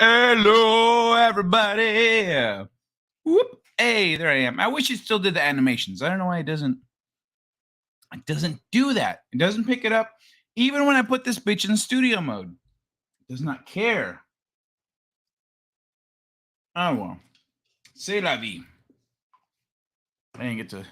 Hello, everybody. Whoop. Hey, there I am. I wish it still did the animations. I don't know why it doesn't do that. It doesn't pick it up. Even when I put this bitch in studio mode, it does not care. Oh, well. C'est la vie. I didn't get to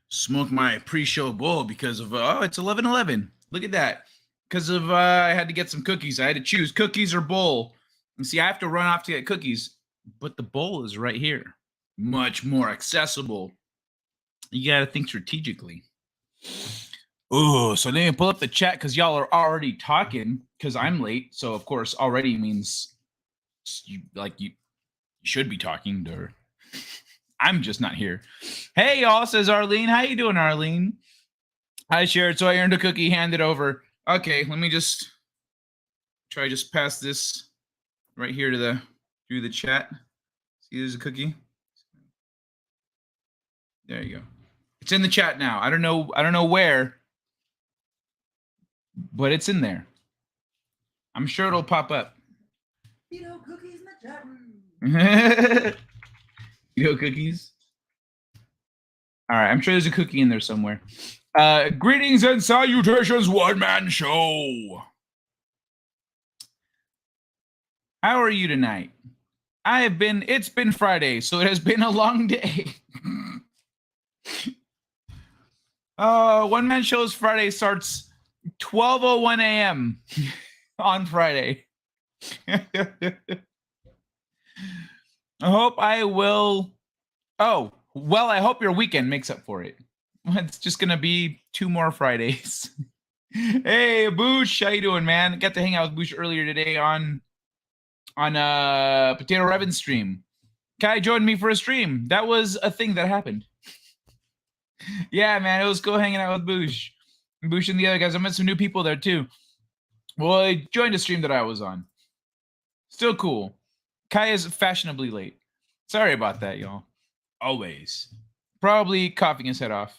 smoke my pre-show bowl because of, it's 11:11. Look at that. Because of, I had to get some cookies. I had to choose cookies or bowl. And see, I have to run off to get cookies, but the bowl is right here. Much more accessible. You got to think strategically. Oh, so let me pull up the chat because y'all are already talking because I'm late. So, of course, already means you should be talking to. I'm just not here. Hey, y'all, says Arlene. How you doing, Arlene? I shared, so I earned a cookie, handed over. Okay, let me just try just pass this right here to through the chat. See, there's a cookie. There you go. It's in the chat now. I don't know where, but it's in there. I'm sure it'll pop up. Cookies in the chat room. Cookies. All right, I'm sure there's a cookie in there somewhere. Greetings and salutations, one-man show. How are you tonight? It's been Friday, so it has been a long day. One-man show's Friday starts 12:01 a.m. on Friday. I hope your weekend makes up for it. It's just gonna be 2 more Fridays. Hey, Boosh, how you doing, man? Got to hang out with Boosh earlier today on Potato Revan's stream. Kai joined me for a stream. That was a thing that happened. Yeah, man, it was cool hanging out with Boosh. Boosh and the other guys. I met some new people there too. Well, I joined a stream that I was on. Still cool. Kai is fashionably late. Sorry about that, y'all. Always. Probably coughing his head off.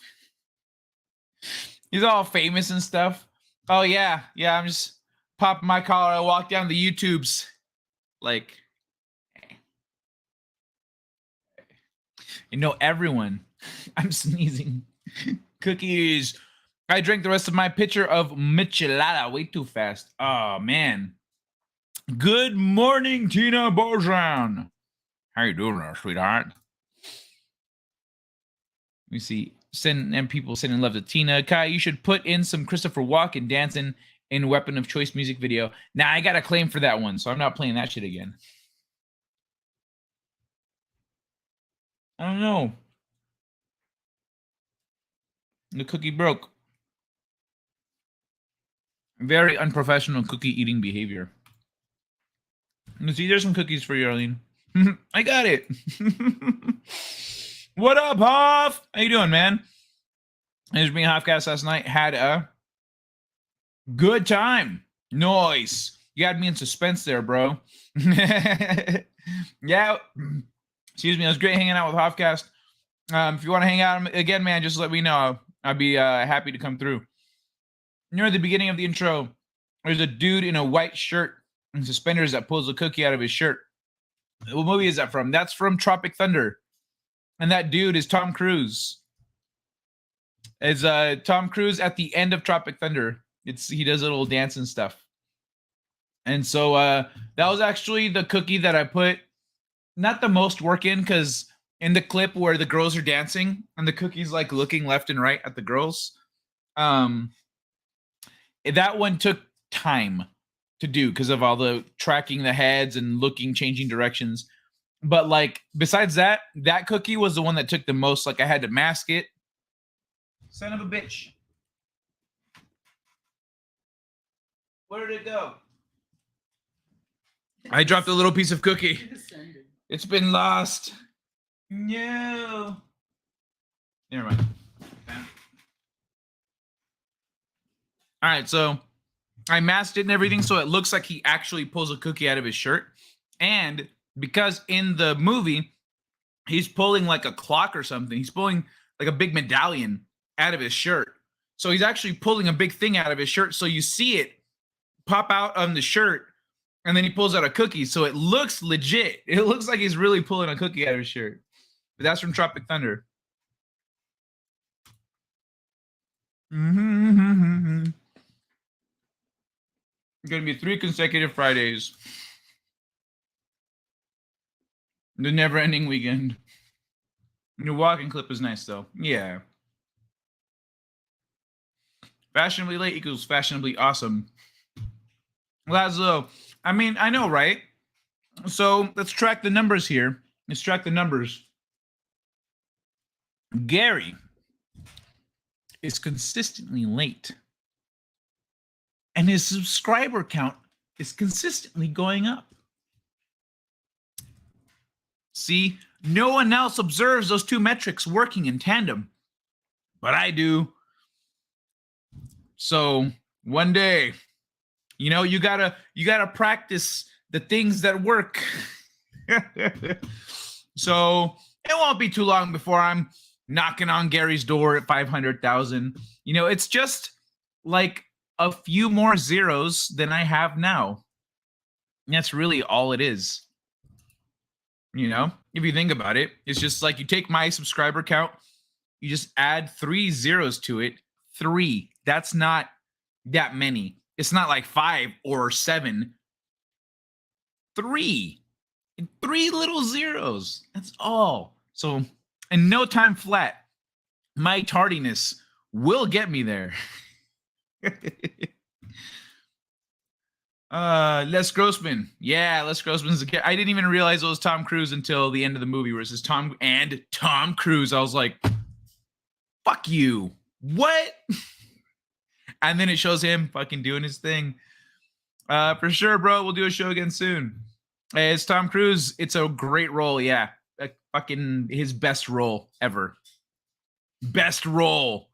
He's all famous and stuff. Oh, yeah. Yeah, I'm just popping my collar. I walk down the YouTubes. Like, you know, everyone. I'm sneezing. Cookies. I drank the rest of my pitcher of michelada way too fast. Oh, man. Good morning, Tina Bojan. How you doing there, sweetheart? Let me see. People sending love to Tina. Kai, you should put in some Christopher Walken dancing in Weapon of Choice music video. Now, I got a claim for that one, so I'm not playing that shit again. I don't know. The cookie broke. Very unprofessional cookie eating behavior. Let's see, there's some cookies for you, Arlene. I got it. What up, Hoff? How you doing, man? I was being Hoffcast last night. Had a good time. Nice. You had me in suspense there, bro. Yeah. Excuse me. It was great hanging out with Hoffcast. If you want to hang out again, man, just let me know. I'd be happy to come through. Near the beginning of the intro, there's a dude in a white shirt and suspenders that pulls a cookie out of his shirt. What movie is that from? That's from Tropic Thunder. And that dude is Tom Cruise. It's Tom Cruise at the end of Tropic Thunder. He does a little dance and stuff. And so that was actually the cookie that I put not the most work in, because in the clip where the girls are dancing and the cookie's like looking left and right at the girls, that one took time to do because of all the tracking the heads and changing directions. But like besides that cookie was the one that took the most. Like I had to mask it. Son of a bitch. Where did it go? I dropped a little piece of cookie. It's been lost. No. Never mind. All right, so I masked it and everything so it looks like he actually pulls a cookie out of his shirt. And because in the movie, he's pulling like a clock or something. He's pulling like a big medallion out of his shirt. So he's actually pulling a big thing out of his shirt. So you see it pop out on the shirt And then he pulls out a cookie, so it looks legit. It looks like he's really pulling a cookie out of his shirt. But that's from Tropic Thunder. Gonna be 3 consecutive Fridays. The never-ending weekend. Your walking clip is nice, though. Yeah. Fashionably late equals fashionably awesome. Laszlo, I mean, I know, right? So let's track the numbers here. Let's track the numbers. Gary is consistently late. And his subscriber count is consistently going up. See, no one else observes those two metrics working in tandem, but I do. So one day, you know, you gotta practice the things that work. So it won't be too long before I'm knocking on Gary's door at 500,000. You know, it's just like a few more zeros than I have now. And that's really all it is. You know, if you think about it, it's just like you take my subscriber count, you just add 3 zeros to it. 3. That's not that many. It's not like 5 or 7. 3. And 3 little zeros. That's all. So in no time flat, my tardiness will get me there. Les Grossman. Yeah, Les Grossman's a kid. I didn't even realize it was Tom Cruise until the end of the movie where it says Tom Cruise. I was like, fuck you. What? And then it shows him fucking doing his thing. For sure, bro. We'll do a show again soon. It's Tom Cruise. It's a great role. Yeah. Fucking his best role ever. Best role.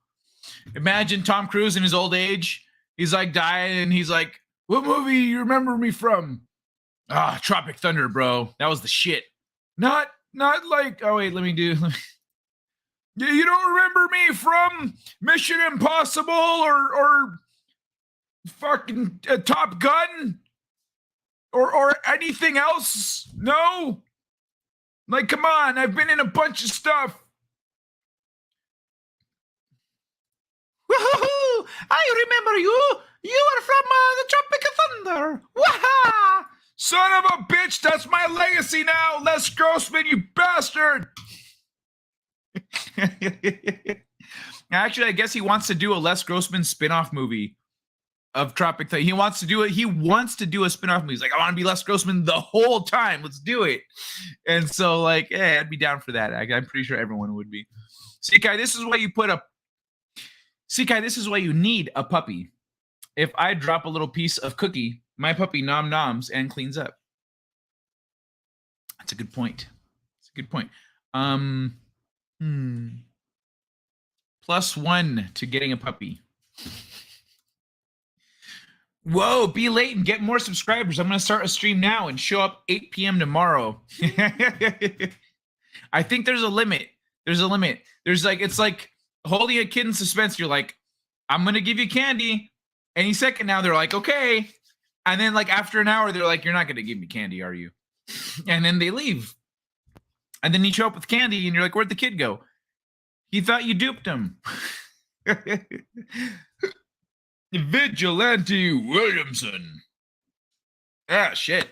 Imagine Tom Cruise in his old age. He's like dying and he's like, what movie you remember me from? Tropic Thunder, bro. That was the shit. Not like, oh wait, let me do. You don't remember me from Mission Impossible or fucking Top Gun? Or anything else? No? Like, come on, I've been in a bunch of stuff. Woohoo! I remember you. You were from the Tropic Thunder. Waha! Son of a bitch, that's my legacy now. Les Grossman, you bastard. Actually, I guess he wants to do a Les Grossman spin-off movie of Tropic Thunder. He wants to do it. He wants to do a spin-off movie. He's like, I want to be Les Grossman the whole time. Let's do it. And so, like, yeah, I'd be down for that. I'm pretty sure everyone would be. Sekai, this is why you put a Sekai, this is why you need a puppy. If I drop a little piece of cookie, my puppy noms and cleans up. That's a good point. That's a good point. +1 to getting a puppy. Whoa, be late and get more subscribers. I'm going to start a stream now and show up 8 p.m. tomorrow. I think there's a limit. There's a limit. There's like, it's like holding a kid in suspense. You're like, I'm going to give you candy. Any second now, they're like, okay. And then like after an hour, they're like, you're not going to give me candy, are you? And then they leave. And then you show up with candy and you're like, where'd the kid go? He thought you duped him. Vigilante Williamson. Ah, shit.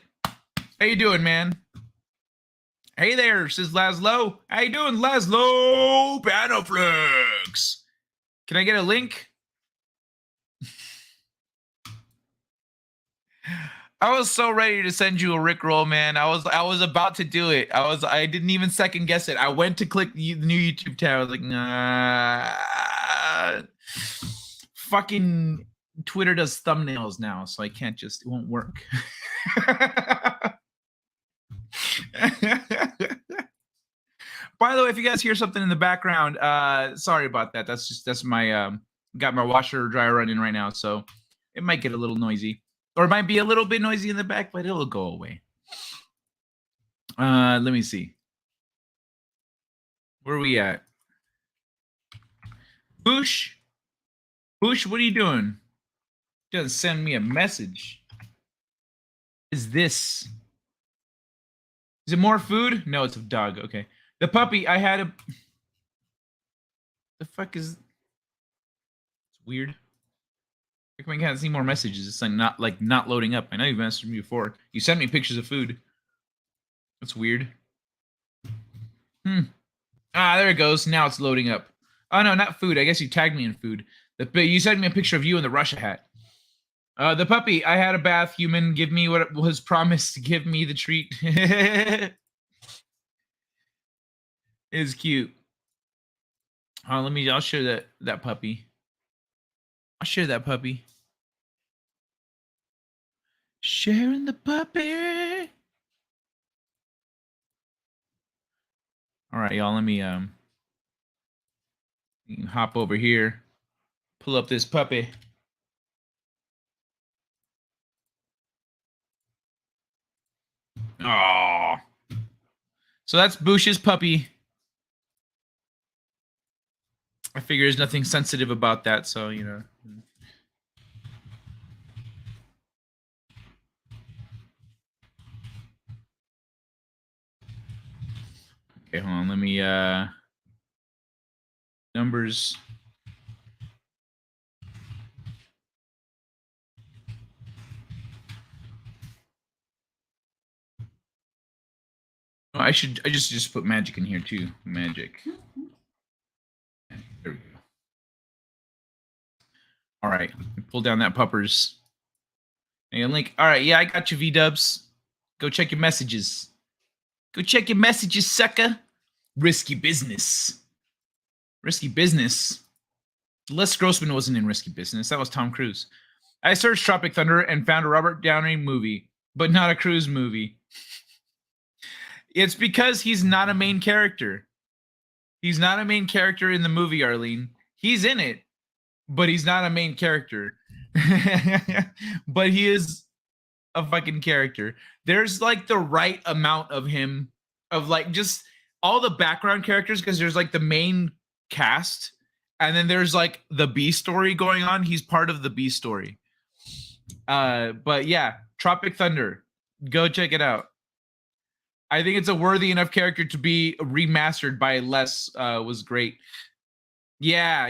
How you doing, man? Hey there, says Laszlo. How you doing, Laszlo? Panoflix. Can I get a link? I was so ready to send you a Rickroll, man. I was about to do it. I didn't even second guess it. I went to click the new YouTube tab. I was like, nah. Fucking Twitter does thumbnails now, so I can't just, it won't work. By the way, if you guys hear something in the background, sorry about that. That's my got my washer dryer running right now, so it might get a little noisy. Or it might be a little bit noisy in the back, but it'll go away. Let me see. Where are we at? Boosh? Boosh, what are you doing? Just send me a message. Is this? Is it more food? No, it's a dog. Okay. The puppy, I had a... The fuck is... It's weird. How come I can't see more messages? It's like not loading up. I know you've messaged me before. You sent me pictures of food. That's weird. Ah, there it goes. Now it's loading up. Oh no, not food. I guess you tagged me in food. You sent me a picture of you in the Russia hat. The puppy. I had a bath. Human, give me what was promised to give me the treat. It's cute. I'll share that puppy. I'll share that puppy. Sharing the puppy. All right, y'all. Let me hop over here. Pull up this puppy. Oh. So that's Bush's puppy. I figure there's nothing sensitive about that, so you know. Okay, hold on. Let me numbers. Oh, I just put magic in here too. Magic. There we go. All right, pull down that puppers. And link. All right, yeah, I got you, V-dubs. Go check your messages. Go check your messages, sucker. Risky business. Risky business. Les Grossman wasn't in Risky Business. That was Tom Cruise. I searched Tropic Thunder and found a Robert Downey movie, but not a Cruise movie. It's because he's not a main character. He's not a main character in the movie, Arlene. He's in it, but he's not a main character. But he is a fucking character. There's like the right amount of him, of like just all the background characters, because there's like the main cast, and then there's like the B story going on. He's part of the B story. But yeah, Tropic Thunder. Go check it out. I think it's a worthy enough character to be remastered by Les. Was great. Yeah.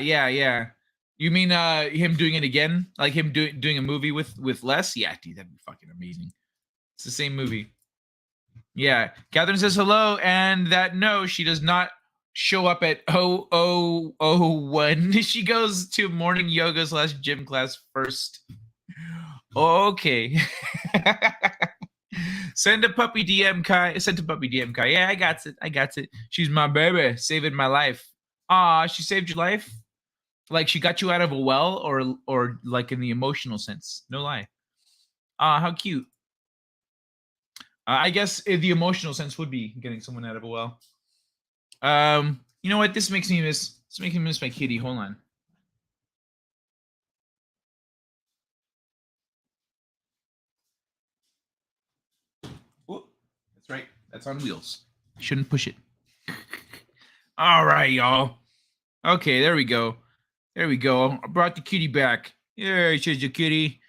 You mean him doing it again? Like him doing a movie with Les? Yeah, dude, that'd be fucking amazing. It's the same movie. Yeah. Catherine says hello, and that no, she does not show up at 0001. She goes to morning yoga / gym class first. Okay. Send a puppy DM Kai. Send a puppy DM Kai. Yeah, I got it. She's my baby, saving my life. Ah, she saved your life? Like she got you out of a well, or like in the emotional sense? No lie. Ah, how cute. I guess the emotional sense would be getting someone out of a well. You know what? This makes me miss my kitty. Hold on. Whoop. That's right. That's on wheels. I shouldn't push it. All right, y'all. Okay, there we go. There we go. I brought the kitty back. Yeah, she's your kitty.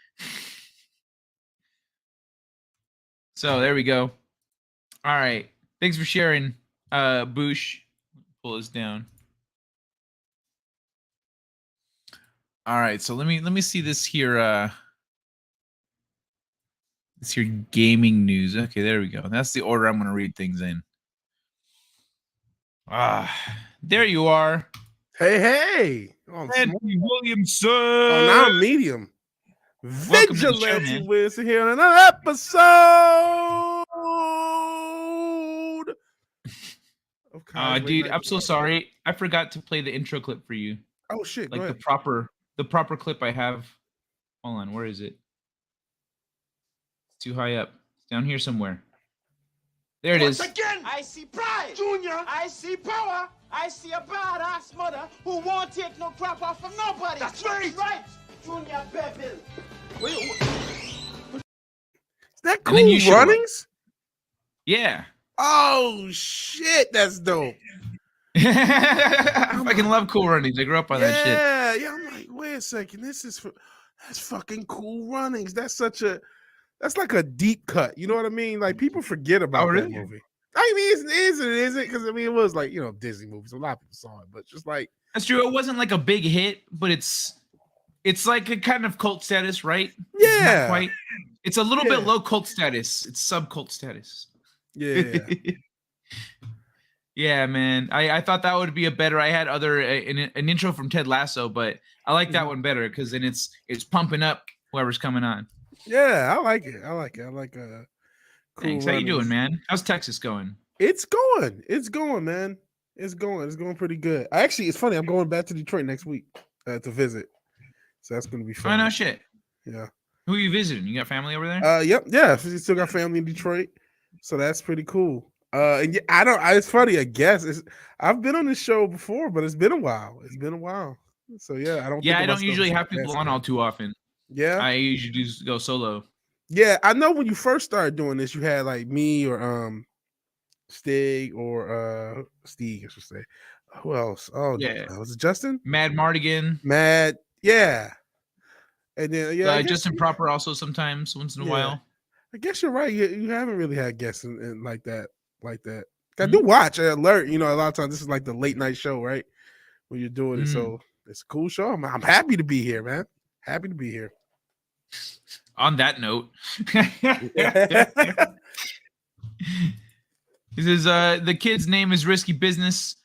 So there we go. All right. Thanks for sharing, Boosh. Pull this down. All right, so let me see this here. This here gaming news. Okay, there we go. That's the order I'm going to read things in. There you are. Hey. Vigilante Williamson. Oh, now I'm medium. Welcome to the show, Vigilante man. Williamson here on another episode of Kai's Late Dude, Night I'm so Show. sorry. I forgot to play the intro clip for you. Oh shit! Like go the ahead. proper clip I have. Hold on, where is it? It's too high up. It's down here somewhere. There it is. Once again, I see pride. Junior, I see power. I see a badass mother who won't take no crap off from nobody. That's right. Right. Junior Bevel. Is that And then you Cool show up. Runnings? Yeah. Oh shit, that's dope. I fucking love Cool Runnings. I grew up on that shit. Yeah. I'm like, wait a second. That's fucking Cool Runnings. That's such a That's like a deep cut. You know what I mean? Like people forget about that really? movie. I mean, it isn't because I mean it was like Disney movies. A lot of people saw it, but just like That's true. It wasn't like a big hit, but it's like a kind of cult status, right? yeah, Not quite. It's a little Yeah. bit low cult status. It's sub cult status. yeah. Yeah, man. I thought that would be a better. I had an intro from Ted Lasso, but I like that Mhm. one better because then it's pumping up whoever's coming on. Yeah, I like it. I like cool. Thanks. How you doing, runnings. man? How's Texas going? It's going, man. It's going pretty good. Actually, it's funny. I'm going back to Detroit next week to visit, so that's gonna be Oh fun. no, shit. Yeah. Who are you visiting? You got family over there? Yep. Yeah. Still got family in Detroit, so that's pretty cool. And yeah, it's funny. I guess I've been on this show before, but it's been a while. So yeah, I don't. Yeah, think I of don't myself usually as a have people guest on now. all too often. Yeah. I usually just go solo. Yeah, I know when you first started doing this, you had like me or Stig or Steve, I should say. Who else? Oh Yeah. was it Justin? Mad Mardigan. Mad, yeah. And then I guess, Justin Proper also sometimes once in a Yeah. while. I guess you're right. You haven't really had guests in like that. I Mhm. do watch Alert. A lot of times this is like the late night show, right? When you're doing it, so it's a cool show. I'm happy to be here, man. Happy to be here. On that note, he says the kid's name is Risky Business.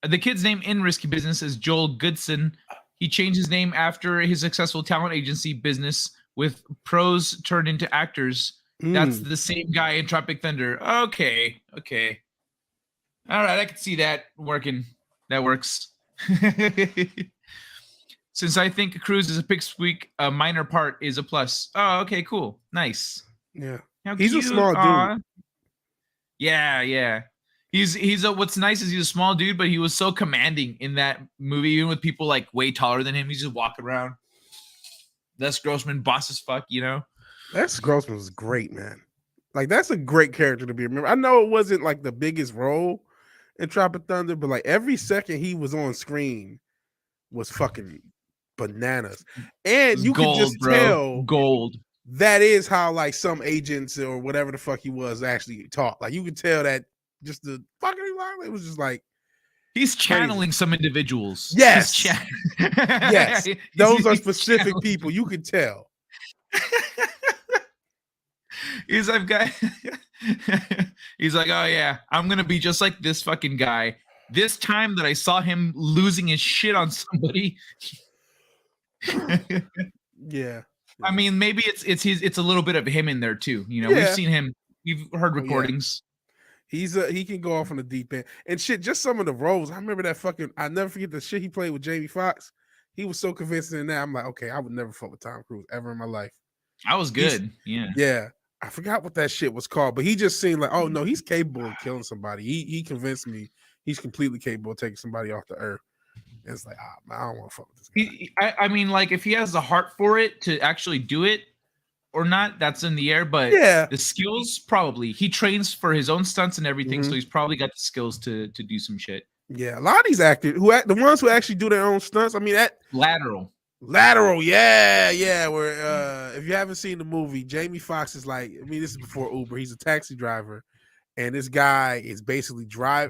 The kid's name in Risky Business is Joel Goodson. He changed his name after his successful talent agency business with pros turned into actors. That's the same guy in Tropic Thunder. Okay. All right, I can see that working. That works. Since I think Cruz is a pipsqueak, a minor part is a plus. Oh, okay, cool. Nice. Yeah. How He's cute. a small Aw. dude. Yeah. He's what's nice is he's a small dude, but he was so commanding in that movie, even with people like way taller than him. He's just walking around. Les Grossman, boss as fuck, Les Grossman was great, man. Like that's a great character to be remembered. I know it wasn't like the biggest role in Tropic Thunder, but like every second he was on screen was fucking bananas. And you gold, can just bro. tell Gold. that is how like some agents or whatever the fuck he was actually talk. Like you could tell that just the fucking it was just like he's channeling some individuals. Yes. Yes. Those are specific channeling people. You could tell. He's like, oh yeah, I'm gonna be just like this fucking guy. This time that I saw him losing his shit on somebody. Yeah. I mean, maybe it's a little bit of him in there too. We've Yeah. seen him. We've heard recordings. He can go off on the deep end and shit. Just some of the roles. I remember that I never forget the shit he played with Jamie Foxx. He was so convincing in that. I'm like, okay, I would never fuck with Tom Cruise ever in my life. I was good. Yeah. I forgot what that shit was called, but he just seemed like, oh no, he's capable of killing somebody. He convinced me he's completely capable of taking somebody off the earth. And it's like, man, I don't want to fuck with this guy. I mean, like if he has the heart for it to actually do it or not, that's in the air. But the skills, probably. He trains for his own stunts and everything, so he's probably got the skills to do some shit. Yeah, a lot of these actors the ones who actually do their own stunts. I mean, that Lateral, yeah. Where if you haven't seen the movie, Jamie Foxx is like, I mean, this is before Uber. He's a taxi driver, and this guy is basically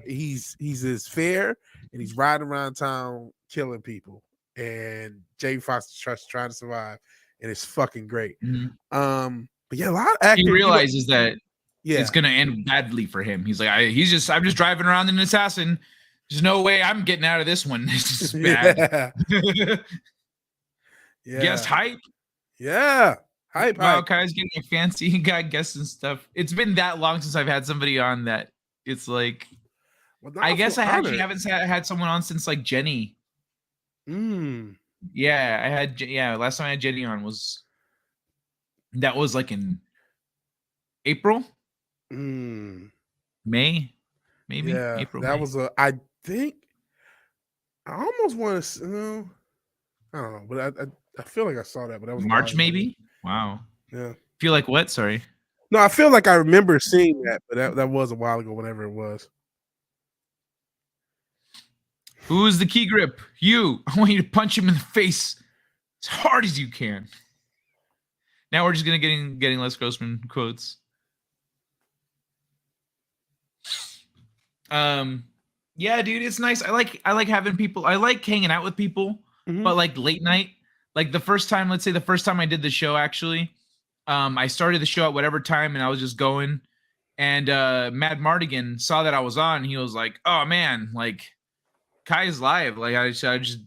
he's his fare, and he's riding around town killing people. And Jamie Foxx is trying to survive, and it's fucking great. But yeah, a lot of actors. He realizes that yeah, it's gonna end badly for him. He's like, I'm just driving around an assassin. There's no way I'm getting out of this one. It's just bad. Yeah. Guest hype. Yeah. Hype. Kai's getting a fancy guy guests and stuff. It's been that long since I've had somebody on that it's like I guess I actually haven't had someone on since like Jenny. Yeah, I had last time I had Jenny on was like in April? May? Maybe? Yeah, April. that May. was I think I almost want to I don't know, but I feel like I saw that, but that was March maybe? Wow. Yeah. Feel like what? Sorry. No, I feel like I remember seeing that, but that was a while ago, whenever it was. Who's the key grip? You. I want you to punch him in the face as hard as you can. Now we're just gonna getting Les Grossman quotes. Yeah, dude, it's nice. I like having people. I like hanging out with people, but like late night. Like the first time I did the show, actually, I started the show at whatever time, and I was just going. And Mad Mardigan saw that I was on. And he was like, "Oh man, like Kai's live." Like I just,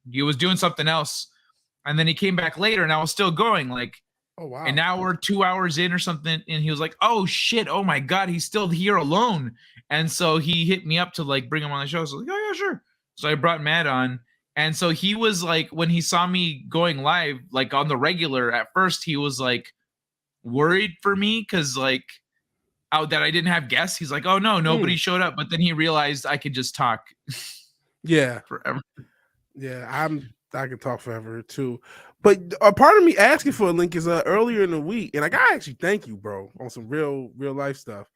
he was doing something else, and then he came back later, and I was still going. Like, oh wow! And now we're 2 hours in or something, and he was like, "Oh shit! Oh my god, he's still here alone." And so he hit me up to like bring him on the show. So I was like, "Oh yeah, sure." So I brought Matt on. And so he was like, when he saw me going live, like on the regular, at first he was like worried for me because like that I didn't have guests. He's like, "Oh no, nobody showed up." But then he realized I could just talk. Yeah, forever. Yeah, I could talk forever too. But a part of me asking for a link is earlier in the week, and I gotta actually thank you, bro, on some real life stuff.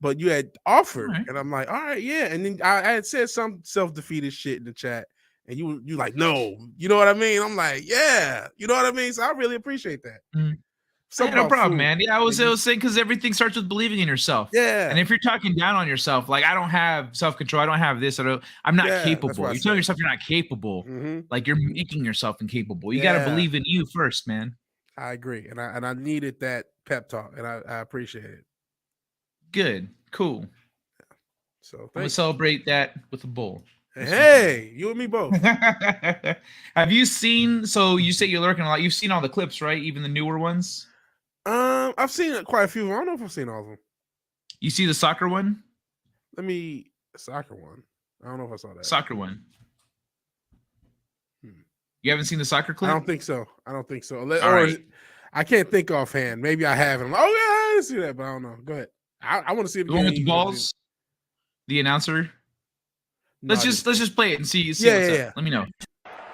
But you had offered, and I'm like, all right, yeah. And then I had said some self-defeated shit in the chat. And you like, no, you know what I mean? I'm like, yeah, you know what I mean? So I really appreciate that. No problem, man. Yeah, I was saying because everything starts with believing in yourself. Yeah. And if you're talking down on yourself, like I don't have self-control, I don't have this, I'm not capable. You're telling yourself you're not capable. Like you're making yourself incapable. You got to believe in you first, man. I agree. And I needed that pep talk, and I appreciate it. Good. Cool. So I'm gonna celebrate that with a bowl. Hey, you and me both. Have you seen? So you say you're lurking a lot. You've seen all the clips, right? Even the newer ones. I've seen quite a few. I don't know if I've seen all of them. You see the soccer one? Soccer one. I don't know if I saw that. Soccer one. You haven't seen the soccer clip? I don't think so. Or I can't think offhand. Maybe I haven't. Oh yeah, I didn't see that, but I don't know. Go ahead. I want to see the one with the balls. The announcer. Let's just play it and see what's up. Let me know.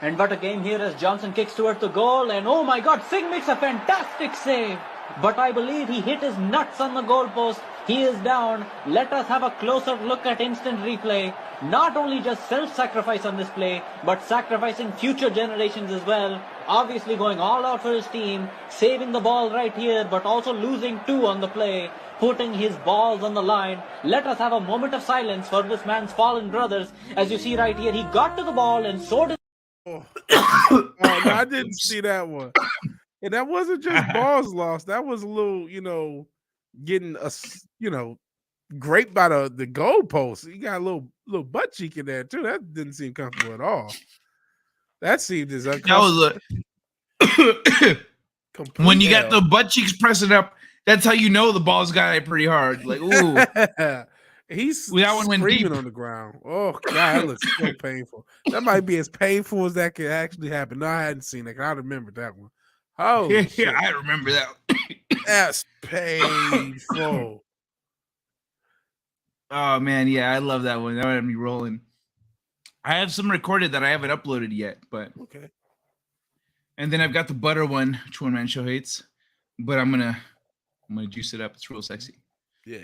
And what a game here as Johnson kicks towards the goal, and oh my God, Singh makes a fantastic save. But I believe he hit his nuts on the goalpost. He is down. Let us have a closer look at instant replay. Not only just self-sacrifice on this play, but sacrificing future generations as well. Obviously going all out for his team, saving the ball right here, but also losing 2 on the play, putting his balls on the line. Let us have a moment of silence for this man's fallen brothers. As you see right here, he got to the ball and so did... Oh, no, I didn't see that one. And that wasn't just balls lost. That was a little, getting graped by the goalpost. You got a little butt cheek in there too. That didn't seem comfortable at all. That seemed as uncomfortable. When you got the butt cheeks pressing up, that's how you know the ball's got it pretty hard. Like, ooh. He's that one went screaming deep on the ground. Oh God, that looks so painful. That might be as painful as that could actually happen. No, I hadn't seen it. I remember that one. Oh yeah, I remember that. That's painful. Oh man, yeah, I love that one. That would have me rolling. I have some recorded that I haven't uploaded yet, but okay. And then I've got the butter one, which one man show hates, but I'm gonna juice it up. It's real sexy. Yeah.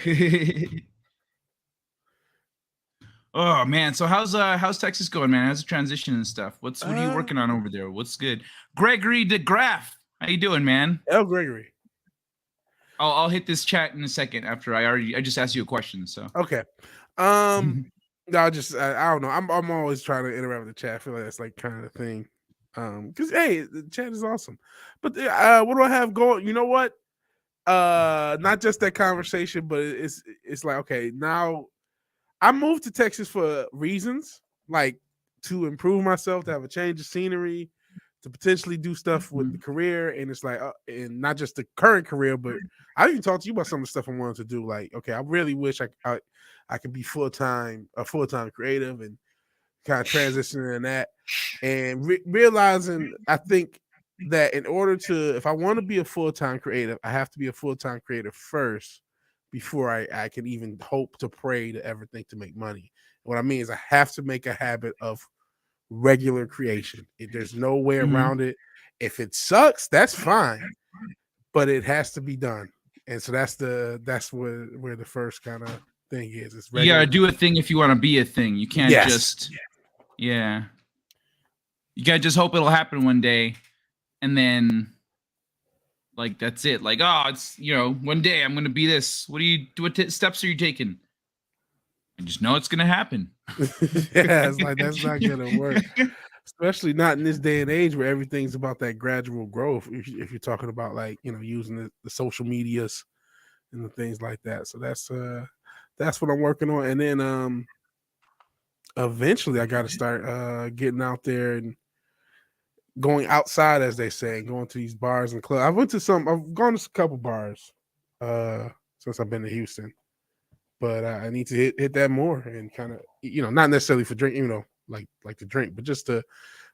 Oh man, so how's Texas going, man? How's the transition and stuff? What are you working on over there? What's good? Gregory DeGraff, how you doing, man? El Gregory. I'll hit this chat in a second after I just asked you a question. So okay. No, I don't know. I'm always trying to interact with the chat. I feel like that's like kind of the thing. Because hey, the chat is awesome. But what do I have going? You know what? Not just that conversation, but it's like, okay, now I moved to Texas for reasons, like to improve myself, to have a change of scenery, to potentially do stuff with the career. And it's like, and not just the current career, but I even talked to you about some of the stuff I wanted to do. Like, okay, I really wish I could be a full-time creative and kind of transitioning in that. And realizing, I think that in order to, if I want to be a full-time creative, I have to be a full-time creative first before I can even hope to pray to ever think to make money. What I mean is I have to make a habit of regular creation. There's no way around it. If it sucks, that's fine, but it has to be done. And so that's where the first kind of thing is. It's you gotta do a thing if you want to be a thing. You can't just you gotta just hope it'll happen one day, and then like that's it. Like, oh, it's one day I'm gonna be this. What steps are you taking? I just know it's gonna happen. Yeah, it's like that's not gonna work, especially not in this day and age where everything's about that gradual growth. If you're talking about like using the social medias and the things like that, so that's what I'm working on, and then eventually I got to start getting out there and going outside, as they say, and going to these bars and clubs. I've gone to a couple bars since I've been to Houston. But I need to hit that more and kind of, not necessarily for drink, like to drink, but just to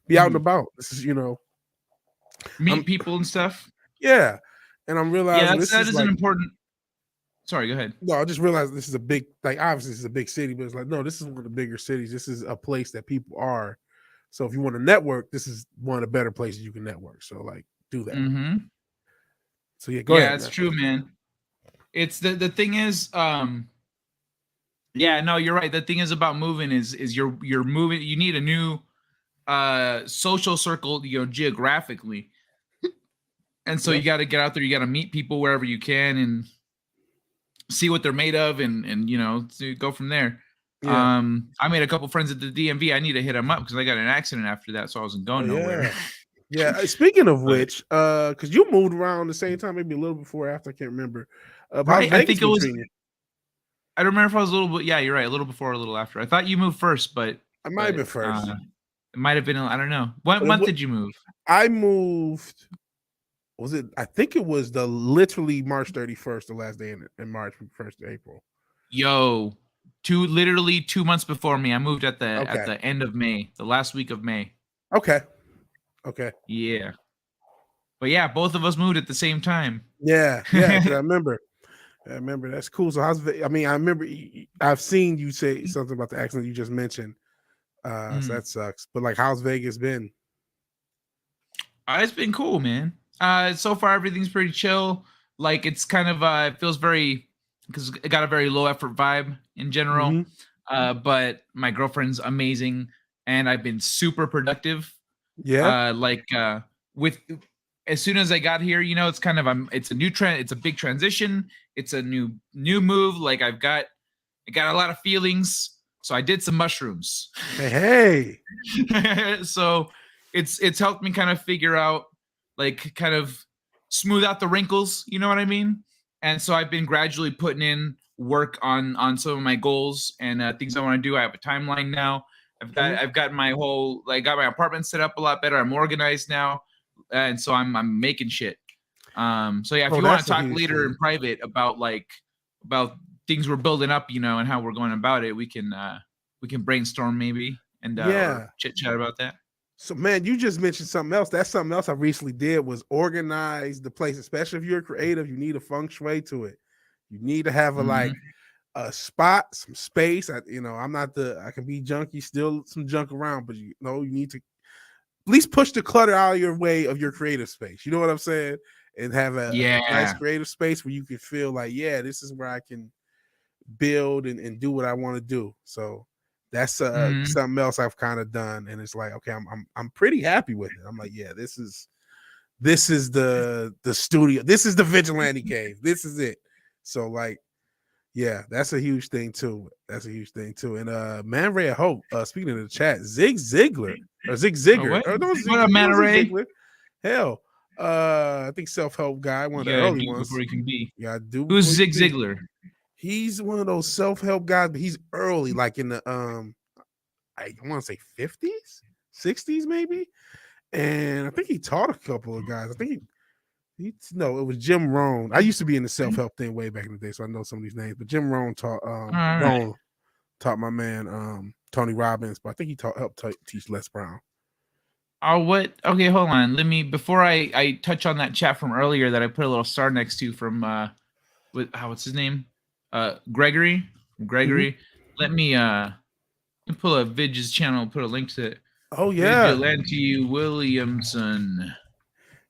be out and about. This is, meet people and stuff. Yeah, and I'm realizing that is an important. Sorry, go ahead. No, I just realized this is a big, like obviously this is a big city, but it's like no, this is one of the bigger cities. This is a place that people are. So if you want to network, this is one of the better places you can network. So like, do that. Mm-hmm. So go ahead. Yeah, it's true, man. It's the thing is, yeah, no, you're right. The thing is about moving is you're moving. You need a new social circle, geographically, and so you got to get out there. You got to meet people wherever you can and see what they're made of, and to go from there. Yeah. I made a couple friends at the DMV. I need to hit them up because I got in an accident after that, so I wasn't going nowhere. Yeah. Speaking of which, because you moved around the same time, maybe a little before or after, I can't remember. Right, I think it was. I don't remember if I was a little bit. Yeah, you're right. A little before, or a little after. I thought you moved first, but I might have been first. It might have been. I don't know. What month did you move? I moved. Was it? I think it was literally March 31st, the last day in March, 1st of April. Yo, literally 2 months before me. I moved at the end of May, the last week of May. Okay. Yeah. But yeah, both of us moved at the same time. Yeah. I remember. That's cool. So I remember I've seen you say something about the accident you just mentioned. So that sucks. But like, how's Vegas been? It's been cool, man. So far everything's pretty chill. Like it's kind of it feels very, because it got a very low effort vibe in general. Mm-hmm. But my girlfriend's amazing and I've been super productive. Yeah. With as soon as I got here, it's kind of it's a new trend. It's a big transition. It's a new move. Like I got a lot of feelings. So I did some mushrooms. Hey. So it's helped me kind of figure out, like, kind of smooth out the wrinkles. You know what I mean? And so I've been gradually putting in work on some of my goals and things I want to do. I have a timeline now. I've got my whole, like, got my apartment set up a lot better. I'm organized now. And so I'm making shit. So yeah, if you want to talk later in private about things we're building up, and how we're going about it, we can brainstorm maybe and chit chat about that. So man, you just mentioned something else. That's something else I recently did, was organize the place. Especially if you're creative, you need a feng shui to it. You need to have a spot, some space. I'm not I can be junky, still some junk around, but you need to at least push the clutter out of your way of your creative space. You know what I'm saying? And have a nice creative space where you can feel like, this is where I can build and do what I want to do. So that's something else I've kind of done. And it's like, okay, I'm pretty happy with it. I'm like, this is the studio. This is the Vigilante Cave. This is it. So like, that's a huge thing too. And Man Ray of Hope, speaking of the chat, Zig Ziglar. What up, Man Ray? Hell, I think self-help guy, one of the early ones. Before he can be. Yeah, do. Who's Zig Ziglar? He's one of those self-help guys, but he's early, like in the I want to say 50s, 60s maybe. And I think he taught a couple of guys. I think it was Jim Rohn. I used to be in the self-help thing way back in the day, so I know some of these names. But Jim Rohn taught my man Tony Robbins, but I think he helped teach Les Brown. Oh, what? Okay, hold on. Let me, before I touch on that chat from earlier that I put a little star next to from what's his name? Gregory. Mm-hmm. Let me pull up Vidge's channel, put a link to it. Oh yeah, Vigilante Williamson.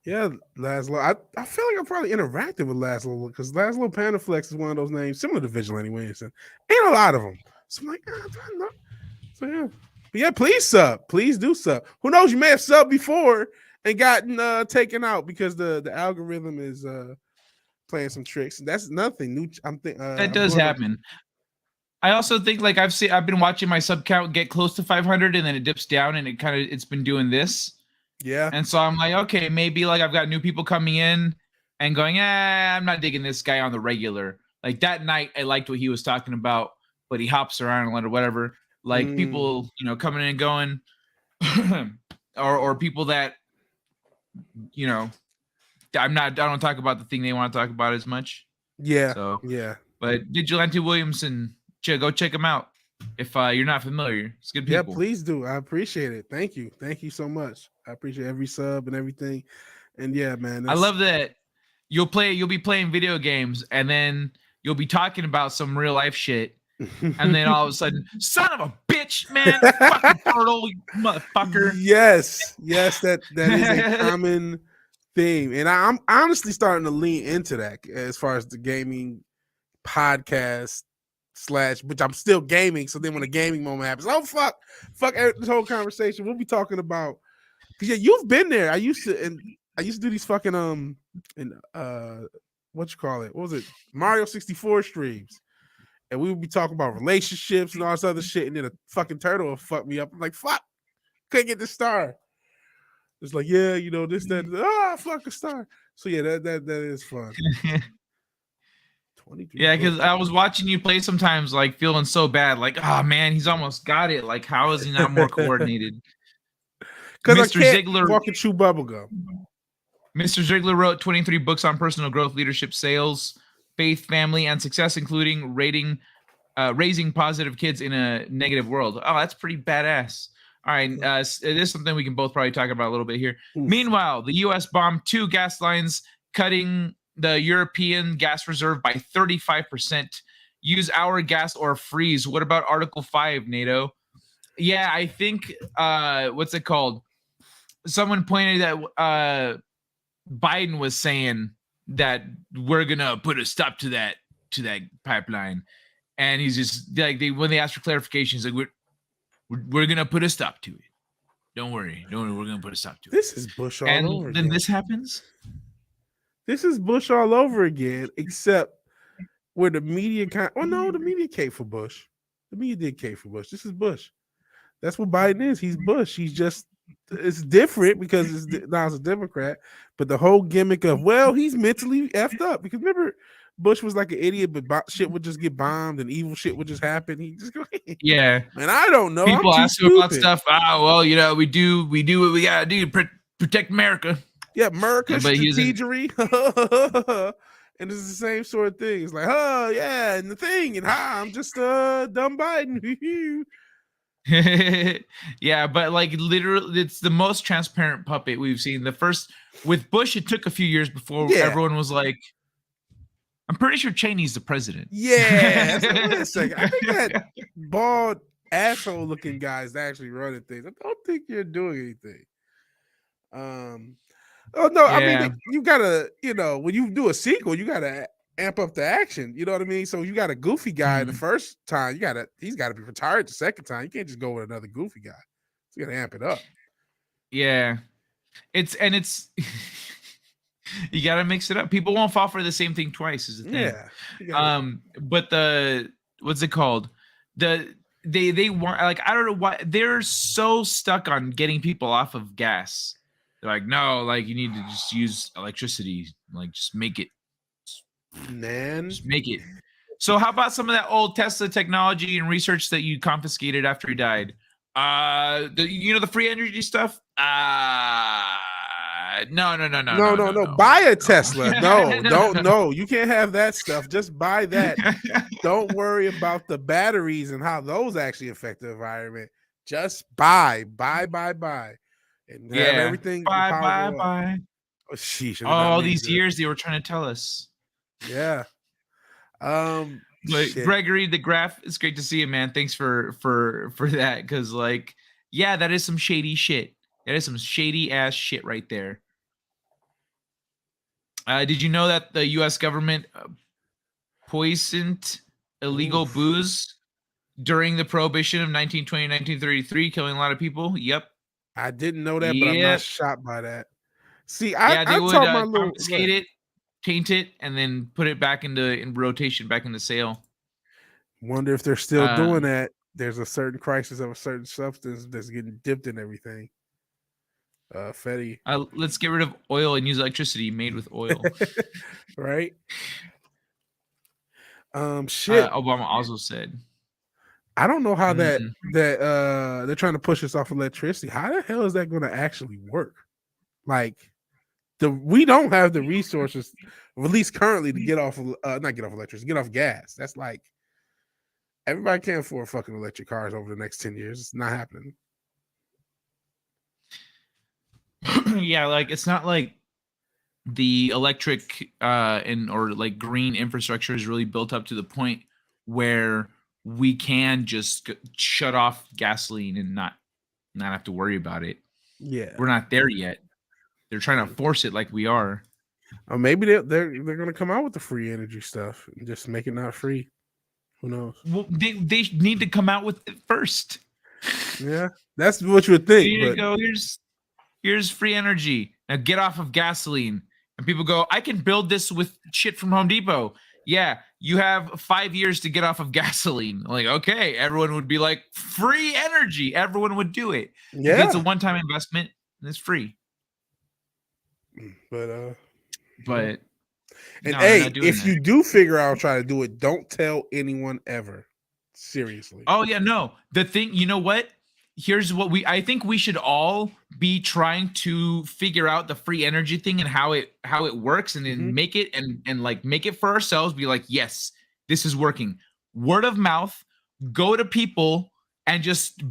Yeah, Laszlo. I feel like I probably interacted with Laszlo because Laszlo Panaflex is one of those names similar to Vigilante Williamson. Ain't a lot of them. So I'm like, so yeah. But yeah, please sub. Please do sub. Who knows? You may have subbed before and gotten taken out because the algorithm is playing some tricks. That's nothing new. That does happen. I also think like I've been watching my sub count get close to 500 and then it dips down and it's been doing this. Yeah. And so I'm like, okay, maybe like I've got new people coming in and going, I'm not digging this guy on the regular. Like that night, I liked what he was talking about, but he hops around or whatever. Like people, coming in and going, or people that, I don't talk about the thing they want to talk about as much. Yeah. So yeah. But Vigilante Williamson, go check him out if you're not familiar. It's good people. Yeah, please do. I appreciate it. Thank you so much. I appreciate every sub and everything. And yeah, man, I love that you'll be playing video games and then you'll be talking about some real life shit, and then all of a sudden, son of a bitch, man, fucking turtle, you motherfucker. Yes, that is a common theme, and I'm honestly starting to lean into that as far as the gaming podcast / which I'm still gaming. So then when a gaming moment happens, oh fuck this whole conversation. We'll be talking about, because yeah, you've been there. I used to do these fucking what you call it? What was it? Mario 64 streams. And we would be talking about relationships and all this other shit, and then a fucking turtle would fuck me up. I'm like, fuck, couldn't get the star. It's like, yeah, this, that, fuck a star. So yeah, that is fun. 23. Yeah, because I was watching you play sometimes, like feeling so bad, like, oh man, he's almost got it. Like, how is he not more coordinated? Because I can't walk and chew bubblegum. Mr. Ziegler wrote 23 books on personal growth, leadership, sales, faith, family, and success, including raising positive kids in a negative world. Oh, that's pretty badass. All right, it is something we can both probably talk about a little bit here. Oof. Meanwhile, the U.S. bombed 2 gas lines, cutting the European gas reserve by 35%. Use our gas or freeze. What about Article 5, NATO? Yeah, I think, what's it called? Someone pointed that Biden was saying that we're gonna put a stop to that pipeline, and he's just like, when they asked for clarification, he's like, we're gonna put a stop to it. Don't worry, we're gonna put a stop to it. This is Bush all over again. Then this happens. This is Bush all over again, except where the media the media came for Bush. The media did came for Bush. This is Bush. That's what Biden is. He's Bush. He's just, it's different because now it's a Democrat, but the whole gimmick of, well, he's mentally effed up, because remember, Bush was like an idiot, but shit would just get bombed and evil shit would just happen. He just go, yeah. And I don't know. People ask him about stuff. Oh, well, we do what we gotta do to protect America. Yeah, America strategery. And it's the same sort of thing. It's like, oh yeah, and the thing, and I'm just dumb Biden. Yeah, but like literally, it's the most transparent puppet we've seen. The first with Bush, it took a few years before everyone was like, I'm pretty sure Cheney's the president. Yeah, wait a second. I think that bald asshole looking guy is actually running things. I don't think you're doing anything. Oh no, I mean, you gotta, when you do a sequel, you gotta amp up the action. You know what I mean? So you got a goofy guy the first time, he's gotta be retired the second time. You can't just go with another goofy guy. So you gotta amp it up. Yeah. It's you gotta mix it up. People won't fall for the same thing twice, is the thing. Yeah. But what's it called? They want, like, I don't know why they're so stuck on getting people off of gas. They're like, no, like, you need to just use electricity. Like, just make it. Man. Just make it. So how about some of that old Tesla technology and research that you confiscated after he died? The free energy stuff? No. Buy a Tesla. No. You can't have that stuff. Just buy that. Don't worry about the batteries and how those actually affect the environment. Just buy. And have everything. Buy. Oh, sheesh. All these years they were trying to tell us. Yeah. Gregory the Graph, it's great to see you, man. Thanks for that, because like, yeah, that is some shady shit. That is some shady ass shit right there. Did you know that the U.S. government poisoned illegal booze during the Prohibition of 1920 1933, killing a lot of people? Yep. I didn't know that, but I'm not shocked by that. See, they would taught my little confiscate it, taint it, and then put it back in rotation, back into sale. Wonder if they're still doing that. There's a certain crisis of a certain substance that's getting dipped in everything. Fetty. Let's get rid of oil and use electricity made with oil. Right? Shit. Obama also said. I don't know how that they're trying to push us off electricity. How the hell is that going to actually work? Like, we don't have the resources, at least currently, to get off not get off electricity, get off gas. That's like everybody can't afford fucking electric cars over the next 10 years. It's not happening. Yeah, like it's not like the electric or like green infrastructure is really built up to the point where we can just shut off gasoline and not have to worry about it. Yeah, we're not there yet. They're trying to force it like we are. Or maybe they're going to come out with the free energy stuff and just make it not free. Who knows? Well, they need to come out with it first. Yeah, that's what you would think. You need to go, here's free energy. Now get off of gasoline. And people go, I can build this with shit from Home Depot. Yeah, you have 5 years to get off of gasoline. Like, okay, everyone would be like, free energy. Everyone would do it. Yeah, it's a one-time investment and it's free. But and no, hey, if you do figure out try to do it, don't tell anyone ever. Seriously. Oh yeah, no. The thing, you know what? Here's what I think we should all be trying to figure out the free energy thing and how it works, and then make it and like make it for ourselves. Be like, yes, this is working. Word of mouth. Go to people and just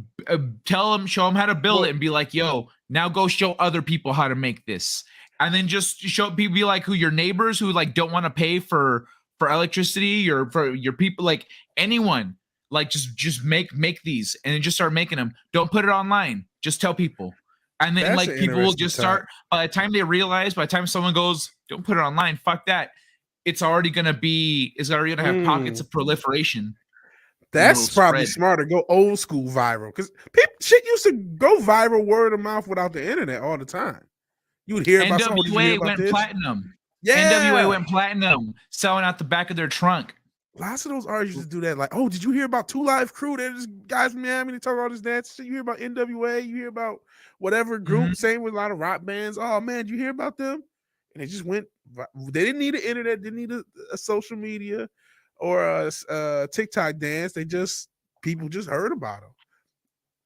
tell them, show them how to build it, and be like, yo, now go show other people how to make this. And then just show people, be like, who your neighbors who like don't want to pay for electricity, or for your people, like anyone, like just make these and then just start making them. Don't put it online. Just tell people. And then like people will just start, by the time they realize, by the time someone goes, don't put it online, fuck that. It's already going to have pockets of proliferation. That's probably smarter. Go old school viral. Because shit used to go viral word of mouth without the internet all the time. You would hear about NWA went platinum. Yeah. NWA went platinum, selling out the back of their trunk. Lots of those artists used to do that. Like, oh, did you hear about 2 Live Crew? There's guys from Miami. They talk about all this dance shit. You hear about NWA. You hear about whatever group. Same with a lot of rock bands. Oh man, did you hear about them? And they just went. They didn't need the internet. Didn't need a social media or a TikTok dance. People just heard about them.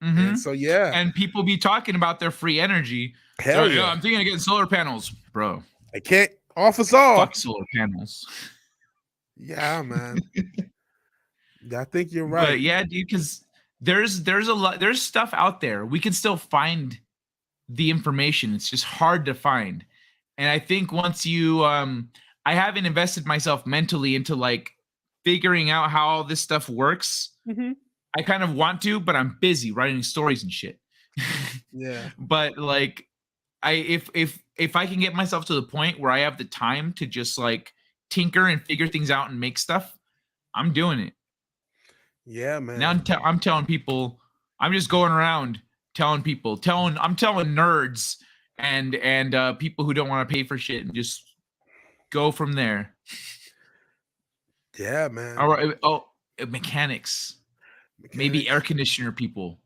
And so yeah, and people be talking about their free energy. Hell yeah. I'm thinking of getting solar panels, bro. I can't off us all. Fuck solar panels. Yeah, man. I think you're right. But yeah, dude, because there's a lot, there's stuff out there. We can still find the information. It's just hard to find. And I think once you I haven't invested myself mentally into like figuring out how all this stuff works. I kind of want to, but I'm busy writing stories and shit. Yeah. But like if I can get myself to the point where I have the time to just like tinker and figure things out and make stuff, I'm doing it. Yeah, man. Now I'm telling people, I'm just going around telling people, I'm telling nerds and people who don't want to pay for shit, and just go from there. Yeah, man. All right. Oh, mechanics. Maybe air conditioner people.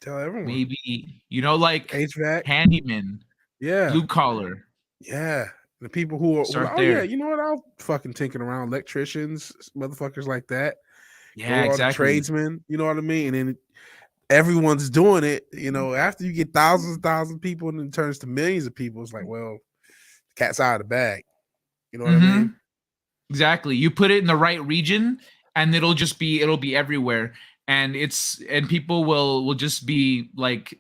Tell everyone. Maybe, like HVAC, handyman. Yeah. Blue collar. Yeah. The people who are yeah, you know what? I'll fucking tinking around. Electricians, motherfuckers like that. Yeah, exactly. Tradesmen, you know what I mean? And then everyone's doing it. After you get thousands of people and it turns to millions of people, it's like, well, the cat's out of the bag. You know what I mean? Exactly. You put it in the right region and it'll be everywhere. And people will just be like,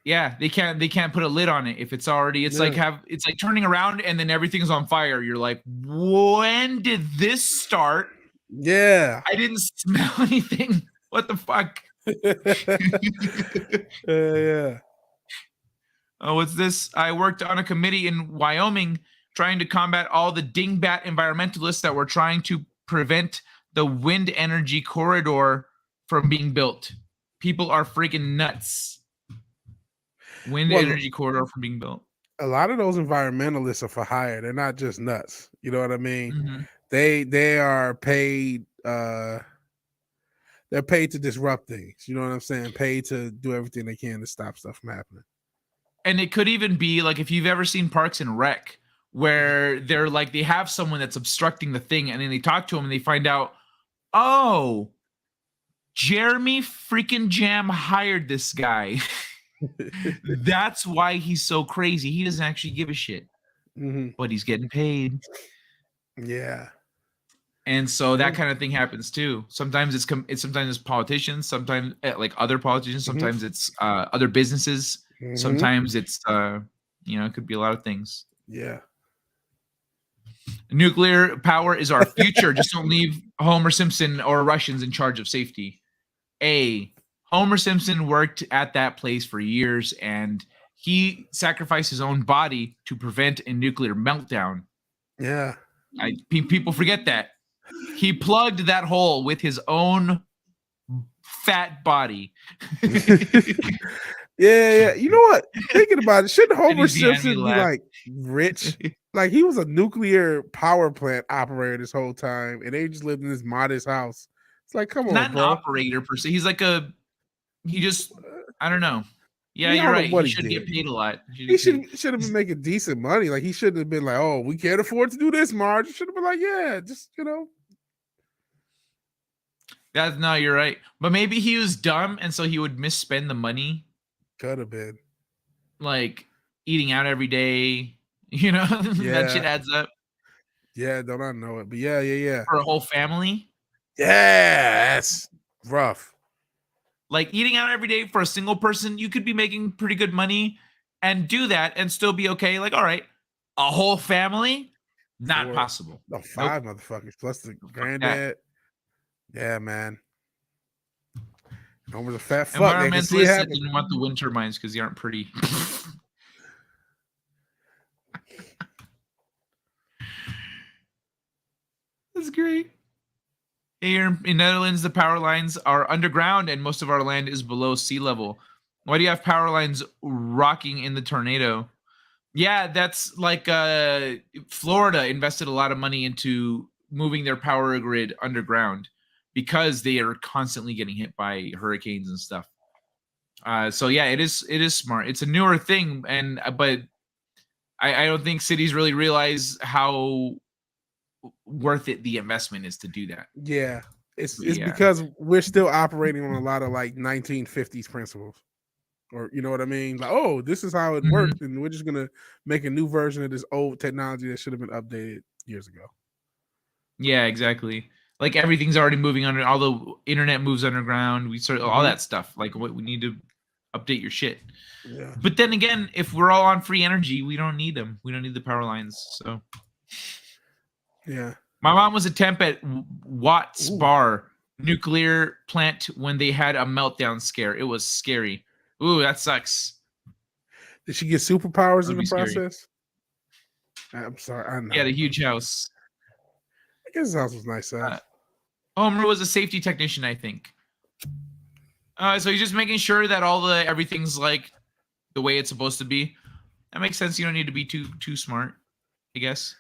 yeah, they can't put a lid on it if it's already, it's like turning around and then everything's on fire. You're like, when did this start? Yeah. I didn't smell anything. What the fuck? Yeah. Oh, what's this? I worked on a committee in Wyoming trying to combat all the dingbat environmentalists that were trying to prevent the wind energy corridor from being built. People are freaking nuts. Energy corridor from being built. A lot of those environmentalists are for hire. They're not just nuts. You know what I mean? Mm-hmm. They are paid. They're paid to disrupt things. You know what I'm saying? Paid to do everything they can to stop stuff from happening. And it could even be like if you've ever seen Parks and Rec, where they're like they have someone that's obstructing the thing, and then they talk to him and they find out, oh, Jeremy freaking Jam hired this guy. That's why he's so crazy. He doesn't actually give a shit, but he's getting paid. Yeah. And so that kind of thing happens too. Sometimes it's sometimes it's politicians, sometimes like other politicians, sometimes it's other businesses, sometimes it's it could be a lot of things. Yeah. Nuclear power is our future. Just don't leave Homer Simpson or Russians in charge of safety. Homer Simpson worked at that place for years, and he sacrificed his own body to prevent a nuclear meltdown. Yeah. People forget that. He plugged that hole with his own fat body. Yeah. You know what? Thinking about it, shouldn't Homer Simpson be like rich? Like he was a nuclear power plant operator this whole time, and they just lived in this modest house. It's like, come on, not bro. An operator per se. He's like I don't know. Yeah, you're right. He should get paid a lot. He should have been making decent money. Like he shouldn't have been like, oh, we can't afford to do this, Marge. Should have been like, yeah, just No, you're right. But maybe he was dumb, and so he would misspend the money. Could have been. Like eating out every day. That shit adds up. Yeah, don't I know it? But yeah. For a whole family. Yeah, that's rough. Like eating out every day for a single person, you could be making pretty good money and do that and still be okay. Like, all right, a whole family, not possible. No, 5 motherfuckers plus the granddad. Yeah, man. Homer's a fat fuck. Environmentalists didn't want the wind turbines because they aren't pretty. That's great. Here in Netherlands, the power lines are underground and most of our land is below sea level. Why do you have power lines rocking in the tornado? Yeah, that's like Florida invested a lot of money into moving their power grid underground because they are constantly getting hit by hurricanes and stuff. So yeah, it is smart. It's a newer thing, but I don't think cities really realize how worth it the investment is to do that. Yeah, it's because we're still operating on a lot of like 1950s principles, or you know what I mean? Like, oh, this is how it worked, and we're just gonna make a new version of this old technology that should have been updated years ago. Yeah, exactly. Like everything's already moving under. All the internet moves underground. We sort of all that stuff. Like what we need to update your shit. Yeah. But then again, if we're all on free energy, we don't need them. We don't need the power lines. So. Yeah. My mom was a temp at Watts Bar nuclear plant when they had a meltdown scare. It was scary. Ooh, that sucks. Did she get superpowers in the process? I'm sorry. I know. He had a huge house. I guess his house was nice. Homer was a safety technician, I think. So he's just making sure that everything's like the way it's supposed to be. That makes sense. You don't need to be too smart, I guess.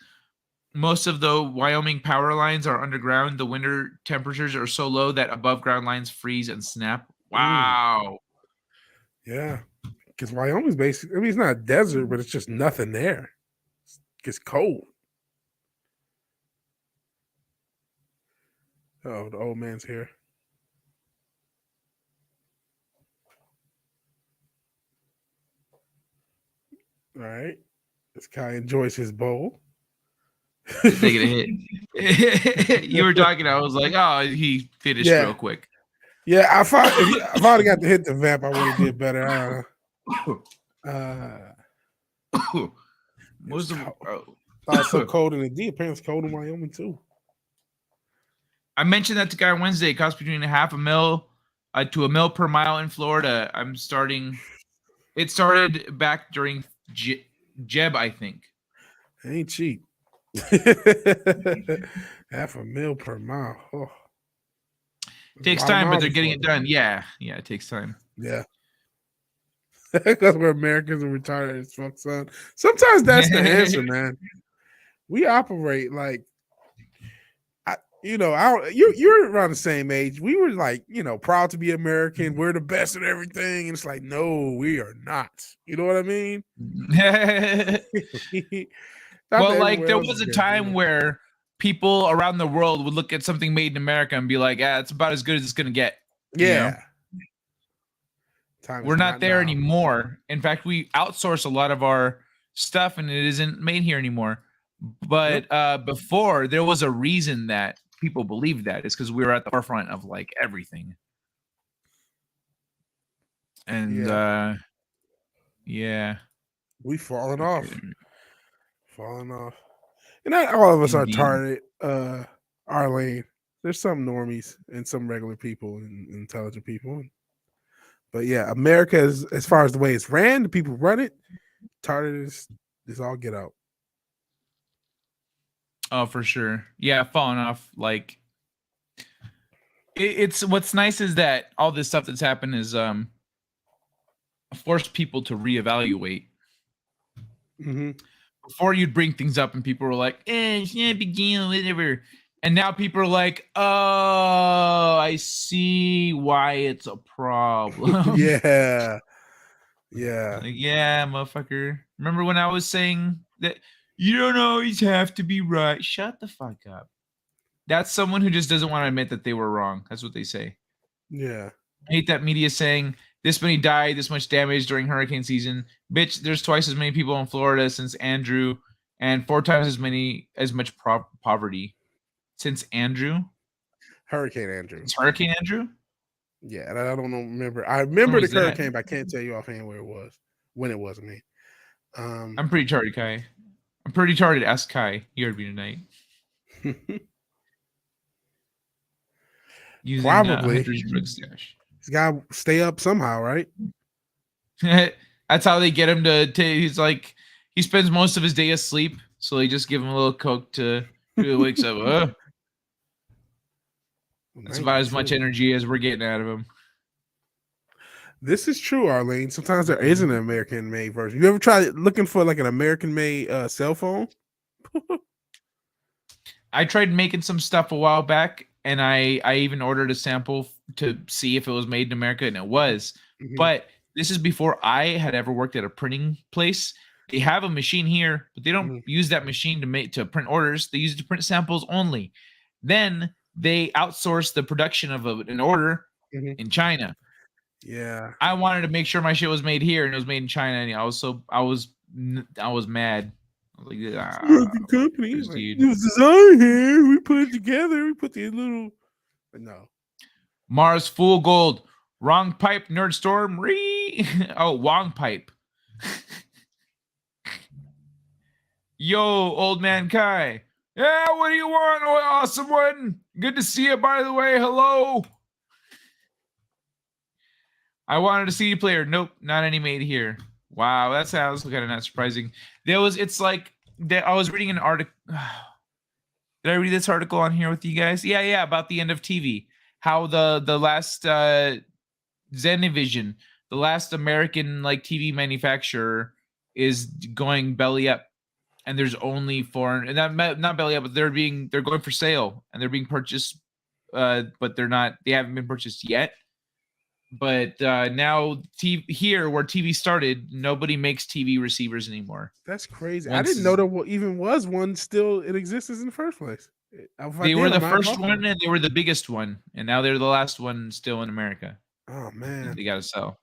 Most of the Wyoming power lines are underground. The winter temperatures are so low that above ground lines freeze and snap. Wow. Yeah. Because Wyoming's basically, I mean, it's not a desert, but it's just nothing there. It's cold. Oh, the old man's here. All right. This guy enjoys his bowl. Taking a hit. You were talking, I was like, oh, he finished real quick. Yeah, if I would have got to hit the vamp, I would have did better. It's so cold in the D. Apparently it's cold in Wyoming too. I mentioned that to guy Wednesday. It costs between $0.5 mil to $1 mil per mile in Florida. It started back during Jeb, I think. It ain't cheap. $0.5 mil per mile. Oh. Takes time, but they're getting it done. Yeah, it takes time. Yeah. Because we're Americans and retarded as fuck, son. Sometimes that's the answer, man. We operate like, you're around the same age. We were like, proud to be American. We're the best at everything. And it's like, no, we are not. You know what I mean? Well, like there was a time where people around the world would look at something made in America and be like, "Yeah, it's about as good as it's gonna get." Yeah. We're not there anymore. In fact, we outsource a lot of our stuff, and it isn't made here anymore. But before, there was a reason that people believed that. It's because we were at the forefront of like everything. And yeah, we've fallen off. And not all of us are targeted, Arlene. There's some normies and some regular people and intelligent people. But yeah, America is, as far as the way it's ran, the people run it, targeted is all get out. Oh, for sure. Yeah, falling off. Like it's what's nice is that all this stuff that's happened is forced people to reevaluate. Mm-hmm. Before you'd bring things up and people were like, it's not a big deal, whatever. And now people are like, oh, I see why it's a problem. Yeah. Like, yeah, motherfucker. Remember when I was saying that you don't always have to be right? Shut the fuck up. That's someone who just doesn't want to admit that they were wrong. That's what they say. Yeah. I hate that media saying this many died, this much damage during hurricane season. Bitch, there's twice as many people in Florida since Andrew, and 4 times as much poverty since Andrew. Hurricane Andrew. It's Hurricane Andrew? Yeah, and I don't remember. I remember the hurricane, but I can't tell you offhand where it was. When it was, I'm pretty charted, Kai. I'm pretty charted. Ask Kai. He heard me tonight. Using, probably. He's got to stay up somehow, right? That's how they get him to. He's like, he spends most of his day asleep, so they just give him a little coke to. He wakes up. That's about as much energy as we're getting out of him. This is true, Arlene. Sometimes there isn't an American-made version. You ever tried looking for like an American-made cell phone? I tried making some stuff a while back, and I even ordered a sample to see if it was made in America, and it was. Mm-hmm. But this is before I had ever worked at a printing place. They have a machine here, but they don't use that machine to print orders. They use it to print samples only. Then they outsource the production of an order in China. Yeah, I wanted to make sure my shit was made here and it was made in China. And I was mad. I was like, company. It was designed here. We put it together. We put the little. But no. Mars Full Gold. Wrong pipe. Nerd Storm. Oh, Wong pipe. Yo, old man Kai. Yeah, what do you want? Oh, awesome one. Good to see you, by the way. Hello. I wanted a CD player. Nope, not any made here. Wow, that sounds kind of not surprising. It's like I was reading an article. Did I read this article on here with you guys? Yeah, about the end of TV. How the last Zenivision, the last American like TV manufacturer, is going belly up, and there's only foreign, and not belly up, but they're going for sale and they're being purchased, but they haven't been purchased yet. But now here where TV started, nobody makes TV receivers anymore. That's crazy. I didn't know there even was one still in existence in the first place. They were the first one and they were the biggest one, and now they're the last one still in America. Oh man, they gotta sell.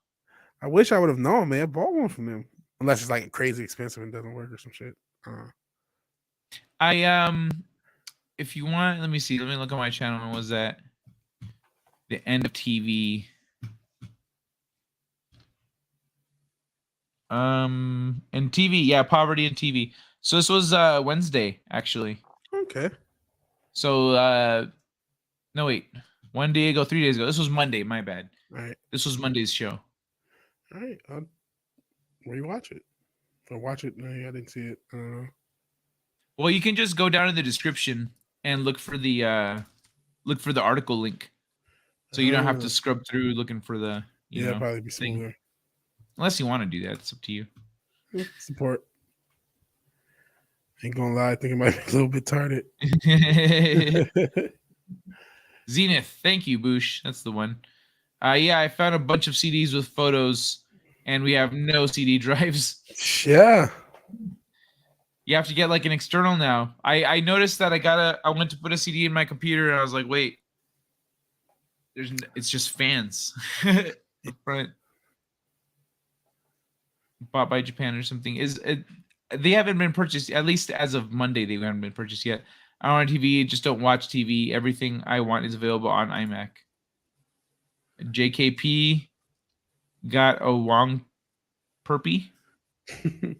I wish I would have known, man. I bought one from them, unless it's like crazy expensive and doesn't work or some shit. If you want, let me see. Let me look at my channel. When was that? The end of TV. And TV, yeah, poverty and TV. So this was Wednesday, actually. Okay. So no wait, 1 day ago, 3 days ago. This was Monday, my bad. All right. This was Monday's show. All right. I'll rewatch it. If I watch it, no, I didn't see it. I don't know. Well, you can just go down in the description and look for the article link. So you don't have to scrub through looking for the probably be smoother. Unless you want to do that, it's up to you. Support. Ain't gonna lie, I think it might be a little bit tarded. Zenith, thank you, Boosh. That's the one. Yeah, I found a bunch of CDs with photos, and we have no CD drives. Yeah. You have to get like an external now. I noticed that I went to put a CD in my computer, and I was like, wait, it's just fans. The front. Bought by Japan or something. They haven't been purchased, at least as of Monday. They haven't been purchased yet. I don't want TV. Just don't watch TV. Everything I want is available on iMac. JKP got a Wong Perpy. I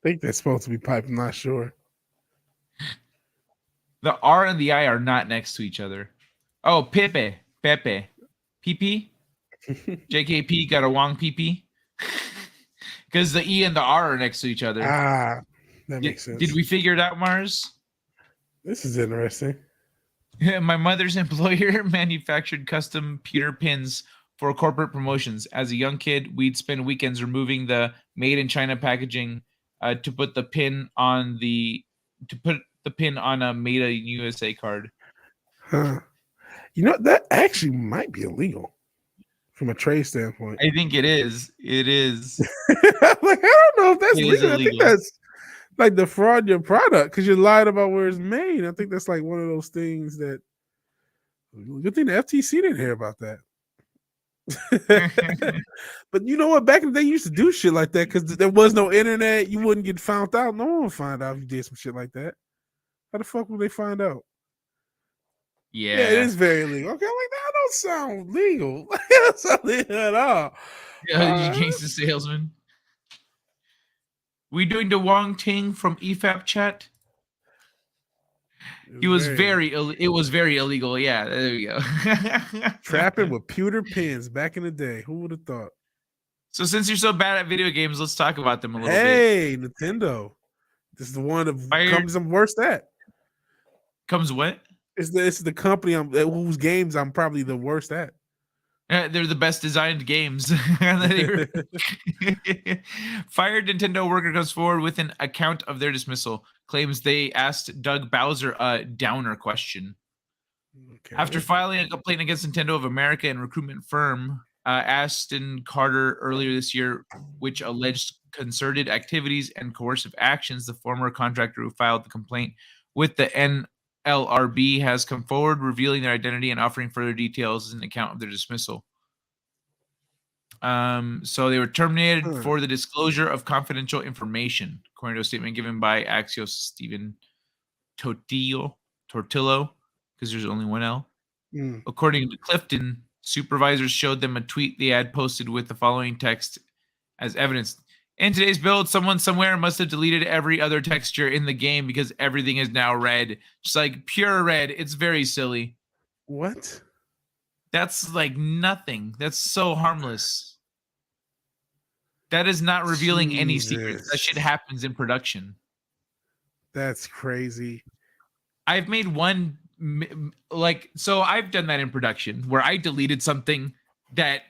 think that's supposed to be pipe. I'm not sure. The R and the I are not next to each other. Oh, Pepe. PP. JKP got a Wong PP. Because the E and the R are next to each other. Ah, that makes sense. Did we figure it out, Mars? This is interesting. My mother's employer manufactured custom pewter pins for corporate promotions. As a young kid, we'd spend weekends removing the made in China packaging to put the pin on a made in USA card. Huh. You know, that actually might be illegal from a trade standpoint. I think it is. It is. Like, I don't know if that's legal. I think illegal. that's like defraud your product because you lied about where it's made. I think that's like one of those things that. Good thing the FTC didn't hear about that. But you know what? Back in the day, you used to do shit like that because there was no internet. You wouldn't get found out. No one would find out if you did some shit like that. How the fuck would they find out? Yeah, it is very legal. Okay, I'm like that don't sound legal. That don't sound legal at all. Against the salesman. We doing the Wong Ting from EFAP chat? It was very illegal. Yeah, there we go. Trapping with pewter pins back in the day. Who would have thought? So since you're so bad at video games, let's talk about them a little bit. Hey, Nintendo. This is the one that comes I'm worst at. Comes what? It's the company whose games I'm probably the worst at. They're the best designed games. Fired Nintendo worker comes forward with an account of their dismissal. Claims they asked Doug Bowser a downer question. Okay. After filing a complaint against Nintendo of America and recruitment firm Aston Carter earlier this year, which alleged concerted activities and coercive actions, the former contractor who filed the complaint with the NLRB has come forward, revealing their identity and offering further details as an account of their dismissal. So they were terminated for the disclosure of confidential information, according to a statement given by Axios Stephen Tortillo, because there's only one L. According to Clifton, supervisors showed them a tweet they had posted with the following text as evidence. In today's build, someone somewhere must have deleted every other texture in the game because everything is now red. Just like pure red. It's very silly. What? That's like nothing. That's so harmless. That is not revealing any secrets. That shit happens in production. That's crazy. I've made one, so I've done that in production where I deleted something that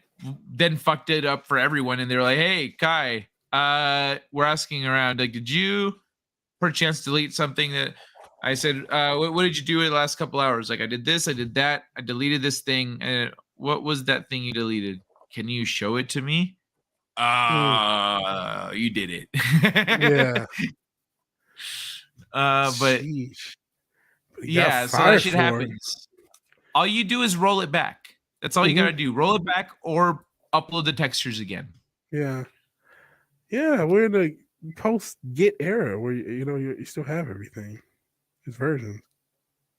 then fucked it up for everyone. And they're like, hey, Kai, we're asking around, like, did you perchance delete something that I said, what did you do in the last couple hours? Like, I did this, I did that, I deleted this thing. And what was that thing you deleted? Can you show it to me? You did it. Yeah. But yeah, so that shit happens. All you do is roll it back. That's all you gotta do. Roll it back or upload the textures again. Yeah. Yeah, we're in the post Git era where you still have everything. It's versions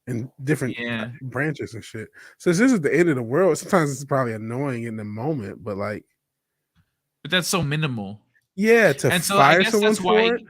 and different branches and shit. So this isn't the end of the world. Sometimes it's probably annoying in the moment, but that's so minimal. Yeah, fire someone for it.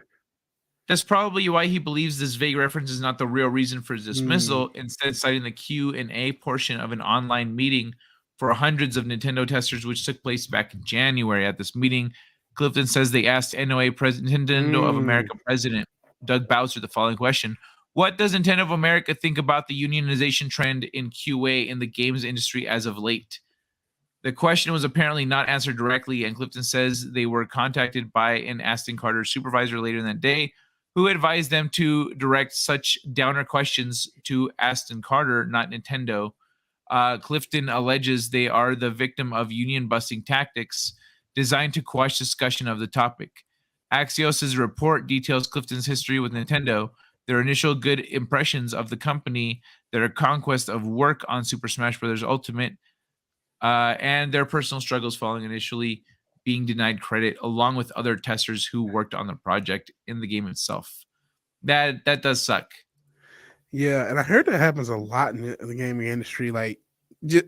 That's probably why he believes this vague reference is not the real reason for his dismissal, instead citing the Q&A portion of an online meeting for hundreds of Nintendo testers, which took place back in January. At this meeting, Clifton says they asked Nintendo of America President Doug Bowser the following question. What does Nintendo of America think about the unionization trend in QA in the games industry as of late? The question was apparently not answered directly, and Clifton says they were contacted by an Aston Carter supervisor later in that day, who advised them to direct such downer questions to Aston Carter, not Nintendo. Clifton alleges they are the victim of union-busting tactics designed to quash discussion of the topic. Axios' report details Clifton's history with Nintendo, their initial good impressions of the company, their conquest of work on Super Smash Bros. Ultimate, and their personal struggles following initially being denied credit, along with other testers who worked on the project in the game itself. That does suck. Yeah, and I heard that happens a lot in the gaming industry. Like,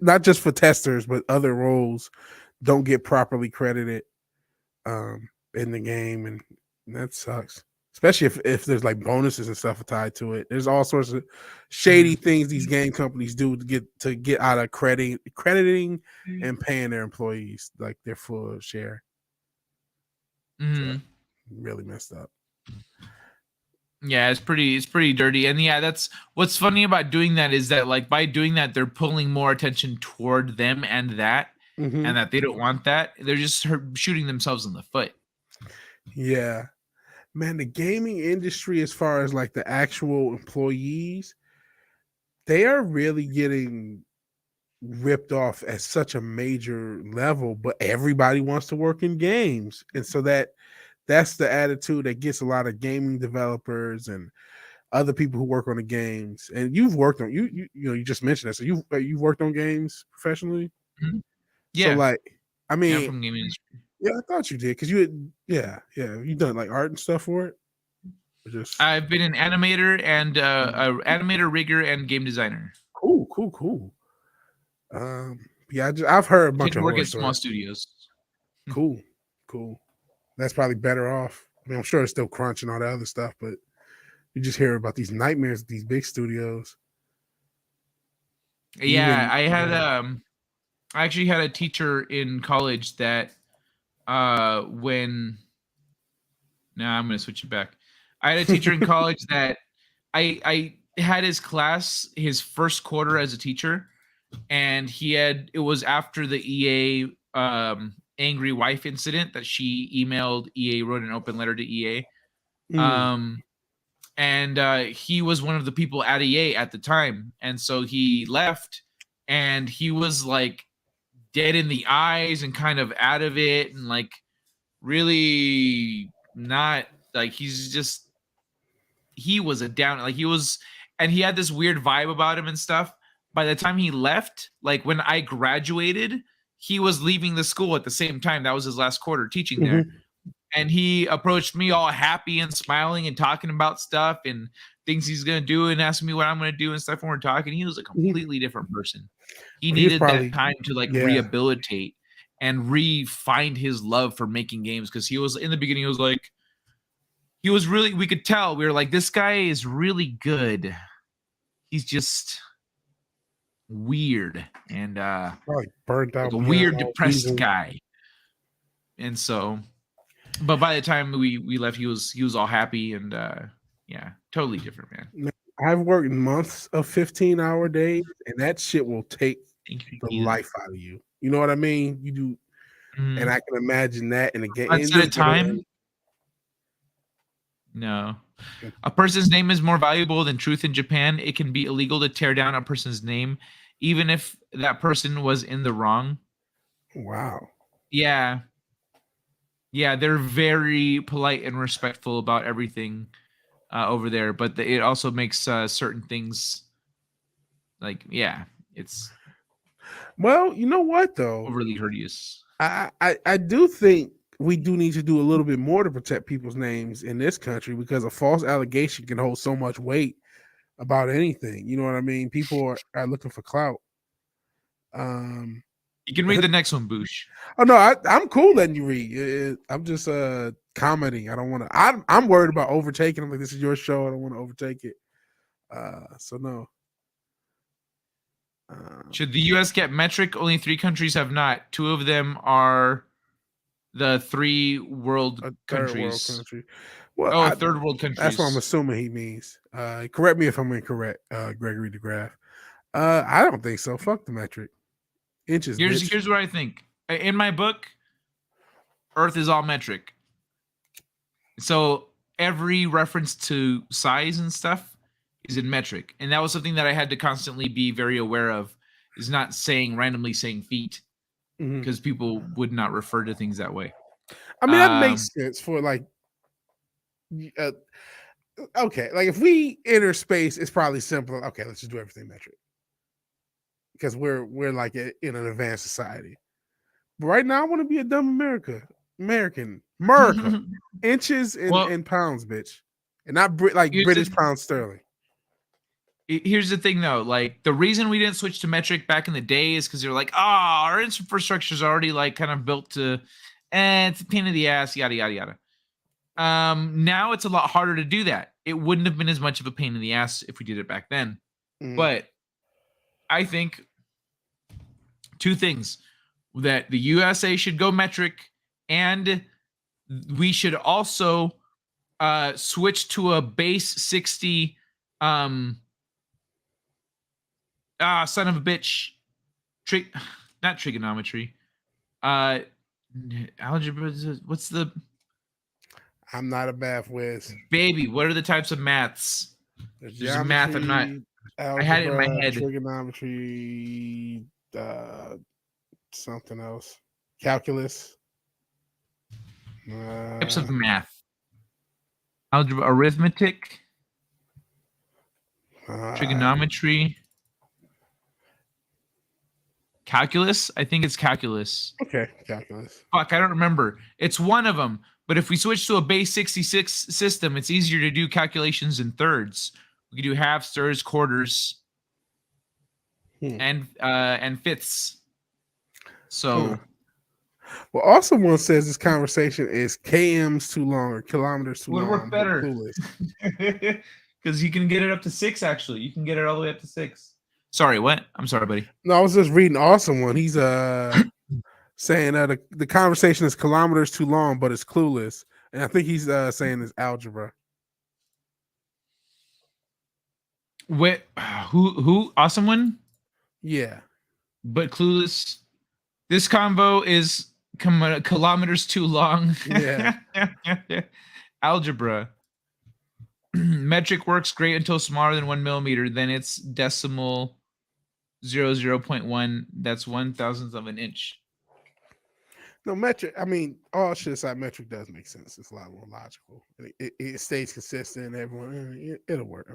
not just for testers, but other roles don't get properly credited in the game, and that sucks. Especially if there's like bonuses and stuff tied to it. There's all sorts of shady things these game companies do to get out of crediting and paying their employees like their full share. So, really messed up. Yeah, it's pretty dirty. And yeah, that's what's funny about doing that is that like by doing that, they're pulling more attention toward them and that they don't want that. They're just shooting themselves in the foot. Yeah. Man, the gaming industry, as far as like the actual employees, they are really getting ripped off at such a major level, but everybody wants to work in games. And so that's the attitude that gets a lot of gaming developers and other people who work on the games. And you've worked on you just mentioned that. So you've worked on games professionally? Yeah. So like, I mean, I'm from gaming industry. Yeah, I thought you did because you had, you done like art and stuff for it. I've been an animator and animator, rigger, and game designer. Cool. Yeah, I've heard a bunch of work horror at small studios. Cool. That's probably better off. I mean, I'm sure it's still crunch and all that other stuff, but you just hear about these nightmares at these big studios. Yeah, I actually had a teacher in college that I'm going to switch it back. I had a teacher in college that I had his class his first quarter as a teacher, and it was after the EA angry wife incident that she emailed EA, wrote an open letter to EA. And he was one of the people at EA at the time, and so he left, and he was like dead in the eyes and kind of out of it, and like really not like he was a down, like he was, and he had this weird vibe about him and stuff. By the time he left, like when I graduated, he was leaving the school at the same time. That was his last quarter teaching there. And he approached me all happy and smiling and talking about stuff and things he's going to do and asking me what I'm going to do and stuff when we're talking. He was a completely different person. He needed that time to like rehabilitate and re-find his love for making games. Because he was, in the beginning, he was really, we could tell, we were like, this guy is really good. He's just weird and probably burnt out, like a weird, depressed guy. And so, but by the time we left, he was all happy and totally different, man. I've worked months of 15-hour days, and that shit will take the life out of you. You know what I mean? You do, and I can imagine that in a game. At a time. No. A person's name is more valuable than truth in Japan. It can be illegal to tear down a person's name, even if that person was in the wrong. Wow. Yeah. Yeah, they're very polite and respectful about everything over there, but it also makes certain things like, it's... Well, you know what, though? Overly courteous. I do think we do need to do a little bit more to protect people's names in this country, because a false allegation can hold so much weight about anything. You know what I mean? People are looking for clout. You can read the next one, Boosh. Oh no, I'm cool letting you read. I'm just commenting. I don't want to. I'm worried about overtaking. I'm like, this is your show. I don't want to overtake it. So no. Should the U.S. get metric? Only 3 countries have not. 2 of them are the 3 world countries. World country. Well, third world countries. That's what I'm assuming he means. Correct me if I'm incorrect, Gregory DeGraff. I don't think so. Fuck the metric. Inches. Here's what I think. In my book, Earth is all metric. So every reference to size and stuff is in metric. And that was something that I had to constantly be very aware of, is not randomly saying feet, because people would not refer to things that way. I mean, that makes sense for like, okay, like if we enter space, it's probably simpler. Okay, let's just do everything metric because we're like in an advanced society. But right now, I want to be a dumb American. Inches and pounds, bitch, and not British pounds sterling. Here's the thing, though. Like, the reason we didn't switch to metric back in the day is because they're like, our infrastructure is already like kind of built to, it's a pain in the ass, yada yada yada. Now it's a lot harder to do that. It wouldn't have been as much of a pain in the ass if we did it back then. But I think two things: that the USA should go metric, and we should also switch to a base 60 son of a bitch not trigonometry, algebra. What's the I'm not a math whiz. Baby, what are the types of maths? There's a math I'm not. Algebra, I had it in my head. Trigonometry, something else. Calculus. Types of math. Algebra, arithmetic, trigonometry, calculus. I think it's calculus. Okay, calculus. Fuck, I don't remember. It's one of them. But if we switch to a base 66 system, it's easier to do calculations in thirds. We can do halves, thirds, quarters, and fifths. So, well, also one says this conversation is KMs too long or kilometers too long. Would work better because you can get it up to 6. Actually, you can get it all the way up to 6. Sorry, what? I'm sorry, buddy. No, I was just reading awesome one. He's saying the conversation is kilometers too long, but it's clueless, and I think he's saying it's algebra. Wait, who? Awesome one? Yeah, but clueless. This convo is kilometers too long. Yeah. Algebra. Metric works great until smaller than 1 millimeter. Then it's decimal 0.1. That's 1/1000th of an inch. No, metric. I mean, all shit aside, metric does make sense. It's a lot more logical. It stays consistent. Everyone, it'll work.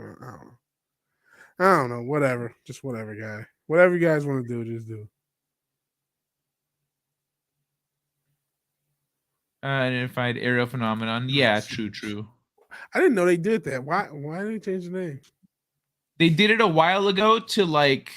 I don't know. Whatever. Just whatever, guy. Whatever you guys want to do, just do. Identified aerial phenomenon. Yeah, true. I didn't know they did that. Why did they change the name? They did it a while ago to like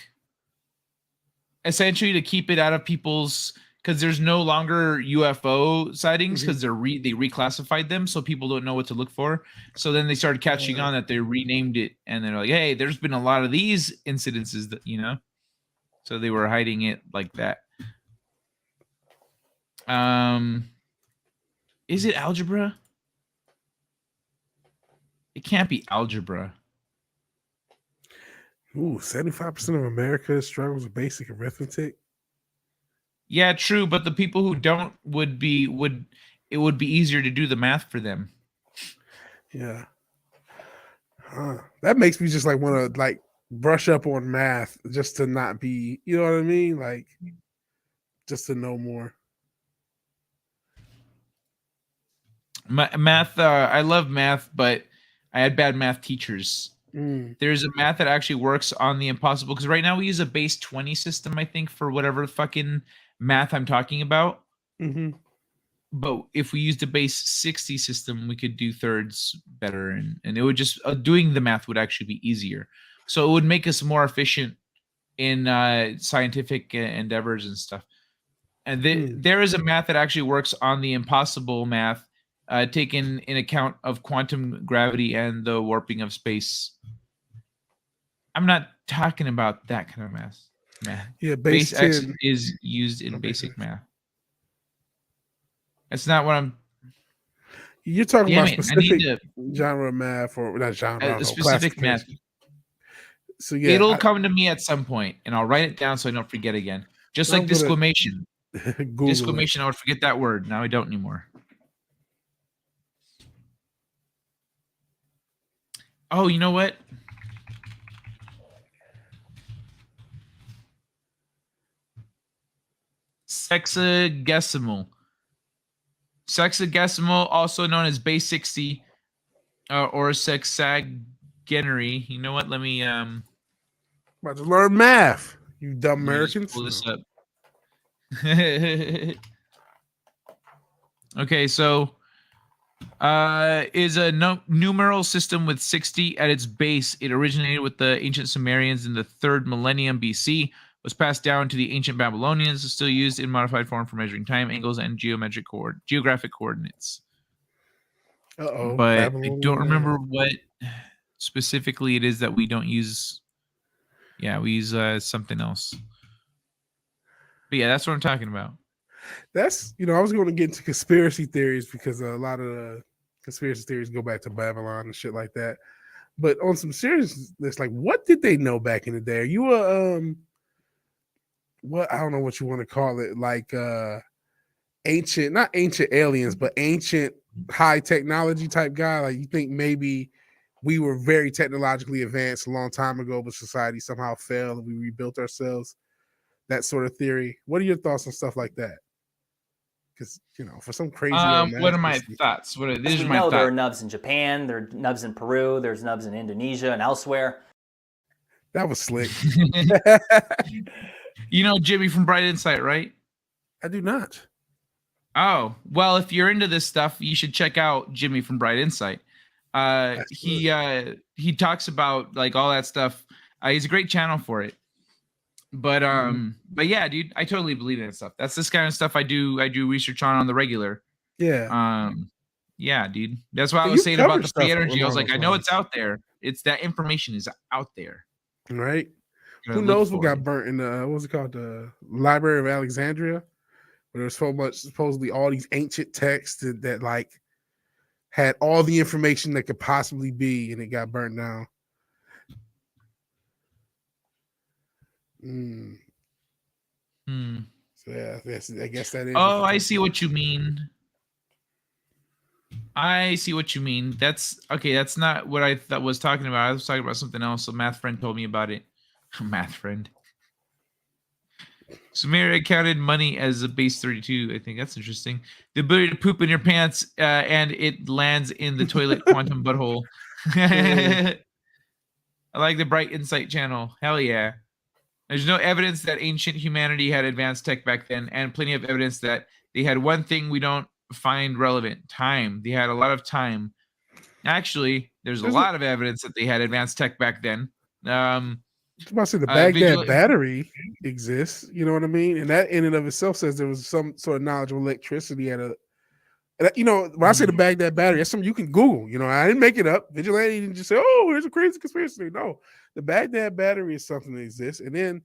essentially to keep it out of people's, because there's no longer UFO sightings because they reclassified them, so people don't know what to look for. So then they started catching on that they renamed it, and they're like, hey, there's been a lot of these incidences that, so they were hiding it like that. Is it algebra? It can't be algebra. Ooh, 75% of America struggles with basic arithmetic. Yeah, true, but the people who don't it would be easier to do the math for them. Yeah. That makes me just like want to like brush up on math just to not be, you know what I mean? Like just to know more. Math, I love math, but I had bad math teachers. There's a math that actually works on the impossible, because right now we use a base 20 system, I think, for whatever fucking math I'm talking about. But if we used a base 60 system, we could do thirds better, and it would just doing the math would actually be easier. So it would make us more efficient in scientific endeavors and stuff. And there is a math that actually works on the impossible math, taken in account of quantum gravity and the warping of space. I'm not talking about that kind of math. Yeah, base X is used in basic math. That's not what I'm. You're talking about specific genre of math, or not genre, specific math. So yeah, it'll come to me at some point, and I'll write it down so I don't forget again. Just like disclamation. Google I would forget that word. Now I don't anymore. Oh, you know what? Sexagesimal. Sexagesimal, also known as base 60 or sexagenary. You know what? Let me about to learn math, you dumb Americans. Pull this up. Okay, so is a numeral system with 60 at its base. It originated with the ancient Sumerians in the 3rd millennium BC, was passed down to the ancient Babylonians, is still used in modified form for measuring time, angles, and geographic coordinates. But I don't remember what specifically it is that we don't use. Yeah, we use something else. But yeah, that's what I'm talking about. That's, I was going to get into conspiracy theories because a lot of the conspiracy theories go back to Babylon and shit like that. But on some seriousness, like, what did they know back in the day? Are you what, I don't know what you want to call it, like ancient, not ancient aliens, but ancient high technology type guy? Like, you think maybe we were very technologically advanced a long time ago, but society somehow failed and we rebuilt ourselves? That sort of theory. What are your thoughts on stuff like that? Because, for some crazy what are my thoughts? As we know, there are nubs in Japan, there are nubs in Peru, there's nubs in Indonesia and elsewhere. That was slick. You know Jimmy from Bright Insight, right? I do not. Oh, well, if you're into this stuff, you should check out Jimmy from Bright Insight. He talks about like all that stuff. He's a great channel for it. But yeah, dude, I totally believe in that stuff. That's this kind of stuff I do research on the regular. Yeah. Yeah, dude. That's what I was saying about the free energy. I was like, I know it's out there. It's that information is out there. Right. Who knows what got burnt in the what's it called? The Library of Alexandria, where there's so much supposedly all these ancient texts that like had all the information that could possibly be, and it got burnt down. So yeah, I guess that is. Oh, I see what you mean. That's okay. That's not what I was talking about. I was talking about something else. A math friend told me about it. A math friend. Sumeria counted money as a base 32. I think that's interesting. The ability to poop in your pants and it lands in the toilet quantum butthole. I like the Bright Insight channel. Hell yeah. There's no evidence that ancient humanity had advanced tech back then, and plenty of evidence that they had one thing we don't find relevant: time. They had a lot of time. Actually, there's a lot of evidence that they had advanced tech back then. I was about to say the Baghdad battery exists. You know what I mean? And that in and of itself says there was some sort of knowledge of electricity at a. When I say the Baghdad battery, that's something you can Google. I didn't make it up. Vigilante didn't just say, "Oh, here's a crazy conspiracy." No, the Baghdad battery is something that exists. And then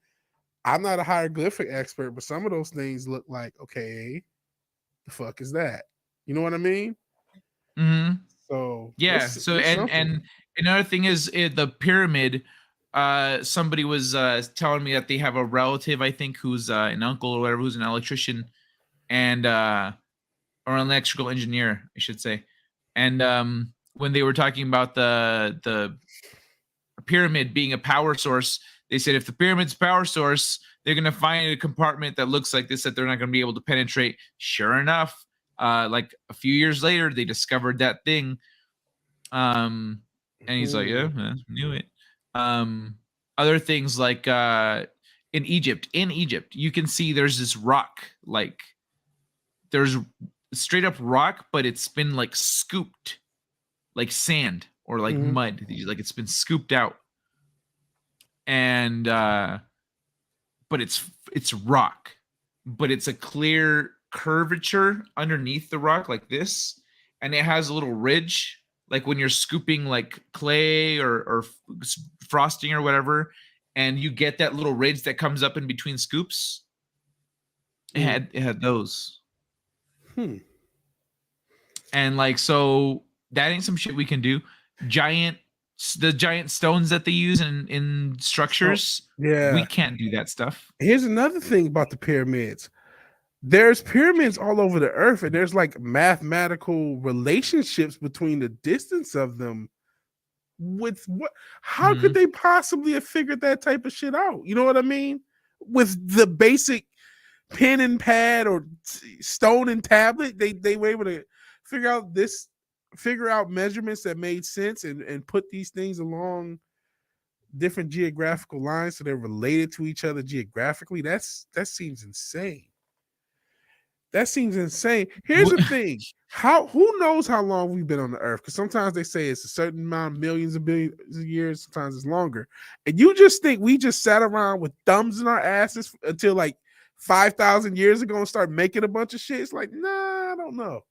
I'm not a hieroglyphic expert, but some of those things look like, okay, the fuck is that? You know what I mean? Mm-hmm. So yeah. And another thing is the pyramid. Somebody was telling me that they have a relative, I think, who's an uncle or whatever, who's an electrician, and or an electrical engineer, I should say. And when they were talking about the pyramid being a power source, they said if the pyramid's power source, they're going to find a compartment that looks like this that they're not going to be able to penetrate. Sure enough, like a few years later, they discovered that thing. And he's like, yeah, I knew it. Other things like in Egypt, you can see there's this rock, like there's straight up rock, but it's been like scooped like sand or like mud, like it's been scooped out. And but it's rock, but it's a clear curvature underneath the rock like this, and it has a little ridge, like when you're scooping like clay or frosting or whatever, and you get that little ridge that comes up in between scoops. It had those. And like, so that ain't some shit we can do. Giant the giant stones that they use in structures. Yeah. We can't do that stuff. Here's another thing about the pyramids. There's pyramids all over the earth, and there's like mathematical relationships between the distance of them. With what? How could they possibly have figured that type of shit out? You know what I mean? With the basic pen and pad or stone and tablet, they were able to figure out measurements that made sense and put these things along different geographical lines so they're related to each other geographically. That seems insane. That seems insane. Here's the thing. Who knows how long we've been on the earth? Because sometimes they say it's a certain amount of millions of billions of years, sometimes it's longer. And you just think we just sat around with thumbs in our asses until like 5,000 years ago and start making a bunch of shit? It's like, nah, I don't know.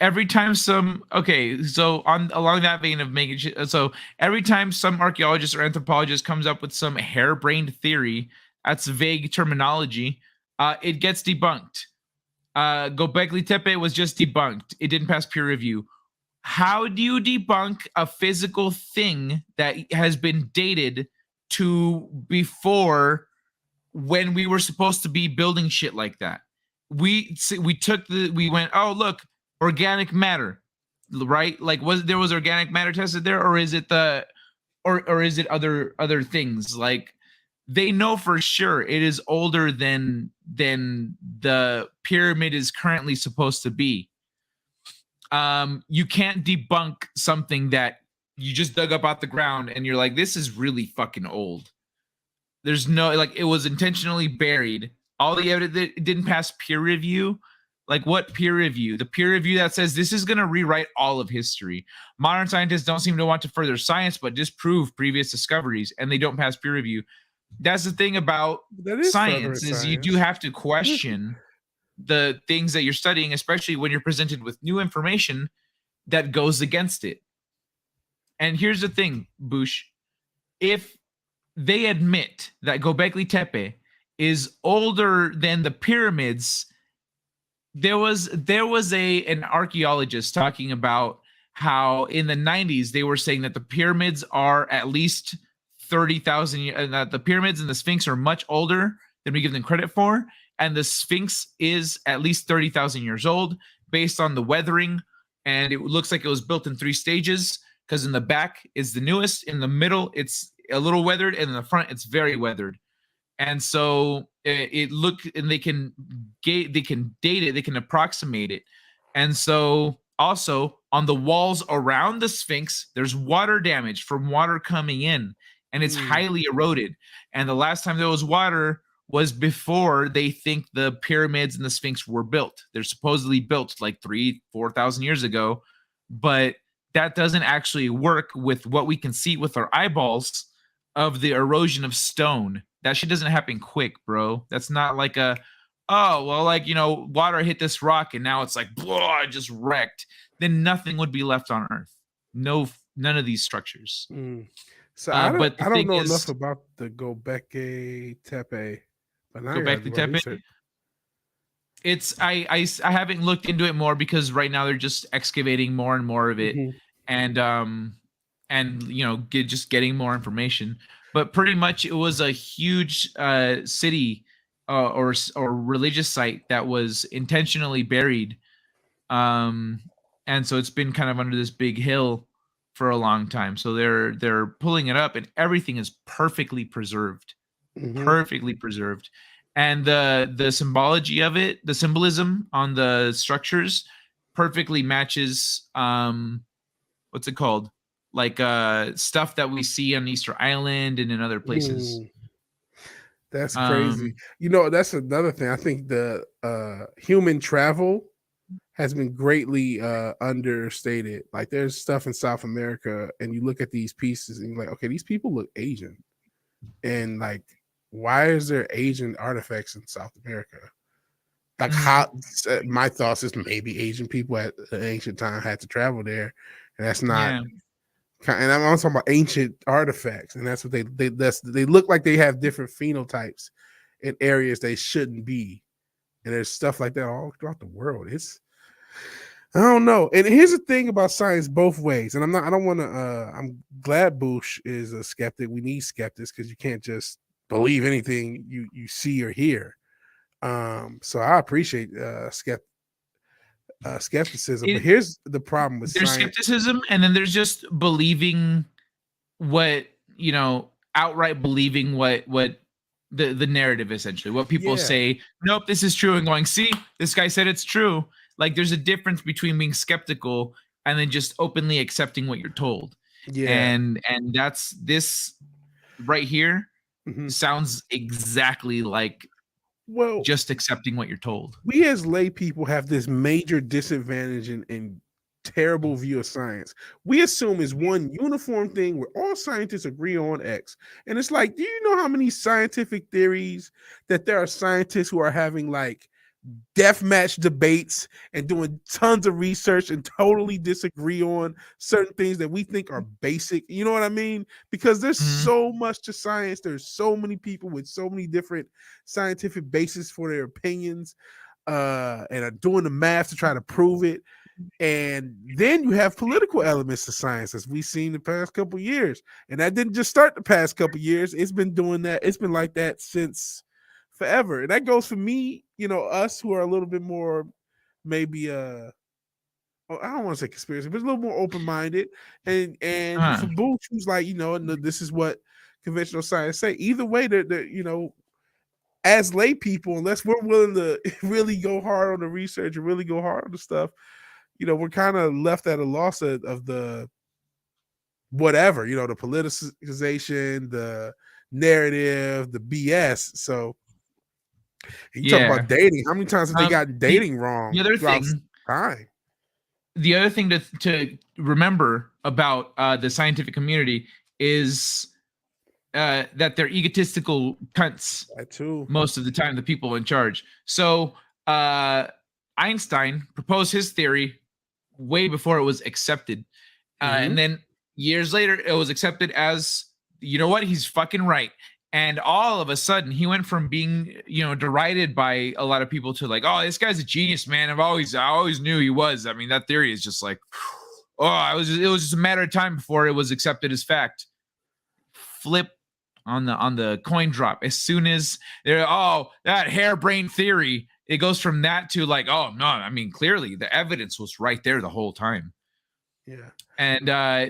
Every time so along that vein of making shit, so every time some archaeologist or anthropologist comes up with some harebrained theory, that's vague terminology, it gets debunked. Göbekli Tepe was just debunked. It didn't pass peer review. How do you debunk a physical thing that has been dated to before when we were supposed to be building shit like that? We went, oh look, organic matter, right? Like was organic matter tested there, or is it or is it other things? Like they know for sure it is older than the pyramid is currently supposed to be. You can't debunk something that you just dug up out the ground and you're like, this is really fucking old. There's no, like, it was intentionally buried. All the evidence, it didn't pass peer review. Like, what peer review? The peer review that says this is going to rewrite all of history. Modern scientists don't seem to want to further science, but disprove previous discoveries, and they don't pass peer review. That's the thing about science, is you do have to question the things that you're studying, especially when you're presented with new information that goes against it. And here's the thing, Bush. If they admit that Göbekli Tepe is older than the pyramids, there was an archaeologist talking about how in the 90s they were saying that the pyramids are at least 30,000 years, and that the pyramids and the Sphinx are much older than we give them credit for, and the Sphinx is at least 30,000 years old based on the weathering, and it looks like it was built in 3 stages, because in the back is the newest, in the middle it's a little weathered, and in the front it's very weathered. And so and they can date it, they can approximate it. And so also on the walls around the Sphinx, there's water damage from water coming in, and it's highly eroded. And the last time there was water was before they think the pyramids and the Sphinx were built. They're supposedly built like 3,000-4,000 years ago, but that doesn't actually work with what we can see with our eyeballs of the erosion of stone. That shit doesn't happen quick, bro. That's not like water hit this rock and now it's like, blah, just wrecked. Then nothing would be left on Earth. None of these structures. So I don't know enough about the Göbekli Tepe. But Göbekli Tepe. It's I haven't looked into it more because right now they're just excavating more and more of it, and just getting more information. But pretty much it was a huge city or religious site that was intentionally buried, and so it's been kind of under this big hill for a long time. So they're pulling it up, and everything is perfectly preserved, and the symbology of it, the symbolism on the structures, perfectly matches what's it called? Like stuff that we see on Easter Island and in other places. That's crazy. That's another thing. I think the human travel has been greatly understated. Like there's stuff in South America and you look at these pieces and you're like, okay, these people look Asian. And like, why is there Asian artifacts in South America? Like how my thoughts is maybe Asian people at an ancient time had to travel there. And that's not and I'm also talking about ancient artifacts, and that's what they look like. They have different phenotypes in areas they shouldn't be, and there's stuff like that all throughout the world. It's I don't know. And here's the thing about science both ways. And I don't want to I'm glad Bush is a skeptic. We need skeptics because you can't just believe anything you see or hear. So I appreciate skepticism. But here's the problem with there's science. skepticism, and then there's just believing what, outright believing what the narrative, essentially what people say. Nope, this is true, and going, see, this guy said it's true. Like, there's a difference between being skeptical and then just openly accepting what you're told. And that's this right here. Sounds exactly like just accepting what you're told. We as lay people have this major disadvantage and terrible view of science. We assume is one uniform thing where all scientists agree on X. And it's like, do you know how many scientific theories that there are scientists who are having like deathmatch debates and doing tons of research and totally disagree on certain things that we think are basic? You know what I mean? Because there's so much to science. There's so many people with so many different scientific bases for their opinions and are doing the math to try to prove it. And then you have political elements to science, as we've seen the past couple of years. And that didn't just start the past couple of years. It's been doing that. It's been like that since forever. And that goes for me, us who are a little bit more maybe I don't want to say conspiracy, but a little more open-minded. And for Booch, who's like, this is what conventional science say. Either way, they're as lay people, unless we're willing to really go hard on the research and really go hard on the stuff, we're kind of left at a loss of the whatever, the politicization, the narrative, the BS. So you talk about dating. How many times have they gotten dating wrong? The other thing, time. The other thing to remember about the scientific community is that they're egotistical cunts. That too. Most of the time, the people in charge. So Einstein proposed his theory way before it was accepted. And then years later, it was accepted as, you know what, he's fucking right. And all of a sudden, he went from being, derided by a lot of people to like, oh, this guy's a genius, man. I always knew he was. I mean, that theory is just like, it was just a matter of time before it was accepted as fact. Flip on the coin drop. As soon as that harebrained theory, it goes from that to like, oh no, I mean, clearly the evidence was right there the whole time. Yeah. And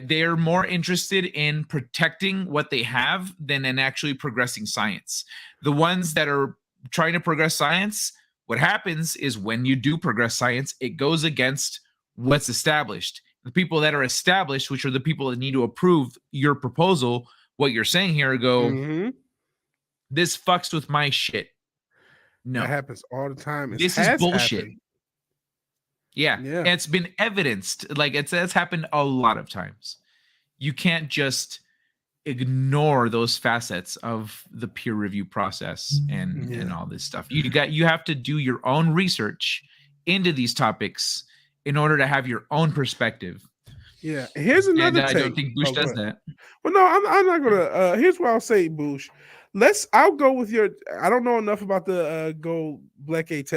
they're more interested in protecting what they have than in actually progressing science. The ones that are trying to progress science, what happens is when you do progress science, it goes against what's established. The people that are established, which are the people that need to approve your proposal, what you're saying here, go, this fucks with my shit. No. That happens all the time. This is bullshit. Yeah. And it's been evidenced. Like it's happened a lot of times. You can't just ignore those facets of the peer review process and all this stuff. You have to do your own research into these topics in order to have your own perspective. Yeah. Here's another take. I don't think Bush does that. Well, no, I'm not gonna here's what I'll say, Bush. I'll go with your. I don't know enough about the gold black tape,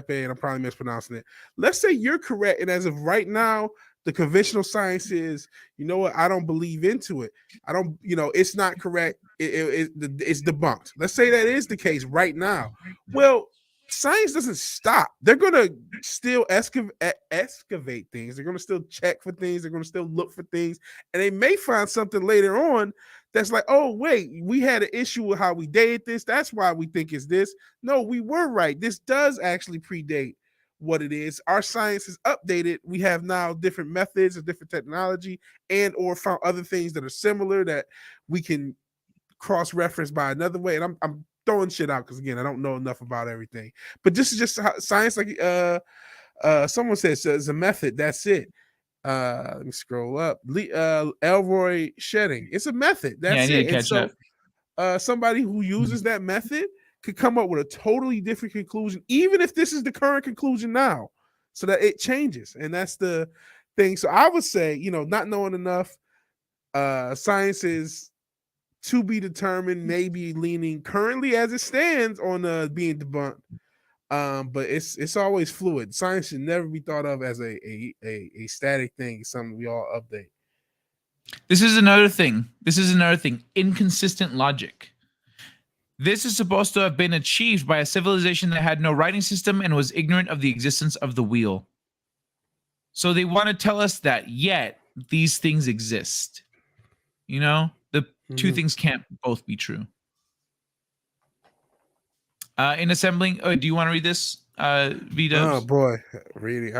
and I'm probably mispronouncing it. Let's say you're correct, and as of right now, the conventional science is, you know what? I don't believe into it. I don't. It's not correct. It's debunked. Let's say that is the case right now. Well, science doesn't stop. They're gonna still excavate things. They're gonna still check for things. They're gonna still look for things, and they may find something later on that's like, oh, wait, we had an issue with how we dated this. That's why we think it's this. No, we were right. This does actually predate what it is. Our science is updated. We have now different methods and different technology and or found other things that are similar that we can cross-reference by another way. And I'm throwing shit out because, again, I don't know enough about everything. But this is just how science, like someone says, it's a method. That's it. Let me scroll up. Elroy shedding. It's a method. That's it. And so somebody who uses that method could come up with a totally different conclusion, even if this is the current conclusion now, so that it changes. And that's the thing. So I would say, not knowing enough, science is to be determined, maybe leaning currently as it stands on being debunked. But it's always fluid. Science should never be thought of as a static thing. It's something we all update. This is another thing. Inconsistent logic. This is supposed to have been achieved by a civilization that had no writing system and was ignorant of the existence of the wheel. So they want to tell us that yet these things exist. You know, the two things can't both be true. In assembling, do you want to read this, V-Dubs? Oh boy, really?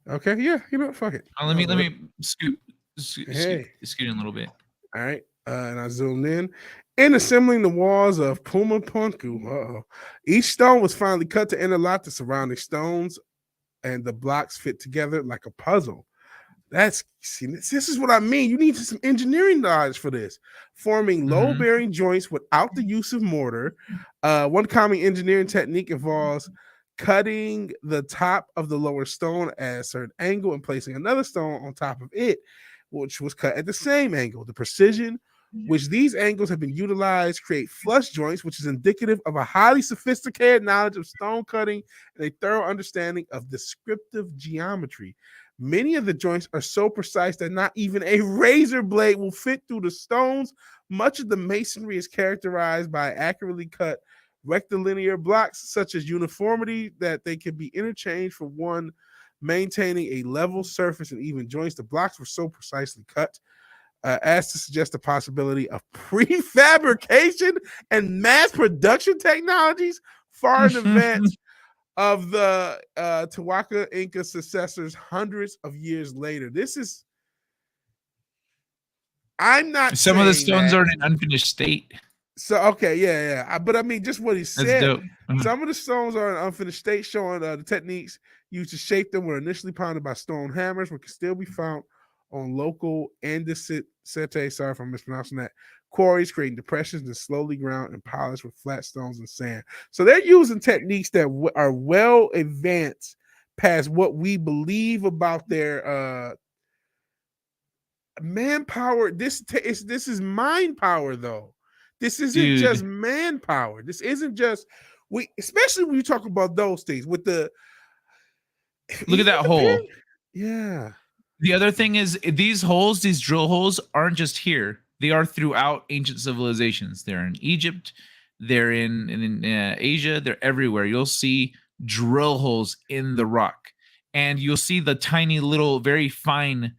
Okay, yeah, fuck it. Let me scoot in a little bit. All right, and I zoomed in. In assembling the walls of Puma Punku, each stone was finally cut to interlock the surrounding stones, and the blocks fit together like a puzzle. This is what I mean. You need some engineering knowledge for this. Forming load-bearing joints without the use of mortar. One common engineering technique involves cutting the top of the lower stone at a certain angle and placing another stone on top of it, which was cut at the same angle. The precision which these angles have been utilized create flush joints, which is indicative of a highly sophisticated knowledge of stone cutting and a thorough understanding of descriptive geometry. Many of the joints are so precise that not even a razor blade will fit through the stones. Much of the masonry is characterized by accurately cut rectilinear blocks, such as uniformity, that they can be interchanged for one, maintaining a level surface and even joints. The blocks were so precisely cut as to suggest the possibility of prefabrication and mass production technologies far in advance of the Tehuacán Inca successors hundreds of years later. I'm not Some of the stones are in an unfinished state. So, okay, yeah. But I mean, just what he said. That's dope. Some of the stones are in an unfinished state, showing the techniques used to shape them were initially pounded by stone hammers, but can still be found on local andesite, sorry if I'm mispronouncing that, quarries, creating depressions and slowly ground and polished with flat stones and sand. So they're using techniques that are well advanced past what we believe about their manpower. This is mind power, though. This isn't just manpower. This isn't just especially when you talk about those things with the look at that hole. Yeah. The other thing is these drill holes aren't just here. They are throughout ancient civilizations. They're in Egypt. They're in Asia. They're everywhere. You'll see drill holes in the rock, and you'll see the tiny little, very fine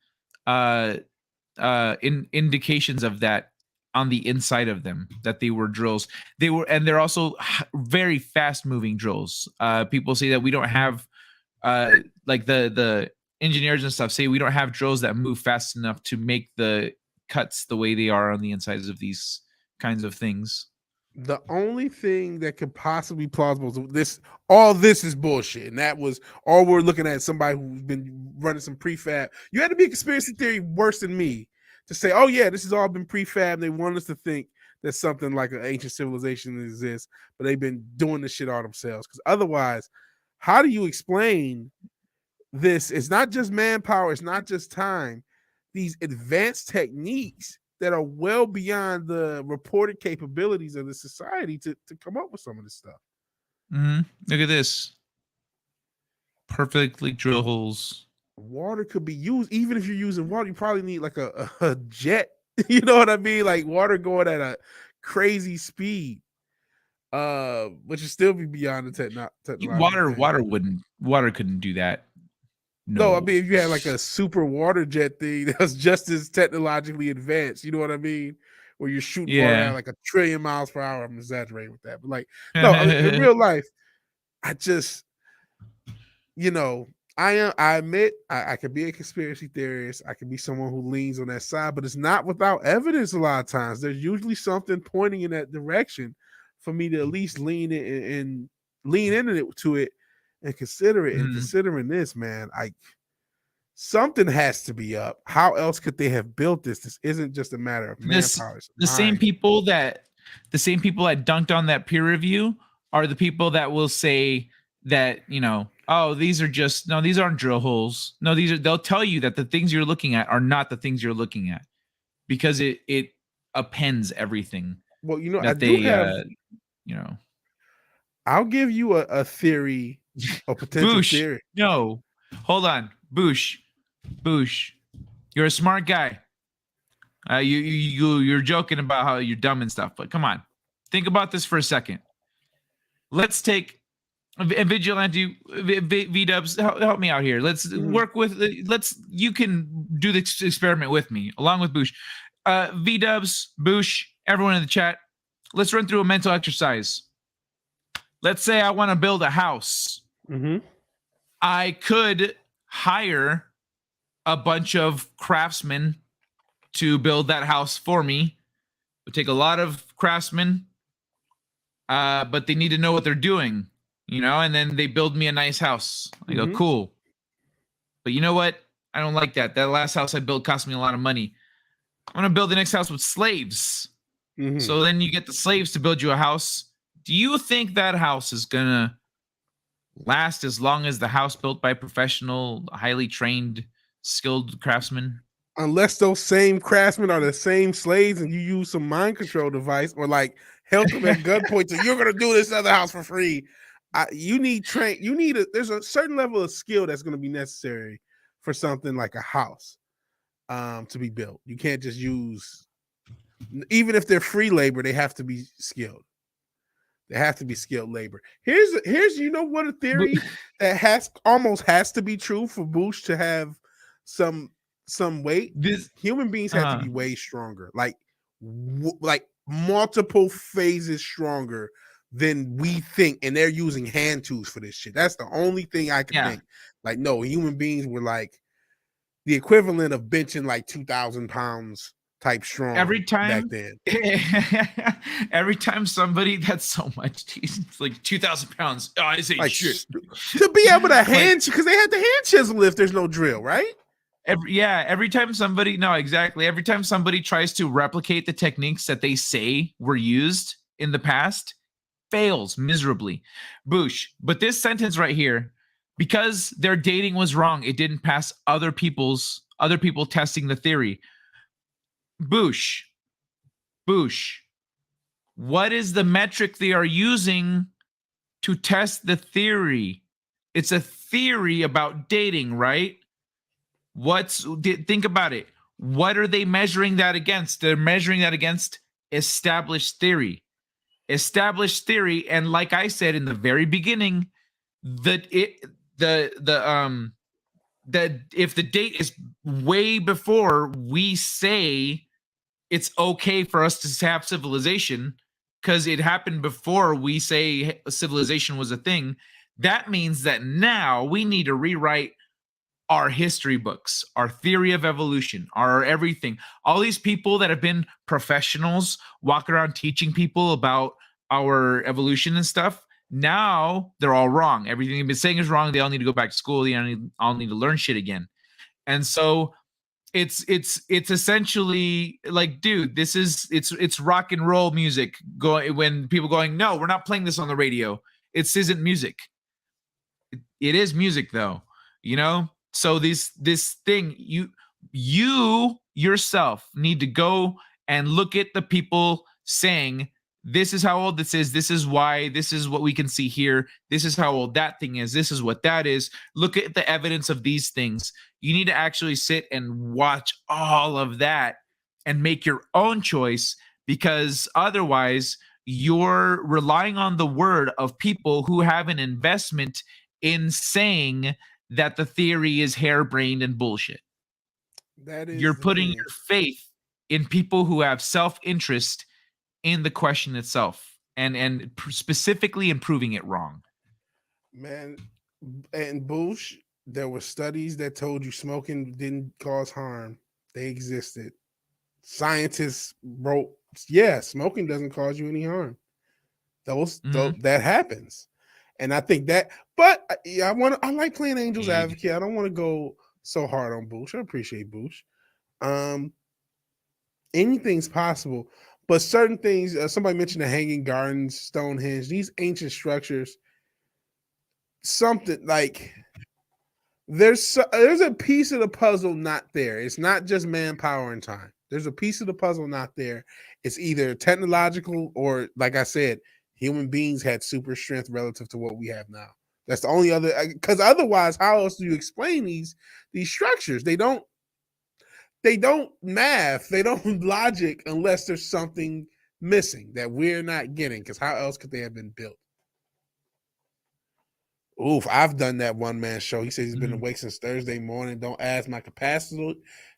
indications of that on the inside of them, that they were drills. And they're also very fast moving drills. People say that we don't have like the engineers and stuff say we don't have drills that move fast enough to make the cuts the way they are on the insides of these kinds of things. The only thing that could possibly be plausible is all this is bullshit. And that was all we're looking at, somebody who's been running some prefab. You had to be a conspiracy theory worse than me to say, oh yeah, this has all been prefab. They want us to think that something like an ancient civilization exists, but they've been doing this shit all themselves. Because otherwise, how do you explain this? It's not just manpower, it's not just time. These advanced techniques that are well beyond the reported capabilities of the society to come up with some of this stuff. Look at this. Perfectly drill holes. Water could be used. Even if you're using water, you probably need like a jet. You know what I mean? Like water going at a crazy speed. Which would still be beyond the technology. Water couldn't do that. No, I mean, if you had like a super water jet thing that was just as technologically advanced, you know what I mean? Where you're shooting water at like 1 trillion miles per hour. I'm exaggerating with that. But like, no, in real life, I just, I admit I could be a conspiracy theorist. I could be someone who leans on that side, but it's not without evidence a lot of times. There's usually something pointing in that direction for me to at least lean into it and consider it. And considering this, man, something has to be up. How else could they have built this? This isn't just a matter of manpower. The same people that dunked on that peer review are the people that will say that, oh, these aren't drill holes. No, they'll tell you that the things you're looking at are not the things you're looking at, because it appends everything. Well, that I'll give you a theory, a potential Boosh, theory. no, hold on, Boosh, you're a smart guy. You're joking about how you're dumb and stuff, but come on, think about this for a second. Let's take Vigilante V-Dubs. Help me out here. Let's work with. You can do this experiment with me, along with Boosh. V-Dubs, Boosh, everyone in the chat. Let's run through a mental exercise. Let's say I want to build a house. I could hire a bunch of craftsmen to build that house for me. It would take a lot of craftsmen, but they need to know what they're doing, and then they build me a nice house. I go, cool. But you know what? I don't like that. That last house I built cost me a lot of money. I'm going to build the next house with slaves. So then you get the slaves to build you a house. Do you think that house is going to last as long as the house built by professional, highly trained, skilled craftsmen? Unless those same craftsmen are the same slaves and you use some mind control device or like held them at gunpoint, so you're gonna do this other house for free. There's a certain level of skill that's gonna be necessary for something like a house to be built. You can't just use, even if they're free labor, they have to be skilled. They have to be skilled labor. Here's what a theory that almost has to be true for Boosh to have some weight. Human beings have to be way stronger, like multiple phases stronger than we think, and they're using hand tools for this shit. That's the only thing I can think. Like, no, human beings were like the equivalent of benching like 2,000 pounds type strong every time back then. Every time somebody, that's so much, it's like 2,000 pounds. Oh, I say like, shit. To be able to because they had the hand chisel if there's no drill, right? Every time somebody, no, exactly. Every time somebody tries to replicate the techniques that they say were used in the past, fails miserably. Boosh. But this sentence right here, because their dating was wrong, it didn't pass other people testing the theory. Boosh. What is the metric they are using to test the theory? It's a theory about dating, right? Think about it. What are they measuring that against? They're measuring that against established theory. And like I said in the very beginning, that if the date is way before we say it's okay for us to have civilization, because it happened before we say civilization was a thing, that means that now we need to rewrite our history books, our theory of evolution, our everything. All these people that have been professionals walk around teaching people about our evolution and stuff, now they're all wrong. Everything they've been saying is wrong. They all need to go back to school. They all need to learn shit again. And so it's essentially like, dude, it's rock and roll music going when people going, no, we're not playing this on the radio. It isn't music. It is music though, So this thing, you yourself need to go and look at the people saying, this is how old this is. This is why. This is what we can see here. This is how old that thing is. This is what that is. Look at the evidence of these things. You need to actually sit and watch all of that and make your own choice, because otherwise you're relying on the word of people who have an investment in saying that the theory is harebrained and bullshit. You're putting your faith in people who have self-interest in the question itself and specifically in proving it wrong. Man, and Bush, there were studies that told you smoking didn't cause harm. They existed. Scientists wrote, smoking doesn't cause you any harm. That happens. And I think that, but I like playing Angel's Advocate. I don't want to go so hard on Bush. I appreciate Bush. Anything's possible, but certain things. Somebody mentioned the Hanging Gardens, Stonehenge, these ancient structures. Something like there's a piece of the puzzle not there. It's not just manpower and time. There's a piece of the puzzle not there. It's either technological or, like I said, human beings had super strength relative to what we have now. That's the only other, because otherwise, how else do you explain these structures? They don't math, they don't logic unless there's something missing that we're not getting. Because how else could they have been built? Oof, I've done that one man show. He says he's been awake since Thursday morning. Don't ask my capacity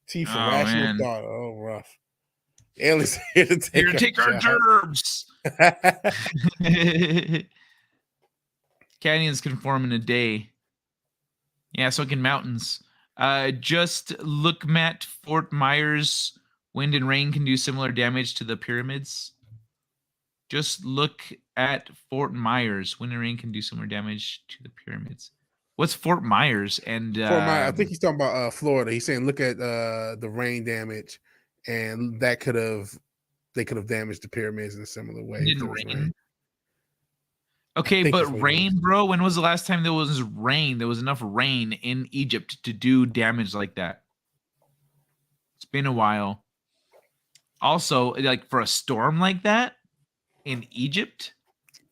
for rational thought. Oh, rough. Aliens here to take our gerbs. Canyons can form in a day. Yeah, so can mountains. Just look, Matt. Fort Myers, wind and rain can do similar damage to the pyramids. Just look at Fort Myers. Wind and rain can do similar damage to the pyramids. What's Fort Myers? And Fort Myers, I think he's talking about Florida. He's saying look at the rain damage, and they could have damaged the pyramids in a similar way. Didn't rain. Okay, but rain, bro. When was the last time there was rain? There was enough rain in Egypt to do damage like that. It's been a while. Also, like for a storm like that in Egypt,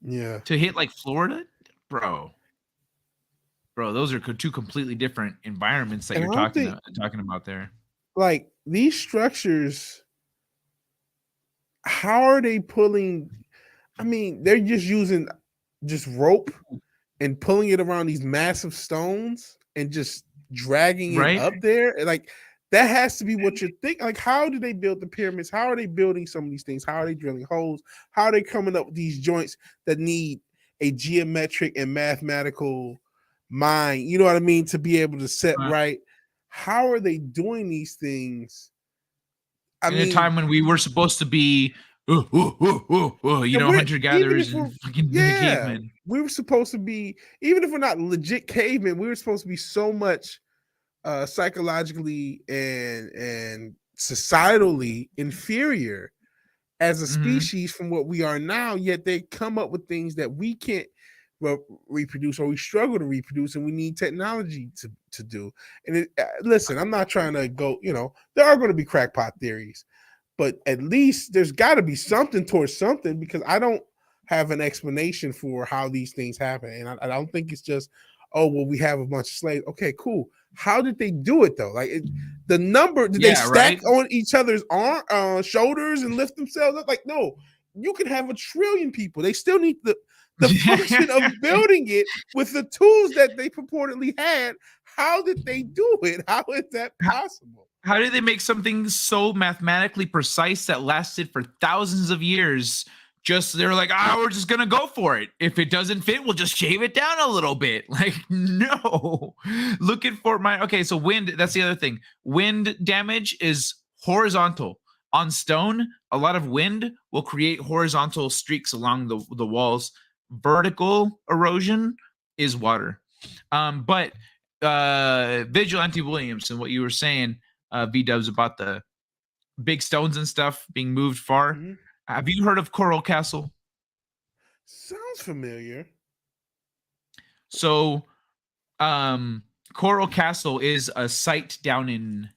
to hit like Florida, bro, those are two completely different environments that you're talking about there. Like these structures, how are they pulling? I mean, they're just using rope and pulling it around these massive stones and just dragging it up there. Like that has to be what you're thinking. Like, how do they build the pyramids? How are they building some of these things? How are they drilling holes? How are they coming up with these joints that need a geometric and mathematical mind? You know what I mean? To be able to set right. How are they doing these things? In a time when we were supposed to be hunter gatherers and fucking cavemen. We were supposed to be, even if we're not legit cavemen, we were supposed to be so much psychologically and societally inferior as a species from what we are now. Yet they come up with things that we can't reproduce, or we struggle to reproduce, and we need technology to do. And listen, I'm not trying to go. There are going to be crackpot theories. But at least there's got to be something towards something, because I don't have an explanation for how these things happen. And I don't think it's just, we have a bunch of slaves. Okay, cool. How did they do it, though? Like the number, did they stack on each other's shoulders and lift themselves up? Like, no, you can have 1 trillion people. They still need the function of building it with the tools that they purportedly had. How did they do it? How is that possible? How did they make something so mathematically precise that lasted for thousands of years? They're like, we're just gonna go for it. If it doesn't fit, we'll just shave it down a little bit. Like, no. Look at Fort Myers. Okay, so wind, that's the other thing. Wind damage is horizontal. On stone, a lot of wind will create horizontal streaks along the walls. Vertical erosion is water. But Vigilante Williamson, what you were saying, V-dubs, about the big stones and stuff being moved far. Have you heard of Coral Castle? Sounds familiar. So Coral Castle is a site down in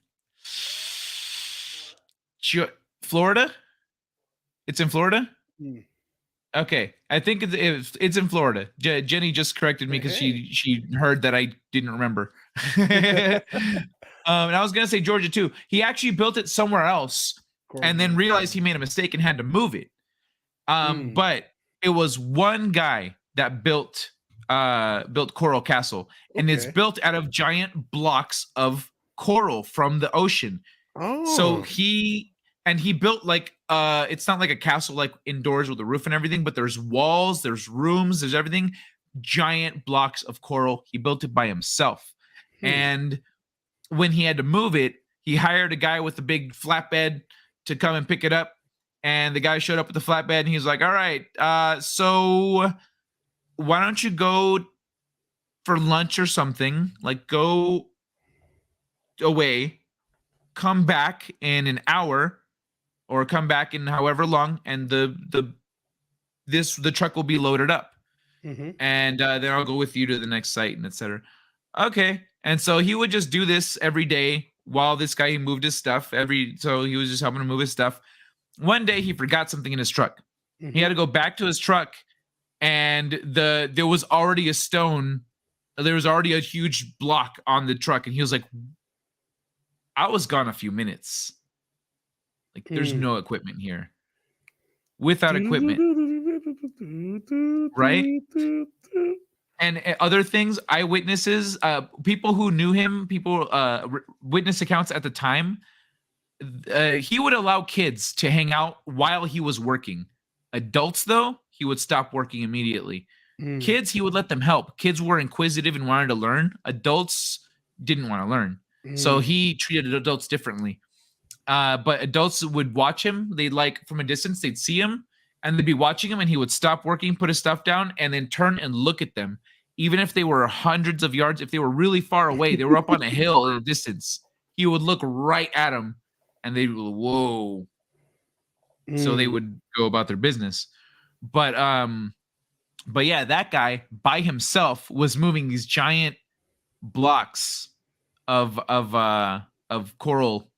Florida. It's in Florida? Okay, I think it's in Florida. Jenny just corrected me because she heard that I didn't remember. And I was gonna say Georgia too. He actually built it somewhere else, and then realized he made a mistake and had to move it. But it was one guy that built Coral Castle, and it's built out of giant blocks of coral from the ocean. So he built like it's not like a castle like indoors with a roof and everything, but there's walls, there's rooms, there's everything. Giant blocks of coral. He built it by himself. And when he had to move it, he hired a guy with a big flatbed to come and pick it up. And the guy showed up with the flatbed, and he's like, all right, so why don't you go for lunch or something? Like, go away, come back in an hour, or come back in however long, and the truck will be loaded up. And then I'll go with you to the next site, and etc. Okay. And so he would just do this every day while this guy moved his stuff. So he was just helping him move his stuff. One day he forgot something in his truck. He had to go back to his truck and there was already a stone. There was already a huge block on the truck, and he was like, I was gone a few minutes. Like, there's no equipment here. Without equipment. Right? And other things, eyewitnesses, people who knew him, witness accounts at the time, he would allow kids to hang out while he was working. Adults, though, he would stop working immediately. Kids, he would let them help. Kids were inquisitive and wanted to learn. Adults didn't want to learn. So he treated adults differently. But adults would watch him. They'd from a distance, they'd see him and they'd be watching him, and he would stop working, put his stuff down, and then turn and look at them. Even if they were hundreds of yards, if they were really far away, they were up on a hill in a distance, he would look right at them and they'd go, whoa. So they would go about their business. But yeah, that guy by himself was moving these giant blocks of coral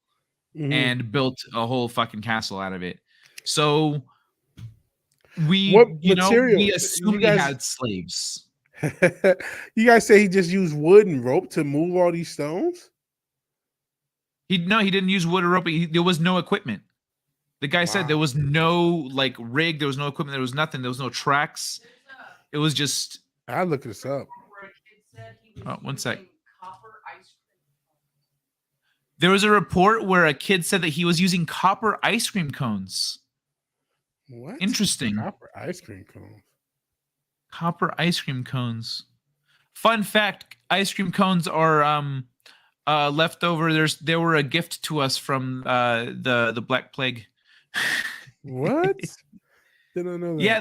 and built a whole fucking castle out of it. So we assume he had slaves. You guys say he just used wood and rope to move all these stones? He didn't use wood or rope. There was no equipment. The guy said there was no rig, there was no equipment, there was nothing, there was no tracks. It was just. I'll look this up. Oh, one sec. There was a report where a kid said that he was using copper ice cream cones. What? Interesting. Copper ice cream cones. Copper ice cream cones. Fun fact: ice cream cones are leftover. They were a gift to us from the Black Plague. What? Didn't know that. Yeah,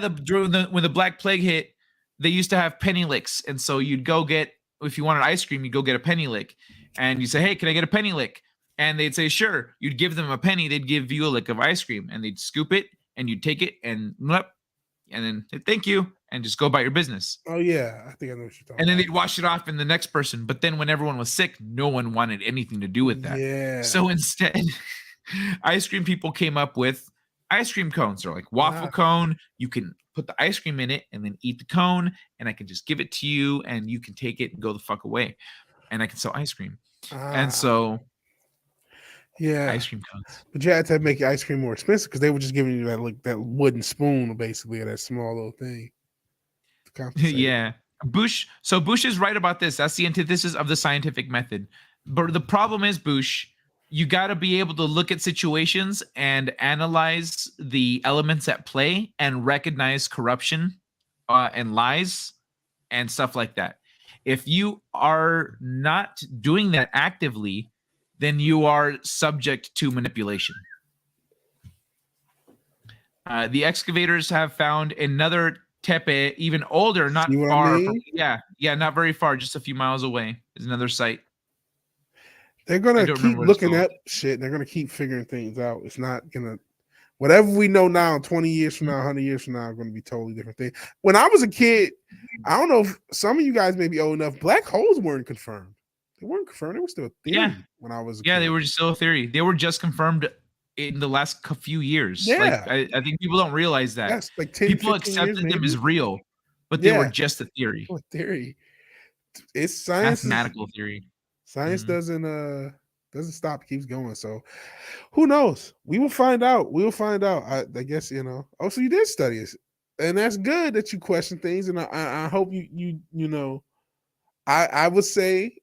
when the Black Plague hit, they used to have penny licks, and so you'd go get, if you wanted ice cream, you'd go get a penny lick, and you say, "Hey, can I get a penny lick?" And they'd say, "Sure." You'd give them a penny, they'd give you a lick of ice cream, and they'd scoop it, and you'd take it and then say, "Thank you," and just go about your business. Oh yeah, I think I know what you're talking. And then they'd wash it off in the next person. But then when everyone was sick, no one wanted anything to do with that. Yeah. So instead, ice cream people came up with ice cream cones. They're like waffle cone. You can put the ice cream in it and then eat the cone, and I can just give it to you, and you can take it and go the fuck away, and I can sell ice cream. And so, yeah, ice cream cones. But you had to make your ice cream more expensive because they were just giving you that wooden spoon, basically, that small little thing. Yeah. Bush is right about this. That's the antithesis of the scientific method. But the problem is, Bush, you got to be able to look at situations and analyze the elements at play and recognize corruption and lies and stuff like that. If you are not doing that actively, then you are subject to manipulation. The excavators have found another tepe, even older, not far. Not very far, just a few miles away is another site. They're gonna keep looking at shit. They're gonna keep figuring things out. It's not gonna. Whatever we know now, 20 years from now, 100 years from now, are going to be totally different things. When I was a kid, I don't know if some of you guys may be old enough. Black holes weren't confirmed. They weren't confirmed. They were still a theory when I was a kid. They were still a theory. They were just confirmed in the last few years. Yeah. I think people don't realize that. That's like 10, people accepted them as real, but they were just a theory. A theory. It's science. Mathematical theory. Science doesn't stop, it keeps going. So who knows? We will find out. I guess, Oh, so you did study it. And that's good that you question things. And I hope you know, I would say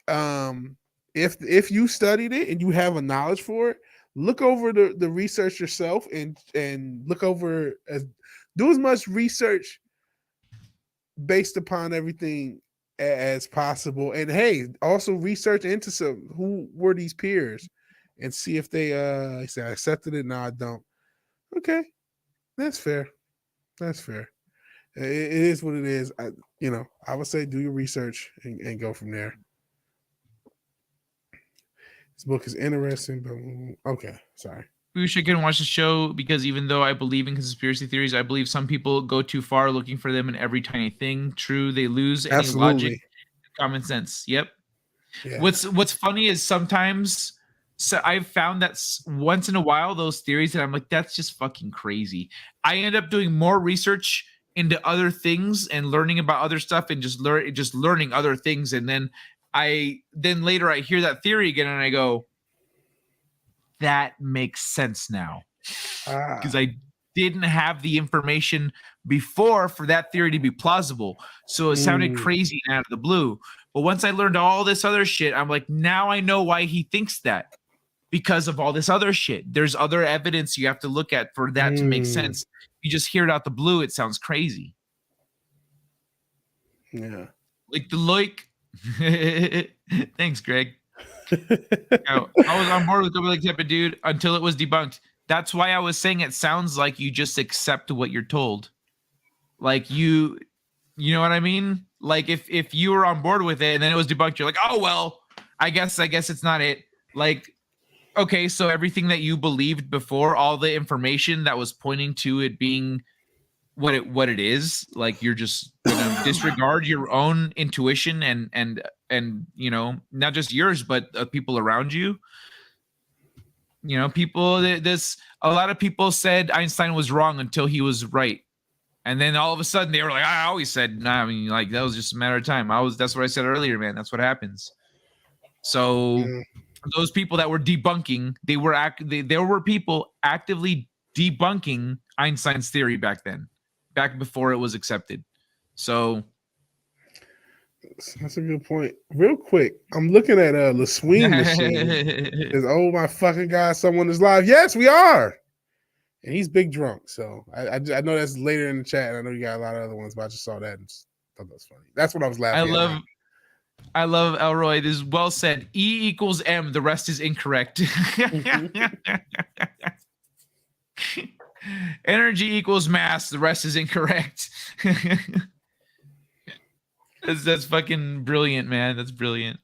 if you studied it and you have a knowledge for it, look over the research yourself and look over do as much research based upon everything as possible. And hey, also research into who were these peers and see if they say I accepted it. No, I don't. Okay. That's fair. It is what it is. I would say do your research and go from there. This book is interesting, but okay, sorry. We should go and watch the show because even though I believe in conspiracy theories, I believe some people go too far looking for them in every tiny thing. True, they lose any logic, common sense. Yep. Yeah. What's funny is sometimes So I've found that once in a while, those theories that I'm like, that's just fucking crazy. I end up doing more research into other things and learning about other stuff and just learning other things. And then later I hear that theory again and I go, that makes sense now. Because I didn't have the information before for that theory to be plausible. So it sounded crazy and out of the blue. But once I learned all this other shit, I'm like, now I know why he thinks that. Because of all this other shit. There's other evidence you have to look at for that to make sense. You just hear it out the blue, it sounds crazy. Yeah. Thanks, Greg. I was on board with the like type of dude until it was debunked. That's why I was saying it sounds like you just accept what you're told. Like you know what I mean? Like if you were on board with it and then it was debunked, you're like, oh well, I guess it's not it. Like, okay, so everything that you believed before, all the information that was pointing to it being what it is, like you're just gonna disregard your own intuition and you know, not just yours but people around you. You know, a lot of people said Einstein was wrong until he was right. And then all of a sudden they were like, I always said, nah, I mean, like that was just a matter of time. That's what I said earlier, man. That's what happens. So those people that were debunking, there were people actively debunking Einstein's theory back before it was accepted. So that's a good point. Real quick, I'm looking at the swing machine. Is oh my fucking god, someone is live. Yes, we are. And he's big drunk. So I know that's later in the chat. And I know you got a lot of other ones, but I just saw that and thought that was funny. That's what I was laughing at. I love Elroy. This is well said. E equals M. The rest is incorrect. Energy equals mass. The rest is incorrect. That's fucking brilliant, man. That's brilliant.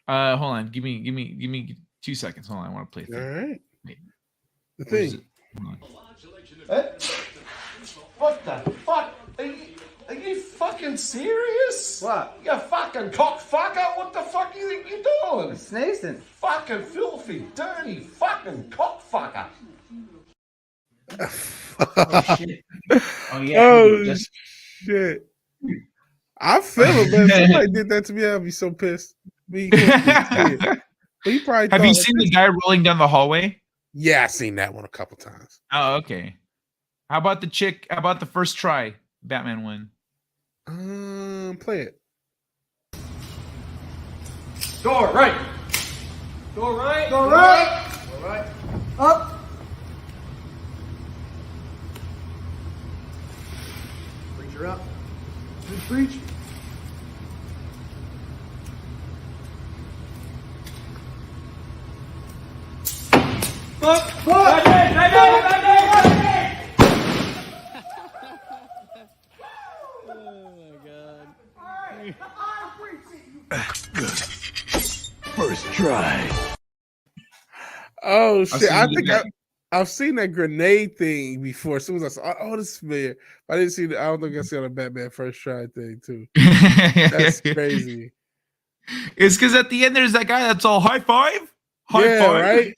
Hold on. Give me 2 seconds. Hold on. I want to play. All right. Wait. The thing. What the fuck? Are you fucking serious? What? You fucking cockfucker? What the fuck you think you're doing? Sneezing. Fucking filthy, dirty, fucking cockfucker. Oh shit. Oh yeah. Oh shit. I feel it, man. Somebody did that to me, I'd be so pissed. He probably Have you seen the guy rolling down the hallway? Yeah, I've seen that one a couple times. Oh, okay. How about the chick? How about the first try Batman win? Play it. Door right. Door right. Door right. Door right. Up. Preacher up. Preach. Fuck. Fuck. First try. Oh shit! I think I've seen that grenade thing before. As soon as I saw, oh, this is familiar. I didn't see. I don't think I saw the Batman first try thing too. That's crazy. It's because at the end there's that guy that's all high five. Right?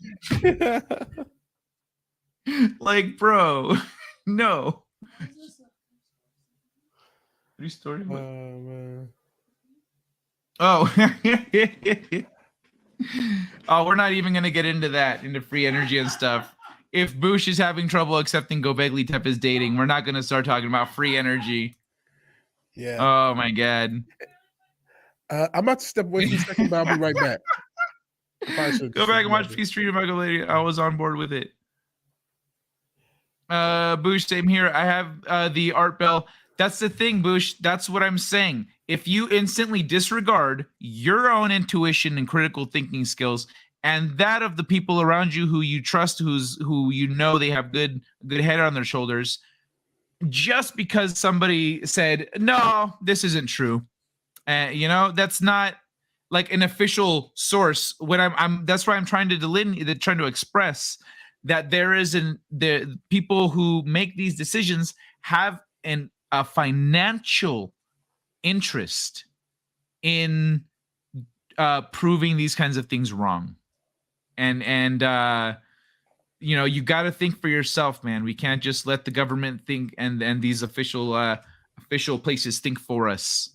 Like, bro, no. Restory. Man. Oh. Oh, we're not even gonna get into that, into free energy and stuff. If Bush is having trouble accepting Gobekli Tepe's dating, we're not gonna start talking about free energy. Yeah. Oh my god. I'm about to step away for a second, but I'll be right back. Go back and watch Peace Street of Michael Lady. I was on board with it. Bush, same here. I have the art bell. That's the thing, Bush. That's what I'm saying. If you instantly disregard your own intuition and critical thinking skills and that of the people around you who you trust, who you know they have good head on their shoulders, just because somebody said, no, this isn't true. You know, that's not like an official source. When that's why I'm trying to express that the people who make these decisions have a financial interest in proving these kinds of things wrong. And you know, you got to think for yourself, man. We can't just let the government think and these official places think for us.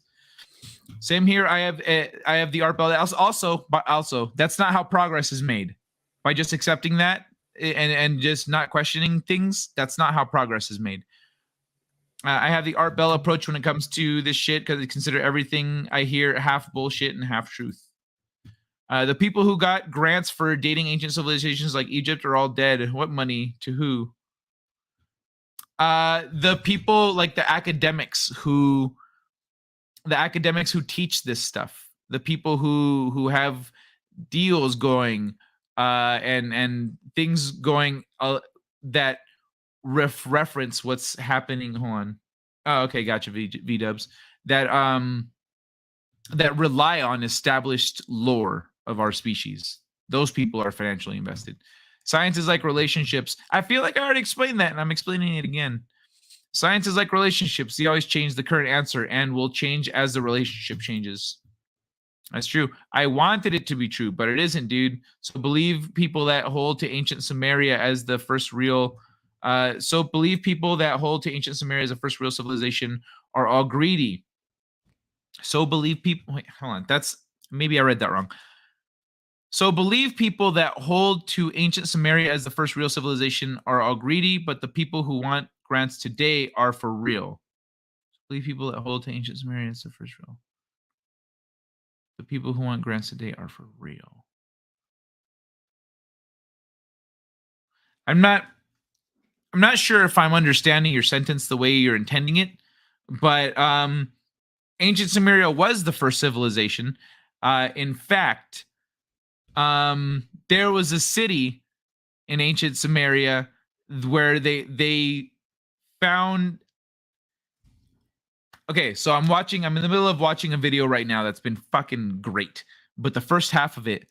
Same here. I have the art belt. Also, that's not how progress is made. By just accepting that and just not questioning things, that's not how progress is made. I have the Art Bell approach when it comes to this shit because I consider everything I hear half bullshit and half truth. The people who got grants for dating ancient civilizations like Egypt are all dead. What money? To who? The people like the academics who teach this stuff. The people who have deals going and things going that reference what's happening. Hold on. Oh, okay, gotcha. V dubs that rely on established lore of our species. Those people are financially invested. Science is like relationships. I feel like I already explained that, and I'm explaining it again. Science is like relationships. They always change the current answer and will change as the relationship changes. That's true. I wanted it to be true, but it isn't, dude. So believe people that hold to ancient Sumeria as the first real civilization are all greedy. So believe people. Wait, hold on. That's maybe I read that wrong. So believe people that hold to ancient Sumeria as the first real civilization are all greedy, but the people who want grants today are for real. So believe people that hold to ancient Sumeria as the first real. The people who want grants today are for real. I'm not sure if I'm understanding your sentence the way you're intending it, but ancient Sumeria was the first civilization. In fact, there was a city in ancient Sumeria where they found. Okay, so I'm in the middle of watching a video right now that's been fucking great. But the first half of it,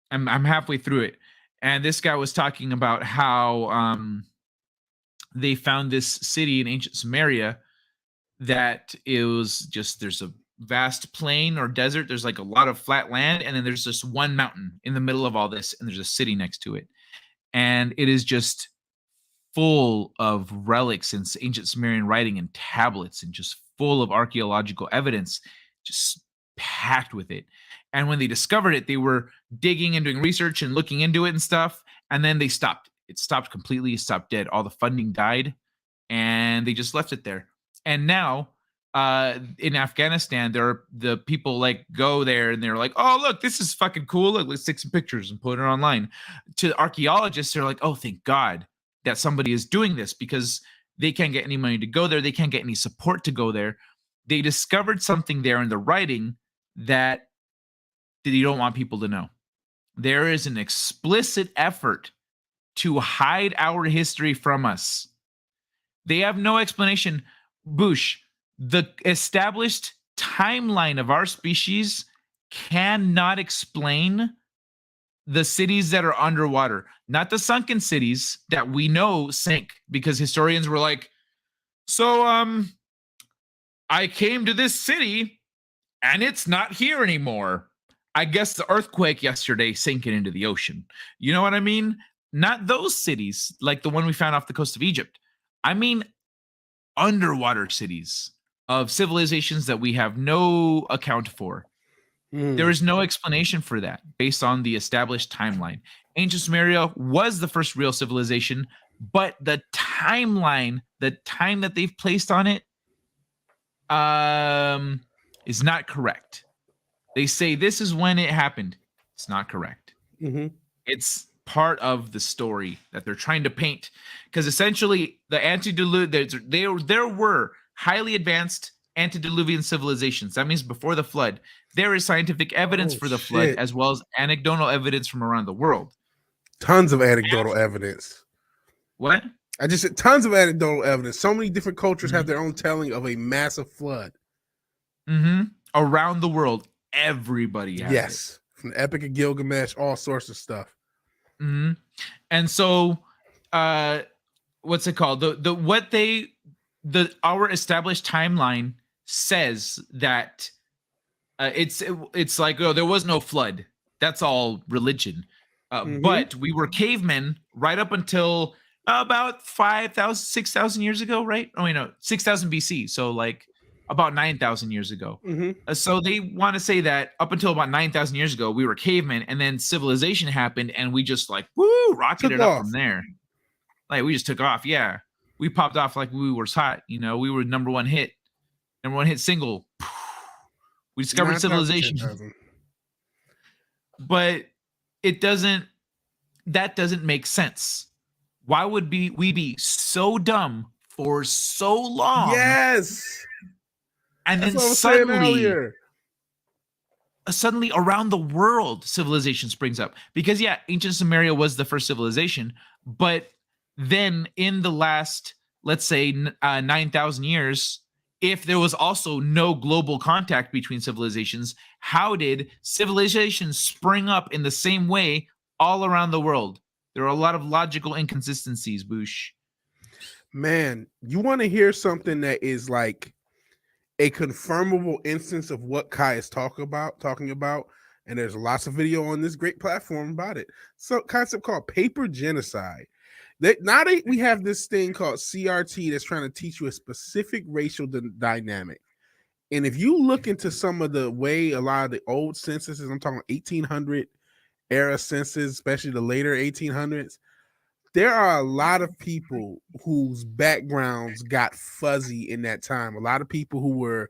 I'm halfway through it, and this guy was talking about how they found this city in ancient Sumeria that it was just, there's a vast plain or desert, there's like a lot of flat land, and then there's just one mountain in the middle of all this, and there's a city next to it. And it is just full of relics and ancient Sumerian writing and tablets, and just full of archaeological evidence, just packed with it. And when they discovered it, they were digging and doing research and looking into it and stuff, and then they stopped. It stopped completely, it stopped dead. All the funding died, and they just left it there. And now in Afghanistan, there are the people like go there and they're like, oh, look, this is fucking cool. Look, let's take some pictures and put it online. To the archaeologists, they're like, oh, thank God that somebody is doing this, because they can't get any money to go there. They can't get any support to go there. They discovered something there in the writing that you don't want people to know. There is an explicit effort to hide our history from us. They have no explanation. Bush, the established timeline of our species cannot explain the cities that are underwater, not the sunken cities that we know sank, because historians were like, so I came to this city and it's not here anymore. I guess the earthquake yesterday sank it into the ocean. You know what I mean? Not those cities like the one we found off the coast of Egypt. I mean underwater cities of civilizations that we have no account for. There is no explanation for that based on the established timeline. Ancient Sumeria was the first real civilization, but the timeline, the time that they've placed on it, is not correct. They say this is when it happened. It's not correct. It's part of the story that they're trying to paint, because essentially the antediluvian, there were highly advanced antediluvian civilizations. That means before the flood. There is scientific evidence for the flood, as well as anecdotal evidence from around the world. Tons of anecdotal evidence. What? I just said tons of anecdotal evidence. So many different cultures have their own telling of a massive flood. Around the world, everybody has it. From the Epic of Gilgamesh, all sorts of stuff. And so, what's it called? Our established timeline says that It's like, oh, there was no flood. That's all religion. But we were cavemen right up until about 5,000, 6,000 years ago, right? Oh, wait, no, 6,000 BC. So like about 9,000 years ago. So they want to say that up until about 9,000 years ago, we were cavemen, and then civilization happened, and we just like, woo, rocketed up from there. Like, we just took off. Yeah. We popped off like we were hot. You know, we were number one hit single. We discovered civilization. 10,000. But that doesn't make sense. Why would we be so dumb for so long? Yes. And That's then suddenly around the world, civilization springs up. Because yeah, ancient Sumeria was the first civilization, but then in the last, let's say 9,000 years, if there was also no global contact between civilizations, how did civilizations spring up in the same way all around the world? There are a lot of logical inconsistencies, Boosh. Man, you want to hear something that is like a confirmable instance of what Kai is talking about, and there's lots of video on this great platform about it. So concept called paper genocide. Now we have this thing called CRT that's trying to teach you a specific racial dynamic. And if you look into some of the way a lot of the old censuses, I'm talking 1800 era census, especially the later 1800s, there are a lot of people whose backgrounds got fuzzy in that time. A lot of people who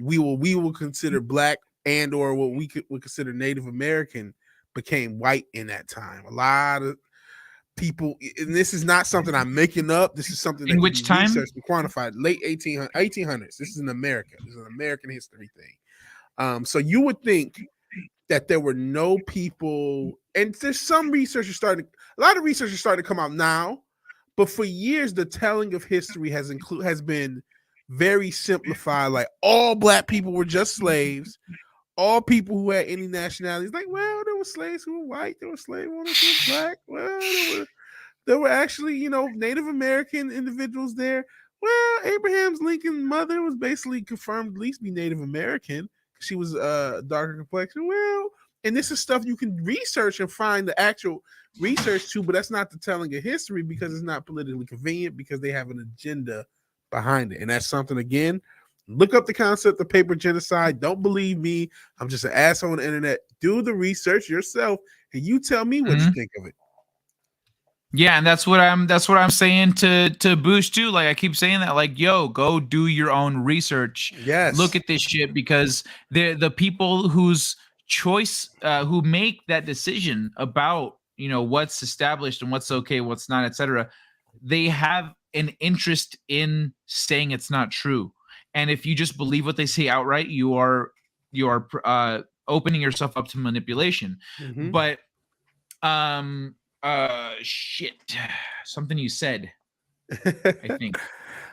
we will consider black and or what we would consider Native American became white in that time. A lot of people, and this is not something I'm making up. This is something that in which time researched and quantified. Late 1800s. This is in America. This is an American history thing. So you would think that there were no people, and there's some researchers starting. A lot of researchers starting to come out now, but for years the telling of history has been very simplified. Like all black people were just slaves. All people who had any nationalities, like, well, there were slaves who were white, there were slave owners who were black. Well, there were actually, Native American individuals there. Well, Abraham Lincoln's mother was basically confirmed at least be Native American. She was darker complexion. Well, and this is stuff you can research and find the actual research to, but that's not the telling of history because it's not politically convenient because they have an agenda behind it. And that's something, again, look up the concept of paper genocide. Don't believe me. I'm just an asshole on the internet. Do the research yourself, and you tell me what you think of it. Yeah, and that's what I'm saying to Boosh too. Like I keep saying that, like, yo, go do your own research. Yes. Look at this shit because the people whose choice who make that decision about what's established and what's okay, what's not, etc. They have an interest in saying it's not true. And if you just believe what they say outright, you are opening yourself up to manipulation. But shit, something you said, I think.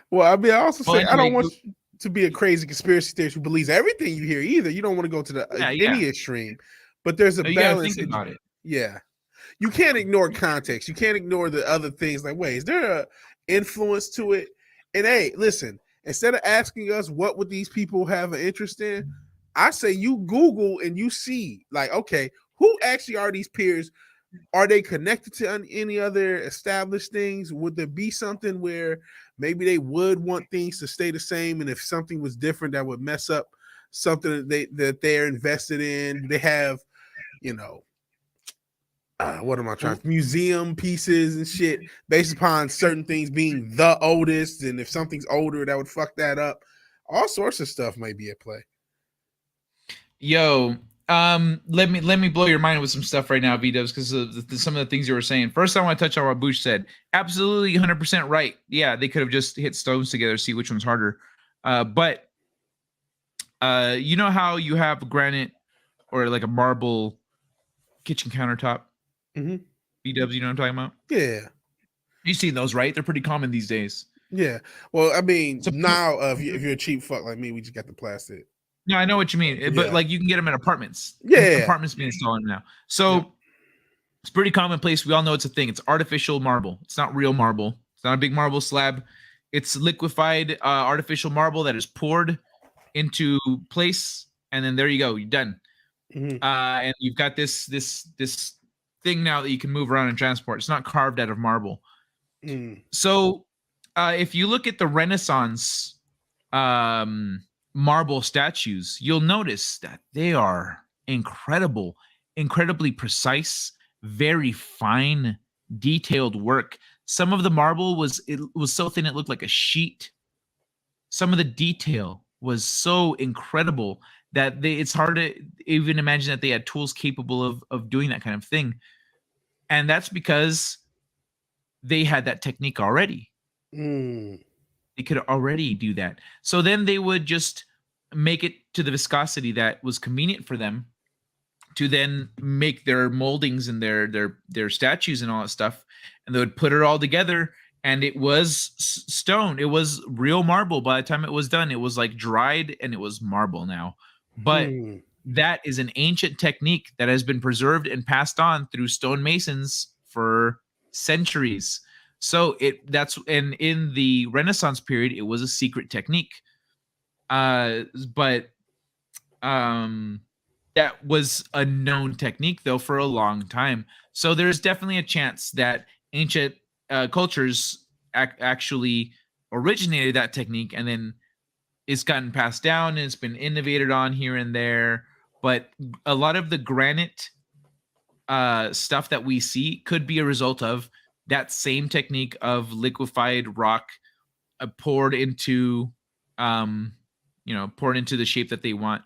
Well, I mean, I also say I don't want you to be a crazy conspiracy theorist who believes everything you hear either. You don't want to go to any extreme, but there's a balance. Think about it. Yeah, you can't ignore context. You can't ignore the other things. Like, wait, is there a influence to it? And hey, listen. Instead of asking us what would these people have an interest in, I say you Google and you see, like, okay, who actually are these peers? Are they connected to any other established things? Would there be something where maybe they would want things to stay the same, and if something was different, that would mess up something that they're invested in? They have, what am I trying? Museum pieces and shit based upon certain things being the oldest, and if something's older, that would fuck that up. All sorts of stuff may be at play. Yo, let me blow your mind with some stuff right now, V-Dubs, because of some of the things you were saying. First, I want to touch on what Bush said. Absolutely, 100% right. Yeah, they could have just hit stones together, see which one's harder. But you know how you have granite or like a marble kitchen countertop? V-Dubs, you know what I'm talking about? Yeah. You see those, right? They're pretty common these days. Yeah. Well, I mean, now if you're a cheap fuck like me, we just got the plastic. No, I know what you mean, but like you can get them in apartments. Yeah, apartments being installed now. So it's pretty commonplace. We all know it's a thing. It's artificial marble. It's not real marble. It's not a big marble slab. It's liquefied artificial marble that is poured into place and then there you go, you're done. Mhm. And you've got this thing now that you can move around and transport. It's not carved out of marble. So if you look at the Renaissance marble statues, you'll notice that they are incredibly precise, very fine, detailed work. Some of the marble was so thin it looked like a sheet. Some of the detail was so incredible that it's hard to even imagine that they had tools capable of doing that kind of thing. And that's because they had that technique already. They could already do that. So then they would just make it to the viscosity that was convenient for them to then make their moldings and their statues and all that stuff. And they would put it all together, and it was stone. It was real marble. By the time it was done, it was like dried and it was marble now. But that is an ancient technique that has been preserved and passed on through stonemasons for centuries. So and in the Renaissance period, it was a secret technique. But that was a known technique though for a long time. So there's definitely a chance that ancient cultures actually originated that technique, and then it's gotten passed down and it's been innovated on here and there. But a lot of the granite stuff that we see could be a result of that same technique of liquefied rock poured into the shape that they want.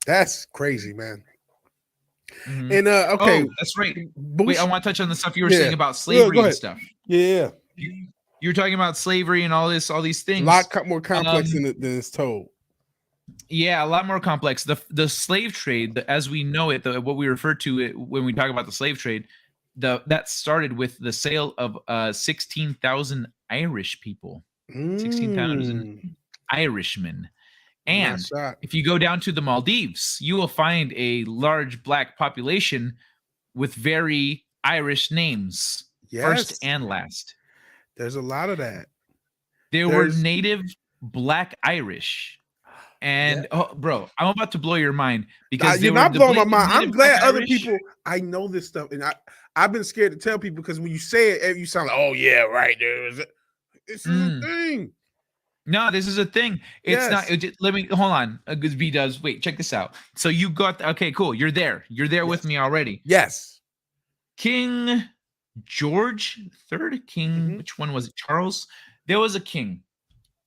That's crazy, man. Mm-hmm. And okay, that's right. Wait, I want to touch on the stuff you were saying about slavery and stuff. Yeah, you're talking about slavery and all these things. A lot more complex than it's told. Yeah, a lot more complex. The slave trade, as we know it, what we refer to it when we talk about the slave trade, that started with the sale of 16,000 Irish people, 16,000 Irishmen. And if you go down to the Maldives, you will find a large black population with very Irish names, first and last. There's a lot of that. There were native black Irish. And bro, I'm about to blow your mind because you're not blowing my mind. I'm glad other people. I know this stuff, and I've been scared to tell people because when you say it, you sound like, "Oh yeah, right there is it. This is a thing." No, this is a thing. It's not. Let me hold on. B does. Wait, check this out. So you got okay, cool. You're there. You're there with me already. Yes. King George III. King. Which one was it? Charles. There was a king.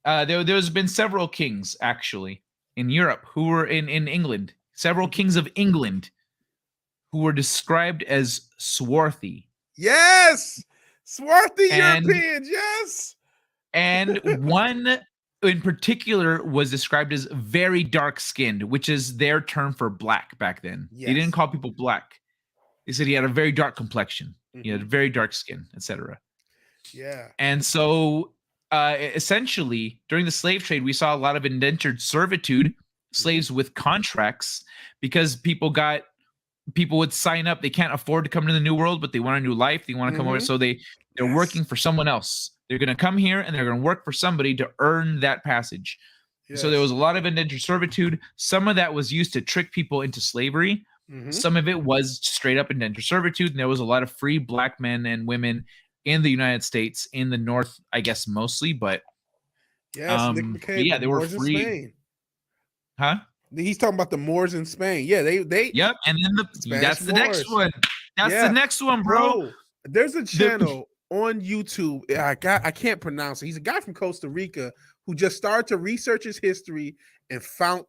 There's been several kings actually in Europe who were in England. Several kings of England who were described as swarthy. Yes, swarthy Europeans. Yes. And one in particular was described as very dark-skinned, which is their term for black back then. Yes. They didn't call people black. They said he had a very dark complexion. He had very dark skin, etc. Yeah. And so essentially, during the slave trade, we saw a lot of indentured servitude, slaves with contracts, because people would sign up. They can't afford to come to the New World, but they want a new life. They want to come over. So they're working for someone else. They're going to come here and they're going to work for somebody to earn that passage. Yes. So there was a lot of indentured servitude. Some of that was used to trick people into slavery. Some of it was straight up indentured servitude. And there was a lot of free black men and women in the United States, in the North, I guess, mostly. But yes, they were free. Spain. Huh? He's talking about the Moors in Spain. Yeah, they. Yep, and then that's the next one. That's the next one, bro. There's a channel on YouTube. I can't pronounce it. He's a guy from Costa Rica who just started to research his history and found,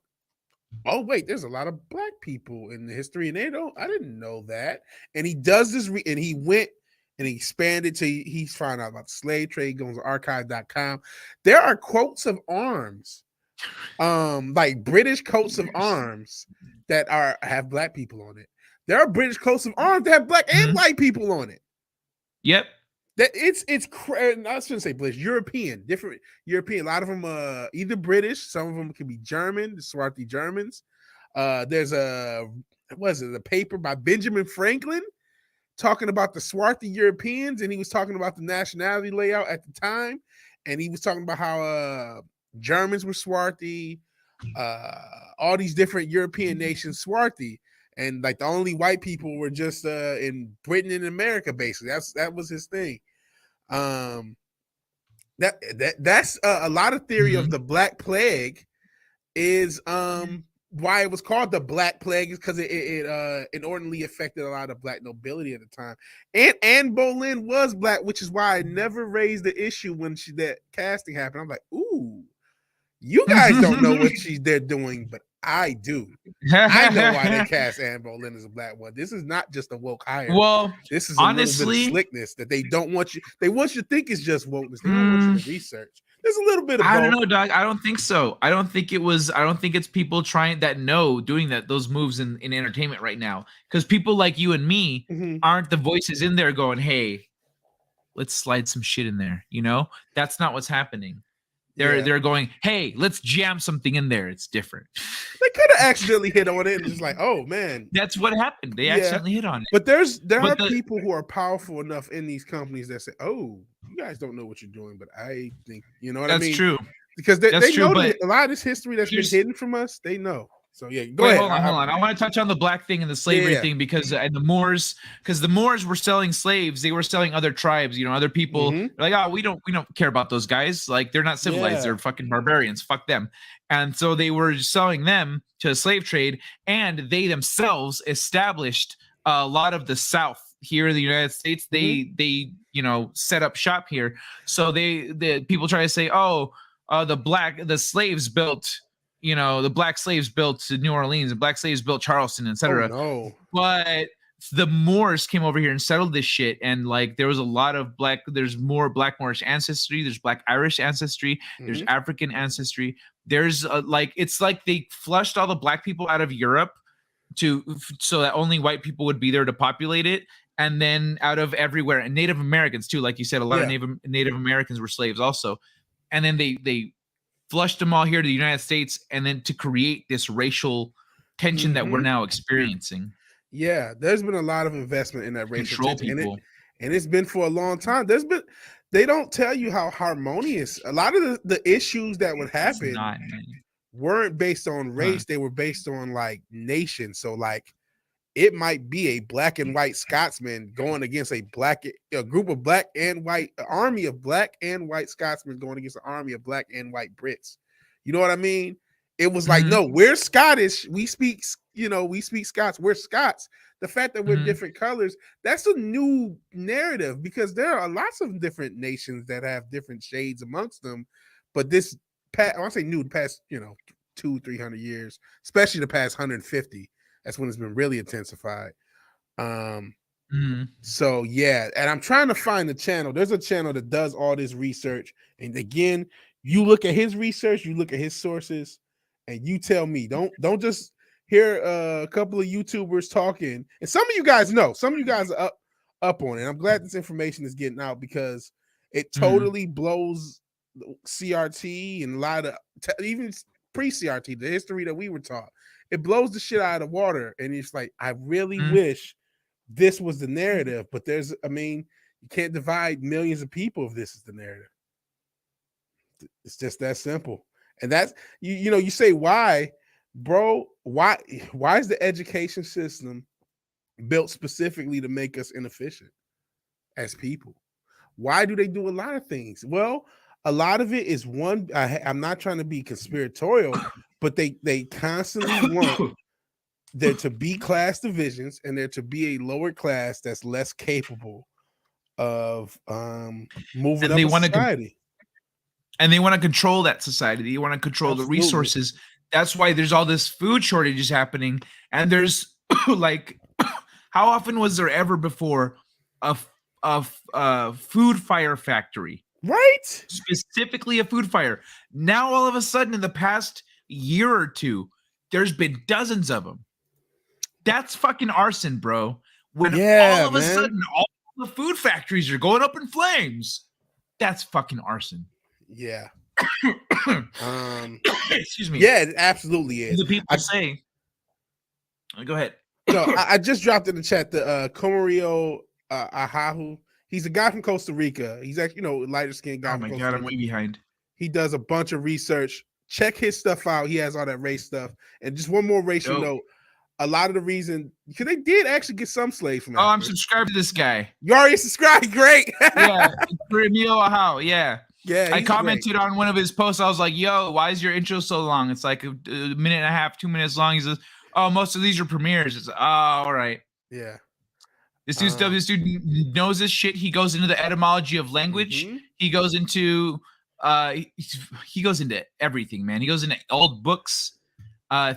oh wait, there's a lot of black people in the history, and I didn't know that. And he does this, and he went and he expanded to, he's found out about the slave trade, goes to archive.com. There are quotes of arms, like British coats of arms that have black people on it. There are British coats of arms that have black and white people on it. Yep. That it's I shouldn't say British, different European. A lot of them either British, some of them can be German, the swarthy Germans. There's a paper by Benjamin Franklin talking about the swarthy Europeans, and he was talking about the nationality layout at the time, and he was talking about how Germans were swarthy, all these different European nations swarthy, and like the only white people were just in Britain and America. Basically, that was his thing. That's a lot of theory of the Black Plague is why it was called the Black Plague is because it inordinately affected a lot of black nobility at the time. And Anne Boleyn was black, which is why I never raised the issue when that casting happened. I'm like, ooh, you guys don't know what they're doing, but I do. I know why they cast Anne Boleyn as a black one. This is not just a woke hire. Well, this is honestly, a little bit of slickness that they don't want you. They want you to think it's just wokeness. They don't want you to research. There's a little bit of I don't know, Doug. I don't think so. I don't think it's people trying doing those moves in entertainment right now. Because people like you and me aren't the voices in there going, hey, let's slide some shit in there. You know, that's not what's happening. They're going, hey, let's jam something in there. It's different. They could have accidentally hit on it and just like, oh man, that's what happened. They accidentally hit on it. But there are people who are powerful enough in these companies that say, oh, you guys don't know what you're doing, but I think you know what I mean. That's true because they know a lot of this history that's been hidden from us. They know. So yeah, go ahead. Hold on. I want to touch on the black thing and the slavery thing because and the Moors were selling slaves. They were selling other tribes, other people. They're like, oh, we don't care about those guys. Like they're not civilized. They're fucking barbarians. Fuck them. And so they were selling them to a slave trade, and they themselves established a lot of the South here in the United States. They set up shop here. So the people try to say, oh, the slaves built. The black slaves built New Orleans, and black slaves built Charleston, etc. Oh, no. But the Moors came over here and settled this shit, and like there was a lot of there's more Black Moorish ancestry, there's Black Irish ancestry, there's African ancestry. There's it's like they flushed all the black people out of Europe so that only white people would be there to populate it, and then out of everywhere, and Native Americans too, like you said, a lot of Native Americans were slaves also, and then they flushed them all here to the United States, and then to create this racial tension that we're now experiencing. Yeah, there's been a lot of investment in that racial tension, people. And it's been for a long time. They don't tell you how harmonious a lot of the issues that would happen weren't based on race. They were based on like nation. So like it might be a black and white Scotsman going against a group of black and white, an army of black and white Scotsmen going against an army of black and white Brits. You know what I mean? It was like, no, we're Scottish. We speak Scots. We're Scots. The fact that we're different colors, that's a new narrative because there are lots of different nations that have different shades amongst them. But this past 200-300 years, especially the past 150, that's when it's been really intensified. So yeah, and I'm trying to find the channel. There's a channel that does all this research. And again, you look at his research, you look at his sources, and you tell me. Don't just hear a couple of YouTubers talking. And some of you guys know. Some of you guys are up on it. I'm glad this information is getting out because it totally blows CRT and a lot of even pre-CRT, the history that we were taught. It blows the shit out of the water. And it's like, I really wish this was the narrative, but you can't divide millions of people if this is the narrative. It's just that simple. And that's, you say, why, bro, why is the education system built specifically to make us inefficient as people? Why do they do a lot of things? Well, a lot of it is I'm not trying to be conspiratorial, but they constantly want there to be class divisions and there to be a lower class that's less capable of moving up in society. And they want to control that society. They want to control the resources. That's why there's all this food shortages happening. And there's like, how often was there ever before a food fire factory? Right? Specifically a food fire. Now, all of a sudden, in the past year or two, there's been dozens of them. That's fucking arson, bro. When all of a sudden, all the food factories are going up in flames. That's fucking arson. Yeah. Excuse me. Yeah, it absolutely is. The people say. Go ahead. No, I just dropped in the chat the Comario Ahahu. He's a guy from Costa Rica. He's actually, lighter skinned guy. Oh my god, I'm way behind. He does a bunch of research check his stuff out. He has all that race stuff. And just one more racial note. A lot of the reason, because they did actually get some slaves from Africa. I'm subscribed to this guy. You already subscribed? Great. Yeah. Yeah. Yeah. I commented on one of his posts. I was like, yo, why is your intro so long? It's like a minute and a half, 2 minutes long. He says, oh, most of these are premieres. It's all right. Yeah. This dude knows this shit. He goes into the etymology of language. He goes into he goes into everything, man. He goes into old books.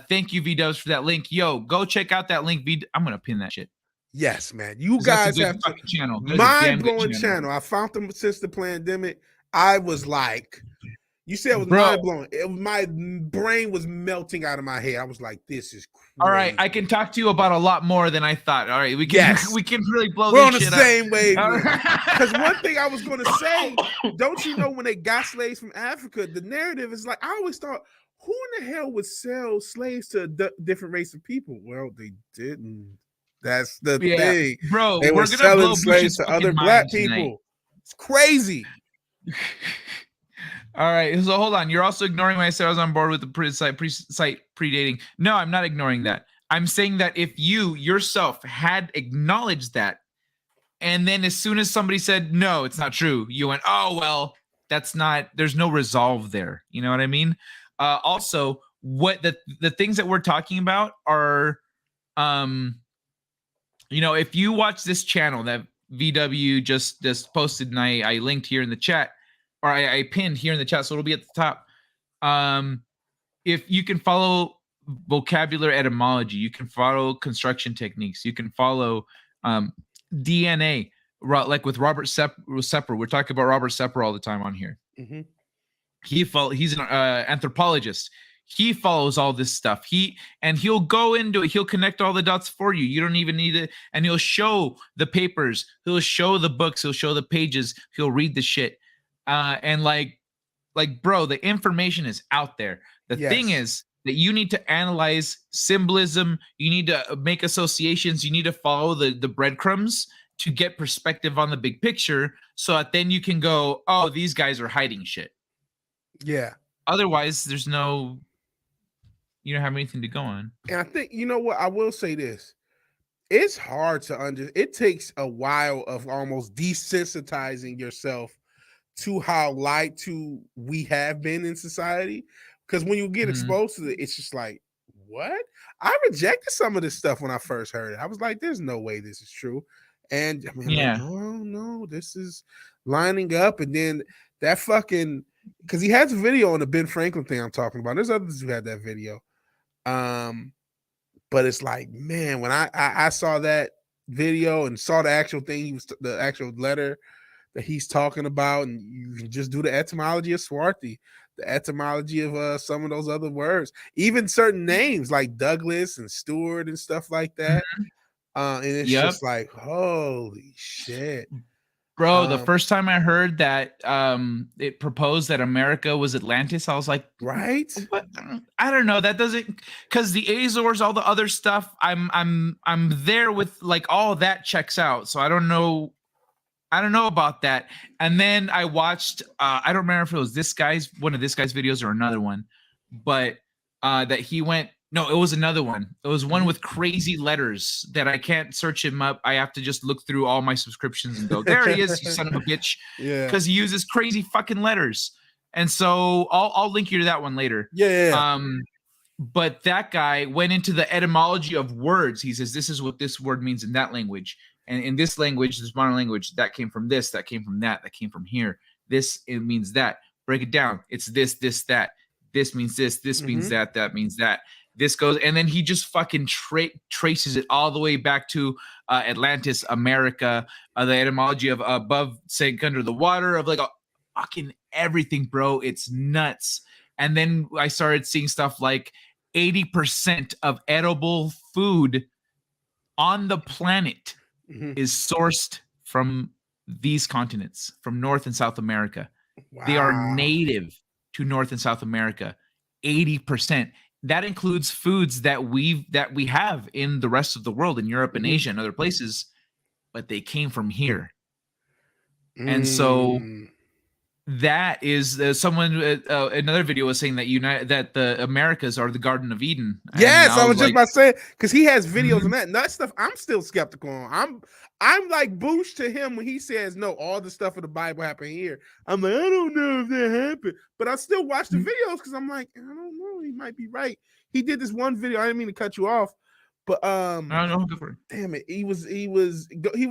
Thank you, V-Dubs, for that link. Yo, go check out that link. I'm gonna pin that shit. Yes, man. You guys have to channel. Mind-blowing channel. I found them since the pandemic. I was like, you said it was mind-blowing. My brain was melting out of my head. I was like, this is crazy. All right, I can talk to you about a lot more than I thought. All right, we can really blow We're this on the shit same up. wavelength. Because one thing I was going to say, don't you know when they got slaves from Africa, the narrative is like, I always thought, who in the hell would sell slaves to a different race of people? Well, they didn't. That's the thing. Bro, they were selling slaves to other black people. Tonight. It's crazy. All right, so hold on. You're also ignoring when I said I was on board with the site predating. No, I'm not ignoring that. I'm saying that if you yourself had acknowledged that, and then as soon as somebody said, no, it's not true, you went, oh, well, that's not, there's no resolve there. You know what I mean? Also, what the things that we're talking about are, if you watch this channel that VW just posted and I linked here in the chat, or I pinned here in the chat, so it'll be at the top. If you can follow vocabulary etymology, you can follow construction techniques, you can follow DNA, like with Robert Sepper. We're talking about Robert Sepper all the time on here. Mm-hmm. He's an anthropologist. He follows all this stuff. He'll go into it. He'll connect all the dots for you. You don't even need it. And he'll show the papers. He'll show the books. He'll show the pages. He'll read the shit. And like, bro, the information is out there. The thing is that you need to analyze symbolism. You need to make associations. You need to follow the breadcrumbs to get perspective on the big picture, so that then you can go, oh, these guys are hiding shit. Yeah. Otherwise, you don't have anything to go on. And I think, you know what? I will say this. It's hard to understand. It takes a while of almost desensitizing yourself to how lied to we have been in society. Because when you get exposed to it, it's just like, what? I rejected some of this stuff when I first heard it. I was like, there's no way this is true. And I mean, like, no, this is lining up. And then that fucking, because he has a video on the Ben Franklin thing I'm talking about. There's others who had that video. But it's like, man, when I saw that video and saw the actual thing, the actual letter that he's talking about, and you can just do the etymology of Swarthy, the etymology of some of those other words, even certain names like Douglas and Stewart and stuff like that. And it's just like, holy shit. Bro, the first time I heard that it proposed that America was Atlantis, I was like, right? What? I don't know. That doesn't, because the Azores, all the other stuff, I'm there with, like, all that checks out. So I don't know about that. And then I watched, I don't remember if it was one of this guy's videos or another one, but that he went, no, it was another one. It was one with crazy letters that I can't search him up. I have to just look through all my subscriptions and go, there he is, you son of a bitch. Yeah. Because he uses crazy fucking letters. And so I'll link you to that one later. Yeah. But that guy went into the etymology of words. He says, this is what this word means in that language. And in this language, this modern language, that came from this, that came from that came from here. This, it means that. Break it down. It's this, that. This means this means that means that. This goes, and then he just fucking traces it all the way back to Atlantis, America, the etymology of above, sank under the water, of like fucking everything, bro. It's nuts. And then I started seeing stuff like 80% of edible food on the planet is sourced from these continents, from North and South America. Wow. They are native to North and South America. 80%. That includes foods that we have in the rest of the world, in Europe and Asia and other places, but they came from here. And so that is someone. Another video was saying that the Americas are the Garden of Eden. Yes, I was just about to say, because he has videos Mhm. on that. And that stuff I'm still skeptical on. I'm like Boosh to him when he says no, all the stuff in the Bible happened here. I'm like, I don't know if that happened, but I still watch the videos because I'm like, I don't know, he might be right. He did this one video. I didn't mean to cut you off, but I don't know. Go for it. damn it, he was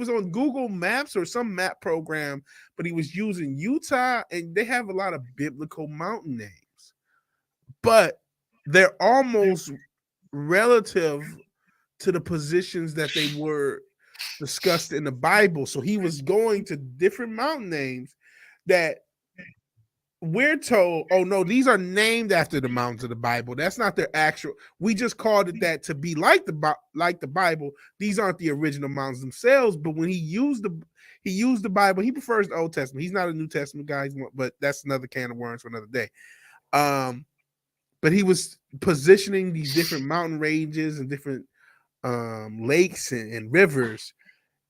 on Google Maps or some map program, but he was using Utah, and they have a lot of biblical mountain names, but they're almost relative to the positions that they were discussed in the Bible. So he was going to different mountain names that we're told, oh no, these are named after the mountains of the Bible. That's not their actual. We just called it that to be like the Bible. These aren't the original mountains themselves. But when he used the Bible, he prefers the Old Testament. He's not a New Testament guy, but that's another can of worms for another day. But he was positioning these different mountain ranges and different lakes and rivers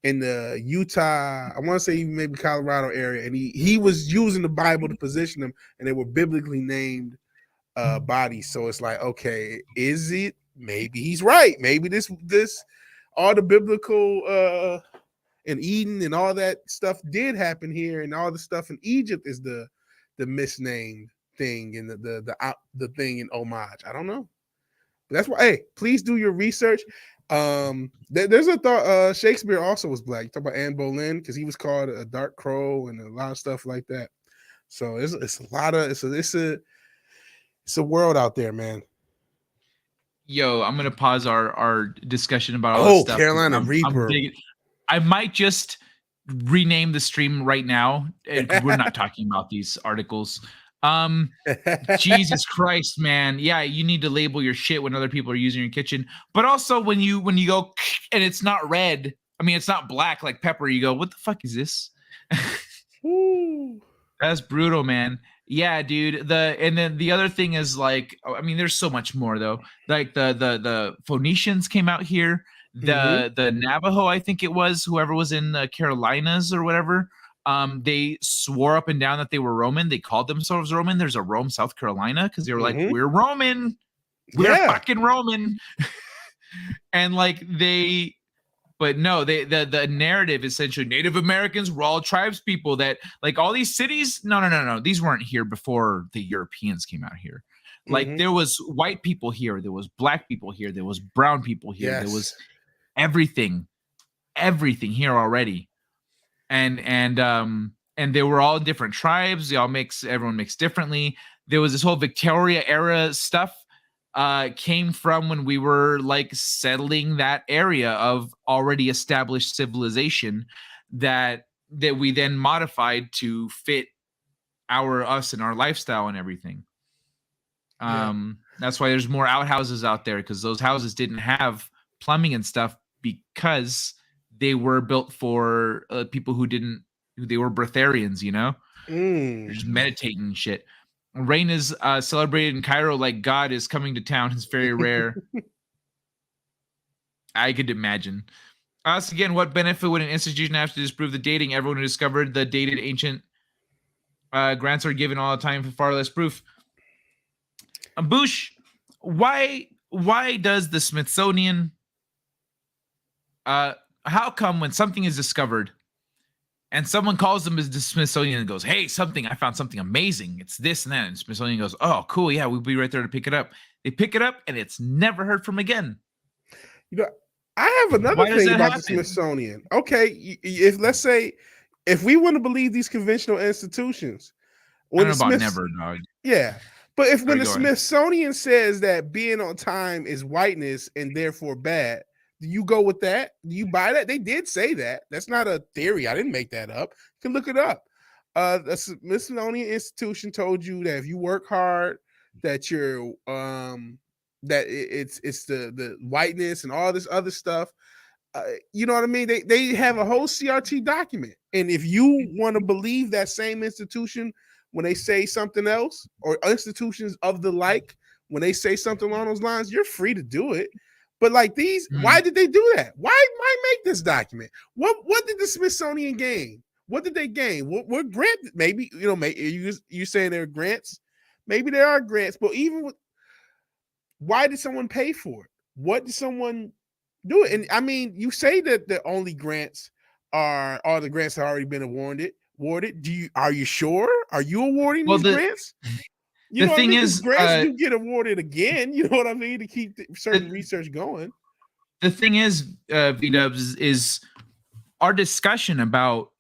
in the Utah, I want to say maybe Colorado area, and he was using the Bible to position them, and they were biblically named bodies. So it's like, okay, is it? Maybe he's right. Maybe this all the biblical in Eden and all that stuff did happen here, and all the stuff in Egypt is the misnamed thing and the thing in homage. I don't know. But that's why. Hey, please do your research. There's a thought. Shakespeare also was black. You talk about Anne Boleyn because he was called a dark crow and a lot of stuff like that. So it's a lot of it's a world out there, man. Yo, I'm gonna pause our discussion about all this stuff. Carolina Reaper. I might just rename the stream right now. We're not talking about these articles. Jesus Christ, man. Yeah, you need to label your shit when other people are using your kitchen. But also when you go and it's not red, I mean it's not black like pepper, you go, what the fuck is this? That's brutal, man. Yeah, dude. And then the other thing is like, I mean, there's so much more though. Like the Phoenicians came out here, the Navajo, I think it was, whoever was in the Carolinas or whatever. They swore up and down that they were Roman. They called themselves Roman. There's a Rome, South Carolina, because they were like, we're Roman. We're fucking Roman. And like but no, the narrative essentially Native Americans were all tribes people that like all these cities. No. These weren't here before the Europeans came out here. Like there was white people here. There was black people here. There was brown people here. Yes. There was everything here already. And they were all different tribes. Everyone mixed differently. There was this whole Victoria era stuff came from when we were like settling that area of already established civilization that we then modified to fit us and our lifestyle and everything. That's why there's more outhouses out there, because those houses didn't have plumbing and stuff because they were built for people they were breatharians, you know? Just meditating and shit. Rain is celebrated in Cairo like God is coming to town. It's very rare. I could imagine. Ask again, what benefit would an institution have to disprove the dating? Everyone who discovered the dated ancient grants are given all the time for far less proof. Bush, why does the Smithsonian how come when something is discovered and someone calls them as the Smithsonian and goes, hey, I found something amazing. It's this and that. And Smithsonian goes, oh, cool. Yeah, we'll be right there to pick it up. They pick it up and it's never heard from again. You know, I have another thing about the Smithsonian. Okay, if we want to believe these conventional institutions, I don't know about never, dog. Yeah. But when the Smithsonian says that being on time is whiteness and therefore bad, do you go with that? Do you buy that? They did say that. That's not a theory. I didn't make that up. You can look it up. The Smithsonian Institution told you that if you work hard, that you're that it's the whiteness and all this other stuff. You know what I mean? They have a whole CRT document. And if you want to believe that same institution when they say something else, or institutions of the like, when they say something along those lines, you're free to do it. But like these, why did they do that? Why make this document? What did the Smithsonian gain? What did they gain? What grant? Maybe you saying there are grants. Maybe there are grants, but even with, why did someone pay for it? What did someone do it? And I mean, you say that the only grants are all the grants that have already been awarded. Are you sure? Are you awarding these grants? You the know thing what I mean? is, grants do get awarded again. You know what I mean? To keep certain research going. The thing is, V-Dubs, is our discussion about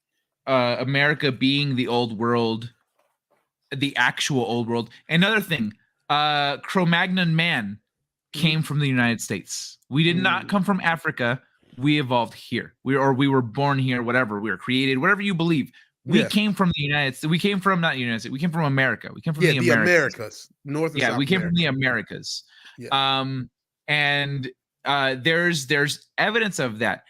America being the old world, the actual old world. Another thing, Cro-Magnon man came from the United States. We did not come from Africa. We evolved here. We were born here, whatever. We were created, whatever you believe. We came from the United States. We came from not United States. We came from America. We came from the Americas. North and South we came America. from the Americas. Yeah. And there's evidence of that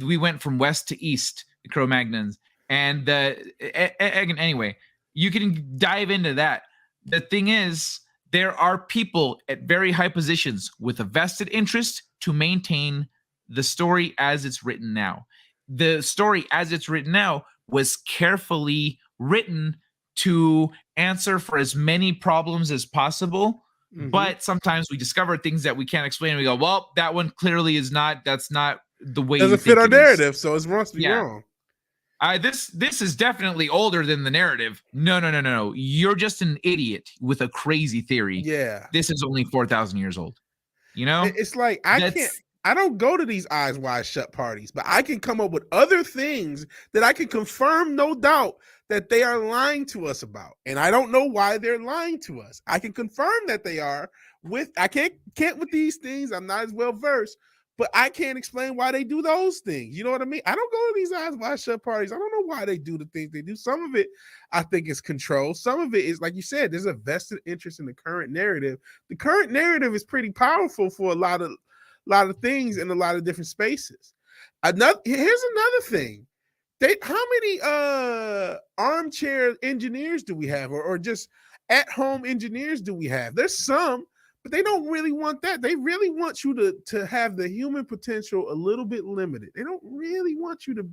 we went from west to east, the Cro-Magnons. And anyway, you can dive into that. The thing is, there are people at very high positions with a vested interest to maintain the story as it's written now. The story as it's written now was carefully written to answer for as many problems as possible. But sometimes we discover things that we can't explain, and we go, well, that one clearly is not, that's not the way doesn't fit our narrative, so it must be wrong. This is definitely older than the narrative. No. You're just an idiot with a crazy theory. Yeah. This is only 4,000 years old. You know? It's like I don't go to these eyes wide shut parties, but I can come up with other things that I can confirm, no doubt, that they are lying to us about. And I don't know why they're lying to us. I can confirm that they are I can't with these things. I'm not as well versed, but I can't explain why they do those things. You know what I mean? I don't go to these eyes wide shut parties. I don't know why they do the things they do. Some of it, I think, is control. Some of it is, like you said, there's a vested interest in the current narrative. The current narrative is pretty powerful for a lot of things in a lot of different spaces. Here's another thing. How many armchair engineers do we have, or just at-home engineers do we have? There's some, but they don't really want that. They really want you to have the human potential a little bit limited. They don't really want you to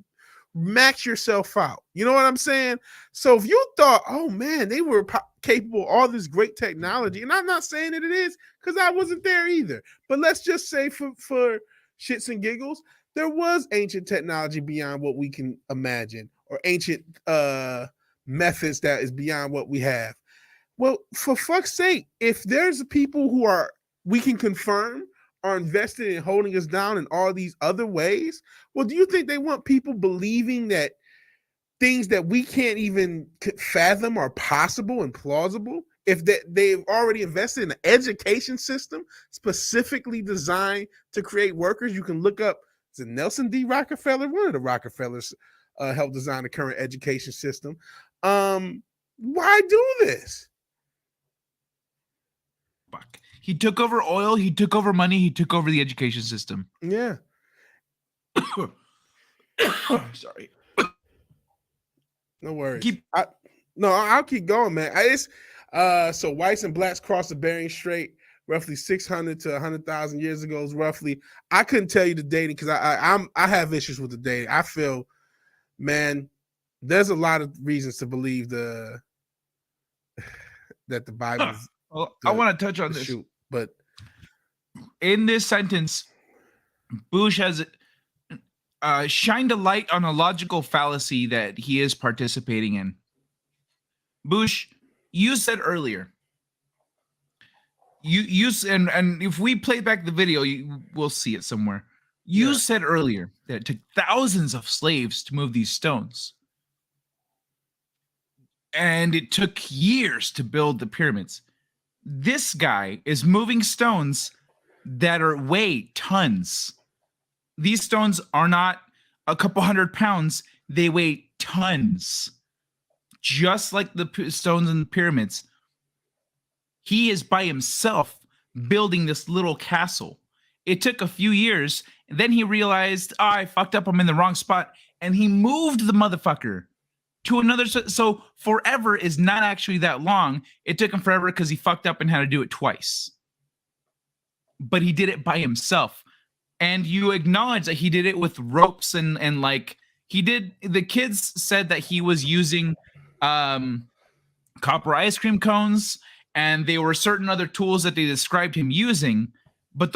max yourself out. You know what I'm saying? So if you thought, oh man, they were capable of all this great technology, and I'm not saying that it is, because I wasn't there either, but let's just say for shits and giggles, there was ancient technology beyond what we can imagine, or ancient methods that is beyond what we have. Well, for fuck's sake, if there's people who we can confirm are invested in holding us down in all these other ways, well, do you think they want people believing that things that we can't even fathom are possible and plausible? If they've already invested in an education system specifically designed to create workers, you can look up, is it Nelson D. Rockefeller? One of the Rockefellers helped design the current education system. Why do this? Fuck. He took over oil, he took over money, he took over the education system. Yeah. Sorry. No worries. I'll keep going, man. So whites and blacks crossed the Bering Strait roughly 600 to 100,000 years ago. Roughly, I couldn't tell you the dating because I have issues with the dating. I feel, man, there's a lot of reasons to believe that the Bible. Well, I want to touch on this, but in this sentence, Bush has shined a light on a logical fallacy that he is participating in. Bush, you said earlier, and if we play back the video, we'll see it somewhere. You said earlier that it took thousands of slaves to move these stones, and it took years to build the pyramids. This guy is moving stones that weigh tons. These stones are not a couple 100 pounds. They weigh tons. Just like the stones in the pyramids. He is by himself building this little castle. It took a few years. And then he realized, I fucked up. I'm in the wrong spot. And he moved the motherfucker to another. So forever is not actually that long. It took him forever because he fucked up and had to do it twice. But he did it by himself. And you acknowledge that he did it with ropes and like The kids said that he was using copper ice cream cones, and there were certain other tools that they described him using, but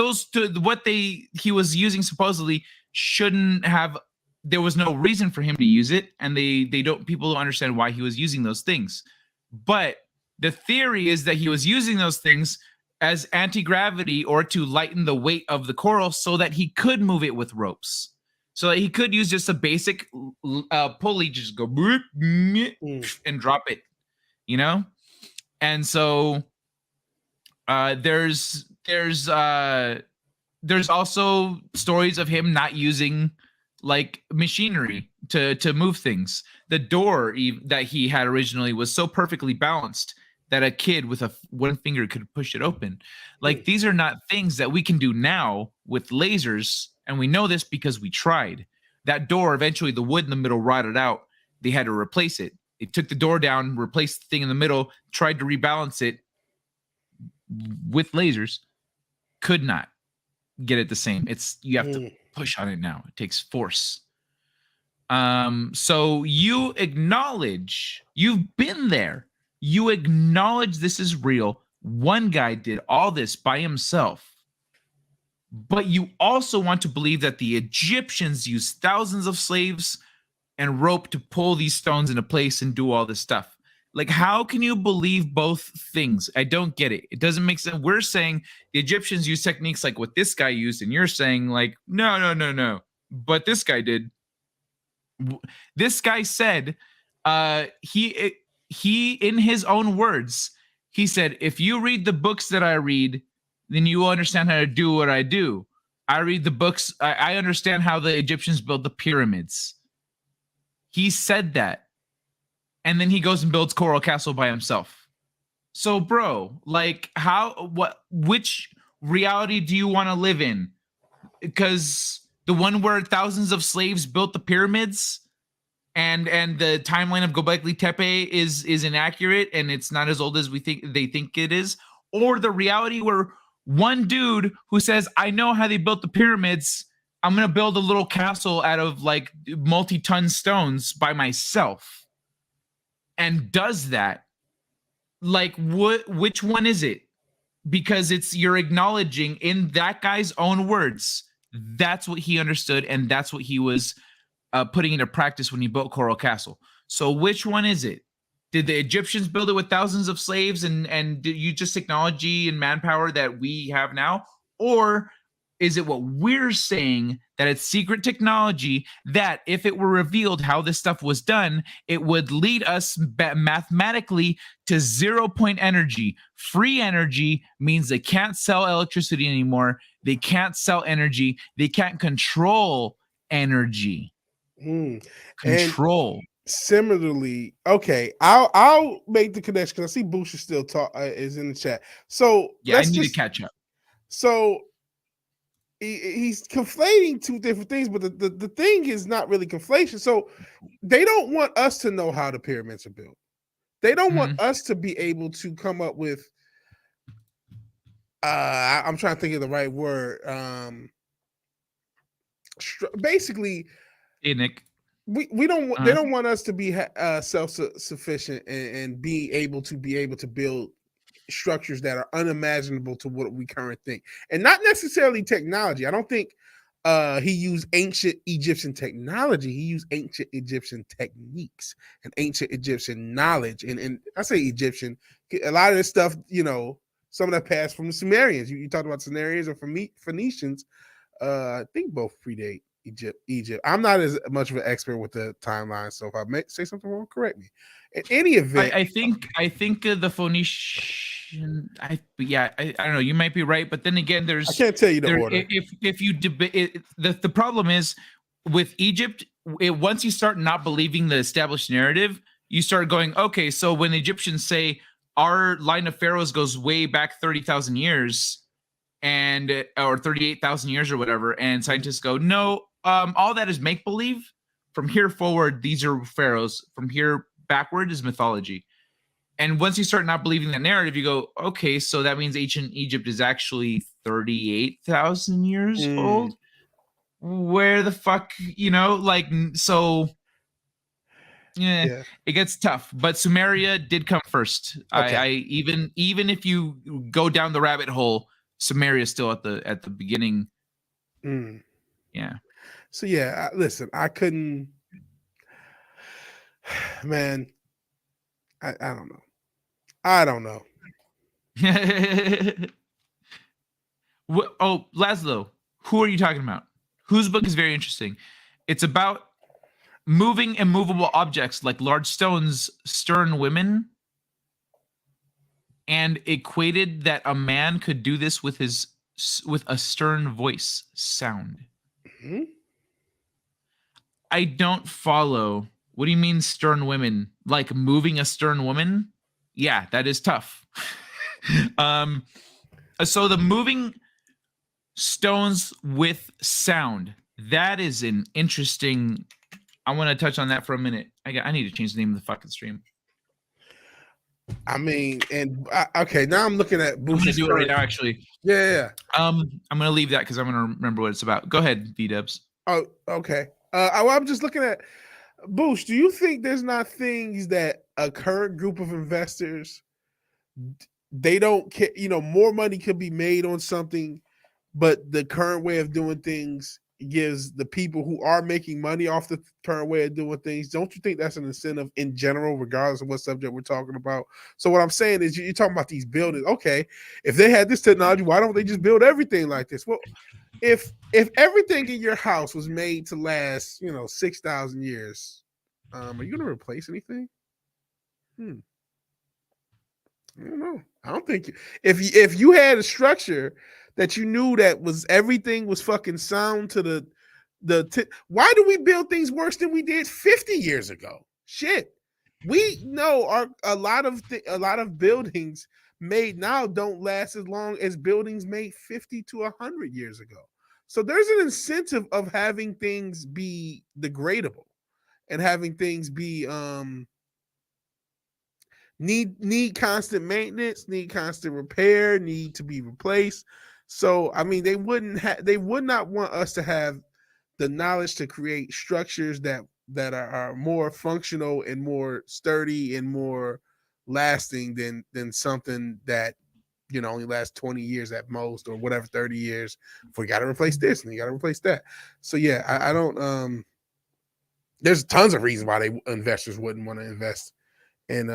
he was using supposedly shouldn't have. There was no reason for him to use it, and people don't understand why he was using those things. But the theory is that he was using those things as anti-gravity or to lighten the weight of the coral so that he could move it with ropes. So that he could use just a basic pulley, just go boop, and drop it, you know? And so there's also stories of him not using like machinery to move things. The door that he had originally was so perfectly balanced that a kid with one finger could push it open. Like, these are not things that we can do now with lasers, and we know this because we tried. That door, eventually the wood in the middle rotted out. They had to replace it. They took the door down, replaced the thing in the middle, tried to rebalance it with lasers, could not get it the same. You have to push on it now. It takes force. So you acknowledge you've been there. You acknowledge this is real. One guy did all this by himself. But you also want to believe that the Egyptians used thousands of slaves and rope to pull these stones into place and do all this stuff. Like, how can you believe both things? I don't get it. It doesn't make sense. We're saying the Egyptians use techniques like what this guy used, and you're saying like, no. But this guy did. This guy said, he in his own words, he said, if you read the books that I read, then you will understand how to do what I do. I read the books. I understand how the Egyptians built the pyramids. He said that. And then he goes and builds Coral Castle by himself. So, bro, like, which reality do you want to live in? Because the one where thousands of slaves built the pyramids and the timeline of Göbekli Tepe is inaccurate and it's not as old as they think it is, or the reality where one dude who says, I know how they built the pyramids, I'm going to build a little castle out of like multi-ton stones by myself, and does that. Like, which one is it? Because you're acknowledging in that guy's own words, that's what he understood, and that's what he was putting into practice when he built Coral Castle. So which one is it? Did the Egyptians build it with thousands of slaves and did you just technology and manpower that we have now? Or is it what we're saying, that it's secret technology that if it were revealed how this stuff was done, it would lead us mathematically to 0 point energy. Free energy means they can't sell electricity anymore. They can't sell energy. They can't control energy. Control. And similarly, okay, I'll make the connection because I see Boosh is still is in the chat. So yeah, I need to catch up. So he's conflating two different things, but the thing is not really conflation. So they don't want us to know how the pyramids are built. They don't want us to be able to come up with I'm trying to think of the right word. Basically, Nick. We don't they don't want us to be self-sufficient and be able to build structures that are unimaginable to what we currently think, and not necessarily technology. I don't think he used ancient Egyptian technology. He used ancient Egyptian techniques and ancient Egyptian knowledge. And I say Egyptian, a lot of this stuff, you know, some of that passed from the Sumerians. You talked about Sumerians or Phoenicians. I think both predate Egypt. I'm not as much of an expert with the timeline, so if I say something wrong, correct me. In any event, I think the Phoenician. I don't know. You might be right, but then again, I can't tell you the order. If you debate, the problem is with Egypt. Once you start not believing the established narrative, you start going, okay. So when the Egyptians say our line of pharaohs goes way back 30,000 years, or 38,000 years or whatever, and scientists go, no, all that is make believe. From here forward, these are pharaohs. From here backward is mythology. And once you start not believing that narrative, you go, okay, so that means ancient Egypt is actually 38,000 years old. where the fuck, like, so Yeah. it gets tough. But Sumeria did come first. Okay. I even if you go down the rabbit hole, Sumeria is still at the beginning. Mm. Yeah. So yeah, listen, I couldn't, man. I don't know. I don't know. Oh, Laszlo, who are you talking about? Whose book is very interesting? It's about moving immovable objects like large stones, stern women, and equated that a man could do this with a stern voice sound. Hmm? I don't follow. What do you mean stern women? Like moving a stern woman? Yeah, that is tough. So the moving stones with sound, that is an interesting. I want to touch on that for a minute. I need to change the name of the fucking stream. I mean, okay, now I'm looking at I'm gonna Bush's do it right now, actually. Yeah. I'm gonna leave that because I'm gonna remember what it's about. Go ahead, B-dubs. Oh, okay. I'm just looking at Bush. Do you think there's not things that a current group of investors they don't care? More money could be made on something, but the current way of doing things gives the people who are making money off the current way of doing things. Don't you think that's an incentive in general, regardless of what subject we're talking about? So what I'm saying is you're talking about these buildings. Okay, if they had this technology, why don't they just build everything like this? Well, if everything in your house was made to last, 6,000 years, are you going to replace anything? I don't know. I don't think if you had a structure that you knew that was everything was fucking sound to why do we build things worse than we did 50 years ago? Shit. We know a lot of buildings made now don't last as long as buildings made 50 to 100 years ago. So there's an incentive of having things be degradable and having things be need constant maintenance, need constant repair, need to be replaced. So I mean, they would not want us to have the knowledge to create structures that are more functional and more sturdy and more lasting than something that only lasts 20 years at most, or whatever, 30 years. If we got to replace this and you got to replace that. So yeah, I don't there's tons of reasons why investors wouldn't want to invest in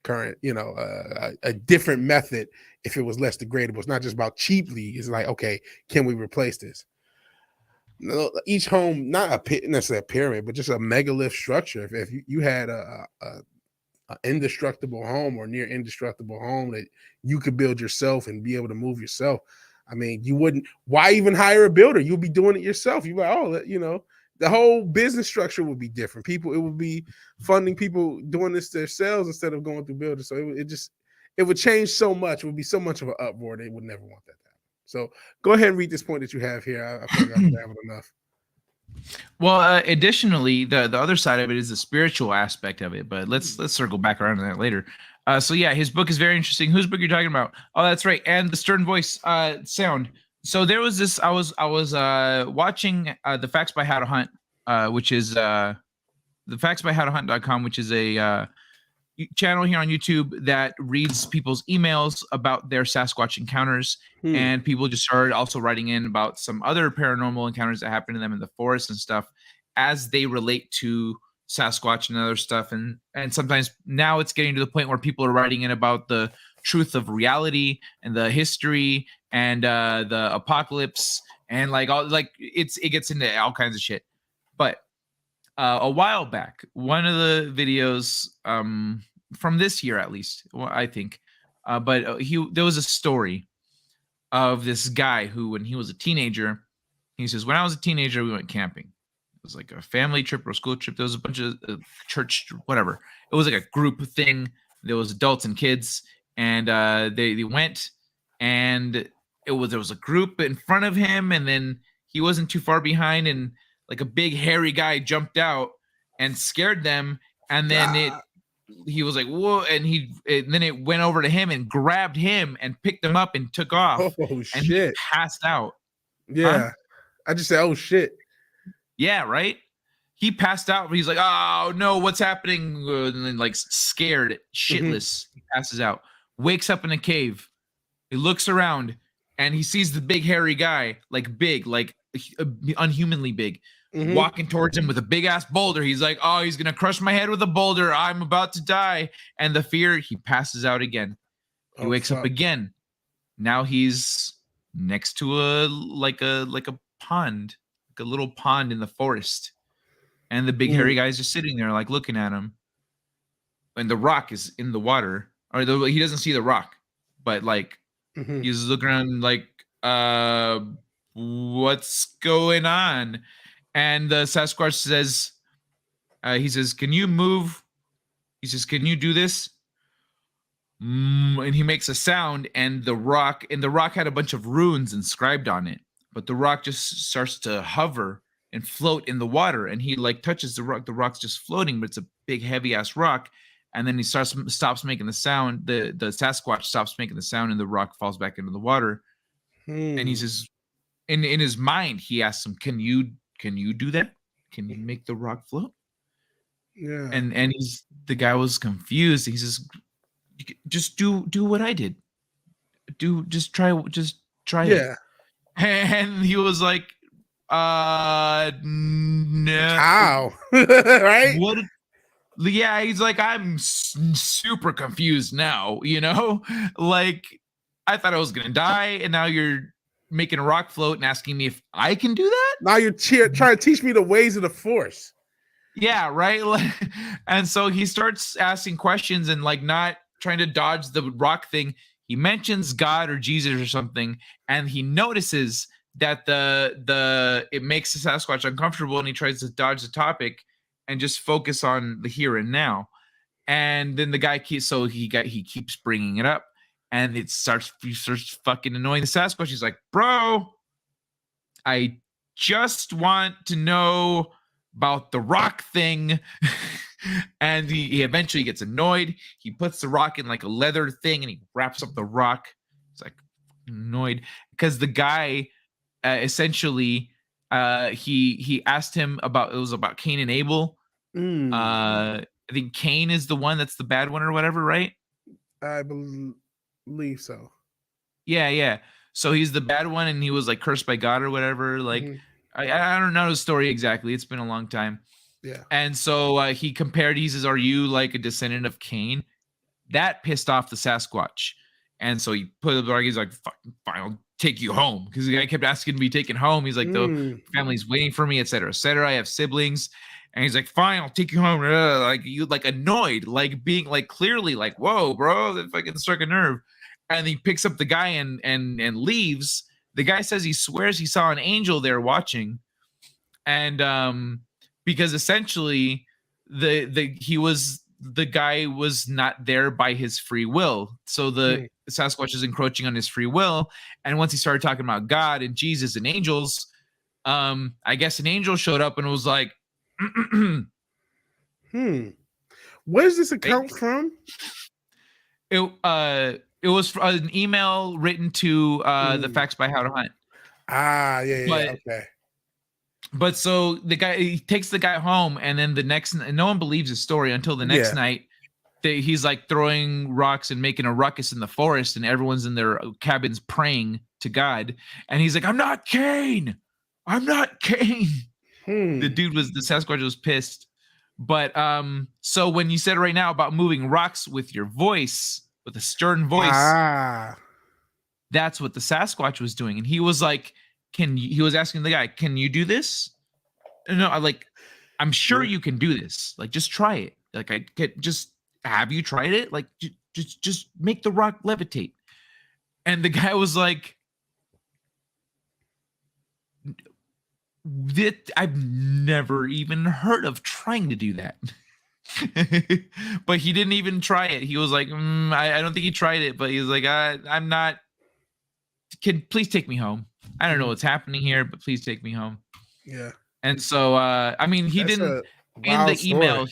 current, a different method if it was less degradable. It's not just about cheaply. It's like, okay, can we replace this? Each home, not necessarily a pyramid, but just a megalith structure. If you had a indestructible home or near indestructible home that you could build yourself and be able to move yourself, I mean, you wouldn't. Why even hire a builder? You'll be doing it yourself. You're like, oh, the whole business structure would be different. It would be funding people doing this themselves instead of going through builders. So it would change so much. It would be so much of an uproar. They would never want that to happen. So go ahead and read this point that you have here. I feel like I've rambled enough. Well, additionally, the other side of it is the spiritual aspect of it. But let's circle back around to that later. So yeah, his book is very interesting. Whose book are you talking about? Oh, that's right. And the stern voice sound. So there was this. I was watching the Facts by How to Hunt, which is the Facts by How to Hunt.com, which is a channel here on YouTube that reads people's emails about their Sasquatch encounters, and people just started also writing in about some other paranormal encounters that happened to them in the forest and stuff as they relate to Sasquatch and other stuff. And sometimes now it's getting to the point where people are writing in about the truth of reality and the history and the apocalypse and it gets into all kinds of shit. But a while back, one of the videos from this year, at least, I think, but there was a story of this guy who, when he was a teenager, he says, when I was a teenager, we went camping. It was like a family trip or a school trip. There was a bunch of church, whatever. It was like a group thing. There was adults and kids, and they went, and there was a group in front of him, and then he wasn't too far behind, and like a big hairy guy jumped out and scared them, and then he was like, whoa, and then it went over to him and grabbed him and picked him up and took off. Oh and shit! he passed out. Yeah. I just said, oh shit. Yeah, right. He passed out. He's like, oh no, what's happening? And then like scared, shitless. He passes out. Wakes up in a cave. He looks around and he sees the big hairy guy, like big, like unhumanly big, walking towards him with a big ass boulder. He's like, oh, he's gonna crush my head with a boulder. I'm about to die. And the fear, he passes out again. He wakes up again. Now he's next to a pond, like a little pond in the forest. And the big hairy guy's just sitting there, like looking at him. And the rock is in the water. Or he doesn't see the rock, but like he's looking around like, what's going on? And the Sasquatch says, he says, can you move? He says, can you do this? And he makes a sound, and the rock had a bunch of runes inscribed on it, but the rock just starts to hover and float in the water, and he like touches the rock's just floating, but it's a big heavy ass rock. And then he stops making the sound. The Sasquatch stops making the sound, and the rock falls back into the water. And he says, in his mind, he asks him, can you do that? Can you make the rock float? Yeah. And the guy was confused. He says, just do what I did. Just try it. And he was like, no. How? Right? What? Yeah, he's like, I'm super confused now, like I thought I was gonna die, and now you're making a rock float and asking me if I can do that. Now you're trying to teach me the ways of the Force. Yeah, right. And so he starts asking questions and like not trying to dodge the rock thing. He mentions God or Jesus or something, and he notices that it makes the Sasquatch uncomfortable, and he tries to dodge the topic and just focus on the here and now. And then the guy keeps bringing it up, and he starts fucking annoying the Sasquatch. He's like, bro, I just want to know about the rock thing. And he eventually gets annoyed. He puts the rock in like a leather thing, and he wraps up the rock. He's like annoyed because the guy essentially he asked him about Cain and Abel. I think Cain is the one that's the bad one or whatever, right? I believe so. Yeah. So he's the bad one, and he was like cursed by God or whatever. Like I don't know the story exactly. It's been a long time. Yeah. And so he compared. He says, "Are you like a descendant of Cain?" That pissed off the Sasquatch, and so he put up the argument. He's like, "Fine, I'll take you home," because the guy kept asking to be taken home. He's like, "The family's waiting for me, etc., etc. I have siblings." And he's like, "Fine, I'll take you home." Like you, like annoyed, like being like clearly like, "Whoa, bro, that fucking struck a nerve." And he picks up the guy and leaves. The guy says he swears he saw an angel there watching, and because essentially the guy was not there by his free will. So the Sasquatch is encroaching on his free will. And once he started talking about God and Jesus and angels, I guess an angel showed up and was like, Where's this account from? It was an email written to the Facts by How to Hunt. Okay. But so he takes the guy home, and then no one believes his story until the next night. He's like throwing rocks and making a ruckus in the forest, and everyone's in their cabins praying to God. And he's like, "I'm not Cain. I'm not Cain." The Sasquatch was pissed. But so when you said right now about moving rocks with your voice, with a stern voice, that's what the Sasquatch was doing. And he was like, he was asking the guy, "Can you do this?" No, I'm sure you can do this. Like, just try it. Like, have you tried it? Like, just make the rock levitate. And the guy was like, I've never even heard of trying to do that. But he didn't even try it. He was like, I don't think he tried it, but he was like, I'm not. Please take me home. I don't know what's happening here, but please take me home. Yeah. And so, I mean, he didn't in the email,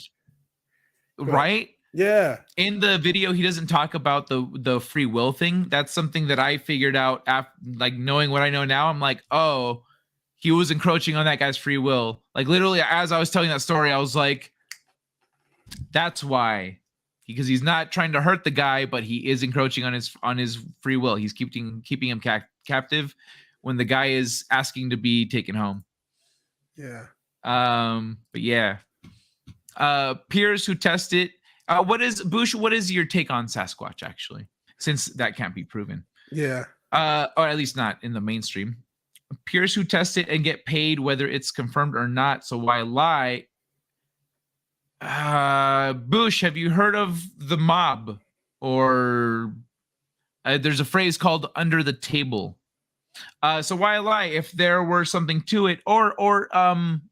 right? Yeah. In the video, he doesn't talk about the free will thing. That's something that I figured out after, like, knowing what I know now. I'm like, oh, he was encroaching on that guy's free will. Like literally, as I was telling that story, I was like, that's why, because he's not trying to hurt the guy, but he is encroaching on his free will. He's keeping him captive when the guy is asking to be taken home. Yeah. But yeah. Peers who test it. What is your take on Sasquatch, actually? Since that can't be proven. Yeah. Or at least not in the mainstream. Peers who test it and get paid whether it's confirmed or not. So why lie? Bush, have you heard of the mob? Or there's a phrase called under the table. So why lie if there were something to it? Or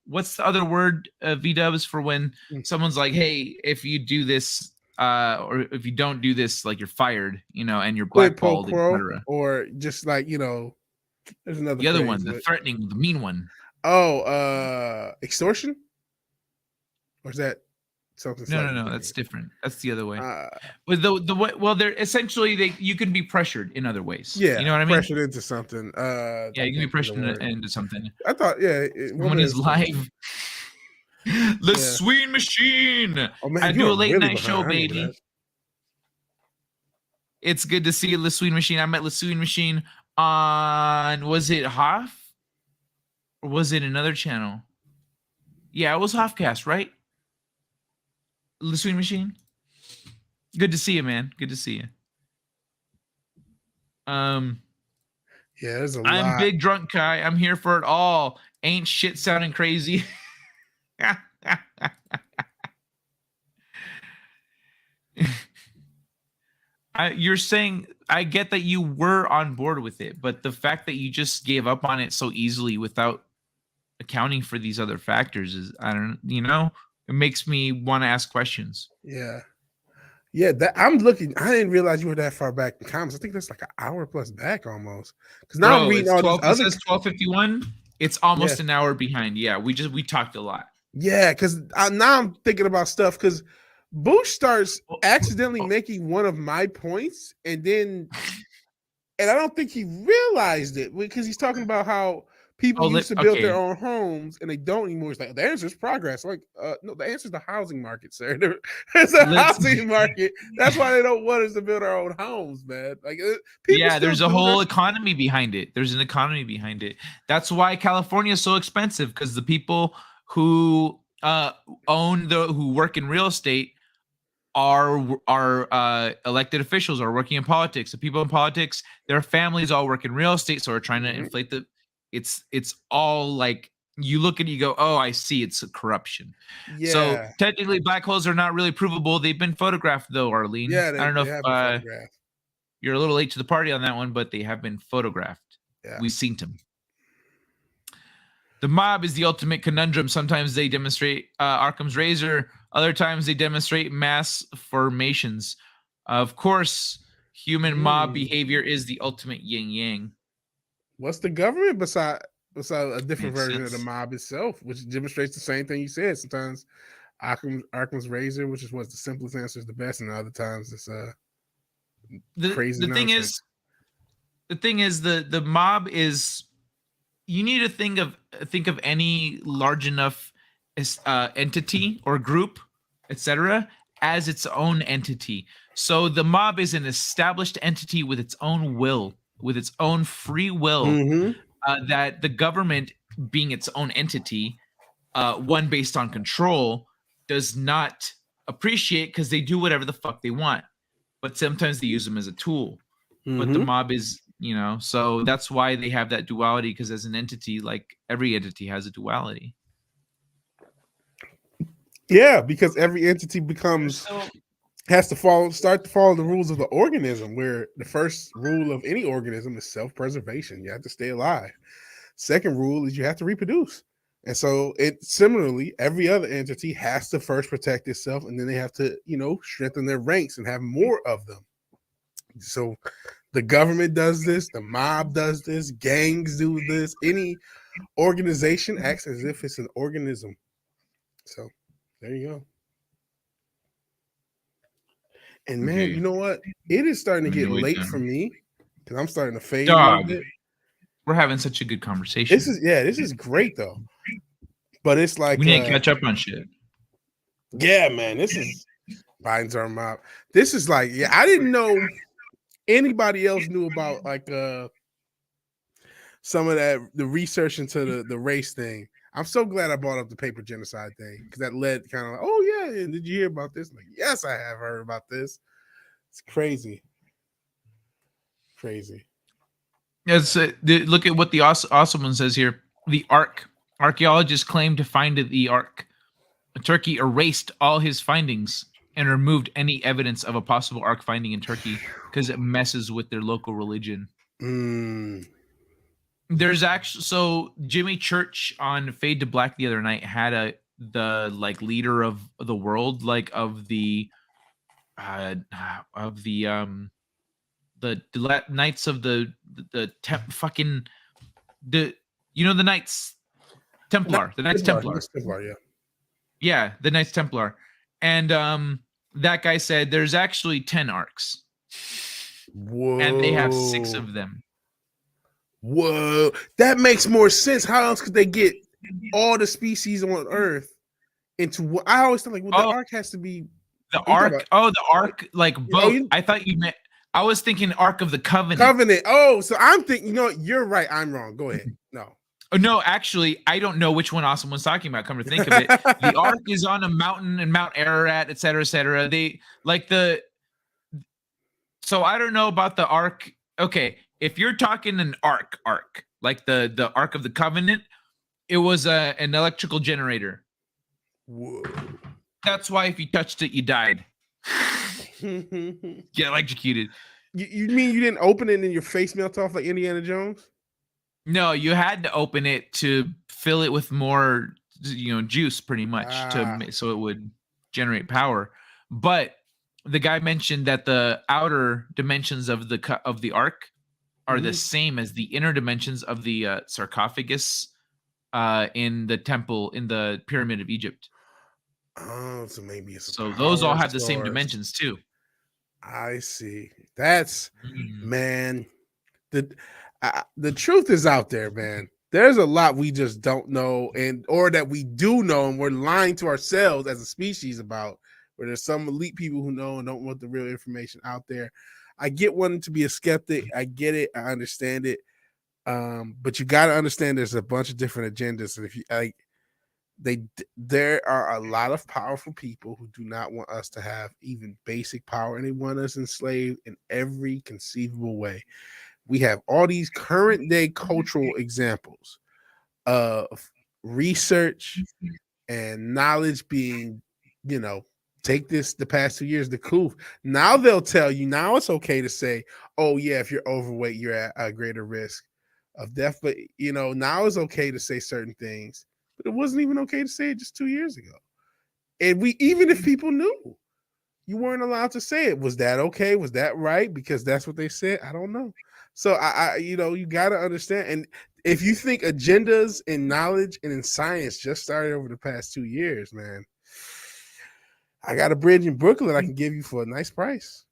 what's the other word, V-dubs, for when someone's like, hey, if you do this, or if you don't do this, like you're fired, and you're blackballed, etc. Or just like, there's another the other phrase, one, the threatening, the mean one. Oh, extortion? Or is that something? No, that's different. That's the other way. With the way, well, they're essentially you can be pressured in other ways. Yeah, you know what I mean? Pressured into something. Yeah, you can be pressured into something. I thought, Someone is live. The Swing Machine. Oh, man, I do a late night show, baby. It's good to see you, the Swing Machine. I met the Swing Machine on, was it Hoff? Or was it another channel? Yeah, it was Hoffcast, right? The Swing Machine. Good to see you, man. Good to see you. Yeah, there's a lot. I'm Big Drunk Kai. I'm here for it all. Ain't shit sounding crazy. You're saying, I get that you were on board with it, but the fact that you just gave up on it so easily without accounting for these other factors is, I don't, it makes me want to ask questions. Yeah. That I'm looking. I didn't realize you were that far back in comments. I think that's like an hour plus back almost. Because now I'm reading all 12, this other. It says 12:51. It's almost an hour behind. Yeah, we talked a lot. Yeah, because now I'm thinking about stuff. Because Bush starts accidentally making one of my points, and I don't think he realized it because he's talking about how people used to build their own homes and they don't anymore. It's like the answer is progress. Like, no, the answer is the housing market, sir. It's a housing market. That's why they don't want us to build our own homes, man. Like, there's a whole economy behind it. There's an economy behind it. That's why California is so expensive, because the people who who work in real estate are elected officials, are working in politics. The people in politics, their families all work in real estate, so are trying to inflate the. It's all like, you look at it, you go, oh, I see, it's a corruption. Yeah. So technically, black holes are not really provable. They've been photographed, though, Arlene. Yeah, I don't know if you're a little late to the party on that one, but they have been photographed. Yeah. We've seen them. The mob is the ultimate conundrum. Sometimes they demonstrate Occam's razor. Other times they demonstrate mass formations. Of course, human mob behavior is the ultimate yin-yang. What's the government besides a different version of the mob itself, which demonstrates the same thing you said? Sometimes Occam's razor, which is what's the simplest answer, is the best, and other times it's crazy. The thing is the mob is, you need to think of any large enough entity or group, etc., as its own entity. So the mob is an established entity with its own will, with its own free will, that the government, being its own entity, one based on control, does not appreciate, because they do whatever the fuck they want. But sometimes they use them as a tool. But the mob is, so that's why they have that duality, because as an entity, like every entity has a duality. Yeah, because every entity has to start to follow the rules of the organism, where the first rule of any organism is self-preservation. You have to stay alive. Second rule is you have to reproduce. And so similarly, every other entity has to first protect itself, and then they have to, strengthen their ranks and have more of them. So the government does this, the mob does this, gangs do this. Any organization acts as if it's an organism. So there you go. And man, you know what? It is starting to get late for me, because I'm starting to fade a little bit. We're having such a good conversation. This is great though. But it's like we need to catch up on shit. Yeah, man. This is Biden's arm out. This is like, yeah, I didn't know anybody else knew about like some of that, the research into the race thing. I'm so glad I brought up the paper genocide thing because that led kind of like, oh yeah, and did you hear about this? Like, yes, I have heard about this. It's crazy. Crazy. Yes, look at what the awesome one says here. The Ark. Archaeologists claim to find the Ark. Turkey erased all his findings and removed any evidence of a possible Ark finding in Turkey because it messes with their local religion. There's actually, so Jimmy Church on Fade to Black the other night had the like leader of the world, like of the Knights of the Knights Templar, the Knights Templar. Yeah, the Knights Templar. And that guy said there's actually 10 arcs. Whoa. And they have 6 of them. Whoa. That makes more sense. How else could they get all the species on Earth into what I always thought like the ark has to be the ark. The ark, like both. I thought you meant I was thinking Ark of the Covenant. Oh, so I'm thinking, you're right. I'm wrong. Go ahead. No. Oh, no, actually, I don't know which one Awesome was talking about. Come to think of it, the Ark is on a mountain in Mount Ararat, et cetera, et cetera. They like so I don't know about the Ark. Okay, if you're talking an ark, like the Ark of the Covenant, it was an electrical generator. Whoa. That's why if you touched it, you died. Get electrocuted. You mean you didn't open it and your face melt off like Indiana Jones? No, you had to open it to fill it with more, juice, pretty much, so it would generate power. But the guy mentioned that the outer dimensions of the ark are the same as the inner dimensions of the sarcophagus in the temple in the Pyramid of Egypt. Oh, so maybe it's so those all have the same dimensions too. I see. That's man. The truth is out there, man. There's a lot we just don't know, or that we do know, and we're lying to ourselves as a species about. Where there's some elite people who know and don't want the real information out there. I get wanting to be a skeptic. I get it. I understand it. But you got to understand there's a bunch of different agendas, and if you there are a lot of powerful people who do not want us to have even basic power, and they want us enslaved in every conceivable way. We have all these current day cultural examples of research and knowledge being, take this the past 2 years, the coup. Now they'll tell you, now it's okay to say, oh yeah, if you're overweight, you're at a greater risk of death. But now it's okay to say certain things, but it wasn't even okay to say it just 2 years ago. And even if people knew, you weren't allowed to say it. Was that okay? Was that right? Because that's what they said. I don't know. So you got to understand. And if you think agendas in knowledge and in science just started over the past 2 years, man, I got a bridge in Brooklyn I can give you for a nice price.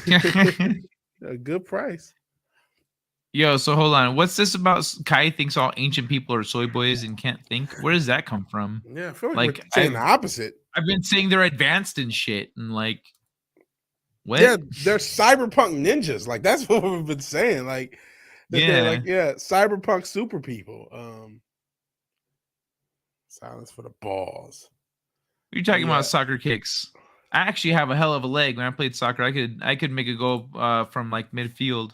A good price. Yo, so hold on. What's this about? Kai thinks all ancient people are soy boys and can't think. Where does that come from? Yeah, I feel like we're saying the opposite. I've been saying they're advanced and shit, and like, what? Yeah, they're cyberpunk ninjas. Like that's what we've been saying. Like, cyberpunk super people. Silence for the balls. You're talking about soccer kicks. I actually have a hell of a leg. When I played soccer, I could make a goal from like midfield.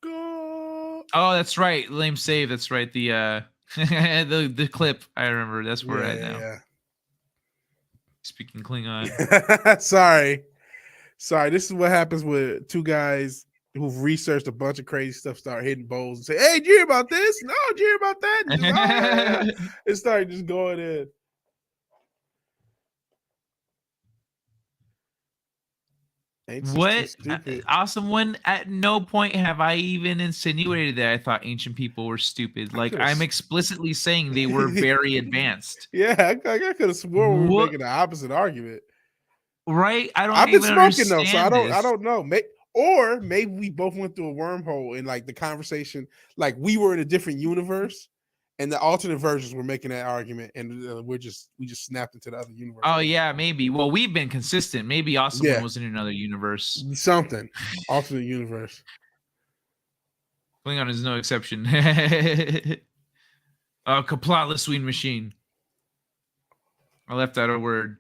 Go. Oh, that's right. Lame save. That's right. The the clip. I remember. That's where I now. Yeah. Speaking Klingon. Sorry. This is what happens with two guys who've researched a bunch of crazy stuff, start hitting bowls and say, "Hey, did you hear about this? No, did you hear about that?" And just, it started just going in. What awesome one? At no point have I even insinuated that I thought ancient people were stupid. Like I'm explicitly saying they were very advanced. Yeah, I could have sworn we were making the opposite argument. Right? I've been smoking though, so I don't know. Or maybe we both went through a wormhole in like the conversation, like we were in a different universe, and the alternate versions were making that argument, and we just snapped into the other universe. Oh yeah, maybe. Well, we've been consistent. Maybe Awesome was in another universe. Something alternate universe. Klingon is no exception. Kapla Swing Machine. I left out a word.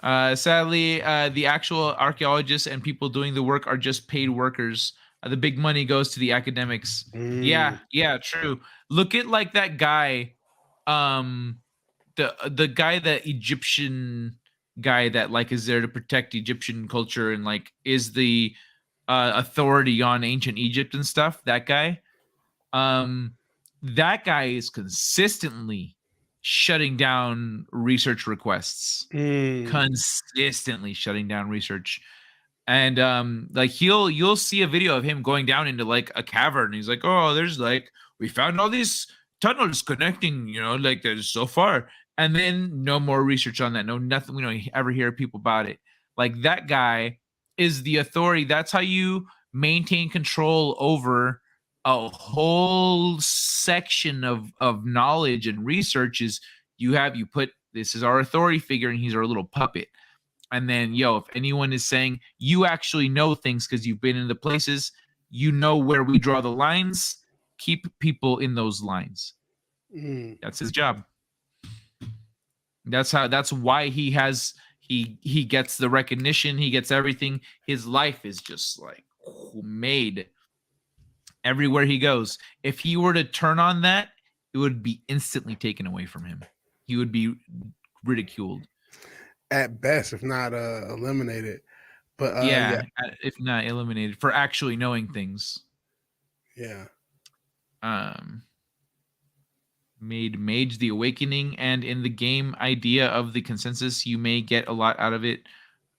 Sadly, the actual archaeologists and people doing the work are just paid workers. The big money goes to the academics. Yeah, true. Look at like that guy, the guy, the Egyptian guy that like is there to protect Egyptian culture and like is the authority on ancient Egypt and stuff. That guy, that guy is consistently shutting down research requests. Consistently shutting down research. And like you'll see a video of him going down into like a cavern. He's like, oh, there's like, we found all these tunnels connecting, you know, like there's so far. And then no more research on that. No, nothing. We don't ever hear people about it. Like that guy is the authority. That's how you maintain control over a whole section of knowledge and research. Is you put, this is our authority figure and he's our little puppet. And then, if anyone is saying you actually know things because you've been in the places, you know where we draw the lines, keep people in those lines. That's his job. That's why he gets the recognition. He gets everything. His life is just like made everywhere he goes. If he were to turn on that, it would be instantly taken away from him. He would be ridiculed. At best, if not eliminated. But if not eliminated for actually knowing things. Yeah. Made Mage the Awakening, and in the game idea of the consensus, you may get a lot out of it.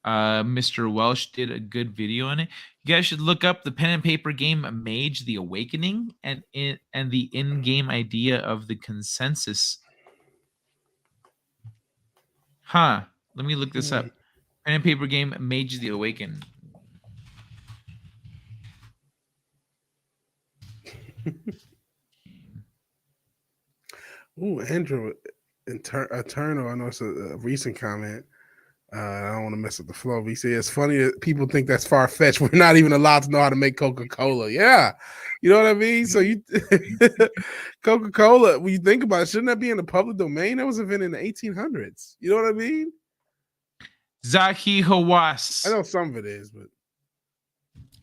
Mr. Welsh did a good video on it. You guys should look up the pen and paper game Mage the Awakening and the in-game idea of the consensus. Let me look this up. Pen and paper game Mage the Awakening. Ooh, Andrew Eternal. I know it's a recent comment. I don't want to mess up the flow. But he said it's funny that people think that's far fetched. We're not even allowed to know how to make Coca-Cola. Yeah, you know what I mean. So you Coca-Cola. When you think about it, shouldn't that be in the public domain? That was invented in the 1800s. You know what I mean? Zahi Hawass. I know some of it is, but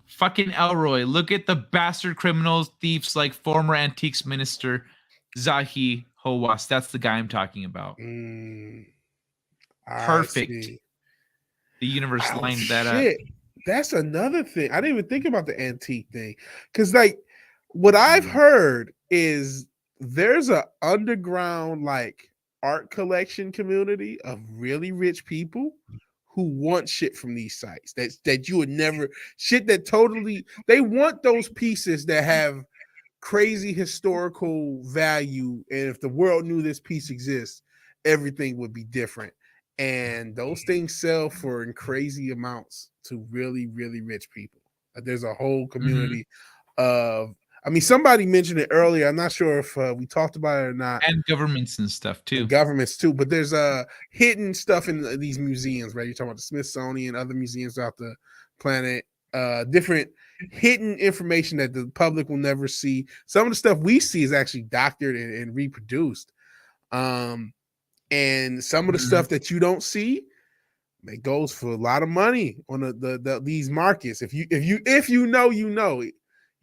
fucking Elroy. Look at the bastard criminals, thieves like former Antiques Minister Zahi Hawass. That's the guy I'm talking about. Perfect. The universe lined that up. That's another thing. I didn't even think about the antique thing. Because like what I've heard is there's an underground like art collection community of really rich people who want shit from these sites that you would never shit that totally they want those pieces that have crazy historical value, and if the world knew this piece exists, everything would be different. And those things sell for in crazy amounts to really, really rich people. There's a whole community of, I mean, somebody mentioned it earlier. I'm not sure if we talked about it or not. And governments and stuff too. And governments too. But there's hidden stuff in these museums, right? You're talking about the Smithsonian, other museums throughout the planet, different hidden information that the public will never see. Some of the stuff we see is actually doctored and reproduced. And some of the stuff that you don't see, it goes for a lot of money on these markets. If you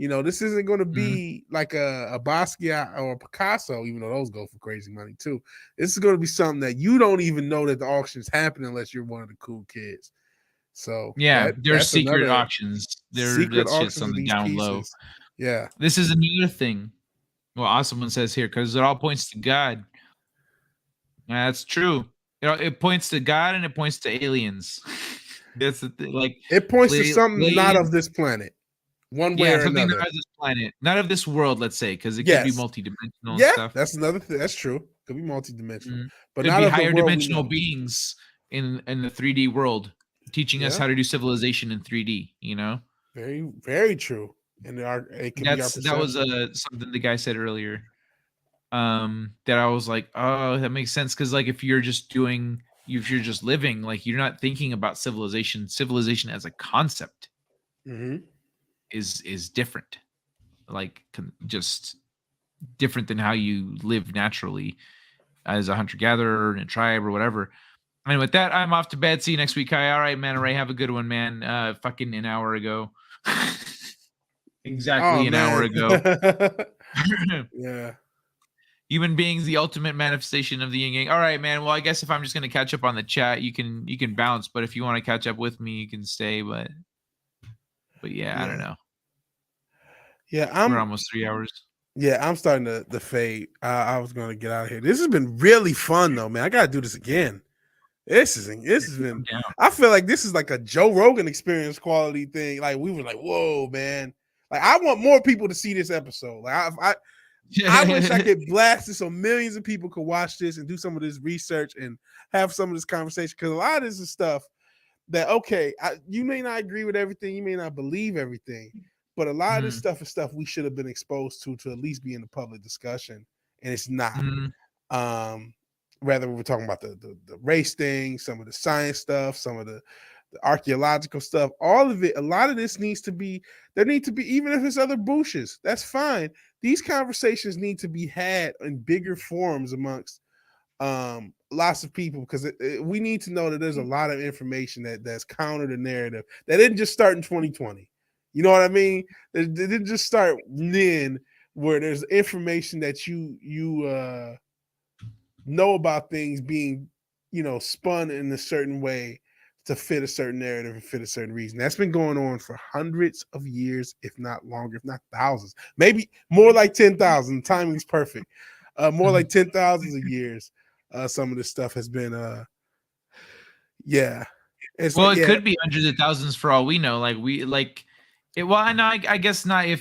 know, this isn't going to be like a Basquiat or a Picasso, even though those go for crazy money too. This is going to be something that you don't even know that the auction is happening unless you're one of the cool kids. So yeah, there's secret auctions. That's just on the down low. Yeah, this is another thing. Well, Awesome One says here because it all points to God. That's true. It points to God and it points to aliens. That's the thing. Like it points to something not of this planet. One way or something another. Not of this planet, not of this world. Let's say because it could be multidimensional. Yeah, stuff. That's another thing. That's true. Could be multidimensional, but could not be of higher dimensional beings in the 3D world, teaching us how to do civilization in 3D. Very, very true. And it can be our That was perception. something the guy said earlier. That I was like, oh, that makes sense. Cause like if you're just living, like you're not thinking about civilization. Civilization as a concept is different. Like just different than how you live naturally as a hunter-gatherer in a tribe or whatever. And with that, I'm off to bed. See you next week, Kai. All right, man. Ray, have a good one, man. Fucking an hour ago. Exactly an hour ago. Yeah. Human beings, the ultimate manifestation of the yin yang. All right, man. Well, I guess if I'm just gonna catch up on the chat, you can bounce. But if you want to catch up with me, you can stay. But yeah, I don't know. Yeah, we're almost 3 hours. Yeah, I'm starting to fade. I was gonna get out of here. This has been really fun though, man. I gotta do this again. This has been. I feel like this is like a Joe Rogan experience quality thing. Like we were like, whoa, man. Like I want more people to see this episode. Like I wish I could blast this so millions of people could watch this and do some of this research and have some of this conversation. Because a lot of this is stuff that, okay, you may not agree with everything, you may not believe everything, but a lot of this stuff is stuff we should have been exposed to at least be in the public discussion, and it's not. Rather, we're talking about the race thing, some of the science stuff, some of the archaeological stuff, all of it. A lot of this needs to be, even if it's other bushes, that's fine. These conversations need to be had in bigger forums amongst lots of people, because we need to know that there's a lot of information that's counter the narrative that didn't just start in 2020. You know what I mean? It didn't just start then, where there's information that you know about things being, spun in a certain way to fit a certain narrative and fit a certain reason. That's been going on for hundreds of years, if not longer, if not thousands, maybe more like 10,000. The timing's perfect. More like 10,000 of years. Some of this stuff has been, yeah. It could be hundreds of thousands for all we know. I guess not. Who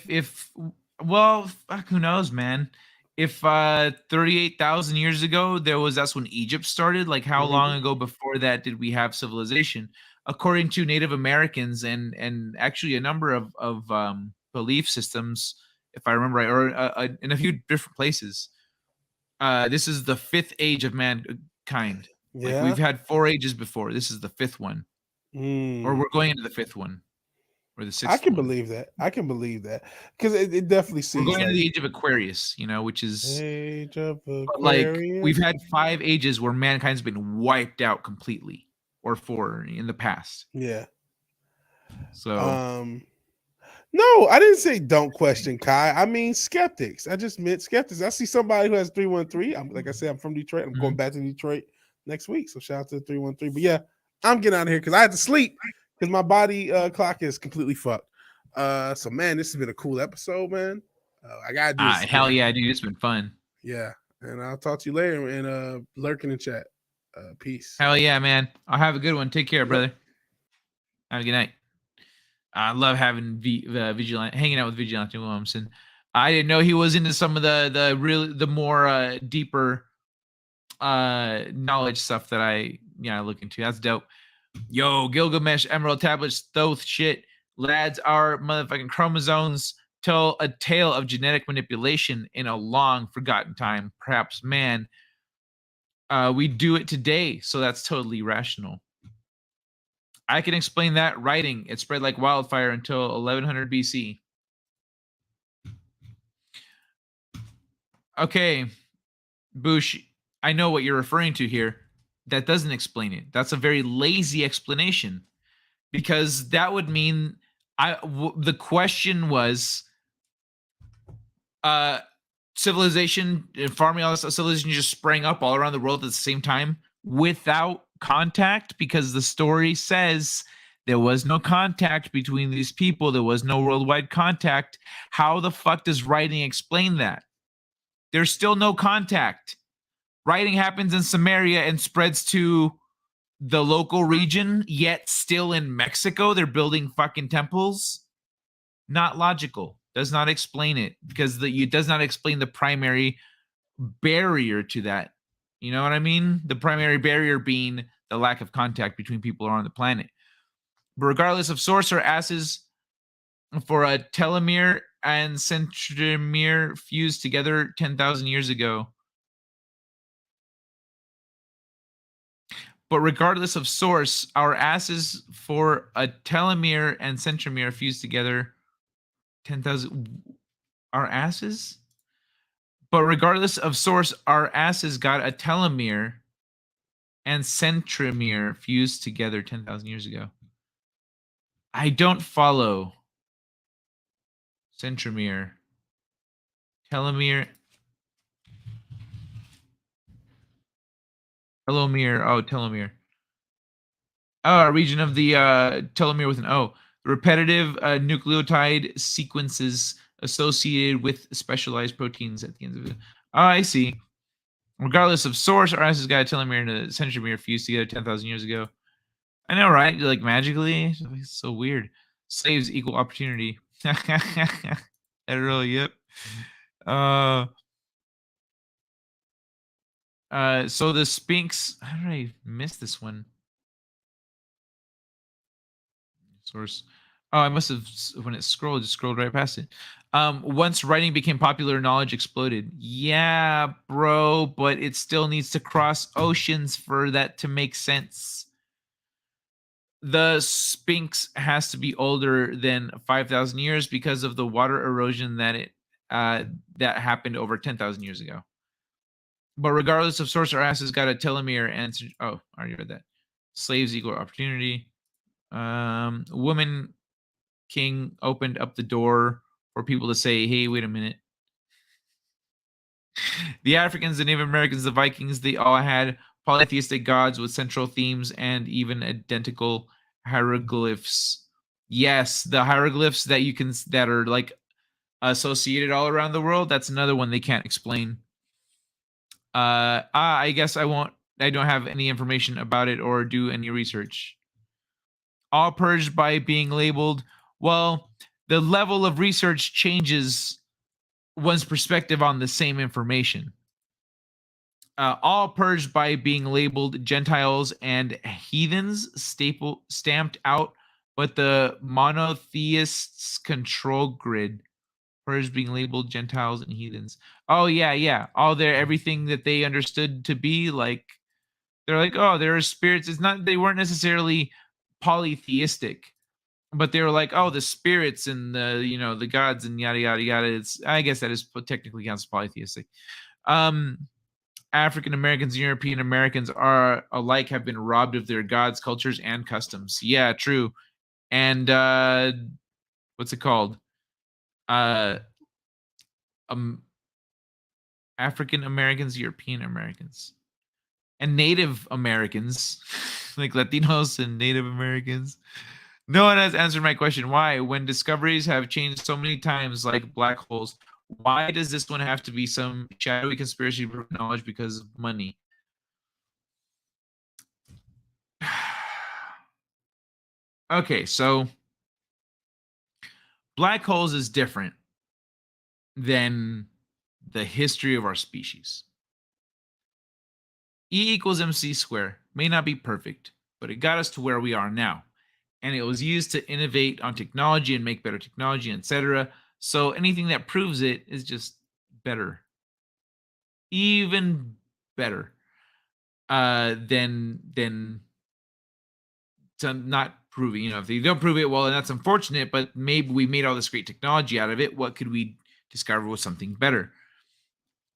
knows, man? If 38,000 years ago that's when Egypt started. Like, how long ago before that did we have civilization? According to Native Americans and actually a number of belief systems, if I remember right, or in a few different places, this is the 5th age of mankind. Yeah. Like, we've had 4 ages before. This is the 5th one, or we're going into the 5th one. Or the 6th. I can believe that. Because it definitely seems we're going into the age of Aquarius, which is age of Aquarius. Like, we've had 5 ages where mankind's been wiped out completely, or 4 in the past. Yeah. So no, I didn't say don't question Kai. I mean skeptics. I just meant skeptics. I see somebody who has 313. Like I said, I'm from Detroit. I'm going back to Detroit next week. So shout out to 313. But yeah, I'm getting out of here because I had to sleep. Because my body clock is completely fucked. So man, this has been a cool episode, man. I gotta do this. Hell yeah, dude. It's been fun. Yeah. And I'll talk to you later and lurk in the chat. Peace. Hell yeah, man. I'll have a good one. Take care, brother. Have a good night. I love having hanging out with Vigilante Williamson. I didn't know he was into some of the more deeper knowledge stuff that I look into. That's dope. Yo, Gilgamesh, Emerald Tablets, Thoth shit. Lads, our motherfucking chromosomes tell a tale of genetic manipulation in a long forgotten time. Perhaps, man, we do it today, so that's totally rational. I can explain that. Writing, it spread like wildfire until 1100 BC. Okay, Bush, I know what you're referring to here. That doesn't explain it. That's a very lazy explanation, because that would mean the question was civilization, farming, all this civilization just sprang up all around the world at the same time without contact, because the story says there was no contact between these people. There was no worldwide contact. How the fuck does writing explain that? There's still no contact. Writing happens in Samaria and spreads to the local region, yet still in Mexico, they're building fucking temples. Not logical. Does not explain it, because it does not explain the primary barrier to that. You know what I mean? The primary barrier being the lack of contact between people on the planet. But regardless of source or asses, for a telomere and centromere fused together 10,000 years ago. But regardless of source, our asses for a telomere and centromere fused together 10,000. Our asses? But regardless of source, our asses got a telomere and centromere fused together 10,000 years ago. I don't follow. Centromere. Telomere. Telomere. Oh, telomere. Oh, a region of the telomere with an O. Repetitive nucleotide sequences associated with specialized proteins at the end of it. Oh, I see. Regardless of source, our asses got a telomere and a centromere fused together 10,000 years ago. I know, right? Like magically? It's so weird. Slaves equal opportunity. Literally, yep. So the Sphinx, how did I miss this one? Source. Oh, I must have, when it scrolled, just scrolled right past it. Once writing became popular, knowledge exploded. Yeah, bro, but it still needs to cross oceans for that to make sense. The Sphinx has to be older than 5,000 years because of the water erosion that happened over 10,000 years ago. But regardless of source, our asses got a telomere and I already read that. Slaves equal opportunity. Woman king opened up the door for people to say, "Hey, wait a minute." The Africans, the Native Americans, the Vikings, they all had polytheistic gods with central themes and even identical hieroglyphs. Yes, the hieroglyphs that are like associated all around the world. That's another one they can't explain. I guess I don't have any information about it or do any research. All purged by being labeled. Well, the level of research changes one's perspective on the same information. All purged by being labeled Gentiles and heathens, stamped out, but the monotheists control grid. Purged being labeled Gentiles and heathens. Oh yeah. All everything that they understood to be like, they're like, oh, there are spirits. It's not, they weren't necessarily polytheistic, but they were like, oh, the spirits and the the gods and yada yada yada. It's, I guess that is technically counts polytheistic. African Americans and European Americans are alike have been robbed of their gods, cultures, and customs. Yeah, true. And what's it called? African Americans, European Americans, and Native Americans, like Latinos and Native Americans. No one has answered my question. Why? When discoveries have changed so many times, like black holes, why does this one have to be some shadowy conspiracy knowledge because of money? Okay, so black holes is different than the history of our species. E equals mc squared may not be perfect, but it got us to where we are now. And it was used to innovate on technology and make better technology, etc. So anything that proves it is just better. Even better than to not proving. If they don't prove it, well, then that's unfortunate, but maybe we made all this great technology out of it. What could we discover was something better?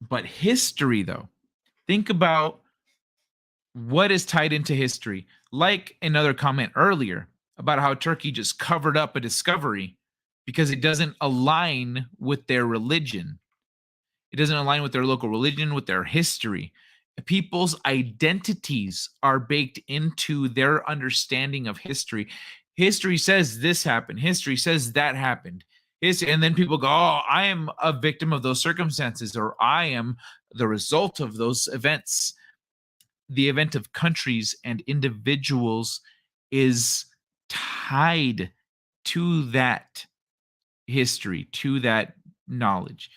But history, though, think about what is tied into history. Like another comment earlier about how Turkey just covered up a discovery because it doesn't align with their religion. It doesn't align with their local religion, with their history. People's identities are baked into their understanding of history. History says this happened. History says that happened. And then people go, oh, I am a victim of those circumstances, or I am the result of those events. The event of countries and individuals is tied to that history, to that knowledge.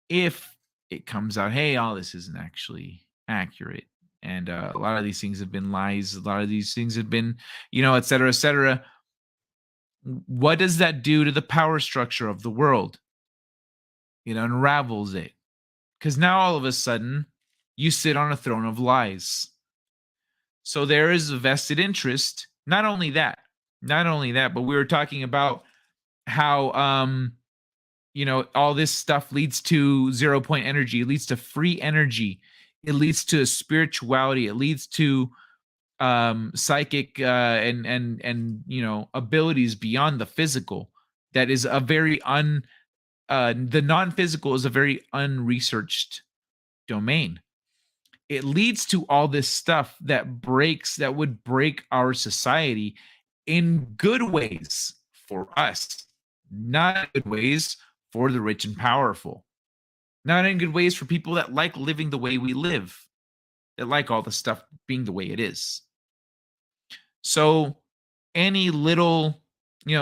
If it comes out, hey, all this isn't actually accurate, and a lot of these things have been lies, a lot of these things have been, et cetera, What does that do to the power structure of the world? It unravels it. Because now all of a sudden, you sit on a throne of lies. So there is a vested interest. Not only that, but we were talking about how all this stuff leads to 0 point energy, it leads to free energy, it leads to spirituality, it leads to psychic and abilities beyond the physical. That is a very the non-physical is a very unresearched domain. It leads to all this stuff that would break our society in good ways for us, not good ways for the rich and powerful, not in good ways for people that like living the way we live, that like all the stuff being the way it is. So any little,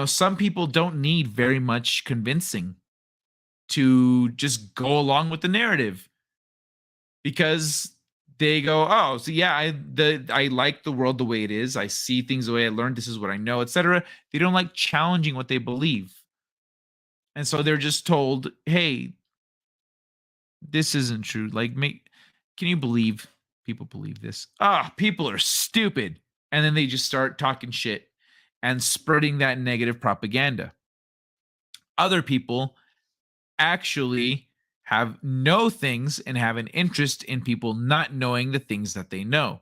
some people don't need very much convincing to just go along with the narrative, because they go, oh, so yeah, I like the world the way it is. I see things the way I learned. This is what I know, etc. They don't like challenging what they believe. And so they're just told, hey, this isn't true. Like, can you believe people believe this? People are stupid. And then they just start talking shit and spreading that negative propaganda. Other people actually know things and have an interest in people not knowing the things that they know,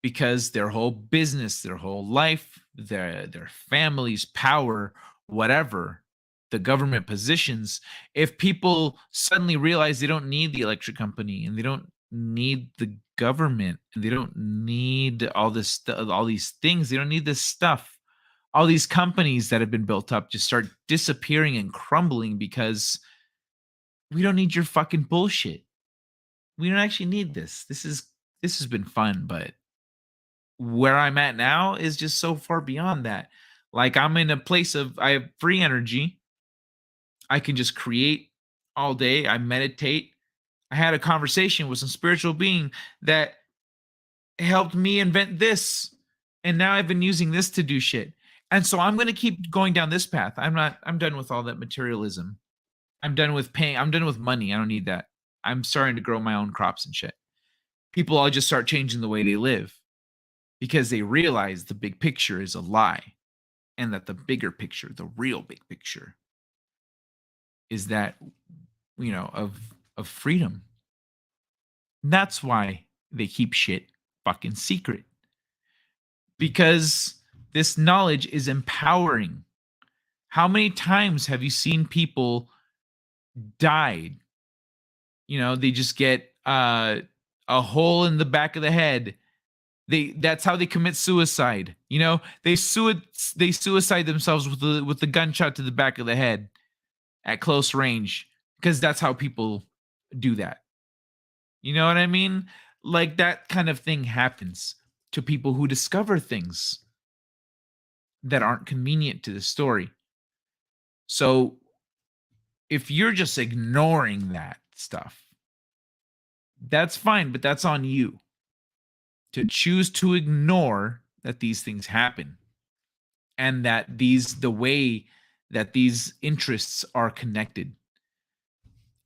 because their whole business, their whole life, their family's power, whatever, the government positions, if people suddenly realize they don't need the electric company and they don't need the government and they don't need all these things, they don't need this stuff, all these companies that have been built up just start disappearing and crumbling, because we don't need your fucking bullshit. We don't actually need this. This has been fun, but where I'm at now is just so far beyond that. Like, I'm in a place of, I have free energy. I can just create all day. I meditate. I had a conversation with some spiritual being that helped me invent this. And now I've been using this to do shit. And so I'm going to keep going down this path. I'm done with all that materialism. I'm done with paying. I'm done with money. I don't need that. I'm starting to grow my own crops and shit. People all just start changing the way they live, because they realize the big picture is a lie, and that the bigger picture, the real big picture, is that, of freedom. And that's why they keep shit fucking secret, because this knowledge is empowering. How many times have you seen people died? They just get a hole in the back of the head. That's how they commit suicide. They suicide themselves with the gunshot to the back of the head at close range, because that's how people do that. You know what I mean? Like, that kind of thing happens to people who discover things that aren't convenient to the story. So if you're just ignoring that stuff, that's fine, but that's on you to choose to ignore that these things happen, and that the way that these interests are connected.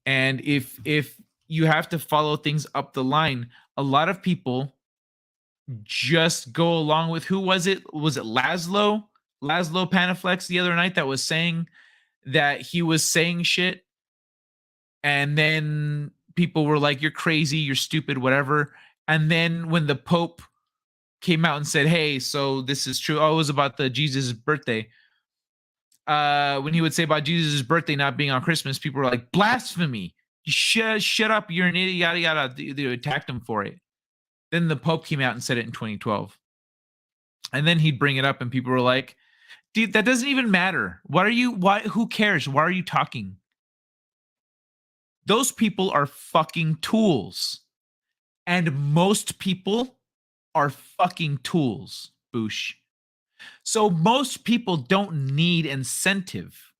And if you have to follow things up the line, a lot of people just go along with, who was it? Was it Laszlo Panaflex the other night that was saying that he was saying shit, and then people were like, you're crazy, you're stupid, whatever. And then when the Pope came out and said, hey, so this is true. Oh, it was about the Jesus' birthday. When he would say about Jesus' birthday not being on Christmas, people were like, blasphemy. You shut up, you're an idiot, yada yada. They attacked him for it. Then the Pope came out and said it in 2012. And then he'd bring it up and people were like, dude, that doesn't even matter. Who cares? Why are you talking? Those people are fucking tools. And most people are fucking tools, Boosh. So most people don't need incentive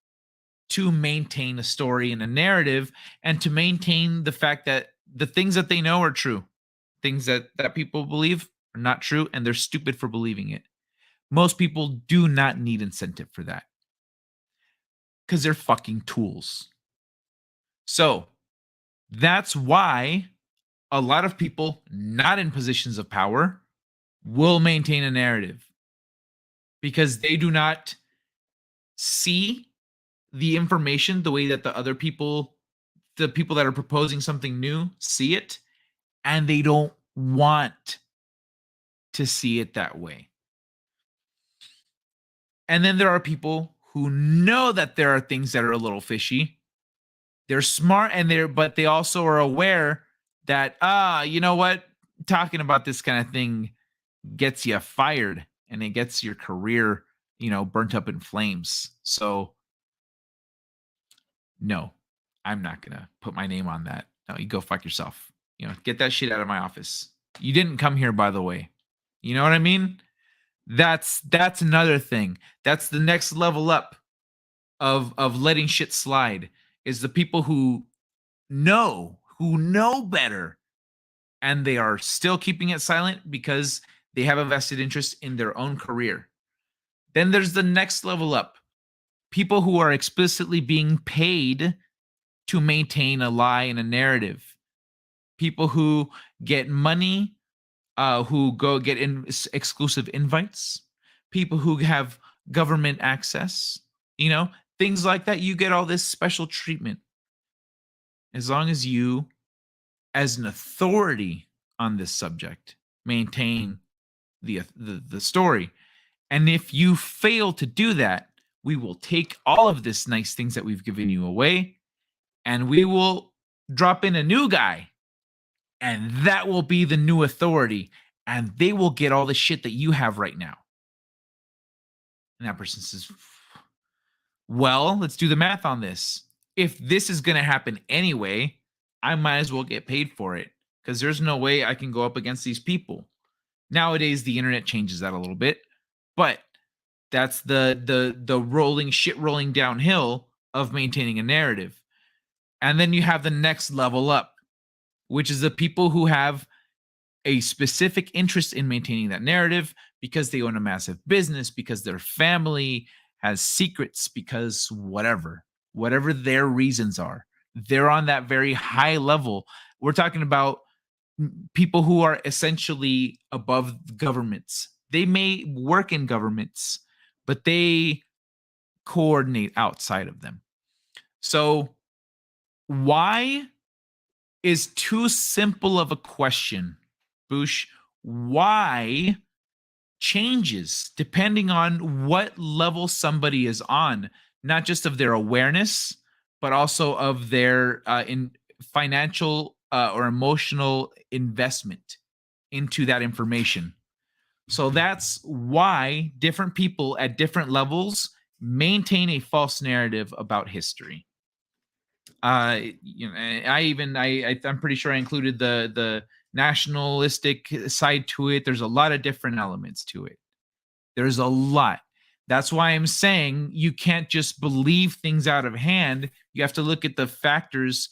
to maintain a story and a narrative, and to maintain the fact that the things that they know are true. Things that people believe are not true, and they're stupid for believing it. Most people do not need incentive for that because they're fucking tools. So that's why a lot of people not in positions of power will maintain a narrative because they do not see the information the way that the people that are proposing something new see it, and they don't want to see it that way. And then there are people who know that there are things that are a little fishy. They're smart but they also are aware that, you know what? Talking about this kind of thing gets you fired and it gets your career, burnt up in flames. So no, I'm not going to put my name on that. No, you go fuck yourself. Get that shit out of my office. You didn't come here, by the way. You know what I mean? That's another thing. That's the next level up of letting shit slide, is the people who know better, and they are still keeping it silent because they have a vested interest in their own career. Then there's the next level up. People who are explicitly being paid to maintain a lie and a narrative. People who get money, who go get exclusive invites. People who have government access, things like that. You get all this special treatment as long as you, as an authority on this subject, maintain the story. And if you fail to do that, we will take all of this nice things that we've given you away, and we will drop in a new guy, and that will be the new authority, and they will get all the shit that you have right now. And that person says, well, let's do the math on this. If this is going to happen anyway, I might as well get paid for it, because there's no way I can go up against these people. Nowadays, the internet changes that a little bit, but that's the rolling downhill of maintaining a narrative. And then you have the next level up, which is the people who have a specific interest in maintaining that narrative because they own a massive business, because their family has secrets, because whatever their reasons are. They're on that very high level. We're talking about people who are essentially above governments. They may work in governments, but they coordinate outside of them. So why is too simple of a question, Boosh. Why changes depending on what level somebody is on, not just of their awareness, but also of their in financial or emotional investment into that information. So that's why different people at different levels maintain a false narrative about history. I'm pretty sure I included the nationalistic side to it. There's a lot of different elements to it. There's a lot. That's why I'm saying you can't just believe things out of hand. You have to look at the factors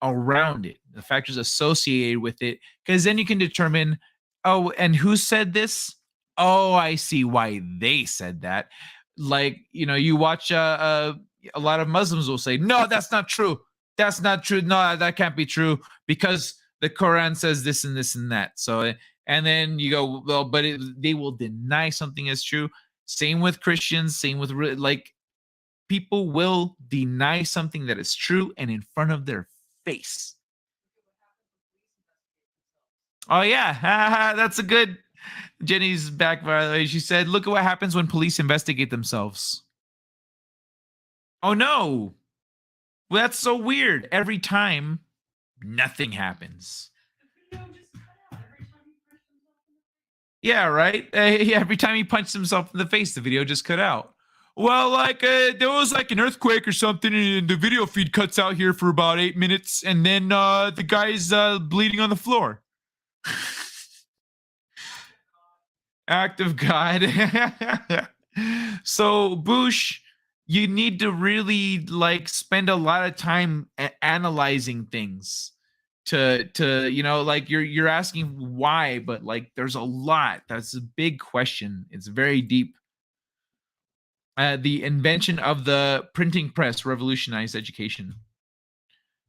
around it, the factors associated with it, because then you can determine, oh, and who said this? Oh, I see why they said that. Like, you watch a lot of Muslims will say, no, that's not true. That's not true. No, that can't be true because the Quran says this and this and that. So, and then you go, well, but they will deny something as true. Same with Christians, same with people will deny something that is true and in front of their face. Oh, yeah. That's a good. Jenny's back, by the way. She said, look at what happens when police investigate themselves. Oh, no. Well, that's so weird. Every time, nothing happens. Yeah, right? Every time he punched himself in the face, the video just cut out. Well, there was like an earthquake or something, and the video feed cuts out here for about 8 minutes, and then the guy's bleeding on the floor. Act of God. So, Boosh, you need to really spend a lot of time analyzing things to you're asking why, but there's a lot. That's a big question. It's very deep. The invention of the printing press revolutionized education.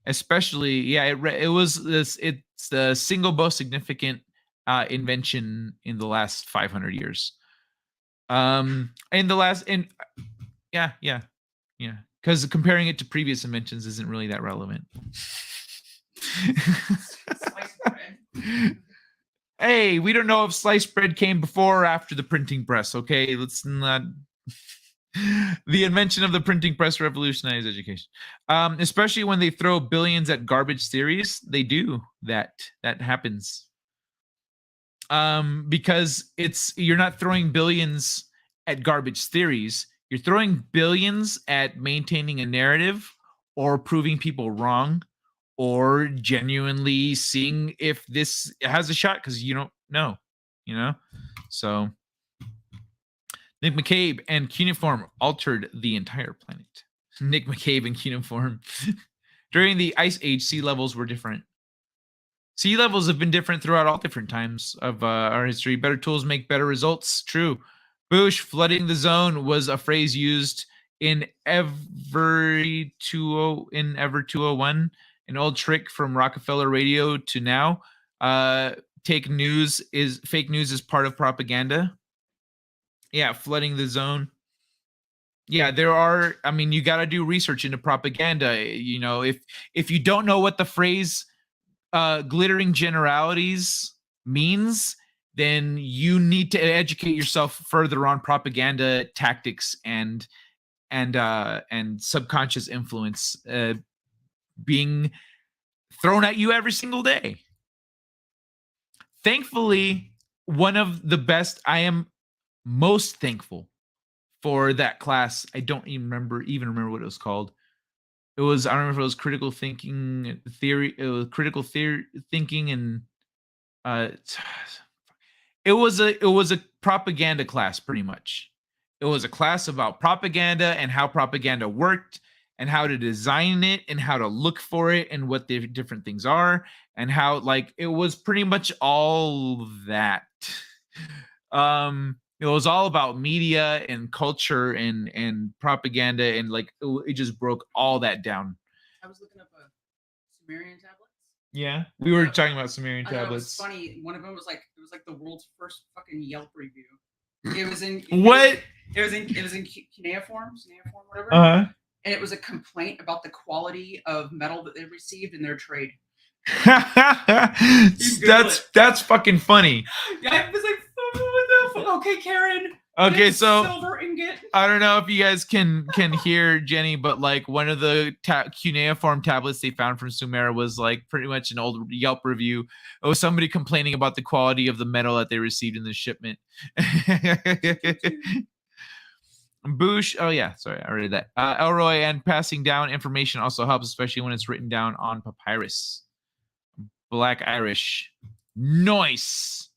Especially, it's the single most significant invention in the last 500 years. Because comparing it to previous inventions isn't really that relevant. Hey, we don't know if sliced bread came before or after the printing press. Okay, let's not. The invention of the printing press revolutionized education, especially when they throw billions at garbage theories. They do that. That happens because you're not throwing billions at garbage theories. You're throwing billions at maintaining a narrative or proving people wrong or genuinely seeing if this has a shot because you don't know, So Nick McCabe and cuneiform altered the entire planet. Nick McCabe and cuneiform. During the Ice Age, sea levels were different. Sea levels have been different throughout all different times of our history. Better tools make better results. True. Bush, flooding the zone was a phrase used in Ever 201, an old trick from Rockefeller Radio to now. Fake news is part of propaganda. Yeah, flooding the zone. Yeah, there are. I mean, you got to do research into propaganda. If you don't know what the phrase "glittering generalities" means, then you need to educate yourself further on propaganda tactics and subconscious influence being thrown at you every single day. Thankfully, one of the best. I am most thankful for that class. I don't even remember what it was called. I don't remember if it was critical thinking theory. It was critical theory thinking, and it was a propaganda class, pretty much. It was a class about propaganda and how propaganda worked and how to design it and how to look for it and what the different things are and how it was pretty much all that. It was all about media and culture and propaganda and it just broke all that down. I was looking up Sumerian tablets. Yeah, we were talking about Sumerian tablets. It was funny. One of them was it was the world's first fucking Yelp review. It was in what? It was in cuneiform, whatever. Uh-huh. And it was a complaint about the quality of metal that they received in their trade. That's fucking funny. I was like, what the fuck? Okay, Karen. Okay, so silver ingot. I don't know if you guys can hear Jenny, but one of the cuneiform tablets they found from Sumer was pretty much an old Yelp review. It was somebody complaining about the quality of the metal that they received in the shipment. Bush, oh yeah, sorry, I read that. Elroy and passing down information also helps, especially when it's written down on papyrus. Black Irish, nice.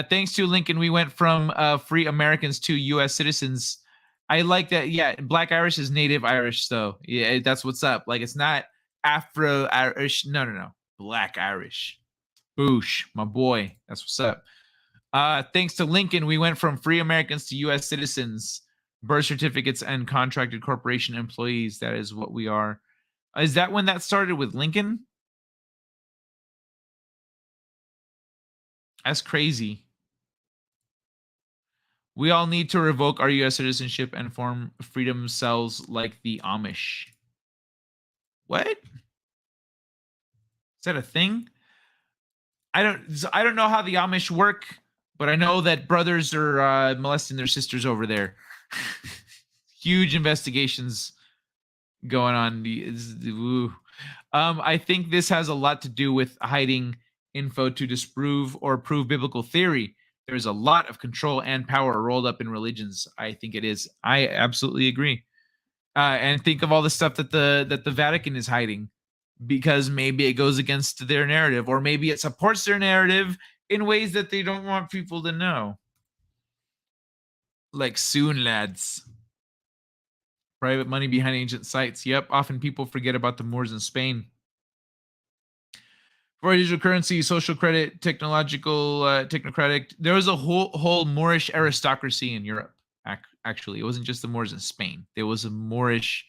Thanks to Lincoln, we went from free Americans to U.S. citizens. I like that. Yeah, Black Irish is Native Irish, though. Yeah, that's what's up. It's not Afro-Irish. No. Black Irish. Boosh, my boy. That's what's up. Thanks to Lincoln, we went from free Americans to U.S. citizens, birth certificates, and contracted corporation employees. That is what we are. Is that when that started with Lincoln? That's crazy. We all need to revoke our U.S. citizenship and form freedom cells like the Amish. What? Is that a thing? I don't know how the Amish work, but I know that brothers are molesting their sisters over there. Huge investigations going on. I think this has a lot to do with hiding info to disprove or prove biblical theory. There's a lot of control and power rolled up in religions. I think it is. I absolutely agree. And think of all the stuff that the Vatican is hiding, because maybe it goes against their narrative, or maybe it supports their narrative in ways that they don't want people to know. Like soon, lads. Private money behind ancient sites. Yep, often people forget about the Moors in Spain. For digital currency, social credit, technological, technocratic, there was a whole Moorish aristocracy in Europe. Actually, it wasn't just the Moors in Spain. There was a Moorish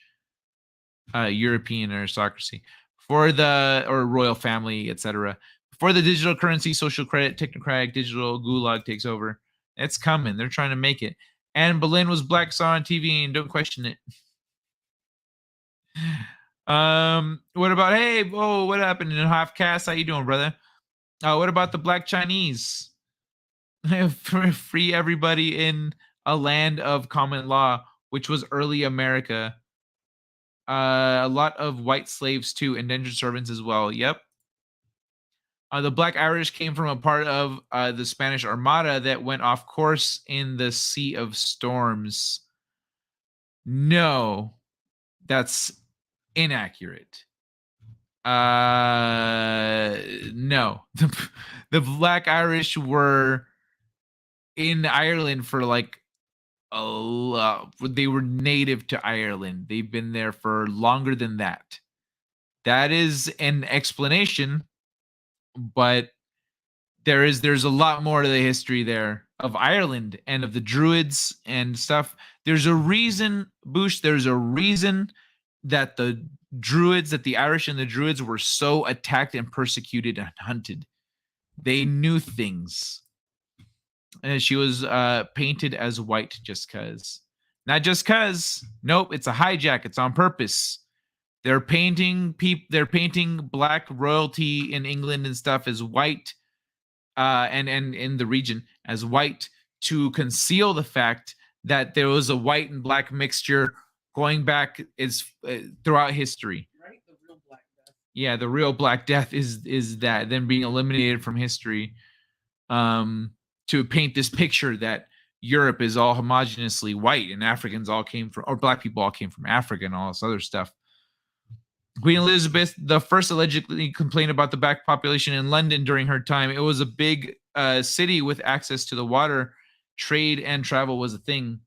European aristocracy for the or royal family, etc. Before the digital currency, social credit, technocratic, digital gulag takes over. It's coming. They're trying to make it. And Berlin was black, saw on TV, and don't question it. What about what happened in Half-Cast? How you doing, brother? What about the black Chinese? Free everybody in a land of common law, which was early America. A lot of white slaves too, indentured servants as well. Yep. The Black Irish came from a part of the Spanish Armada that went off course in the Sea of Storms. No, that's inaccurate. No, the Black Irish were in Ireland for like they were native to Ireland. They've been there for longer than that. That is an explanation, but there's a lot more to the history there of Ireland and of the Druids and stuff. There's a reason, Boosh, there's a reason that the Druids, that the Irish and the Druids were so attacked and persecuted and hunted. They knew things. And she was painted as white just cause. Not just cause. Nope, it's a hijack. It's on purpose. They're painting black royalty in England and stuff as white, and in the region as white to conceal the fact that there was a white and black mixture going back throughout history. Right? The real Black Death. Yeah, the real Black Death is that then being eliminated from history, to paint this picture that Europe is all homogeneously white and Africans all came from, or black people all came from Africa and all this other stuff. Queen Elizabeth I allegedly complained about the black population in London during her time. It was a big city with access to the water. Trade and travel was a thing.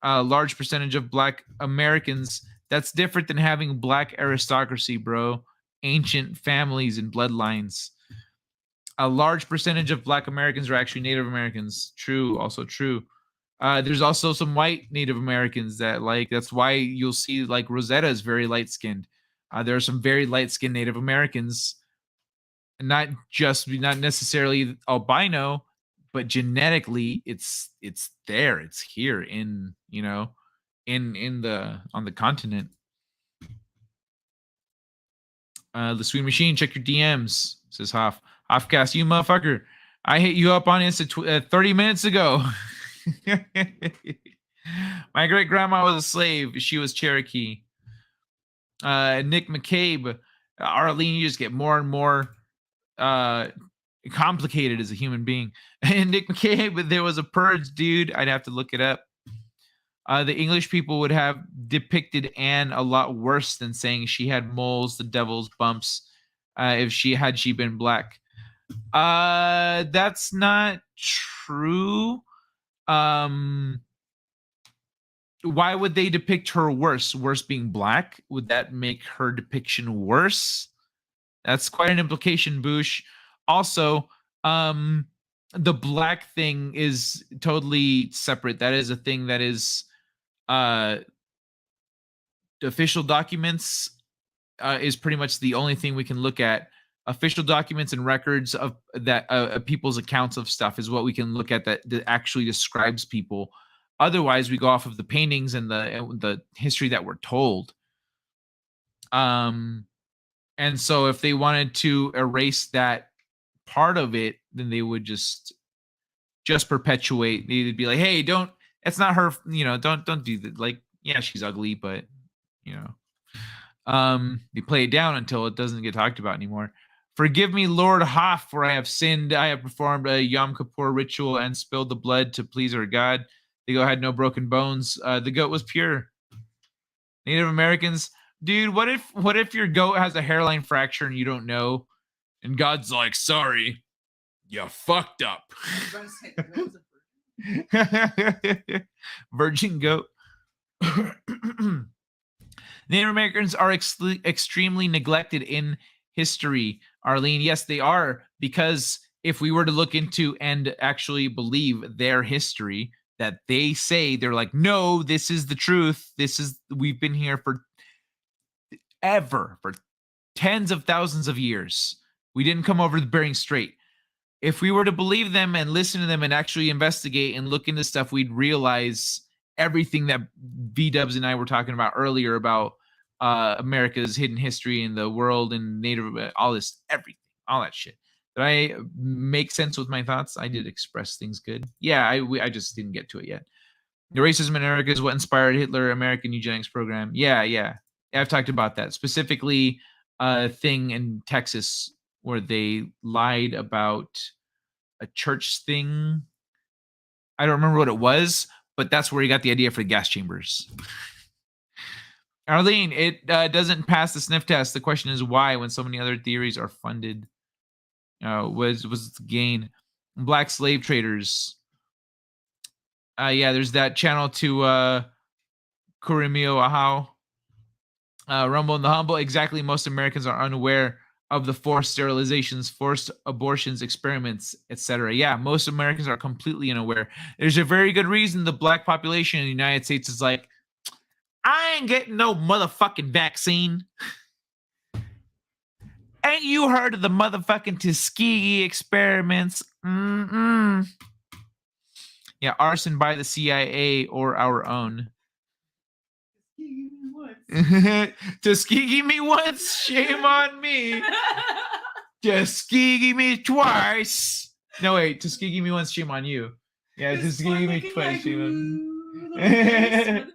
A large percentage of black Americans. That's different than having black aristocracy, bro. Ancient families and bloodlines. A large percentage of black Americans are actually Native Americans. True, also true. There's also some white Native Americans that's why you'll see like Rosetta is very light-skinned. There are some very light-skinned Native Americans, not necessarily albino, but genetically it's there. It's here in on the continent. The Sweet Machine, check your DMs, says Hoffcast, you motherfucker. I hit you up on Insta 30 minutes ago. My great grandma was a slave. She was Cherokee. Nick McCabe, Arlene, you just get more and more complicated as a human being. And Nick McCabe, there was a purge, dude. I'd have to look it up. The English people would have depicted Anne a lot worse than saying she had moles, the devil's bumps, if she been black. That's not true. Why would they depict her worse? Worse being black? Would that make her depiction worse? That's quite an implication, Boosh. Also, the black thing is totally separate. That is a thing that is official documents is pretty much the only thing we can look at. Official documents and records of that people's accounts of stuff is what we can look at that actually describes people. Otherwise, we go off of the paintings and the history that we're told. And so if they wanted to erase that part of it, then they would just perpetuate. They'd be like, hey, it's not her, don't do that. Like, yeah, she's ugly, but they play it down until it doesn't get talked about anymore. Forgive me, Lord Hoff, for I have sinned. I have performed a Yom Kippur ritual and spilled the blood to please our God. The goat had no broken bones. The goat was pure. Native Americans, dude, what if your goat has a hairline fracture and you don't know? And God's like, sorry, you fucked up. Virgin goat. Native Americans are extremely neglected in history, Arlene. Yes, they are, because if we were to look into and actually believe their history, that they say they're like, no, this is the truth. We've been here for tens of thousands of years. We didn't come over the Bering Strait. If we were to believe them and listen to them and actually investigate and look into stuff, we'd realize everything that V-Dubs and I were talking about earlier about America's hidden history in the world and Native, all this, everything, all that shit. Did I make sense with my thoughts? I did express things good. Yeah, I just didn't get to it yet. The racism in America is what inspired Hitler American eugenics program. Yeah. I've talked about that. Specifically, a thing in Texas where they lied about a church thing. I don't remember what it was, but that's where he got the idea for the gas chambers. Arlene, it doesn't pass the sniff test. The question is why, when so many other theories are funded. Was the gain? Black slave traders. Yeah, there's that channel to Kurimio Ahau. Rumble and the Humble. Exactly, most Americans are unaware of the forced sterilizations, forced abortions, experiments, etc. Yeah, most Americans are completely unaware. There's a very good reason the black population in the United States is like, I ain't getting no motherfucking vaccine. Ain't you heard of the motherfucking Tuskegee experiments? Yeah, arson by the CIA or our own. Tuskegee me once, shame on me. Tuskegee me twice. No, wait, Tuskegee me once, shame on you. Yeah, Tuskegee me twice, shame on me.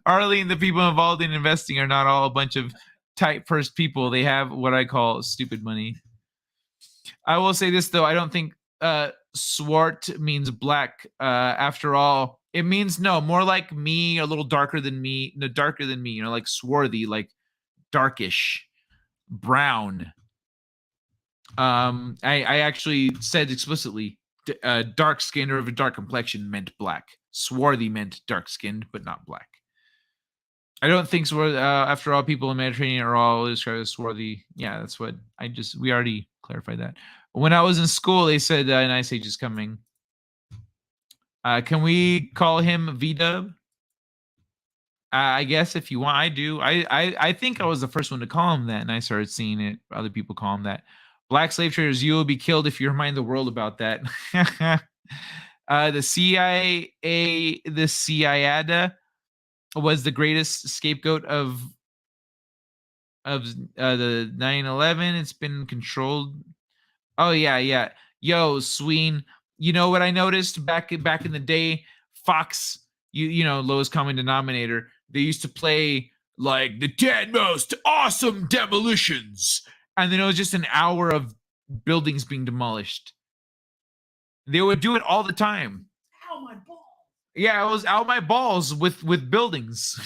Arlene, the people involved in investing are not all a bunch of tight purse people. They have what I call stupid money. I will say this though, I don't think swart means black. After all, it means more like me, a little darker than me, darker than me, like swarthy, like darkish brown. I actually said explicitly dark skin or of a dark complexion meant black. Swarthy meant dark skinned, but not black. I don't think after all, people in Mediterranean are all described as swarthy. Yeah, that's what we already clarified that. When I was in school, they said an ice age is coming. Can we call him V-Dub? I guess if you want, I do. I think I was the first one to call him that, and I started seeing it. Other people call him that. Black slave traders, you will be killed if you remind the world about that. The CIA, the CIA was the greatest scapegoat of the 9/11. It's been controlled. Oh yeah. Yo, Sween. You know what I noticed back in the day? Fox, you know, lowest common denominator. They used to play like the 10 most awesome demolitions, and then it was just an hour of buildings being demolished. They would do it all the time. Ow, my balls. Yeah, it was out my balls with buildings.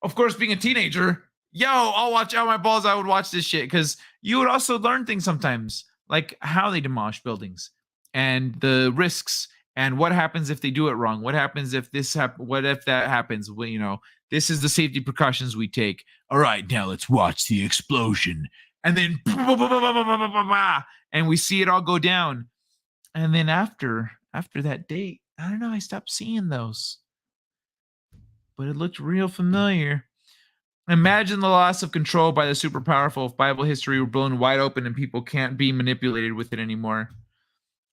Of course, being a teenager, I'll watch Out My Balls. I would watch this shit because you would also learn things sometimes, like how they demolish buildings and the risks and what happens if they do it wrong. What happens if this happens? What if that happens? Well, you know, this is the safety precautions we take. All right, now let's watch the explosion. And then, and we see it all go down. And then after that date, I don't know, I stopped seeing those. But it looked real familiar. Imagine the loss of control by the super powerful if Bible history were blown wide open and people can't be manipulated with it anymore.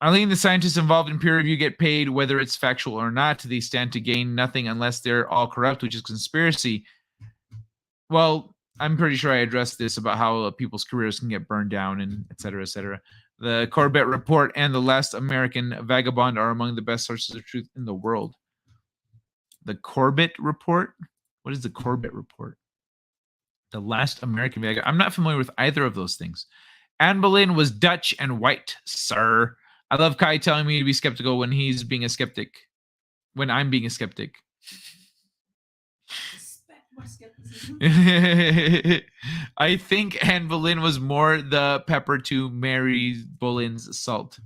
Arlene, the scientists involved in peer review get paid whether it's factual or not. They stand to gain nothing unless they're all corrupt, which is conspiracy. Well, I'm pretty sure I addressed this about how people's careers can get burned down and et cetera, et cetera. The Corbett Report and The Last American Vagabond are among the best sources of truth in the world. The Corbett Report? What is the Corbett Report? The Last American Vagabond. I'm not familiar with either of those things. Anne Boleyn was Dutch and white, sir. I love Kai telling me to be skeptical when he's being a skeptic. When I'm being a skeptic. I think Anne Boleyn was more the pepper to Mary Boleyn's salt.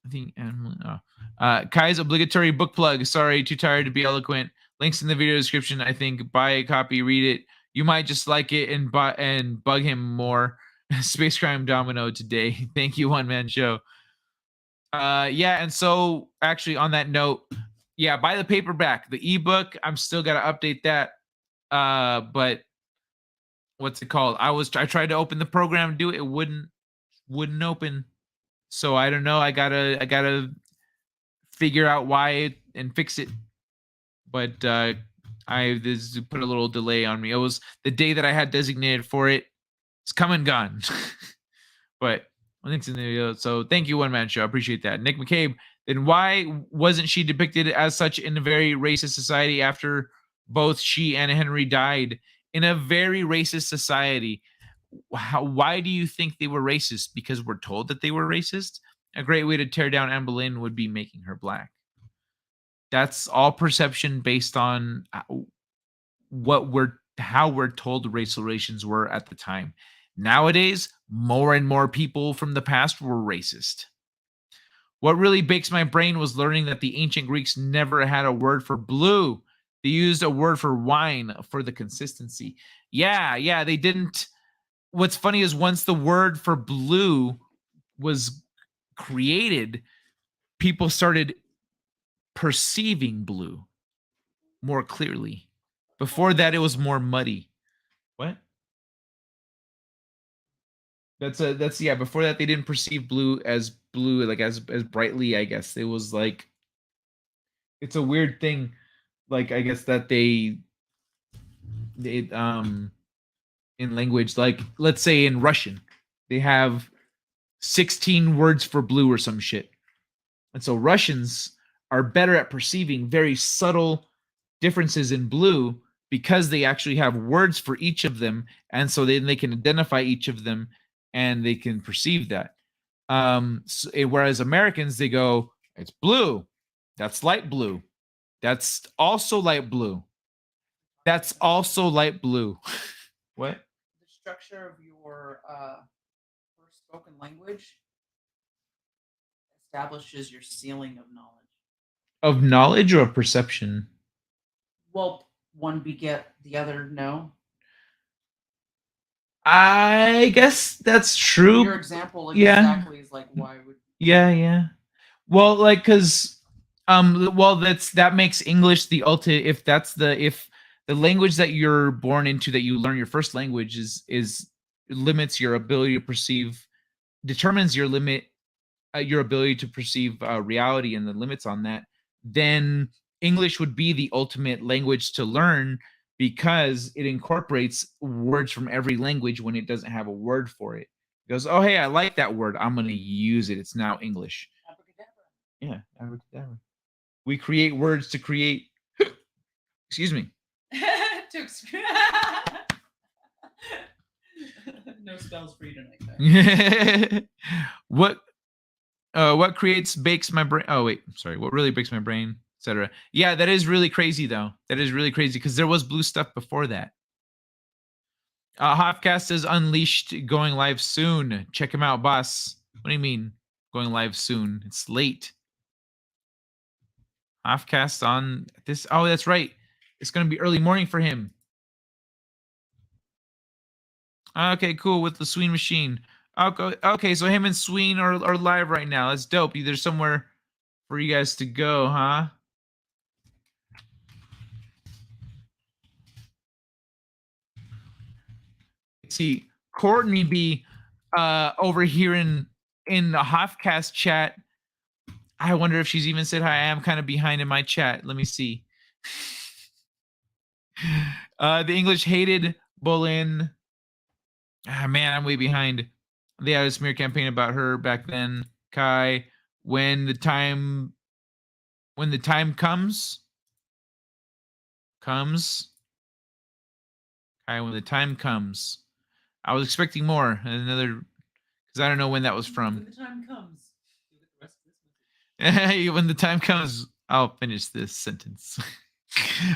I think Anne Boleyn. Kai's obligatory book plug. Sorry, too tired to be eloquent. Links in the video description. I think buy a copy, read it. You might just like it and bug him more. Space Crime Domino today. Thank you, One Man Show. Yeah, and so actually on that note, yeah, buy the paperback. The ebook, I'm still gotta update that. But what's it called? I tried to open the program and do it, it wouldn't open. So I don't know. I gotta figure out why and fix it. But I this put a little delay on me. It was the day that I had designated for it. It's come and gone. But links in the video. So thank you, One Man Show. I appreciate that. Nick McCabe. Then why wasn't she depicted as such in a very racist society after both she and Henry died? In a very racist society, why do you think they were racist? Because we're told that they were racist? A great way to tear down Anne Boleyn would be making her black. That's all perception based on how we're told racial relations were at the time. Nowadays, more and more people from the past were racist. What really bakes my brain was learning that the ancient Greeks never had a word for blue. They used a word for wine for the consistency. Yeah, they didn't. What's funny is once the word for blue was created, people started perceiving blue more clearly. Before that, it was more muddy. What? That's yeah. Before that, they didn't perceive blue, like as brightly. I guess it was like it's a weird thing. Like I guess that they in language, like let's say in Russian, they have 16 words for blue or some shit, and so Russians are better at perceiving very subtle differences in blue because they actually have words for each of them, and so then they can identify each of them and they can perceive that. Whereas Americans, they go, it's blue, that's light blue, that's also light blue, that's also light blue. What? The structure of your first spoken language establishes your ceiling of knowledge. Of knowledge or of perception? Well, one beget the other, no. I guess that's true. Your example exactly is like, why would? Yeah. Well, like, because that makes English the ultimate. If the language that you're born into, that you learn your first language is limits your ability to perceive, determines your limit, your ability to perceive reality and the limits on that, then English would be the ultimate language to learn because it incorporates words from every language when it doesn't have a word for it. It goes, oh, hey, I like that word. I'm going to use it. It's now English. Yeah, abracadabra. We create words to create. Excuse me. No spells for you tonight. What bakes my brain? Oh wait, sorry. What really bakes my brain, etc. Yeah, that is really crazy though. That is really crazy because there was blue stuff before that. Hofcast is Unleashed going live soon. Check him out, boss. What do you mean going live soon? It's late. Hofcast on this. Oh, that's right. It's going to be early morning for him. Okay, cool. With the Sween machine. Okay, so him and Sween are live right now. That's dope. There's somewhere for you guys to go, huh? Let's see, Courtney B over here in the Hofcast chat. I wonder if she's even said hi. I am kind of behind in my chat. Let me see. The English hated Boleyn. Man, I'm way behind. They had a smear campaign about her back then. Kai, when the time comes. Kai, when the time comes. I was expecting more. Another, because I don't know when that was from. When the time comes. When the time comes, I'll finish this sentence.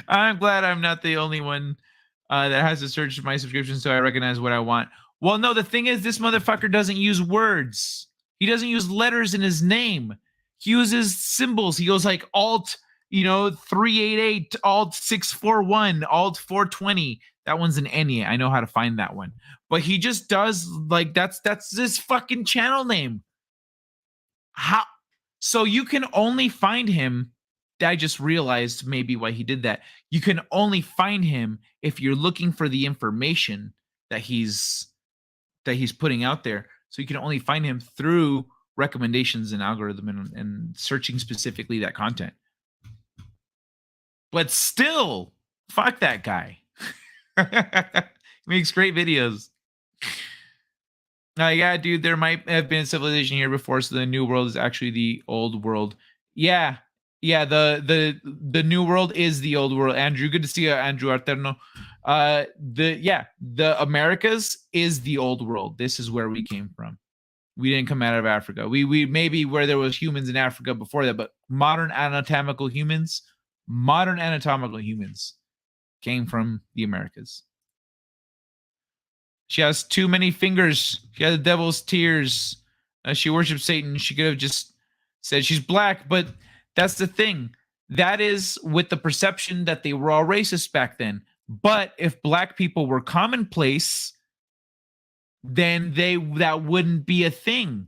I'm glad I'm not the only one that has to search my subscription so I recognize what I want. Well, no, the thing is, this motherfucker doesn't use words. He doesn't use letters in his name. He uses symbols. He goes like Alt, 388, Alt 641, Alt 420. That one's an Enya. I know how to find that one. But he just does like that's his fucking channel name. How So you can only find him. I just realized maybe why he did that. You can only find him if you're looking for the information that he's putting out there. So you can only find him through recommendations and algorithm and searching specifically that content. But still, fuck that guy. He makes great videos. Yeah, dude, there might have been civilization here before, so the new world is actually the old world. Yeah, the new world is the old world. Andrew, good to see you, Andrew Arterno. The Americas is the old world. This is where we came from. We didn't come out of Africa. We maybe where there was humans in Africa before that, but modern anatomical humans came from the Americas. She has too many fingers. She has the devil's tears. She worships Satan. She could have just said she's black, but that's the thing. That is with the perception that they were all racist back then. But if black people were commonplace, then that wouldn't be a thing.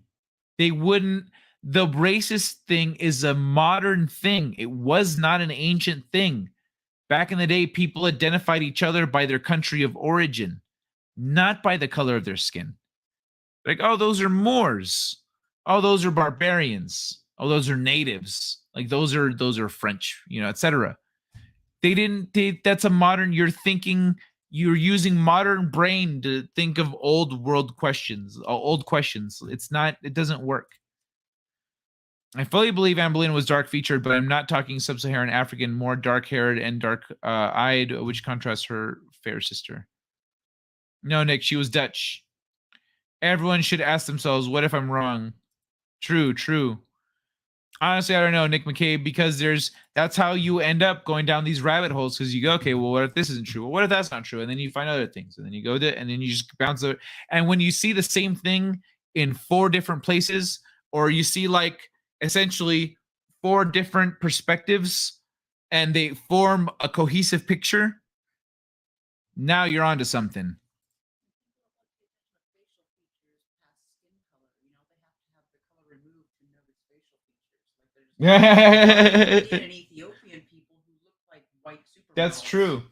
They wouldn't. The racist thing is a modern thing. It was not an ancient thing. Back in the day, people identified each other by their country of origin, not by the color of their skin. Like, oh, those are Moors. Oh, those are barbarians. Oh, those are natives. Like those are French, etc. That's a modern, you're using modern brain to think of old world questions, old questions. It doesn't work. I fully believe Anne Boleyn was dark featured, but I'm not talking sub-Saharan African, more dark haired and dark eyed, which contrasts her fair sister. No, Nick, she was Dutch. Everyone should ask themselves, what if I'm wrong? True. Honestly, I don't know, Nick McCabe, because that's how you end up going down these rabbit holes, because you go, okay, well, what if this isn't true? Well, what if that's not true? And then you find other things, and then you go to, and then you just bounce it. And when you see the same thing in 4 different places, or you see like essentially 4 different perspectives, and they form a cohesive picture, now you're onto something. Ethiopian people who look like white supermodels.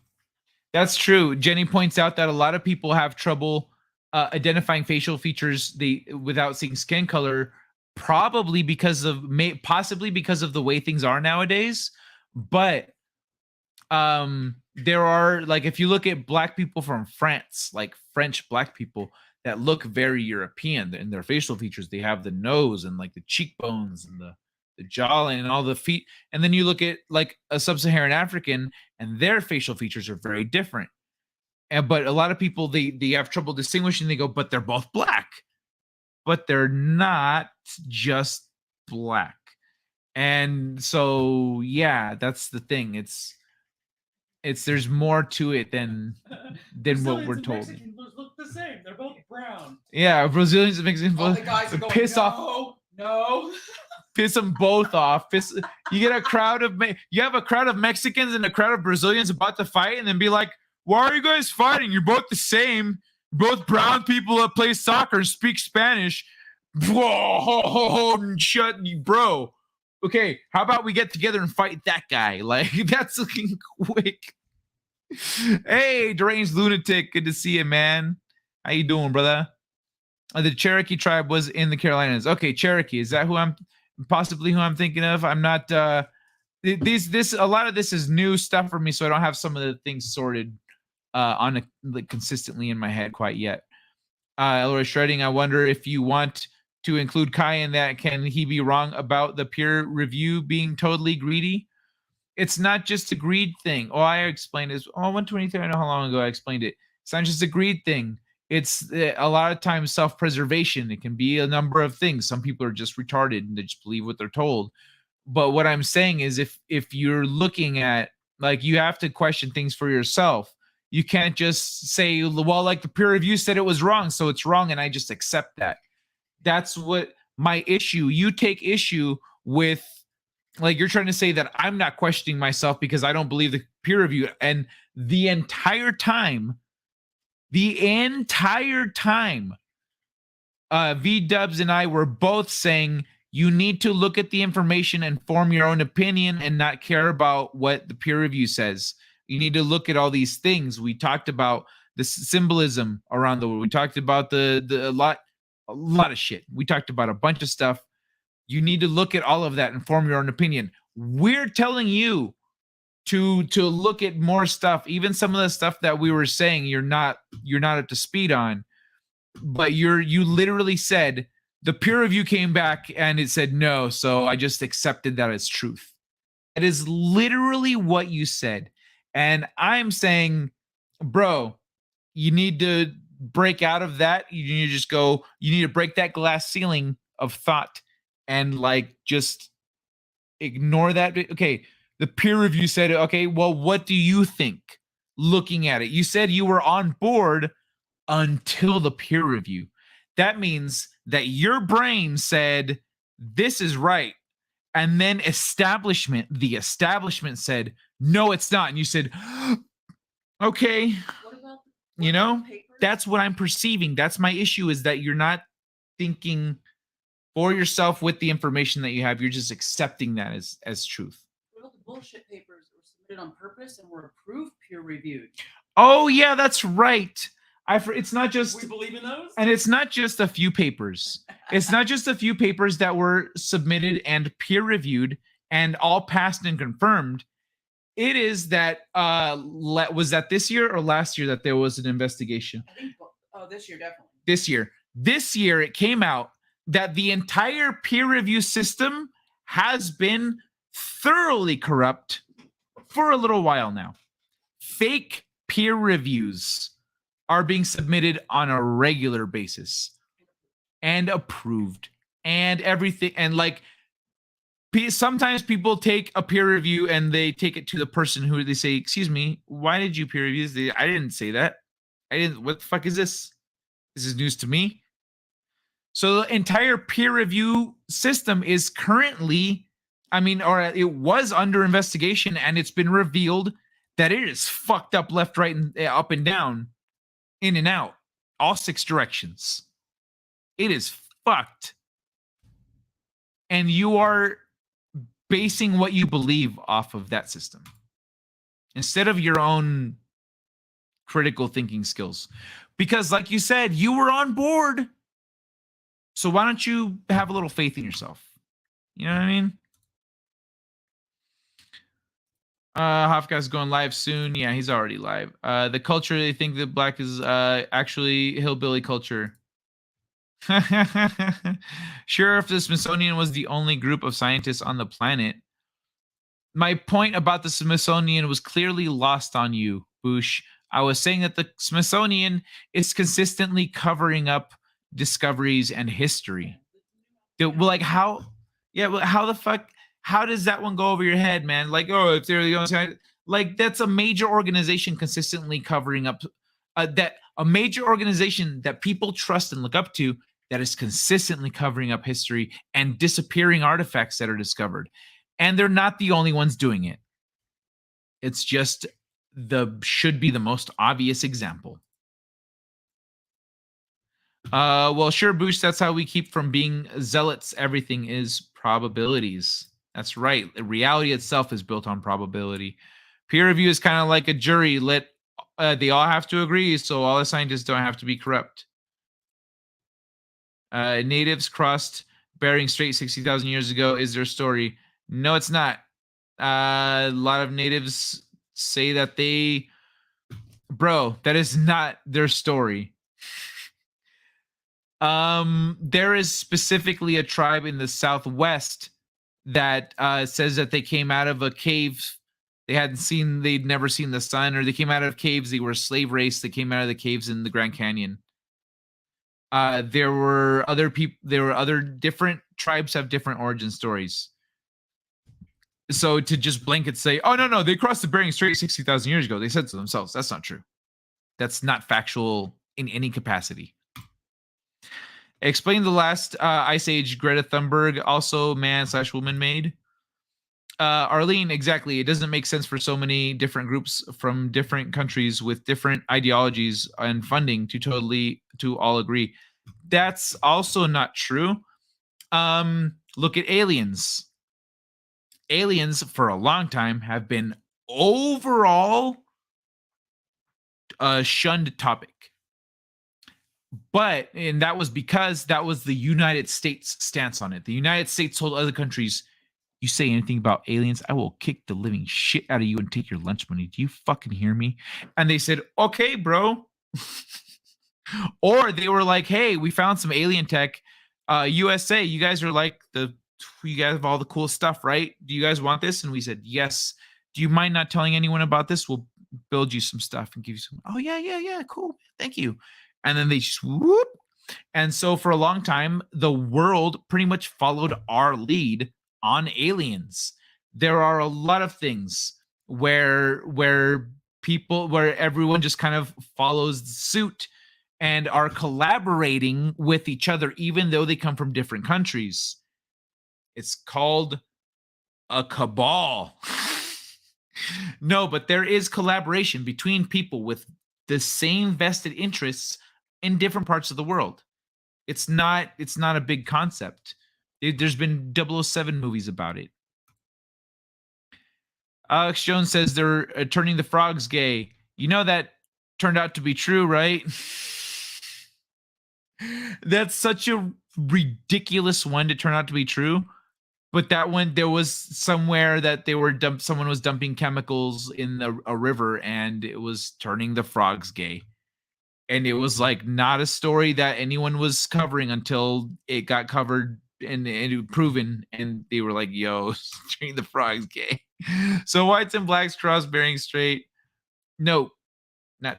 That's true. Jenny points out that a lot of people have trouble identifying facial features without seeing skin color, possibly because of the way things are nowadays. But there are, like, if you look at black people from France, like French black people that look very European in their facial features, they have the nose and like the cheekbones and the jawline and all the feet. And then you look at like a sub-Saharan African and their facial features are very different. But a lot of people, they have trouble distinguishing. They go, but they're both black. But they're not just black. And so, yeah, that's the thing. It's there's more to it than what we're told. Mexicans look the same. They're both brown. Yeah, Brazilians and Mexicans both the guys are going, piss no, off. No. Piss them both off. You get a crowd of you have a crowd of Mexicans and a crowd of Brazilians about to fight, and then be like, "Why are you guys fighting? You're both the same. Both brown people that play soccer and speak Spanish." Whoa, shut you, bro. Okay, how about we get together and fight that guy? Like, that's looking quick. Hey, deranged lunatic, good to see you, man. How you doing, brother? The Cherokee tribe was in the Carolinas. Okay, Cherokee, is that who I'm thinking of? I'm not. A lot of this is new stuff for me, so I don't have some of the things sorted consistently in my head quite yet. Elroy Shredding, I wonder if you want to include Kai in that. Can he be wrong about the peer review being totally greedy? It's not just a greed thing. Oh, I explained this. 123. I know how long ago I explained it. It's not just a greed thing. It's a lot of times self-preservation. It can be a number of things. Some people are just retarded and they just believe what they're told. But what I'm saying is, if you're looking at, like, you have to question things for yourself. You can't just say, well, like the peer review said it was wrong, so it's wrong, and I just accept that. That's what my issue. You take issue with, like, you're trying to say that I'm not questioning myself because I don't believe the peer review. And the entire time, V-Dubs and I were both saying, You need to look at the information and form your own opinion and not care about what the peer review says. You need to look at all these things. We talked about the symbolism around the world. We talked about a lot of shit. We talked about a bunch of stuff. You need to look at all of that and form your own opinion. We're telling you to look at more stuff, even some of the stuff that we were saying you're not up to speed on. But you literally said the peer review came back and it said no, so I just accepted that as truth. It is literally what you said. And I'm saying, bro, you need to break out of that. You need to just go, you need to break that glass ceiling of thought and like just ignore that. Okay, the peer review said, okay, well, what do you think? Looking at it, you said you were on board until the peer review. That means that your brain said, this is right. And then the establishment said, no, it's not. And you said, okay, that's what I'm perceiving. That's my issue, is that you're not thinking for yourself with the information that you have. You're just accepting that as truth. What about the bullshit papers that were submitted on purpose and were approved peer reviewed? Oh yeah, that's right. It's not just, we believe in those, and it's not just a few papers. It's not just a few papers that were submitted and peer reviewed and all passed and confirmed. It is that was that this year or last year that there was an investigation? I think this year, definitely. This year it came out that the entire peer review system has been thoroughly corrupt for a little while now. Fake peer reviews are being submitted on a regular basis and approved and everything. And like, sometimes people take a peer review and they take it to the person who they say, excuse me, why did you peer review this? I didn't say that. What the fuck is this? This is news to me. So the entire peer review system is currently, or it was under investigation, and it's been revealed that it is fucked up left, right, and up and down, in and out, all 6 directions. It is fucked. And you are basing what you believe off of that system instead of your own critical thinking skills. Because like you said, you were on board. So why don't you have a little faith in yourself? You know what I mean? Hofka's going live soon. Yeah, he's already live. The culture, they think that black is actually hillbilly culture. Sure, if the Smithsonian was the only group of scientists on the planet. My point about the Smithsonian was clearly lost on you, Boosh. I was saying that the Smithsonian is consistently covering up discoveries and history. Like how? Yeah, well, how the fuck? How does that one go over your head, man? Like, oh, if they're the only, like, that's a major organization consistently covering up that a major organization that people trust and look up to that is consistently covering up history and disappearing artifacts that are discovered. And they're not the only ones doing it. It's just should be the most obvious example. Well, sure, Boosh, that's how we keep from being zealots. Everything is probabilities. That's right. The reality itself is built on probability. Peer review is kind of like a jury. They all have to agree, so all the scientists don't have to be corrupt. Natives crossed Bering Strait 60,000 years ago is their story. No, it's not. A lot of natives say that that is not their story. There is specifically a tribe in the Southwest that says that they came out of a cave. They'd never seen the sun, or they came out of caves. They were a slave race that came out of the caves in the Grand Canyon. There were other different tribes have different origin stories. So to just blanket say, oh, no, they crossed the Bering Strait 60,000 years ago. They said so themselves. That's not true. That's not factual in any capacity. Explain the last Ice Age Greta Thunberg also man/woman made. Arlene, exactly. It doesn't make sense for so many different groups from different countries with different ideologies and funding to all agree. That's also not true. Look at aliens. Aliens, for a long time, have been overall a shunned topic. And that was because that was the United States stance on it. The United States told other countries, you say anything about aliens, I will kick the living shit out of you and take your lunch money. Do you fucking hear me? And they said, okay, bro. Or they were like, hey, we found some alien tech. USA, you guys are like you guys have all the cool stuff, right? Do you guys want this? And we said, yes. Do you mind not telling anyone about this? We'll build you some stuff and give you some. Oh, yeah, cool. Thank you. And then they swoop. And so for a long time, the world pretty much followed our lead on aliens. There are a lot of things where everyone just kind of follows suit and are collaborating with each other, even though they come from different countries. It's called a cabal. No, but there is collaboration between people with the same vested interests in different parts of the world. It's not a big concept. There's been 007 movies about it. Alex Jones says they're turning the frogs gay. You know that turned out to be true, right? That's such a ridiculous one to turn out to be true. But that one, there was somewhere that someone was dumping chemicals in a river, and it was turning the frogs gay. And it was like not a story that anyone was covering until it got covered and proven, and they were like, yo, turning the frogs gay. So whites and blacks cross Bering Strait. Nope, not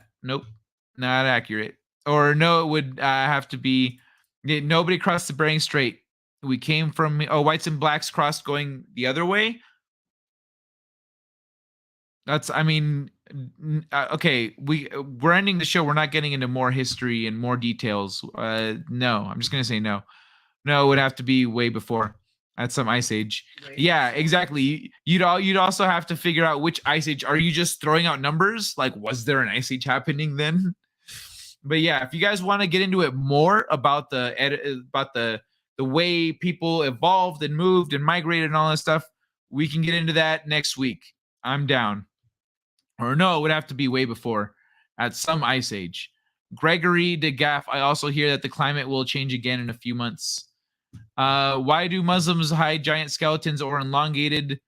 accurate. Or no, it would have to be nobody crossed the Bering Strait. We came from whites and blacks crossed going the other way. Okay, we're ending the show. We're not getting into more history and more details. No, I'm just gonna say no. No, it would have to be way before, at some ice age. Yeah, exactly. You'd also have to figure out which ice age. Are you just throwing out numbers? Like, was there an ice age happening then? But yeah, if you guys want to get into it more about the way people evolved and moved and migrated and all that stuff, we can get into that next week. I'm down. Or no, it would have to be way before, at some ice age. Gregory DeGaff, I also hear that the climate will change again in a few months. Why do Muslims hide giant skeletons or elongated...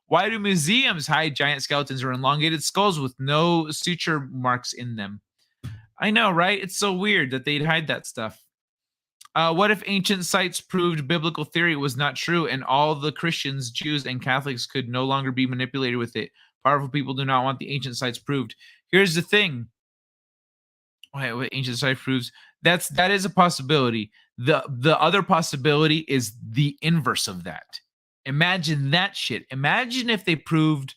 Why do museums hide giant skeletons or elongated skulls with no suture marks in them? I know, right? It's so weird that they'd hide that stuff. What if ancient sites proved biblical theory was not true and all the Christians, Jews, and Catholics could no longer be manipulated with it? Powerful people do not want the ancient sites proved. Here's the thing. What ancient site proves? That is a possibility. The other possibility is the inverse of that. Imagine that shit. Imagine if they proved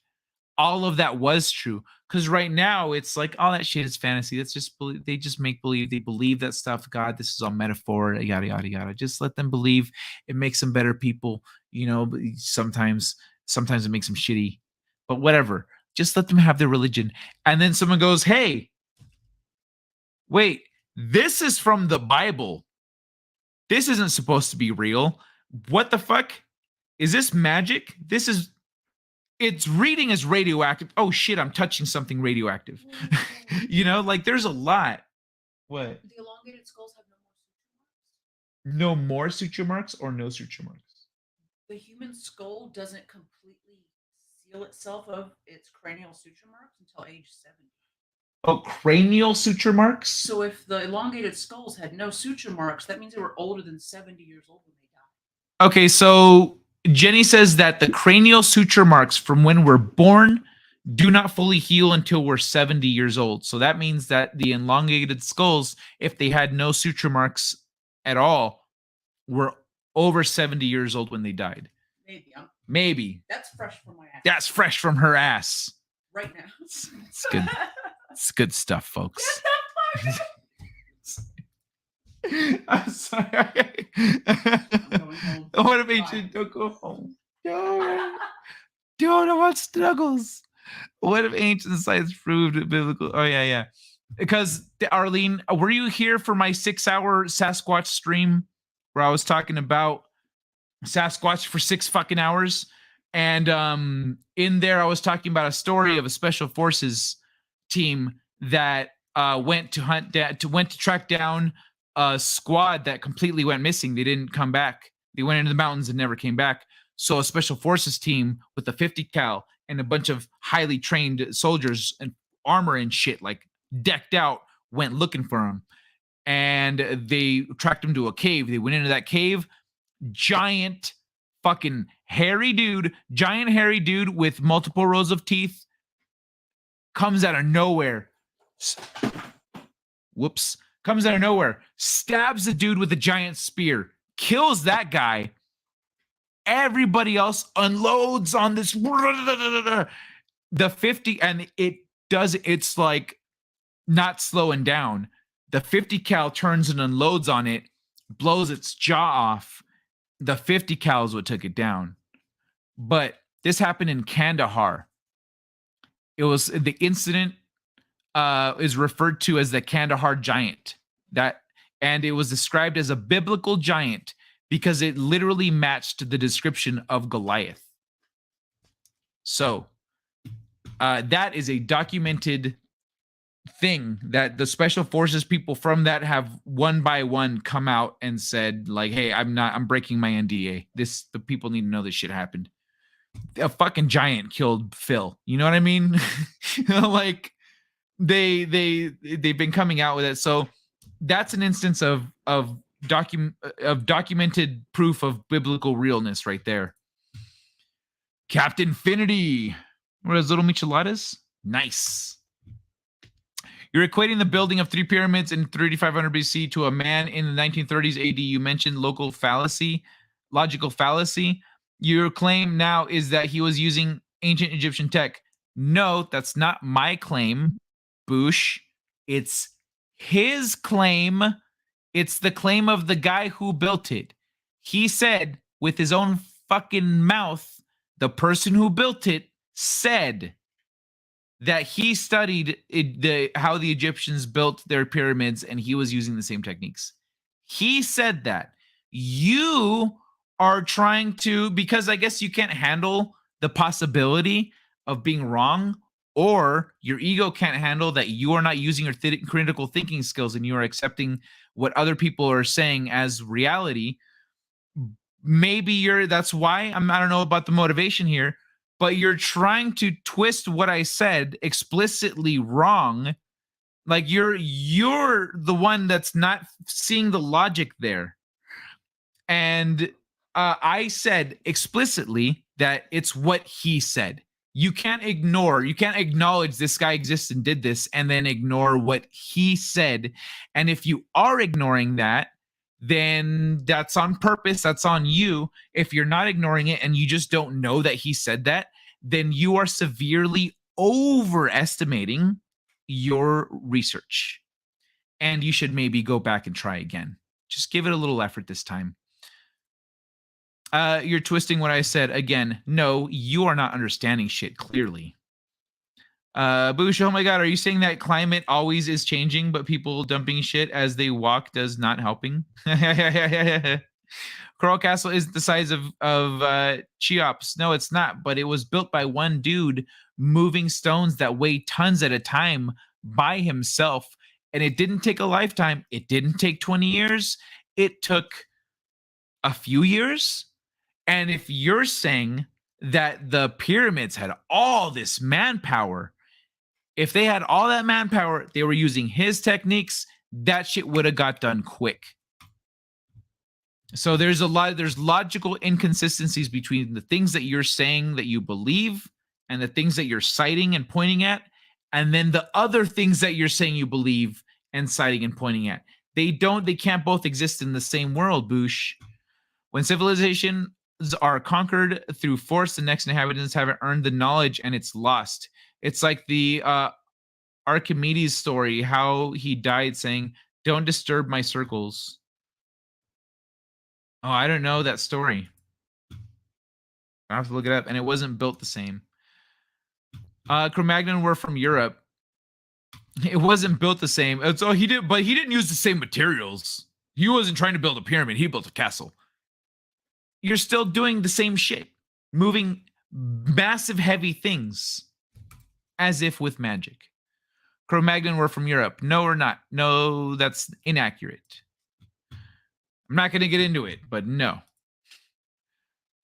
all of that was true. Because right now it's like all that shit is fantasy. That's just they just make believe. They believe that stuff. God, this is all metaphor. Yada yada yada. Just let them believe. It makes them better people. You know. But sometimes it makes them shitty. But whatever. Just let them have their religion. And then someone goes, "Hey, wait, this is from the Bible. This isn't supposed to be real. What the fuck? Is this magic? It's reading as radioactive. Oh shit, I'm touching something radioactive." You know, like there's a lot. What? The elongated skulls have no more suture marks or no suture marks? The human skull doesn't completely seal itself of its cranial suture marks until age 70. Oh, cranial suture marks? So if the elongated skulls had no suture marks, that means they were older than 70 years old when they died. Okay, so Jenny says that the cranial suture marks from when we're born do not fully heal until we're 70 years old. So that means that the elongated skulls, if they had no suture marks at all, were over 70 years old when they died. Maybe. That's fresh from my ass. That's fresh from her ass. Right now. It's good. It's good stuff, folks. I'm sorry. What if ancient don't go home? Don't know what struggles. What if ancient sites proved biblical? Oh yeah. Because Arlene, were you here for my 6-hour Sasquatch stream where I was talking about Sasquatch for 6 fucking hours. And in there, I was talking about a story of a special forces team that went to track down a squad that completely went missing. They didn't come back. They went into the mountains and never came back. So a special forces team with a 50 cal and a bunch of highly trained soldiers and armor and shit, like decked out, went looking for him. And they tracked him to a cave. They went into that cave. Giant fucking hairy dude with multiple rows of teeth comes out of nowhere. Comes out of nowhere, stabs the dude with a giant spear, kills that guy. Everybody else unloads on this. The 50, and it's like not slowing down. The 50 cal turns and unloads on it, blows its jaw off. The 50 cal is what took it down. But this happened in Kandahar. It was the incident is referred to as the Kandahar giant. And it was described as a biblical giant because it literally matched the description of Goliath. So that is a documented thing that the special forces people from that have one by one come out and said, like, hey, I'm breaking my NDA. The people need to know this shit happened. A fucking giant killed Phil. You know what I mean? Like they've been coming out with it. So that's an instance of documented proof of biblical realness right there. Captain Finity. What is Little Micheladas? Nice. You're equating the building of 3 pyramids in 3500 BC to a man in the 1930s AD. You mentioned logical fallacy. Your claim now is that he was using ancient Egyptian tech. No, that's not my claim, Boosh. It's his claim. It's the claim of the guy who built it. He said with his own fucking mouth, the person who built it said that he studied how the Egyptians built their pyramids and he was using the same techniques. He said that. You are trying to, because I guess you can't handle the possibility of being wrong, or your ego can't handle that you are not using your critical thinking skills and you are accepting what other people are saying as reality. Maybe that's why I don't know about the motivation here, but you're trying to twist what I said explicitly wrong. Like you're the one that's not seeing the logic there. And I said explicitly that it's what he said. You can't acknowledge this guy exists and did this and then ignore what he said. And if you are ignoring that, then that's on purpose. That's on you. If you're not ignoring it and you just don't know that he said that, then you are severely overestimating your research. And you should maybe go back and try again. Just give it a little effort this time. You're twisting what I said. Again, no, you are not understanding shit clearly. Boosh, oh my God, are you saying that climate always is changing, but people dumping shit as they walk does not helping? Coral Castle isn't the size of Cheops. No, it's not, but it was built by one dude moving stones that weigh tons at a time by himself. And it didn't take a lifetime. It didn't take 20 years. It took a few years. And if you're saying that the pyramids had all this manpower, if they had all that manpower, they were using his techniques, that shit would have got done quick. So there's logical inconsistencies between the things that you're saying that you believe and the things that you're citing and pointing at, and then the other things that you're saying you believe and citing and pointing at. They can't both exist in the same world, Boosh. When civilizations are conquered through force, the next inhabitants haven't earned the knowledge and it's lost. It's like the Archimedes story, how he died saying, "Don't disturb my circles." Oh, I don't know that story. I have to look it up. And it wasn't built the same. Cro-Magnon were from Europe. It wasn't built the same. He didn't use the same materials. He wasn't trying to build a pyramid. He built a castle. You're still doing the same shit. Moving massive heavy things as if with magic. Cro-Magnon were from Europe. No, we're not. No, that's inaccurate. I'm not going to get into it, but no.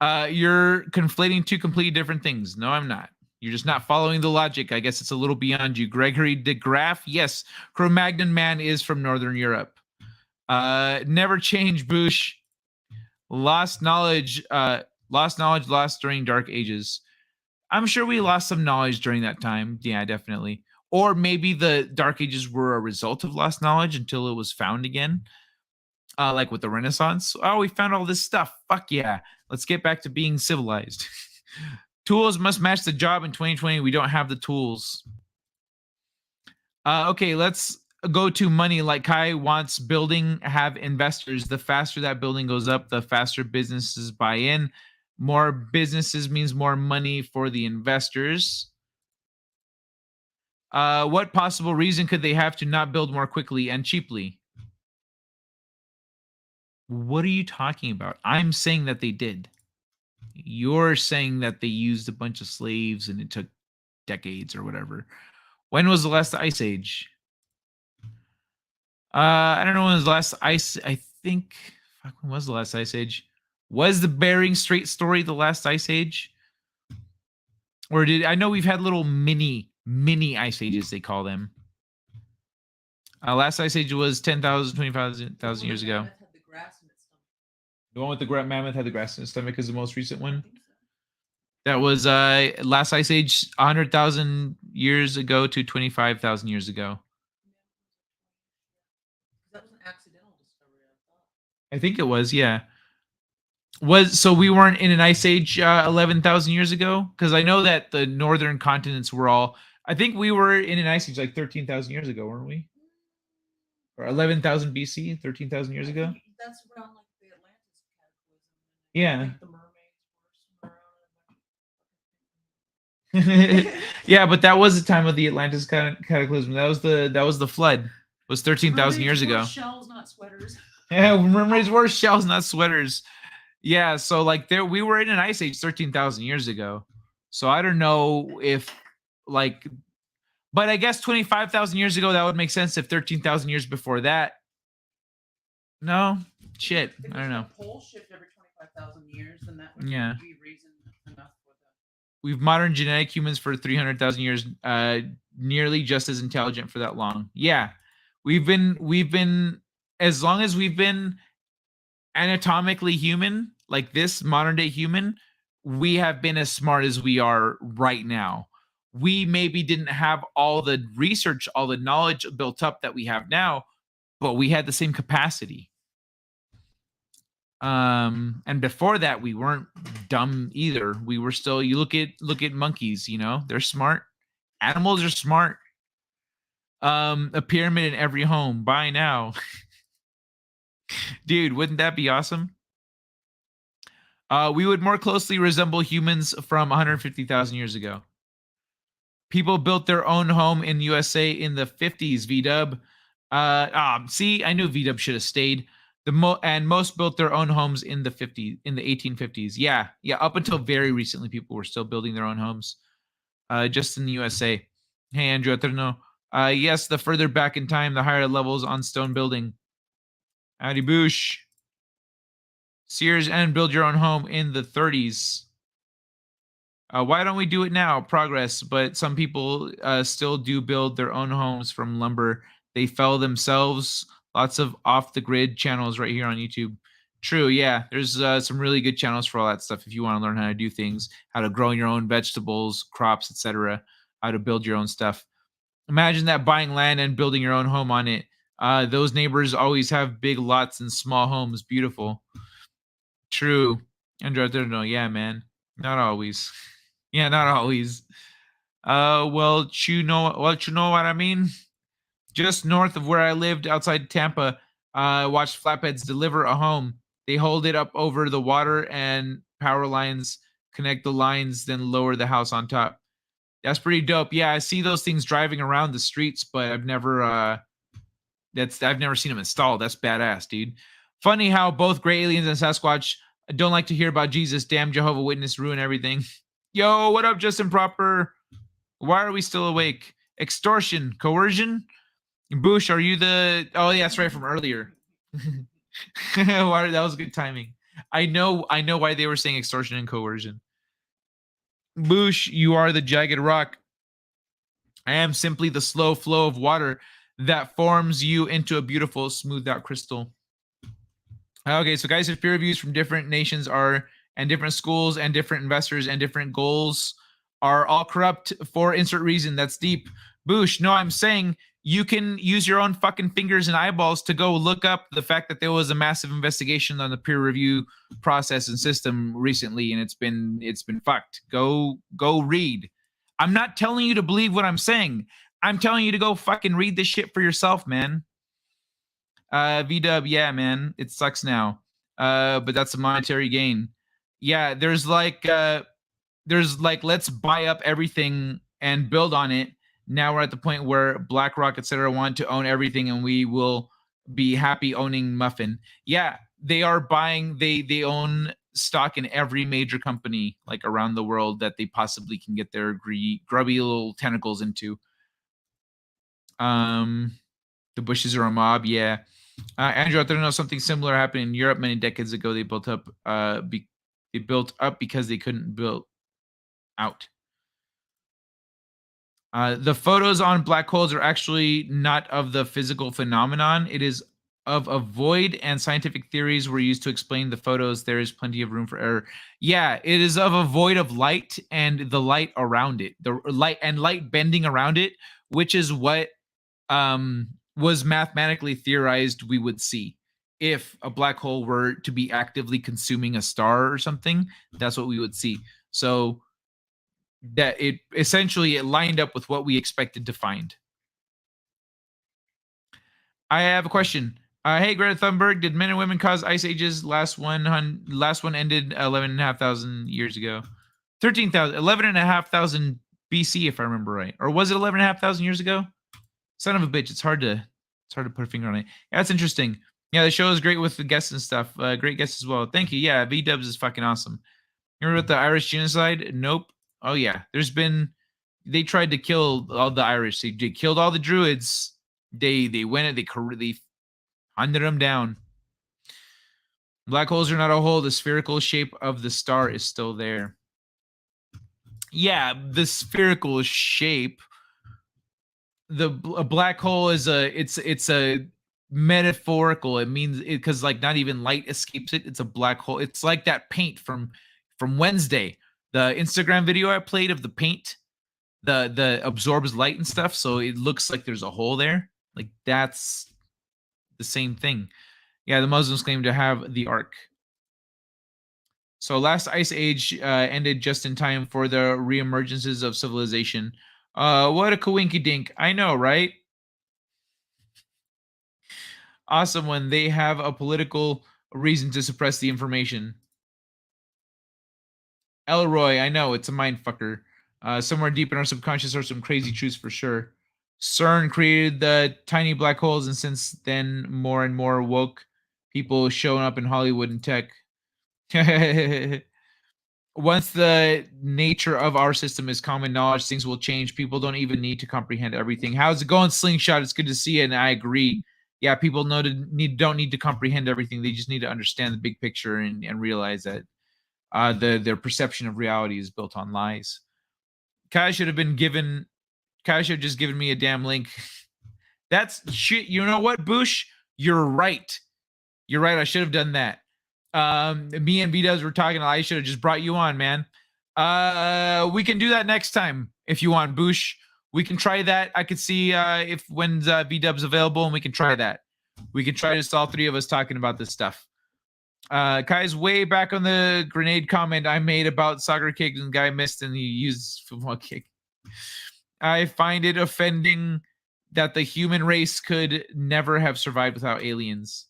You're conflating two completely different things. No, I'm not. You're just not following the logic. I guess it's a little beyond you. Gregory de Graaf, yes, Cro-Magnon man is from Northern Europe. Never change, Boosh. Lost knowledge lost during Dark Ages. I'm sure we lost some knowledge during that time. Yeah, definitely. Or maybe the Dark Ages were a result of lost knowledge until it was found again. Like with the Renaissance. Oh, we found all this stuff. Fuck yeah. Let's get back to being civilized. Tools must match the job in 2020. We don't have the tools. Okay, let's go to money. Like Kai wants building, have investors. The faster that building goes up, the faster businesses buy in. More businesses means more money for the investors. What possible reason could they have to not build more quickly and cheaply? What are you talking about? I'm saying that they did. You're saying that they used a bunch of slaves and it took decades or whatever. When was the last ice age? I don't know when was the last ice. I think, when was the last ice age? Was the Bering Strait story the last ice age? Or did I know we've had little mini ice ages, they call them. Last ice age was 10,000, 25,000 years ago. The one with the mammoth had the grass in its stomach is the most recent one. That was last ice age 100,000 years ago to 25,000 years ago. That was an accidental discovery, I thought. I think it was, yeah. So we weren't in an ice age 11,000 years ago? Because I know that the northern continents were all. I think we were in an ice age like 13,000 years ago, weren't we? Or 11,000 BC, 13,000 years ago. That's around like the Atlantis cataclysm. Yeah. Like the mermaids were around. Yeah, but that was the time of the Atlantis cataclysm. That was the flood. It was 13,000 years ago. Shells, not sweaters. Yeah, mermaids were shells, not sweaters. Yeah, so like we were in an ice age 13,000 years ago. So I don't know if like, but I guess 25,000 years ago that would make sense if 13,000 years before that. No, shit, I don't know. If the pole shift every 25,000 years, then that would be reason enough for that. We've modern genetic humans for 300,000 years, nearly just as intelligent for that long. Yeah, we've been as long as we've been anatomically human, like this modern day human, we have been as smart as we are right now. We maybe didn't have all the research, all the knowledge built up that we have now, but we had the same capacity. And before that, we weren't dumb either. We were still. You look at monkeys. You know, they're smart. Animals are smart. A pyramid in every home. Buy now. Dude, wouldn't that be awesome? We would more closely resemble humans from 150,000 years ago. People built their own home in USA in the 50s, V-Dub. See, I knew V-Dub should have stayed. Most built their own homes in the 1850s. Yeah, up until very recently, people were still building their own homes. Just in the USA. Hey, Andrew Eterno. Yes, the further back in time, the higher levels on stone building. Howdy boosh. Sears and build your own home in the 30s. Why don't we do it now? Progress, but some people still do build their own homes from lumber. They fell themselves. Lots of off-the-grid channels right here on YouTube. True, yeah. There's some really good channels for all that stuff if you want to learn how to do things, how to grow your own vegetables, crops, etc., how to build your own stuff. Imagine that, buying land and building your own home on it. Those neighbors always have big lots and small homes. Beautiful. True. Andrew, I don't know. Yeah, man. Not always. Yeah, not always. Well, you know what I mean? Just north of where I lived, outside Tampa, I watched flatbeds deliver a home. They hold it up over the water and power lines, connect the lines, then lower the house on top. That's pretty dope. Yeah, I see those things driving around the streets, but I've never I've never seen them installed. That's badass, dude. Funny how both Gray Aliens and Sasquatch don't like to hear about Jesus. Damn Jehovah Witness ruin everything. Yo, what up, Justin Proper? Why are we still awake? Extortion, coercion. Bush, are you the? Oh, yeah, that's right from earlier. That was good timing. I know why they were saying extortion and coercion. Bush, you are the jagged rock. I am simply the slow flow of water that forms you into a beautiful, smoothed out crystal. Okay, so guys, if peer reviews from different nations are, and different schools and different investors and different goals are all corrupt for insert reason, that's deep. Bush, no, I'm saying you can use your own fucking fingers and eyeballs to go look up the fact that there was a massive investigation on the peer review process and system recently, and it's been fucked. Go read. I'm not telling you to believe what I'm saying. I'm telling you to go fucking read this shit for yourself, man. V-Dub, yeah, man, it sucks now. But that's a monetary gain. Yeah, there's like let's buy up everything and build on it. Now we're at the point where BlackRock, etc., want to own everything, and we will be happy owning Muffin. Yeah, they are buying. They own stock in every major company like around the world that they possibly can get their grubby little tentacles into. The Bushes are a mob. Yeah, Andrew, I don't know something similar happened in Europe many decades ago. They built up. They built up because they couldn't build out. The photos on black holes are actually not of the physical phenomenon. It is of a void, and scientific theories were used to explain the photos. There is plenty of room for error. Yeah, it is of a void of light and the light around it, the light bending around it, which is what was mathematically theorized we would see. If a black hole were to be actively consuming a star or something, that's what we would see. So that it essentially lined up with what we expected to find. I have a question. Hey, Greta Thunberg, did men and women cause ice ages? Last one ended 11,500 years ago. 13,000, 11,500 BC, if I remember right. Or was it 11,500 years ago? Son of a bitch, it's hard to put a finger on it. Yeah, that's interesting. Yeah, the show is great with the guests and stuff. Great guests as well. Thank you. Yeah, V-Dubs is fucking awesome. You remember about the Irish genocide? Nope. Oh yeah, they tried to kill all the Irish. They killed all the Druids. They hunted them down. Black holes are not a hole. The spherical shape of the star is still there. Yeah, the spherical shape. A black hole is it's a metaphorical. It means because like not even light escapes it. It's a black hole. It's like that paint from Wednesday. The Instagram video I played of the paint, the absorbs light and stuff, so it looks like there's a hole there. Like that's the same thing. Yeah, the Muslims claim to have the Ark. So last ice age ended just in time for the reemergences of civilization. What a coinky dink. I know, right? Awesome when they have a political reason to suppress the information. Elroy, I know, it's a mindfucker. Somewhere deep in our subconscious are some crazy truths for sure. CERN created the tiny black holes, and since then, more and more woke people showing up in Hollywood and tech. Once the nature of our system is common knowledge, things will change. People don't even need to comprehend everything. How's it going, Slingshot? It's good to see you, and I agree. Yeah, people don't need to comprehend everything. They just need to understand the big picture and realize that their perception of reality is built on lies. Kai should have just given me a damn link. That's shit. You know what, Bush? You're right. I should have done that. Me and V-Dubs were talking. I should have just brought you on, man. We can do that next time if you want, Bush. We can try that. I could see if when's V-Dubs available, and we can try that. We can try just all three of us talking about this stuff. Kai's way back on the grenade comment I made about soccer kick, and the guy missed and he used football kick. I find it offending that the human race could never have survived without aliens.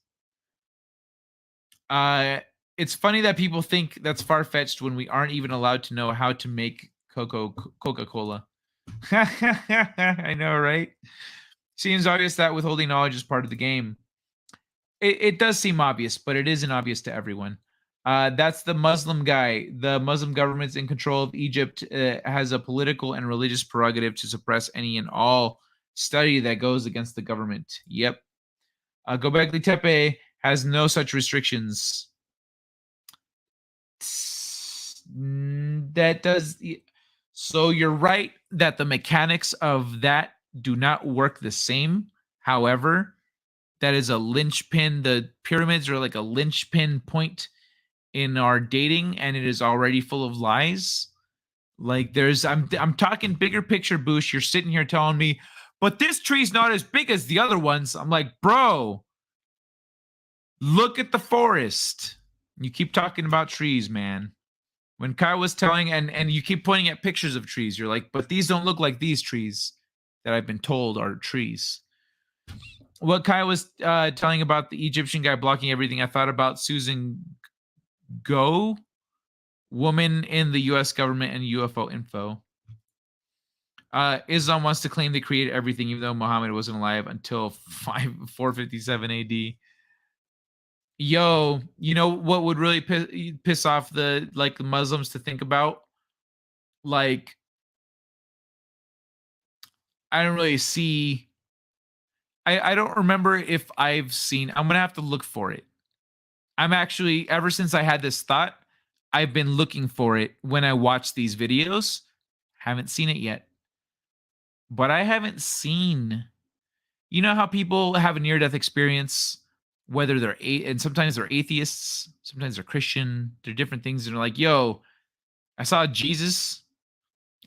It's funny that people think that's far-fetched when we aren't even allowed to know how to make Coca-Cola. I know, right? Seems obvious that withholding knowledge is part of the game. It does seem obvious, but it isn't obvious to everyone. That's the Muslim guy. The Muslim government's in control of Egypt, has a political and religious prerogative to suppress any and all study that goes against the government. Yep. Göbekli Tepe has no such restrictions. That does. So you're right that the mechanics of that do not work the same. However, that is a linchpin. The pyramids are like a linchpin point in our dating, and it is already full of lies. Like I'm talking bigger picture, Boosh. You're sitting here telling me, but this tree's not as big as the other ones. I'm like, bro, look at the forest. You keep talking about trees, man. When Kai was telling, and you keep pointing at pictures of trees, you're like, but these don't look like these trees that I've been told are trees. What Kai was telling about the Egyptian guy blocking everything, I thought about Susan Go, woman in the U.S. government and UFO info. Islam wants to claim they created everything, even though Muhammad wasn't alive until 457 AD. Yo, you know what would really piss off the Muslims to think about? Like, I don't really see. I don't remember if I've seen. I'm gonna have to look for it. I'm actually, ever since I had this thought, I've been looking for it when I watch these videos. Haven't seen it yet. But I haven't seen. You know how people have a near-death experience, whether they're and sometimes they're atheists, sometimes they're Christian, they're different things, and they're like, yo, I saw Jesus.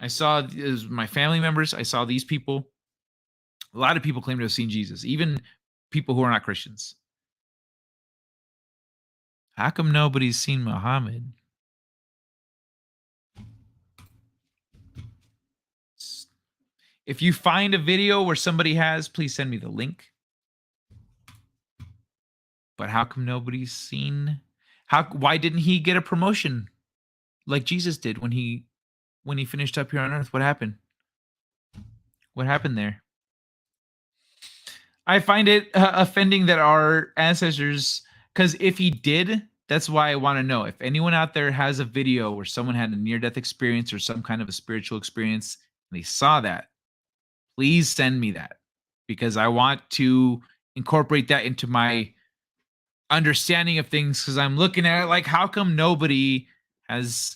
I saw my family members. I saw these people. A lot of people claim to have seen Jesus, even people who are not Christians. How come nobody's seen Muhammad? If you find a video where somebody has, please send me the link. But how come nobody's seen? Why didn't he get a promotion like Jesus did when he finished up here on earth? What happened? What happened there? I find it offending that our ancestors, because if he did, that's why I want to know. If anyone out there has a video where someone had a near-death experience or some kind of a spiritual experience, and they saw that, please send me that, because I want to incorporate that into my understanding of things, because I'm looking at it like, how come nobody has...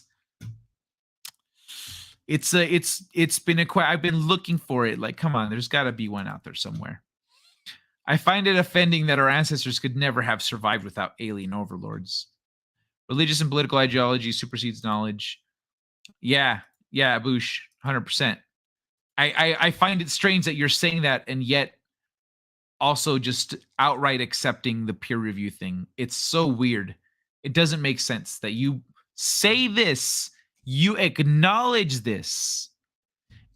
It's been I've been looking for it. Like, come on, there's got to be one out there somewhere. I find it offending that our ancestors could never have survived without alien overlords. Religious and political ideology supersedes knowledge. Yeah, Boosh, 100%. I find it strange that you're saying that and yet also just outright accepting the peer review thing. It's so weird. It doesn't make sense that you say this, you acknowledge this,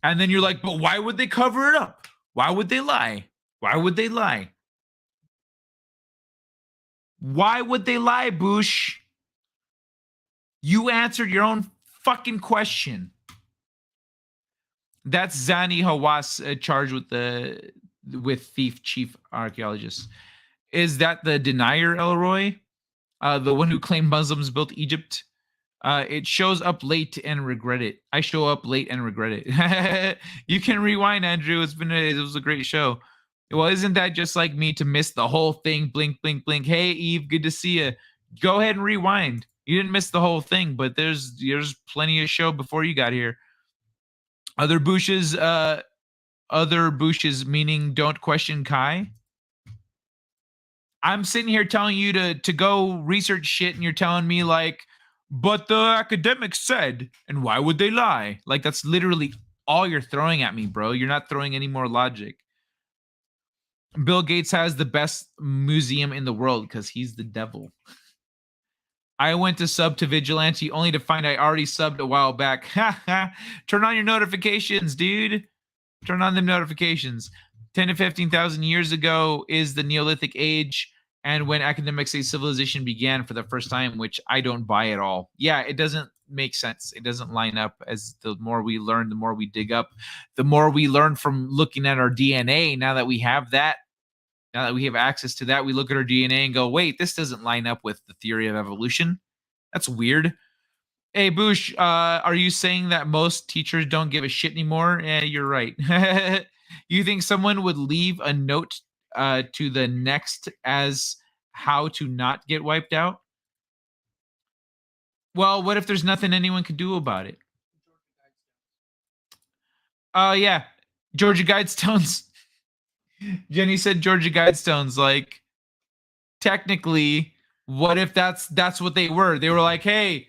and then you're like, but why would they cover it up? Why would they lie? Why would they lie? Why would they lie, Boosh? You answered your own fucking question. That's Zani Hawass charged with thief chief archaeologist. Is that the denier, Elroy? The one who claimed Muslims built Egypt? It shows up late and regret it. I show up late and regret it. You can rewind, Andrew. It was a great show. Well, isn't that just like me to miss the whole thing? Blink, blink, blink. Hey, Eve, good to see you. Go ahead and rewind. You didn't miss the whole thing, but there's plenty of show before you got here. Other Bushes, meaning don't question Kai. I'm sitting here telling you to go research shit, and you're telling me like, but the academics said, and why would they lie? Like, that's literally all you're throwing at me, bro. You're not throwing any more logic. Bill Gates has the best museum in the world because he's the devil. I went to sub to Vigilante only to find I already subbed a while back. Turn on your notifications, dude. Turn on them notifications. 10 to 15,000 years ago is the Neolithic age, and when academics say civilization began for the first time, which I don't buy at all. Yeah, it doesn't make sense. It doesn't line up. As the more we learn, the more we dig up, the more we learn from looking at our DNA. Now that we have that, now that we have access to that, we look at our DNA and go, wait, this doesn't line up with the theory of evolution. That's weird. Hey, Boosh, are you saying that most teachers don't give a shit anymore? Yeah, you're right. You think someone would leave a note to the next as how to not get wiped out? Well, what if there's nothing anyone could do about it? Yeah, Georgia Guidestones. Jenny said Georgia Guidestones. Like, technically, what if that's what they were? They were like, hey,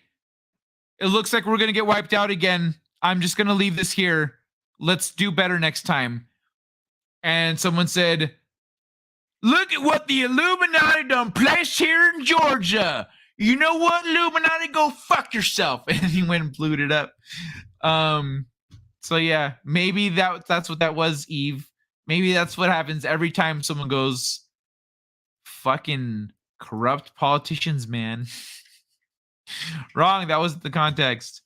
it looks like we're gonna get wiped out again. I'm just gonna leave this here. Let's do better next time. And someone said, look at what the Illuminati done placed here in Georgia. You know what, Illuminati? Go fuck yourself. And he went and blew it up. So yeah, maybe that's what that was, Eve. Maybe that's what happens every time someone goes, fucking corrupt politicians, man. Wrong. That wasn't the context.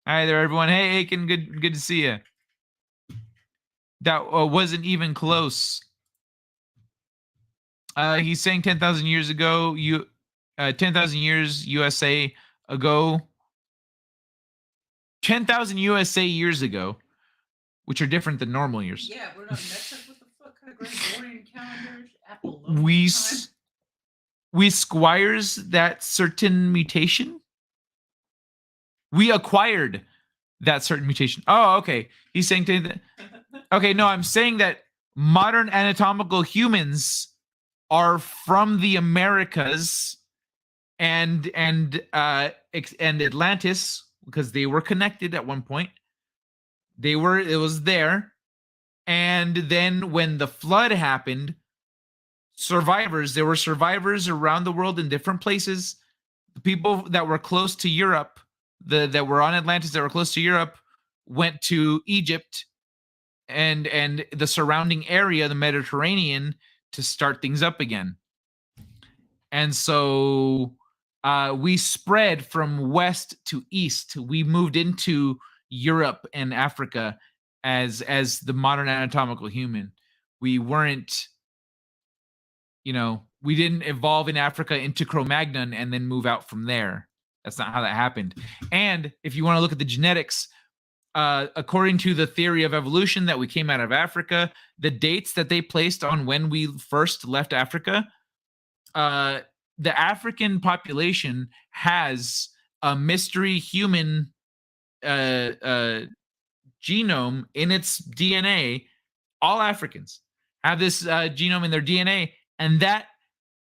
Hi there, everyone. Hey, Aiken. Good to see you. That wasn't even close. He's saying 10,000 years ago. 10,000 years USA ago. 10,000 USA years ago, which are different than normal years. Yeah, we're not metric. What the fuck kind of Gregorian calendars? Apple. We squires that certain mutation. We acquired that certain mutation. Oh, okay. He's saying that. Okay, no, I'm saying that modern anatomical humans are from the Americas and Atlantis, because they were connected at one point. It was there. And then when the flood happened, there were survivors around the world in different places. The people that were close to Europe, that were on Atlantis, that were close to Europe, went to Egypt and the surrounding area, the Mediterranean, to start things up again. And so we spread from west to east. We moved into Europe and Africa as the modern anatomical human. We weren't, we didn't evolve in Africa into Cro-Magnon and then move out from there. That's not how that happened. And if you want to look at the genetics, according to the theory of evolution that we came out of Africa, the dates that they placed on when we first left Africa, the African population has a mystery human genome in its DNA. All Africans have this genome in their DNA, and that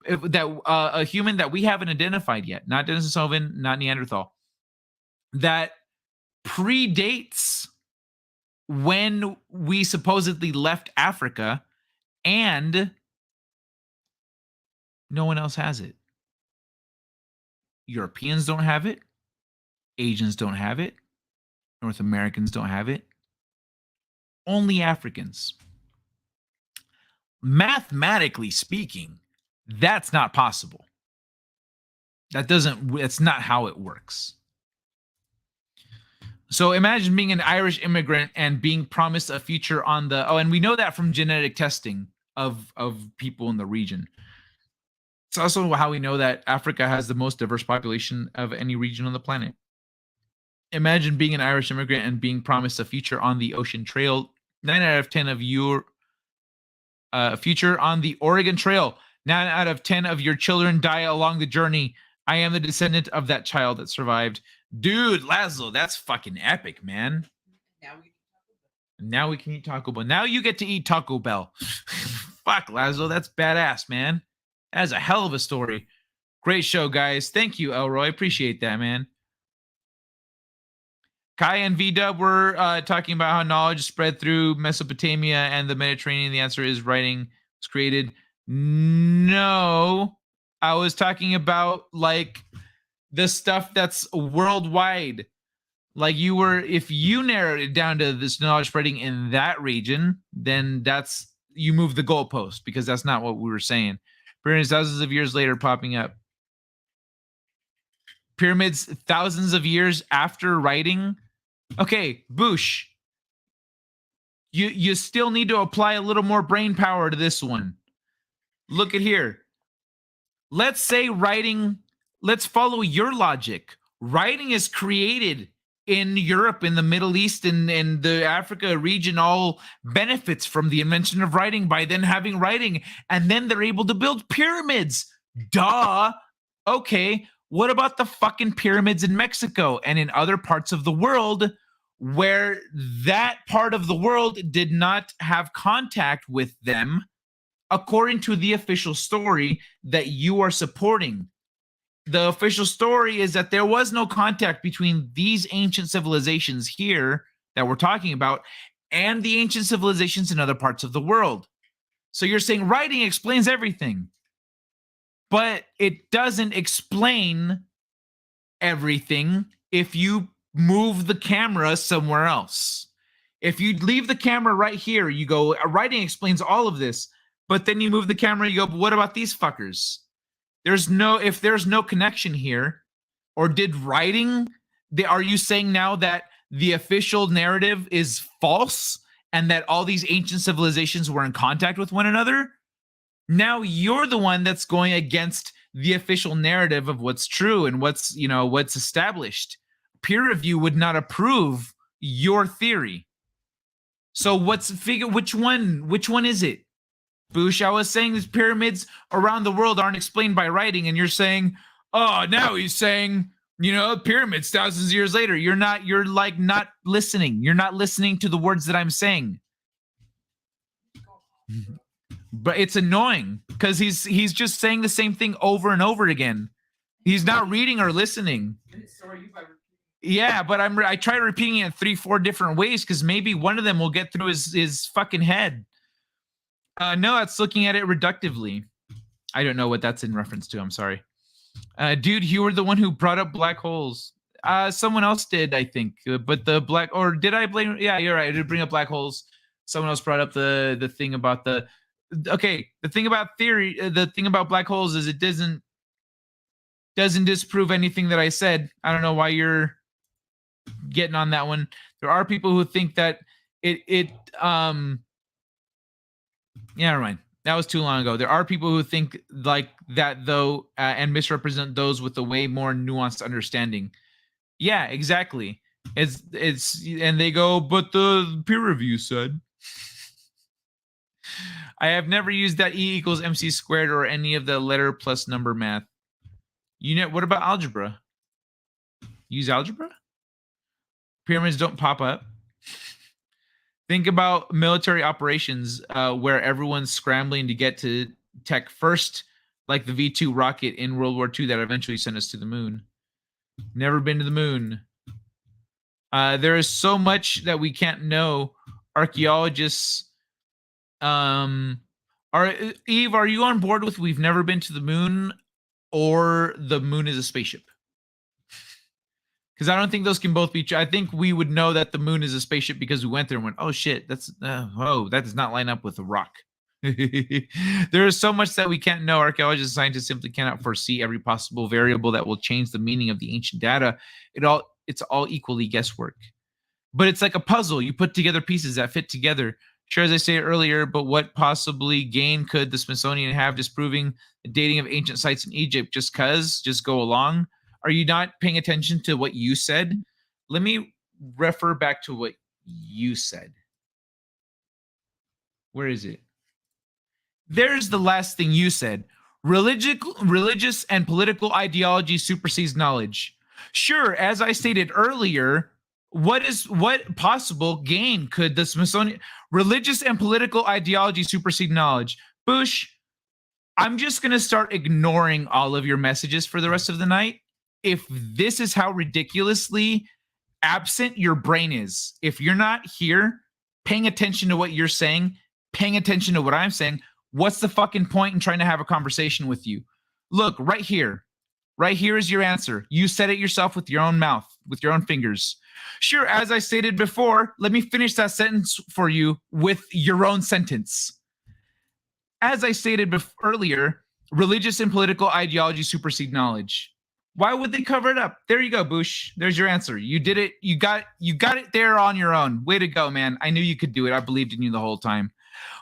a human that we haven't identified yet, not Denisovan, not Neanderthal, that predates when we supposedly left Africa, and no one else has it. Europeans don't have it. Asians don't have it. North Americans don't have it. Only Africans. Mathematically speaking, that's not possible. That's not how it works. So imagine being an Irish immigrant and being promised a future on the, and we know that from genetic testing of people in the region. It's also how we know that Africa has the most diverse population of any region on the planet. Imagine being an Irish immigrant and being promised a future on the Ocean Trail. 9 out of 10 of your future on the Oregon Trail. 9 out of 10 of your children die along the journey. I am the descendant of that child that survived. Dude, Laszlo, that's fucking epic, man. Now we can eat Taco Bell. Now you get to eat Taco Bell. Fuck, Laszlo, that's badass, man. That is a hell of a story. Great show, guys. Thank you, Elroy. Appreciate that, man. Kai and V-Dub were talking about how knowledge spread through Mesopotamia and the Mediterranean. The answer is writing was created. No, I was talking about like the stuff that's worldwide. Like if you narrowed it down to this knowledge spreading in that region, then you move the goalpost, because that's not what we were saying. Pyramids thousands of years later popping up. pyramids thousands of years after writing. Okay, Boosh, you still need to apply a little more brain power to this one. Look at here. Let's say writing, let's follow your logic. Writing is created in Europe, in the Middle East, and the Africa region, all benefits from the invention of writing by then having writing. And then they're able to build pyramids. Duh. Okay, what about the fucking pyramids in Mexico and in other parts of the world where that part of the world did not have contact with them, according to the official story that you are supporting? The official story is that there was no contact between these ancient civilizations here that we're talking about and the ancient civilizations in other parts of the world. So you're saying writing explains everything, but it doesn't explain everything if you move the camera somewhere else. If you leave the camera right here, you go, writing explains all of this, but then you move the camera, you go, but what about these fuckers? If there's no connection here, or did writing, are you saying now that the official narrative is false and that all these ancient civilizations were in contact with one another? Now you're the one that's going against the official narrative of what's true and what's established. Peer review would not approve your theory. So which one is it? Boosh, I was saying these pyramids around the world aren't explained by writing, and you're saying, oh, now he's saying, pyramids thousands of years later. You're not listening. You're not listening to the words that I'm saying. But it's annoying because he's just saying the same thing over and over again. He's not reading or listening. Yeah, but I try repeating it 3-4 different ways because maybe one of them will get through his fucking head. No, it's looking at it reductively. I don't know what that's in reference to. I'm sorry. Dude, you were the one who brought up black holes. Someone else did, I think. But the black, or did I blame? Yeah, you're right. I did bring up black holes. Someone else brought up the thing about the thing about theory. The thing about black holes is it doesn't disprove anything that I said. I don't know why you're getting on that one. There are people who think that yeah, never mind. That was too long ago. There are people who think like that, though, and misrepresent those with a way more nuanced understanding. Yeah, exactly. It's and they go, but the peer review said. I have never used that E equals MC squared or any of the letter plus number math. What about algebra? Use algebra? Pyramids don't pop up. Think about military operations where everyone's scrambling to get to tech first, like the V-2 rocket in World War II that eventually sent us to the moon. Never been to the moon. There is so much that we can't know. Archaeologists Eve, are you on board with we've never been to the moon or the moon is a spaceship? Because I don't think those can both be true. I think we would know that the moon is a spaceship because we went there and went, oh shit, that does not line up with a rock. There is so much that we can't know. Archaeologists and scientists simply cannot foresee every possible variable that will change the meaning of the ancient data. It's all equally guesswork. But it's like a puzzle. You put together pieces that fit together. Sure, as I said earlier, but what possibly gain could the Smithsonian have disproving the dating of ancient sites in Egypt? Just go along? Are you not paying attention to what you said? Let me refer back to what you said. Where is it? There's the last thing you said. Religious and political ideology supersedes knowledge. Sure, as I stated earlier, what possible gain could the Smithsonian... Religious and political ideology supersede knowledge. Bush, I'm just going to start ignoring all of your messages for the rest of the night. If this is how ridiculously absent your brain is, if you're not here paying attention to what you're saying, paying attention to what I'm saying, what's the fucking point in trying to have a conversation with you? Look, right here is your answer. You said it yourself with your own mouth, with your own fingers. Sure, as I stated before, let me finish that sentence for you with your own sentence. As I stated earlier, religious and political ideology supersede knowledge. Why would they cover it up? There you go, Boosh. There's your answer. You did it. You got it there on your own. Way to go, man. I knew you could do it. I believed in you the whole time.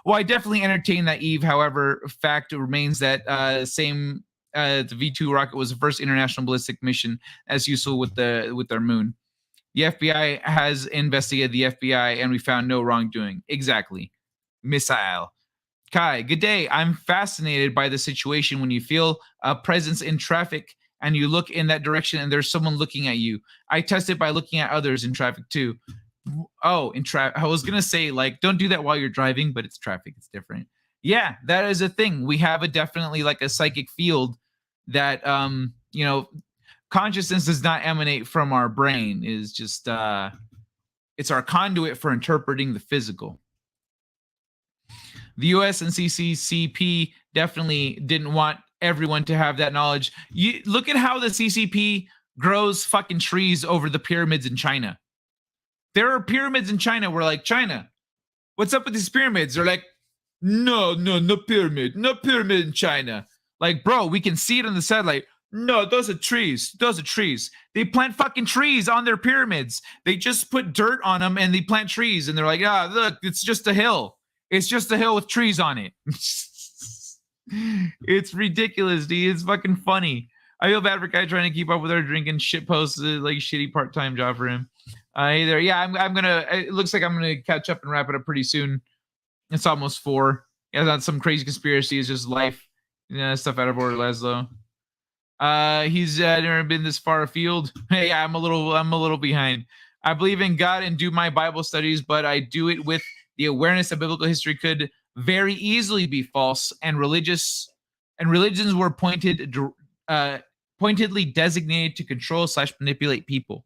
Well, I definitely entertained that, Eve. However, fact remains that the V2 rocket was the first international ballistic mission as useful with their moon. The FBI has investigated the FBI, and we found no wrongdoing. Exactly. Missile. Kai, good day. I'm fascinated by the situation when you feel a presence in traffic and you look in that direction and there's someone looking at you. I test it by looking at others in traffic too. Oh, in traffic. I was going to say, like, don't do that while you're driving, but it's traffic. It's different. Yeah, that is a thing. We have definitely like a psychic field that, consciousness does not emanate from our brain. Is just, it's our conduit for interpreting the physical. The US and CCCP definitely didn't want everyone to have that knowledge. You look at how the CCP grows fucking trees over the pyramids in China. There are pyramids in China where, like, China, what's up with these pyramids? They're like, no pyramid in China. Like, bro, we can see it on the satellite. No, those are trees. They plant fucking trees on their pyramids. They just put dirt on them and they plant trees. And they're like, look, it's just a hill. It's just a hill with trees on it. It's ridiculous, dude. It's fucking funny. I feel bad for guy trying to keep up with our drinking shit posts, like shitty part-time job for him. Hey there. Yeah, I'm gonna. It looks like I'm gonna catch up and wrap it up pretty soon. It's almost 4. Yeah, not some crazy conspiracy. It's just life. Stuff out of order, Laszlo. He's never been this far afield. Hey, I'm a little behind. I believe in God and do my Bible studies, but I do it with the awareness that biblical history could very easily be false, and religions were pointedly designated to control/manipulate people.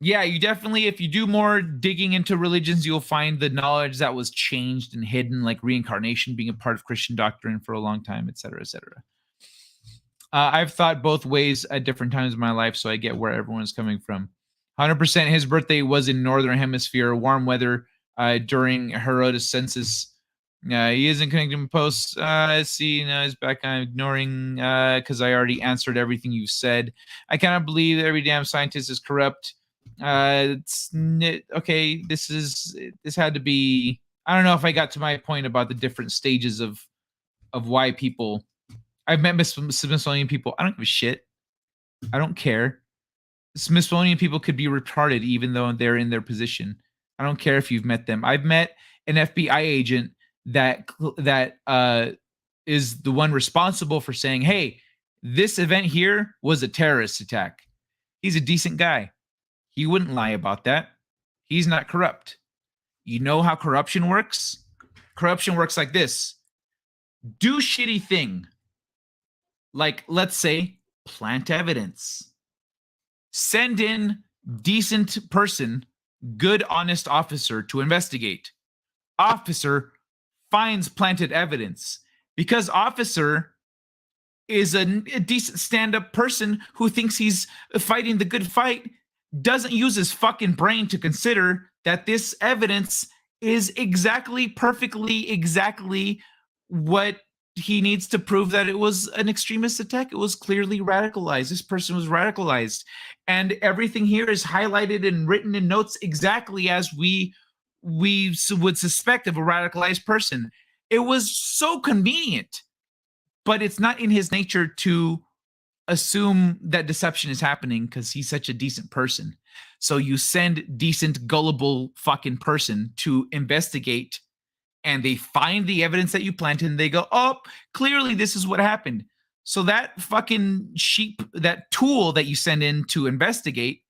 Yeah, you definitely, if you do more digging into religions, you'll find the knowledge that was changed and hidden, like reincarnation being a part of Christian doctrine for a long time, etc., etc. I've thought both ways at different times in my life, so I get where everyone is coming from. 100% his birthday was in Northern Hemisphere, warm weather during Herodotus census. He isn't connecting posts. See, now he's back on ignoring because I already answered everything you said. I cannot believe that every damn scientist is corrupt. Okay, this had to be. I don't know if I got to my point about the different stages of why people. I've met Smithsonian people. I don't give a shit. I don't care. Smithsonian people could be retarded even though they're in their position. I don't care if you've met them. I've met an FBI agent that is the one responsible for saying, hey, this event here was a terrorist attack. He's a decent guy. He wouldn't lie about that. He's not corrupt. You know how corruption works? Corruption works like this. Do shitty thing. Like, let's say, plant evidence. Send in decent person, good, honest officer to investigate. Officer finds planted evidence. Because officer is a decent stand-up person who thinks he's fighting the good fight, doesn't use his fucking brain to consider that this evidence is exactly what he needs to prove that it was an extremist attack. It was clearly radicalized. This person was radicalized. And everything here is highlighted and written in notes exactly as we would suspect of a radicalized person. It was so convenient, but it's not in his nature to assume that deception is happening because he's such a decent person. So you send decent, gullible fucking person to investigate, and they find the evidence that you planted, and they go, oh, clearly this is what happened. So that fucking that tool that you send in to investigate,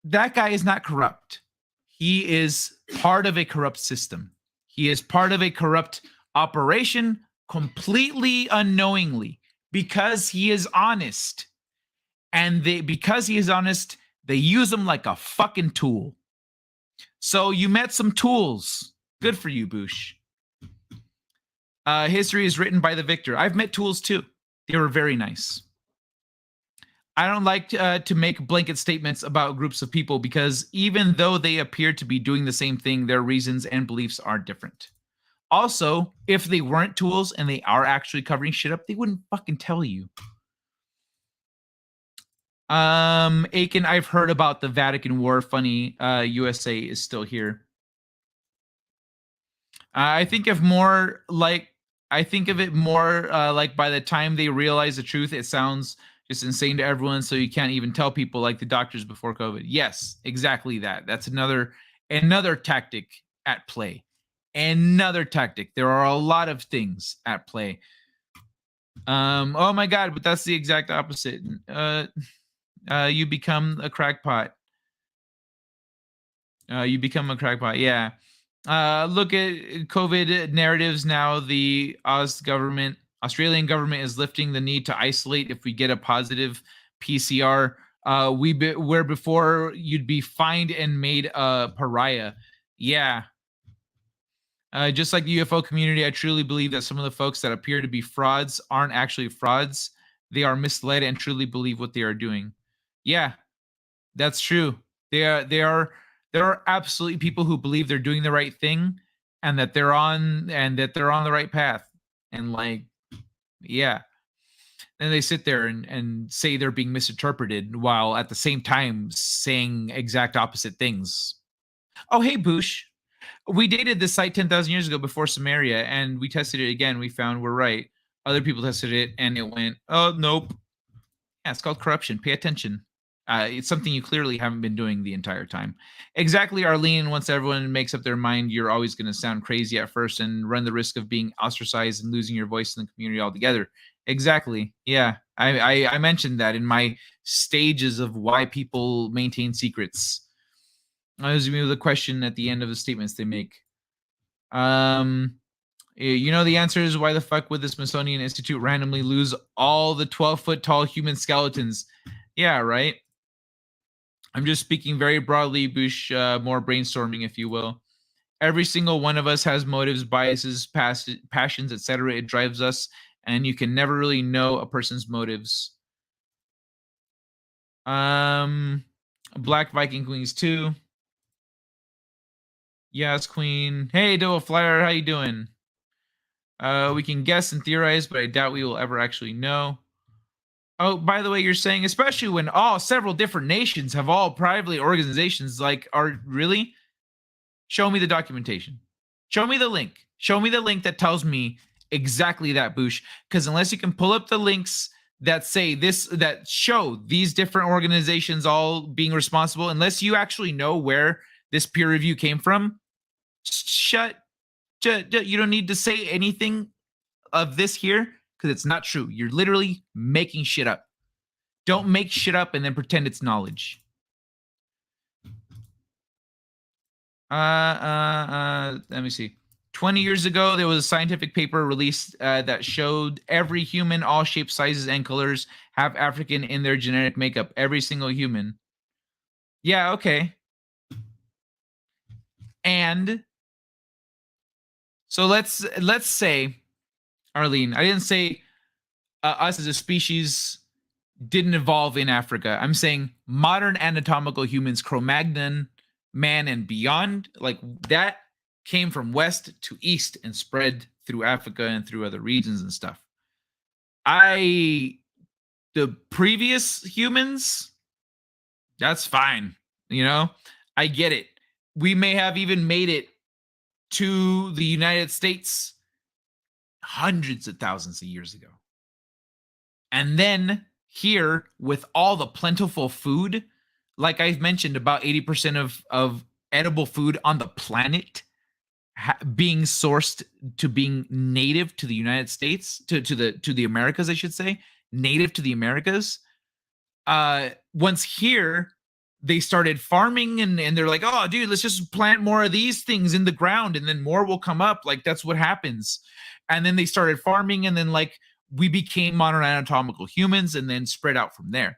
that guy is not corrupt. He is part of a corrupt system. He is part of a corrupt operation completely unknowingly because he is honest. And because he is honest, they use him like a fucking tool. So you met some tools. Good for you, Boosh. History is written by the victor. I've met tools too. They were very nice. I don't like to make blanket statements about groups of people because even though they appear to be doing the same thing, their reasons and beliefs are different. Also, if they weren't tools and they are actually covering shit up, they wouldn't fucking tell you. Aiken, I've heard about the Vatican War. Funny, USA is still here. I think of more like I think of it more like by the time they realize the truth, it sounds just insane to everyone. So you can't even tell people like the doctors before COVID. Yes, exactly that. That's another tactic at play. Another tactic. There are a lot of things at play. Oh my God, but that's the exact opposite. You become a crackpot. You become a crackpot. Yeah. Look at COVID narratives now. The Australian government is lifting the need to isolate if we get a positive PCR. Where before you'd be fined and made a pariah. Yeah. Just like the UFO community, I truly believe that some of the folks that appear to be frauds aren't actually frauds. They are misled and truly believe what they are doing. Yeah, that's true. There are absolutely people who believe they're doing the right thing and that they're on the right path. And like, yeah. And they sit there and say they're being misinterpreted while at the same time saying exact opposite things. Oh, hey, Boosh. We dated this site 10,000 years ago before Samaria, and we tested it again. We found we're right. Other people tested it, and it went, oh, nope. Yeah, it's called corruption. Pay attention. It's something you clearly haven't been doing the entire time. Exactly, Arlene. Once everyone makes up their mind, you're always going to sound crazy at first and run the risk of being ostracized and losing your voice in the community altogether. Exactly. Yeah, I mentioned that in my stages of why people maintain secrets. There's going to be the question at the end of the statements they make. You know, the answer is why the fuck would the Smithsonian Institute randomly lose all the 12-foot tall human skeletons? Yeah, right. I'm just speaking very broadly, Bush, more brainstorming, if you will. Every single one of us has motives, biases, passions, etc. It drives us, and you can never really know a person's motives. Black Viking Queens 2. Yes, Queen. Hey, Double Flyer, how you doing? We can guess and theorize, but I doubt we will ever actually know. Oh, by the way, you're saying, especially when several different nations have all privately organizations, like, are really? Show me the documentation. Show me the link. Show me the link that tells me exactly that, Boosh. Because unless you can pull up the links that say this, that show these different organizations all being responsible, unless you actually know where this peer review came from, you don't need to say anything of this here because it's not true. You're literally making shit up. Don't make shit up and then pretend it's knowledge. Let me see. 20 years ago, there was a scientific paper released that showed every human, all shapes, sizes, and colors, have African in their genetic makeup. Every single human. Yeah, okay. And so let's say, Arlene, I didn't say us as a species didn't evolve in Africa. I'm saying modern anatomical humans, Cro-Magnon, man, and beyond, like that came from west to east and spread through Africa and through other regions and stuff. The previous humans, that's fine. You know, I get it. We may have even made it to the United States hundreds of thousands of years ago. And then here, with all the plentiful food, like I've mentioned, about 80% of edible food on the planet being sourced to being native to the United States, to the Americas, I should say, native to the Americas. Once here, they started farming and they're like, oh, dude, let's just plant more of these things in the ground and then more will come up. Like, that's what happens. And then they started farming and then, like, we became modern anatomical humans and then spread out from there.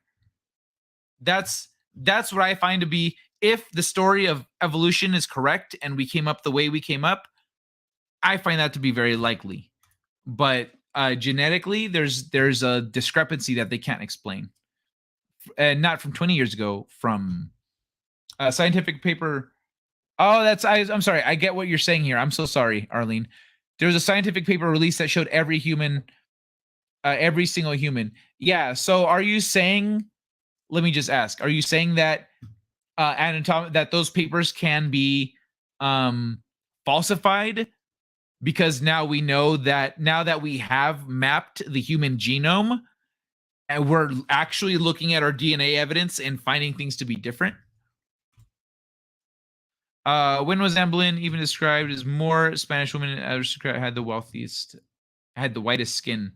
That's what I find to be, if the story of evolution is correct and we came up the way we came up, I find that to be very likely. But genetically, there's a discrepancy that they can't explain. Not from 20 years ago, from a scientific paper. Oh, I'm sorry. I get what you're saying here. I'm so sorry, Arlene. There was a scientific paper released that showed every single human. Yeah. So are you saying, let me just ask: are you saying that that those papers can be falsified? Because now we know that now that we have mapped the human genome, and we're actually looking at our DNA evidence and finding things to be different. When was Anne Boleyn even described as more Spanish women had the wealthiest, had the whitest skin?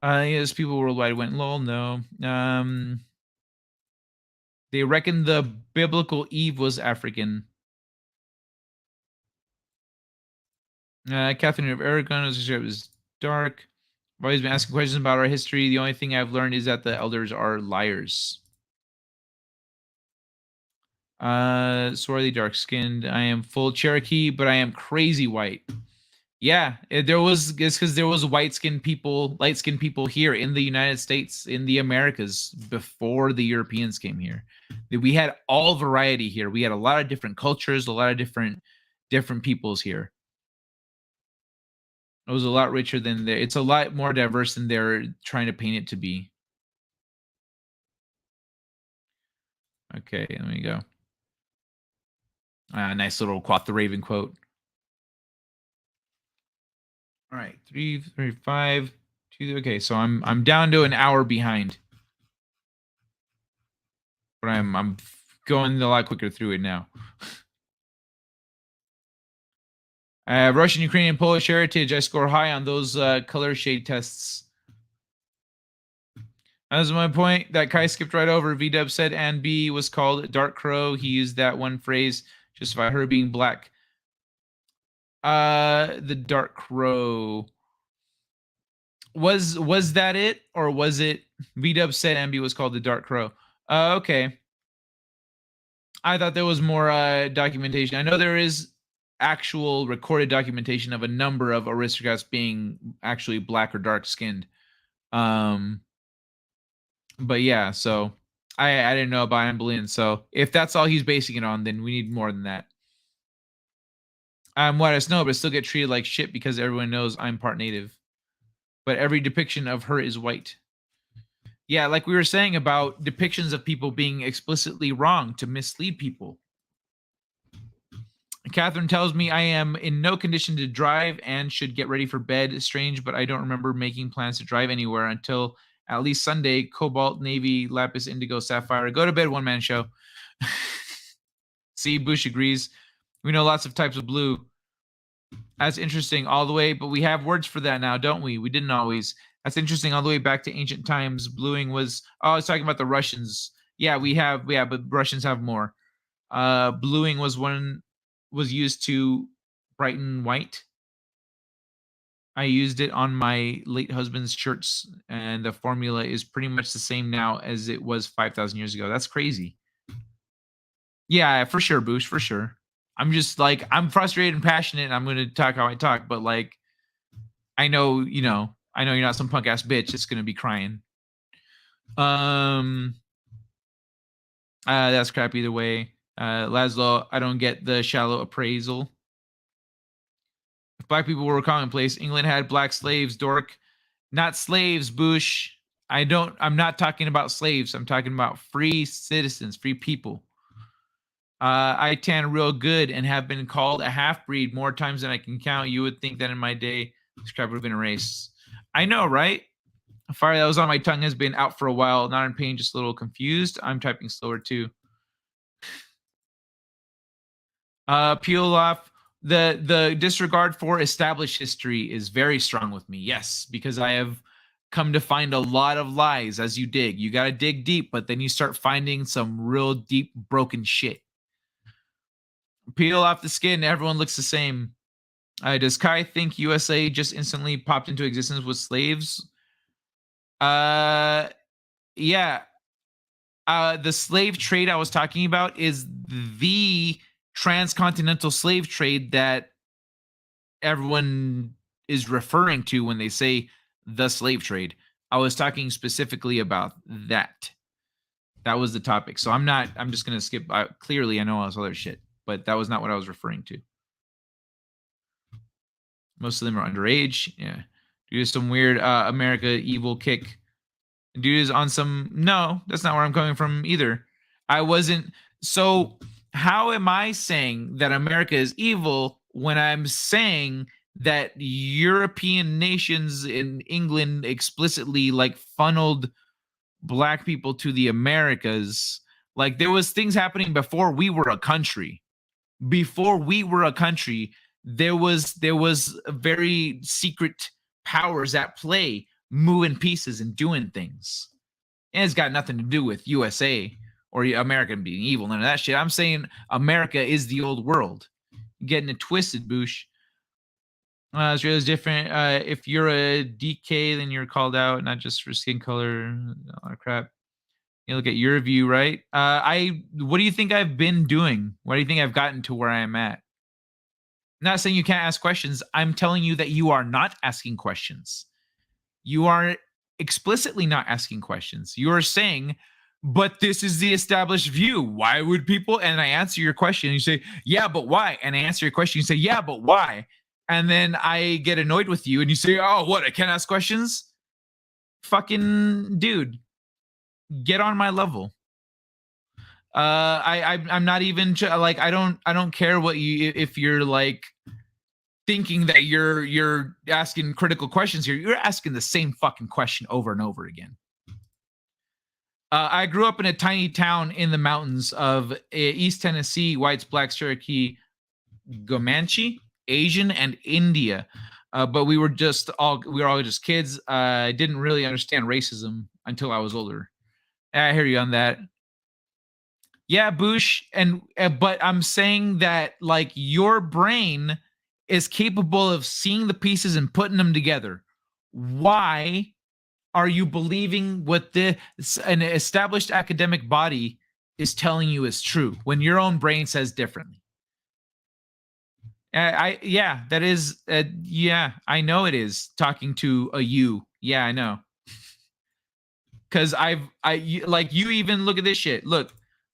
Yes, people worldwide went, lol, no. They reckon the biblical Eve was African. Catherine of Aragon was described as dark. I've always been asking questions about our history. The only thing I've learned is that the elders are liars. Swarthy, dark-skinned. I am full Cherokee, but I am crazy white. Yeah, it's because there was white-skinned people, light-skinned people here in the United States, in the Americas, before the Europeans came here. We had all variety here. We had a lot of different cultures, a lot of different peoples here. It was a lot richer than there. It's a lot more diverse than they're trying to paint it to be. Okay, let me go. Nice little Quoth the Raven quote. All right, 3:35. Okay, so I'm down to an hour behind, but I'm going a lot quicker through it now. I have Russian, Ukrainian, Polish heritage. I score high on those color shade tests. That's my point that Kai skipped right over. VW said Anne B was called Dark Crow. He used that one phrase justify her being black. The Dark Crow. Was that it, or was it VW said Anne B was called the Dark Crow? Okay. I thought there was more documentation. I know there is actual recorded documentation of a number of aristocrats being actually black or dark skinned. But yeah, so I didn't know about Anne Boleyn. So if that's all he's basing it on, then we need more than that. I'm white as snow, but still get treated like shit because everyone knows I'm part native. But every depiction of her is white. Yeah, like we were saying about depictions of people being explicitly wrong to mislead people. Catherine tells me I am in no condition to drive and should get ready for bed. Strange, but I don't remember making plans to drive anywhere until at least Sunday. Cobalt, navy, lapis, indigo, sapphire. Go to bed, one man show. See, Bush agrees. We know lots of types of blue. That's interesting all the way, but we have words for that now, don't we? We didn't always. That's interesting all the way back to ancient times. Bluing was, I was talking about the Russians. Yeah, but Russians have more. Bluing was used to brighten white. I used it on my late husband's shirts, and the formula is pretty much the same now as it was 5,000 years ago. That's crazy. Yeah, for sure, Boosh, for sure. I'm just like, I'm frustrated and passionate, and I'm going to talk how I talk, but like, I know you're not some punk ass bitch that's going to be crying. That's crap either way. Laszlo, I don't get the shallow appraisal. If black people were commonplace, England had black slaves, dork. Not slaves, Bush. I'm not talking about slaves. I'm talking about free citizens, free people. I tan real good and have been called a half-breed more times than I can count. You would think that in my day, this crap would have been erased. I know, right? A fire that was on my tongue has been out for a while. Not in pain, just a little confused. I'm typing slower too. Peel off. The disregard for established history is very strong with me. Yes, because I have come to find a lot of lies as you dig. You got to dig deep, but then you start finding some real deep, broken shit. Peel off the skin, everyone looks the same. Does Kai think USA just instantly popped into existence with slaves? Yeah. The slave trade I was talking about is the transcontinental slave trade that everyone is referring to when they say the slave trade. I was talking specifically about that. That was the topic. So I'm just going to skip. Clearly, I know all this other shit, but that was not what I was referring to. Most of them are underage. Yeah. Do some weird America evil kick. Dude is on some. No, that's not where I'm coming from either. I wasn't. So how am I saying that America is evil when I'm saying that European nations in England explicitly like funneled black people to the Americas? Like there was things happening before we were a country. Before we were a country, there was very secret powers at play, moving pieces and doing things. And it's got nothing to do with USA or America being evil, none of that shit. I'm saying America is the old world. Getting it twisted, Boosh. Australia's different. If you're a DK, then you're called out, not just for skin color. A lot of crap. You look at your view, right? What do you think I've been doing? Why do you think I've gotten to where I am at? I'm not saying you can't ask questions. I'm telling you that you are not asking questions. You are explicitly not asking questions. You are saying, but this is the established view. Why would people? And I answer your question. You say, yeah, but why? And I answer your question. You say, yeah, but why? And then I get annoyed with you and you say, oh, what? I can't ask questions? Fucking dude, get on my level. I'm not even like, I don't care what you, if you're like thinking that you're asking critical questions here. You're asking the same fucking question over and over again. I grew up in a tiny town in the mountains of East Tennessee, whites, blacks, Cherokee, Comanche, Asian, and India. But we were all just kids. I didn't really understand racism until I was older. I hear you on that. Yeah, Boosh, and but I'm saying that like your brain is capable of seeing the pieces and putting them together. Why are you believing what an established academic body is telling you is true when your own brain says differently? Yeah, that is yeah, I know it is talking to a you. Yeah, I know. Cuz like you even look at this shit.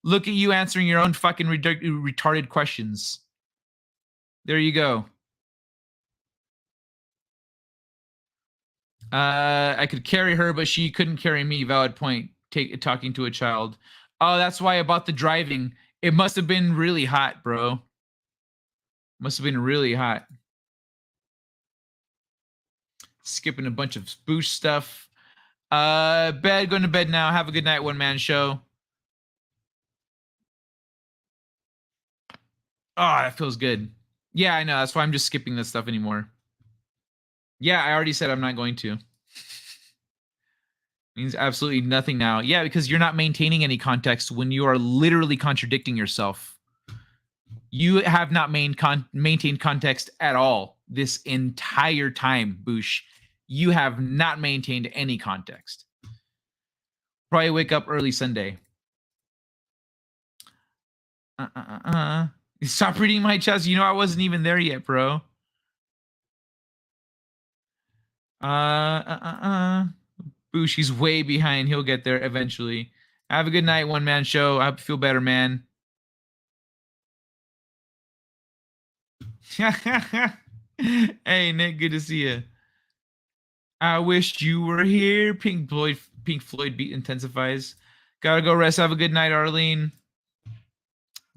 Look at you answering your own fucking retarded questions. There you go. I could carry her, but she couldn't carry me. Valid point. Talking to a child. Oh, that's why about the driving. It must have been really hot, bro. Must have been really hot. Skipping a bunch of Boosh stuff. Bed, going to bed now. Have a good night, one man show. Oh, that feels good. Yeah, I know. That's why I'm just skipping this stuff anymore. Yeah, I already said I'm not going to. Means absolutely nothing now. Yeah, because you're not maintaining any context when you are literally contradicting yourself. You have not maintained context at all this entire time, Boosh. You have not maintained any context. Probably wake up early Sunday. Stop reading my chest. You know I wasn't even there yet, bro. Boosh, he's way behind. He'll get there eventually. Have a good night, one man show. I hope you feel better, man. Hey, Nick, good to see you. I wished you were here. Pink Floyd beat intensifies. Gotta go rest. Have a good night, Arlene.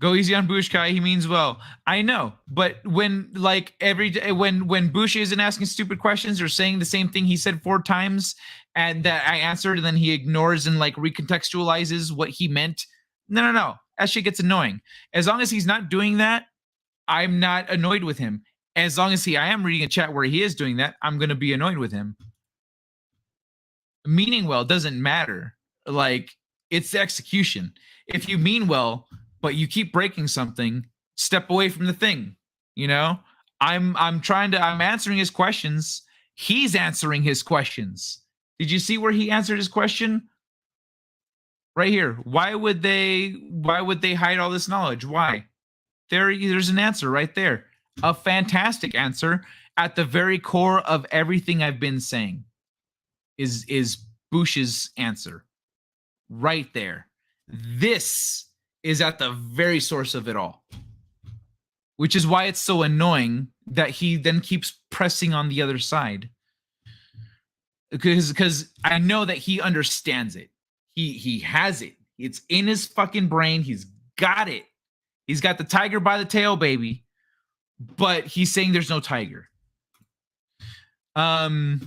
Go easy on Boosh, Kai. He means well. I know, but when like every day, when Boosh isn't asking stupid questions or saying the same thing he said 4 times, and that I answered, and then he ignores and like recontextualizes what he meant. No. That shit gets annoying. As long as he's not doing that, I'm not annoyed with him. As long as I am reading a chat where he is doing that, I'm gonna be annoyed with him. Meaning well doesn't matter. Like it's the execution. If you mean well, but you keep breaking something, step away from the thing. You know, I'm answering his questions. He's answering his questions. Did you see where he answered his question? Right here. Why would they hide all this knowledge? Why? There's an answer right there. A fantastic answer at the very core of everything I've been saying is Bush's answer. Right there. This is at the very source of it all, which is why it's so annoying that he then keeps pressing on the other side. because I know that he understands it. He has it. It's in his fucking brain. He's got it. He's got the tiger by the tail, baby. But he's saying there's no tiger. Hey,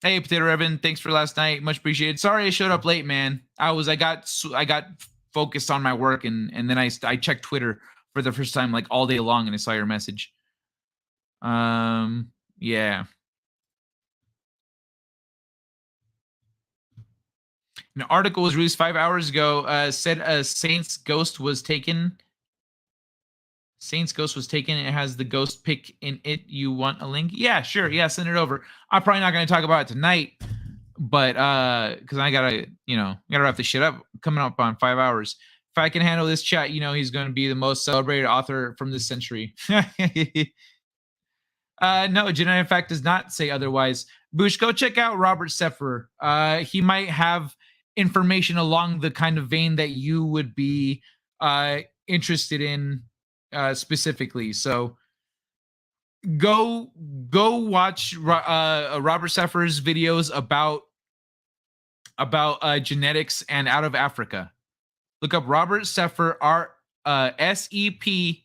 Potato Evan, thanks for last night. Much appreciated. Sorry I showed up late, man. I got focused on my work, and then I checked Twitter for the first time like all day long, and I saw your message. Yeah. An article was released 5 hours ago. Said a Saints ghost was taken. Saints ghost was taken. It has the ghost pic in it. You want a link? Yeah, sure. Yeah, send it over. I'm probably not going to talk about it tonight, but because I gotta wrap this shit up. Coming up on 5 hours. If I can handle this chat, he's going to be the most celebrated author from this century. No, Genetic Fact does not say otherwise. Bush, go check out Robert Seffer. He might have information along the kind of vein that you would be interested in specifically. So go watch Robert Seffer's videos about genetics and out of Africa. Look up Robert Seffer, Seppehr,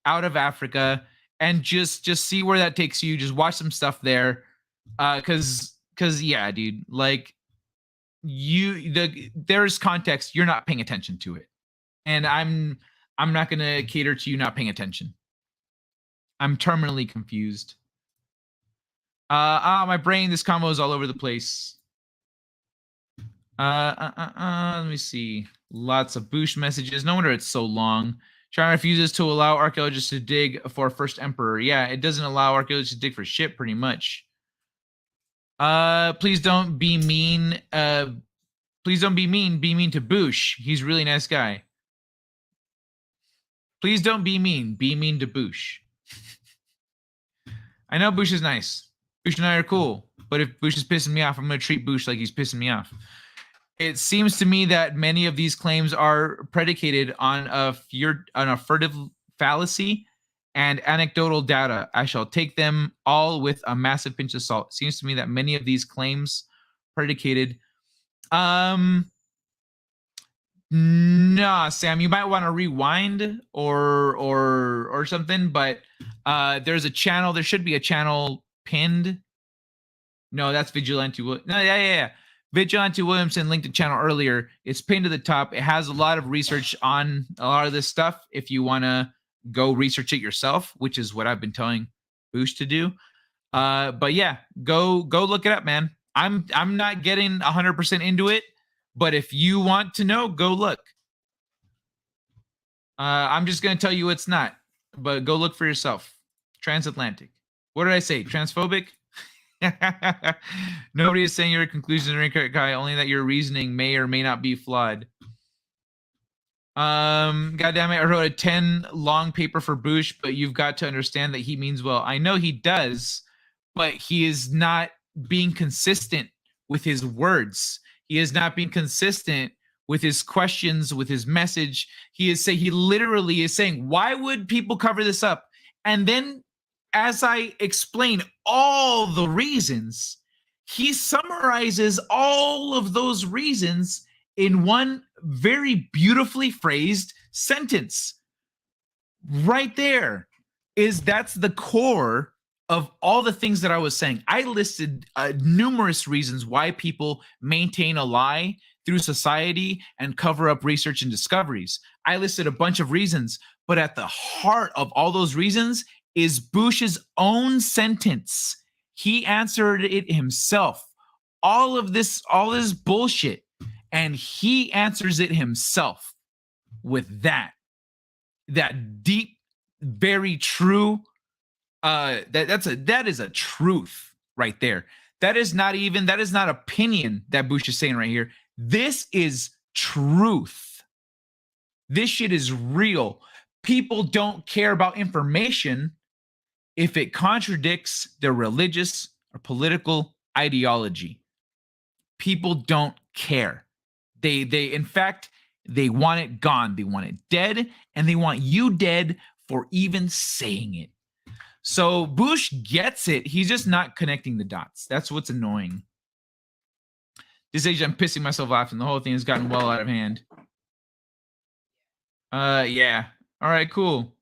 out of Africa, and just see where that takes you. Just watch some stuff there, because yeah, dude, like there's context. You're not paying attention to it, and I'm not gonna cater to you not paying attention. I'm terminally confused. My brain, this combo is all over the place. Let me see. Lots of Bush messages. No wonder it's so long. China refuses to allow archaeologists to dig for first emperor. Yeah, it doesn't allow archaeologists to dig for shit, pretty much. Please don't be mean. Please don't be mean. Be mean to Bush. He's a really nice guy. Please don't be mean. Be mean to Bush. I know Bush is nice. Bush and I are cool. But if Bush is pissing me off, I'm going to treat Bush like he's pissing me off. It seems to me that many of these claims are predicated on a furtive fallacy and anecdotal data. I shall take them all with a massive pinch of salt. It seems to me that many of these claims predicated. Nah, Sam, you might want to rewind or something. But there's a channel. There should be a channel pinned. No, that's Vigilante. No, yeah. Vigilante Williamson linked the channel earlier. It's pinned to the top. It has a lot of research on a lot of this stuff. If you want to go research it yourself, which is what I've been telling Bush to do. But yeah, go look it up, man. I'm not getting 100% into it, but if you want to know, go look. I'm just going to tell you it's not, but go look for yourself. Transatlantic. What did I say? Transphobic? Nobody is saying your conclusions are incorrect, guy. Only that your reasoning may or may not be flawed. God damn it! I wrote a 10 long paper for Bush, but you've got to understand that he means well. I know he does, but he is not being consistent with his words. He is not being consistent with his questions, with his message. He literally is saying, "Why would people cover this up?" And then, as I explain all the reasons, he summarizes all of those reasons in one very beautifully phrased sentence. Right there that's the core of all the things that I was saying. I listed numerous reasons why people maintain a lie through society and cover up research and discoveries. I listed a bunch of reasons, but at the heart of all those reasons is Bush's own sentence. He answered it himself. All this bullshit, and he answers it himself with that deep, very true. That is a truth right there. That is not opinion that Bush is saying right here. This is truth. This shit is real. People don't care about information if it contradicts their religious or political ideology. People don't care. They in fact, they want it gone. They want it dead, and they want you dead for even saying it. So Bush gets it. He's just not connecting the dots. That's what's annoying. This age, I'm pissing myself off, and the whole thing has gotten well out of hand. Yeah. All right, cool.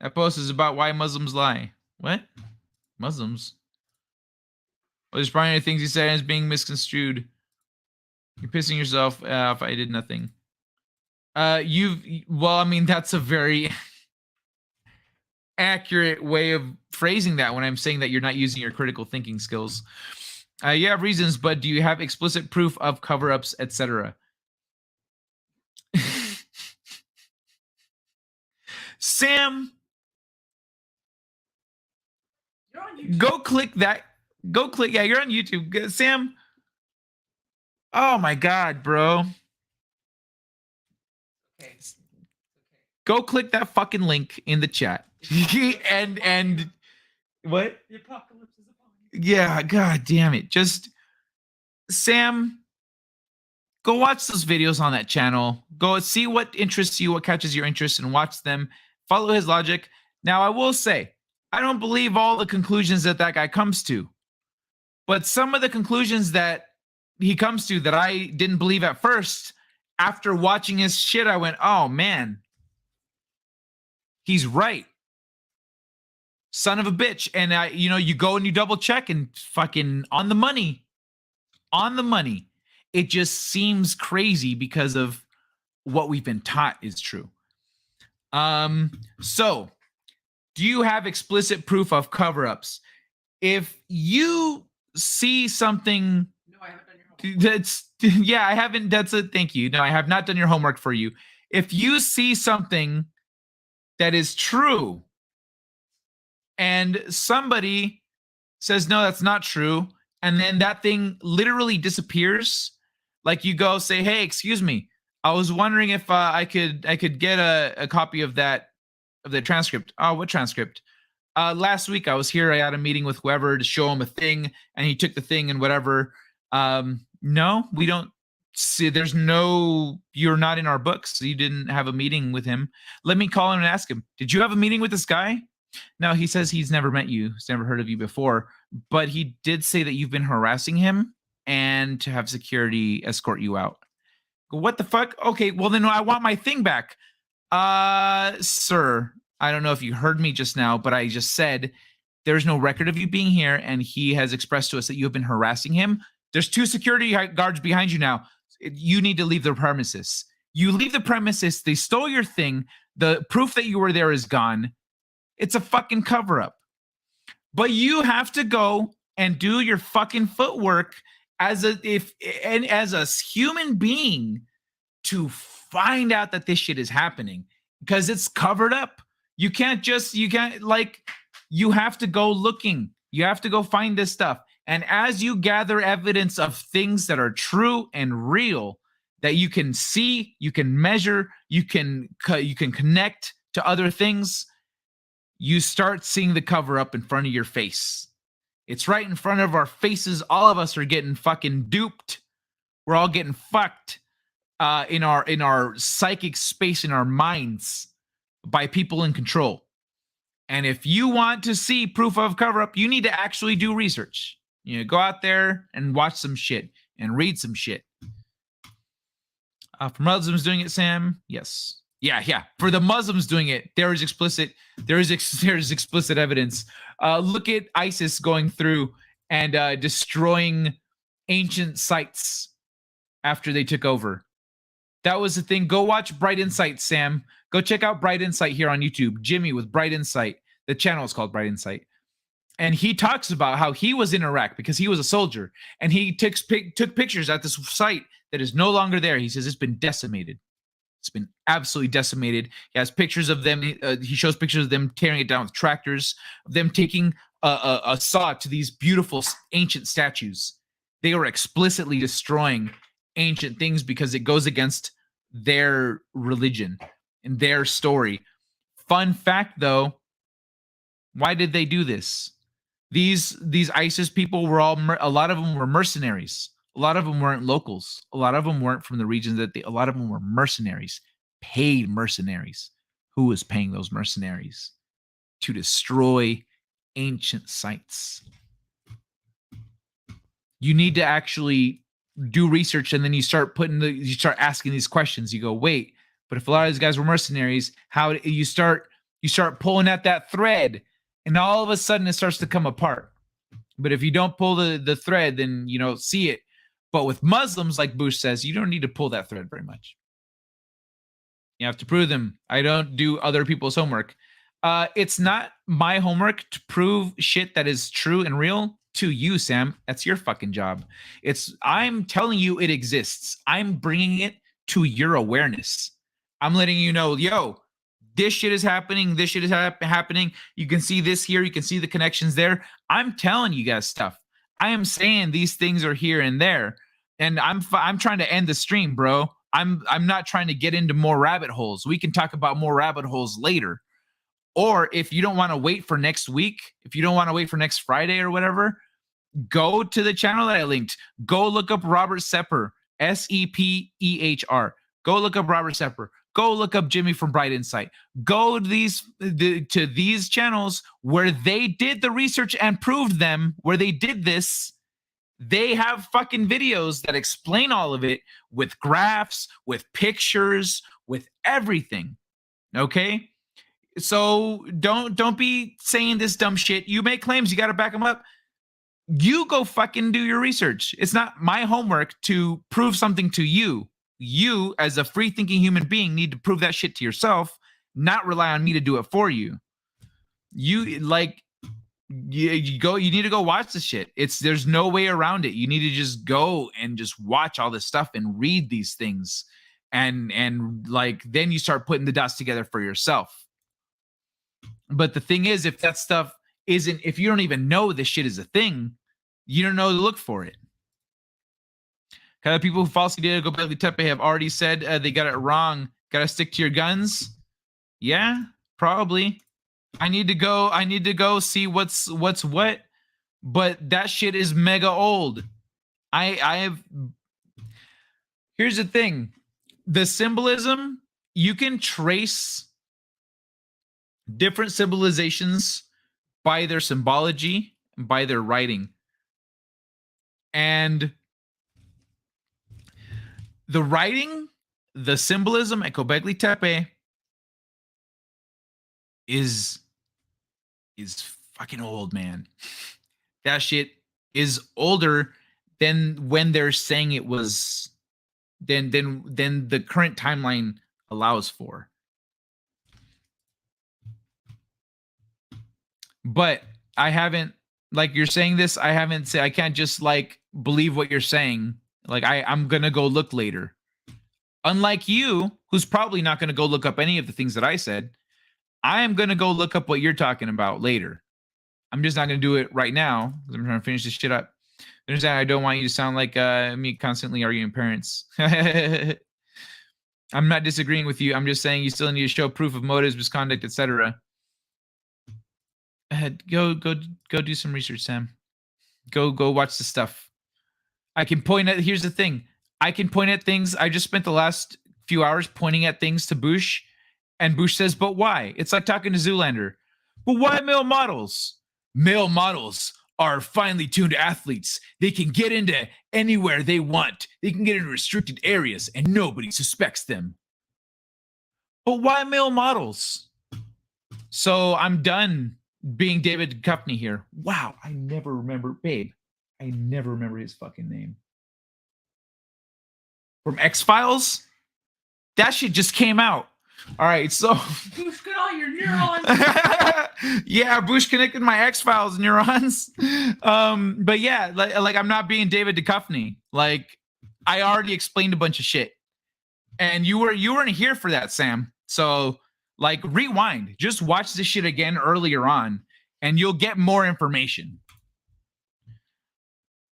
That post is about why Muslims lie. What? Muslims? Well, there's probably things you said as being misconstrued. You're pissing yourself off. I did nothing. Well, I mean, that's a very accurate way of phrasing that when I'm saying that you're not using your critical thinking skills. You have reasons, but do you have explicit proof of cover-ups, etc.? Sam, You're on YouTube. go click that. Go click. Yeah, you're on YouTube. Sam. Oh my God, bro. Okay. Go click that fucking link in the chat. and what? The apocalypse is upon you. Yeah, God damn it. Just Sam, go watch those videos on that channel. Go see what interests you, what catches your interest, and watch them. Follow his logic. Now, I will say, I don't believe all the conclusions that guy comes to. But some of the conclusions that he comes to that I didn't believe at first, after watching his shit, I went, oh, man. He's right. Son of a bitch. And you go and you double check and fucking on the money. On the money. It just seems crazy because of what we've been taught is true. So do you have explicit proof of cover-ups? If you see something No, I haven't done your homework. I haven't. Thank you. No, I have not done your homework for you. If you see something that is true and somebody says, no, that's not true, and then that thing literally disappears, like you go say, hey, excuse me, I was wondering if I could get a copy of the transcript. Oh, what transcript? Last week I was here. I had a meeting with whoever to show him a thing, and he took the thing and whatever. No, we don't see. You're not in our books. You didn't have a meeting with him. Let me call him and ask him, did you have a meeting with this guy? No, he says he's never met you. He's never heard of you before, but he did say that you've been harassing him and to have security escort you out. What the fuck? Okay, well then I want my thing back. Sir, I don't know if you heard me just now, but I just said there's no record of you being here, and he has expressed to us that you have been harassing him. There's 2 security guards behind you now. You need to leave the premises. You leave the premises. They stole your thing. The proof that you were there is gone. It's a fucking cover-up. But you have to go and do your fucking footwork as a human being to find out that this shit is happening, because it's covered up. You have to go looking. You have to go find this stuff. And as you gather evidence of things that are true and real, that you can see, you can measure, you can connect to other things, you start seeing the cover up in front of your face. It's right in front of our faces. All of us are getting fucking duped. We're all getting fucked in our psychic space, in our minds, by people in control. And if you want to see proof of cover up, you need to actually do research. Go out there and watch some shit and read some shit. For Muslims doing it, Sam, yes. Yeah. For the Muslims doing it, there is explicit evidence. Look at ISIS going through and destroying ancient sites after they took over. That was the thing. Go watch Bright Insight, Sam. Go check out Bright Insight here on YouTube. Jimmy with Bright Insight. The channel is called Bright Insight. And he talks about how he was in Iraq because he was a soldier. And he took pictures at this site that is no longer there. He says it's been decimated. It's been absolutely decimated. He has pictures of them. He shows pictures of them tearing it down with tractors, of them taking a saw to these beautiful ancient statues. They were explicitly destroying ancient things because it goes against their religion and their story. Fun fact, though, why did they do this? These ISIS people were a lot of them were mercenaries. A lot of them weren't locals. A lot of them weren't from the region a lot of them were mercenaries, paid mercenaries. Who was paying those mercenaries? to destroy ancient sites. You need to actually do research, and then you start asking these questions. You go, wait, but if a lot of these guys were mercenaries, how you start pulling at that thread, and all of a sudden it starts to come apart. But if you don't pull the thread, then you don't see it. But with Muslims, like Bush says, you don't need to pull that thread very much. You have to prove them. I don't do other people's homework. It's not my homework to prove shit that is true and real to you, Sam. That's your fucking job. I'm telling you it exists. I'm bringing it to your awareness. I'm letting you know, yo, this shit is happening. This shit is happening. You can see this here. You can see the connections there. I'm telling you guys stuff. I am saying these things are here and there, and I'm trying to end the stream, bro. I'm not trying to get into more rabbit holes. We can talk about more rabbit holes later. Or if you don't want to wait for next week, if you don't want to wait for next Friday or whatever, go to the channel that I linked. Go look up Robert Sepper, Sepher. Go look up Robert Sepper. Go look up Jimmy from Bright Insight. Go to these channels where they did the research and proved them, where they did this. They have fucking videos that explain all of it with graphs, with pictures, with everything. Okay? So don't be saying this dumb shit. You make claims, you got to back them up. You go fucking do your research. It's not my homework to prove something to you. You, as a free-thinking human being, need to prove that shit to yourself, not rely on me to do it for you. You need to go watch the shit. There's no way around it. You need to just go and just watch all this stuff and read these things. And like, then you start putting the dots together for yourself. But the thing is, if that stuff if you don't even know this shit is a thing, you don't know to look for it. Kind of people who falsely did Göbekli Tepe have already said they got it wrong. Got to stick to your guns. Yeah, probably. I need to go see what's what. But that shit is mega old. Here's the thing. The symbolism, you can trace different civilizations by their symbology, by their writing. And the writing, the symbolism at Göbekli Tepe is fucking old, man. That shit is older than when they're saying it was than the current timeline allows for. But I haven't, like, you're saying this, I can't just like believe what you're saying. Like, I'm gonna go look later. Unlike you, who's probably not gonna go look up any of the things that I said, I am gonna go look up what you're talking about later. I'm just not gonna do it right now because I'm trying to finish this shit up. Understand? I don't want you to sound like me constantly arguing parents. I'm not disagreeing with you. I'm just saying you still need to show proof of motives, misconduct, etc. Go do some research, Sam. Go watch the stuff. I can point at, here's the thing. I can point at things. I just spent the last few hours pointing at things to Bush, and Bush says, but why? It's like talking to Zoolander. But why male models? Male models are finely tuned athletes. They can get into anywhere they want. They can get into restricted areas and nobody suspects them. But why male models? So I'm done being David Duchovny here. Wow, I never remember, babe. I never remember his fucking name. From X-Files? That shit just came out. All right, so Bush, get all your neurons. yeah, Bush connected my X-Files neurons. But yeah, like I'm not being David Duchovny. Like, I already explained a bunch of shit, and you weren't here for that, Sam. So like, rewind, just watch this shit again earlier on, and you'll get more information.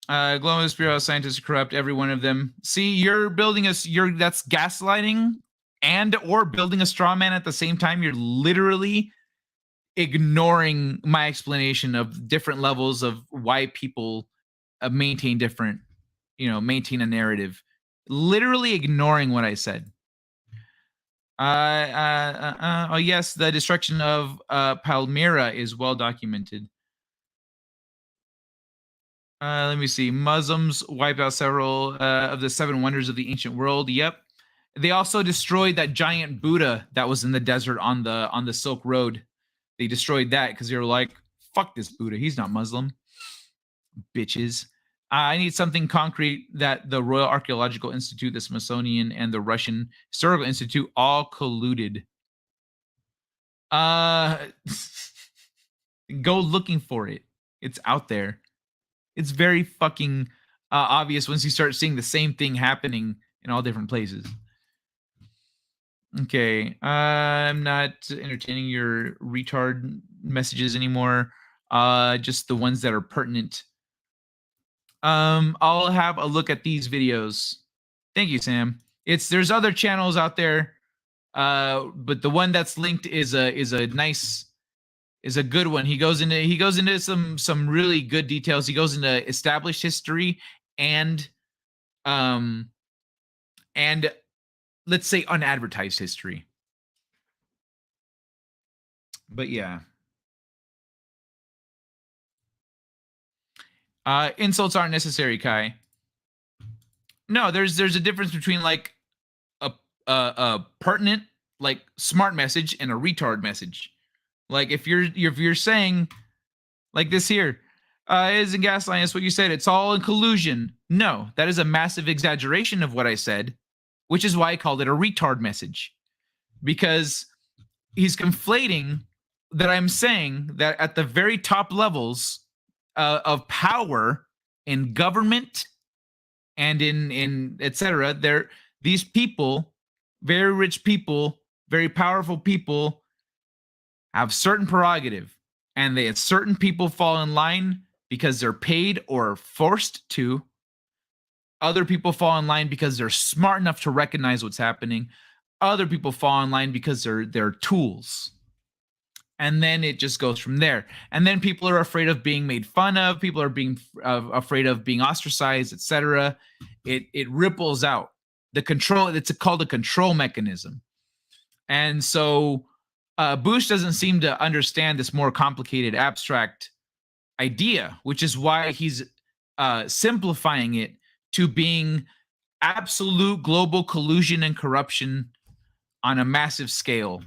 Global spirit scientists are corrupt, every one of them. See, you're building that's gaslighting and or building a straw man at the same time. You're literally ignoring my explanation of different levels of why people maintain different, maintain a narrative. Literally ignoring what I said. Oh yes, the destruction of Palmyra is well documented. Let me see. Muslims wiped out several of the 7 wonders of the ancient world. Yep. They also destroyed that giant Buddha that was in the desert on the Silk Road. They destroyed that because they were like, "Fuck this Buddha. He's not Muslim." Bitches. I need something concrete that the Royal Archaeological Institute, the Smithsonian, and the Russian Historical Institute all colluded. Go looking for it. It's out there. It's very fucking obvious once you start seeing the same thing happening in all different places. Okay, I'm not entertaining your retard messages anymore. Just the ones that are pertinent. I'll have a look at these videos. Thank you, Sam. There's other channels out there, but the one that's linked is a good one. He goes into some really good details. He goes into established history and let's say unadvertised history. But yeah. Insults aren't necessary, Kai. No, there's a difference between like a pertinent, like smart message and a retard message. Like if you're saying like this here, it isn't gaslighting, that's what you said. It's all in collusion. No, that is a massive exaggeration of what I said, which is why I called it a retard message. Because he's conflating that I'm saying that at the very top levels of power in government and in etc., these people, very rich people, very powerful people, have certain prerogative, and certain people fall in line because they're paid or forced to. Other people fall in line because they're smart enough to recognize what's happening. Other people fall in line because they're tools. And then it just goes from there. And then people are afraid of being made fun of. People are being afraid of being ostracized, etc. It ripples out. The control, it's called a control mechanism. And so Bush doesn't seem to understand this more complicated, abstract idea, which is why he's simplifying it to being absolute global collusion and corruption on a massive scale,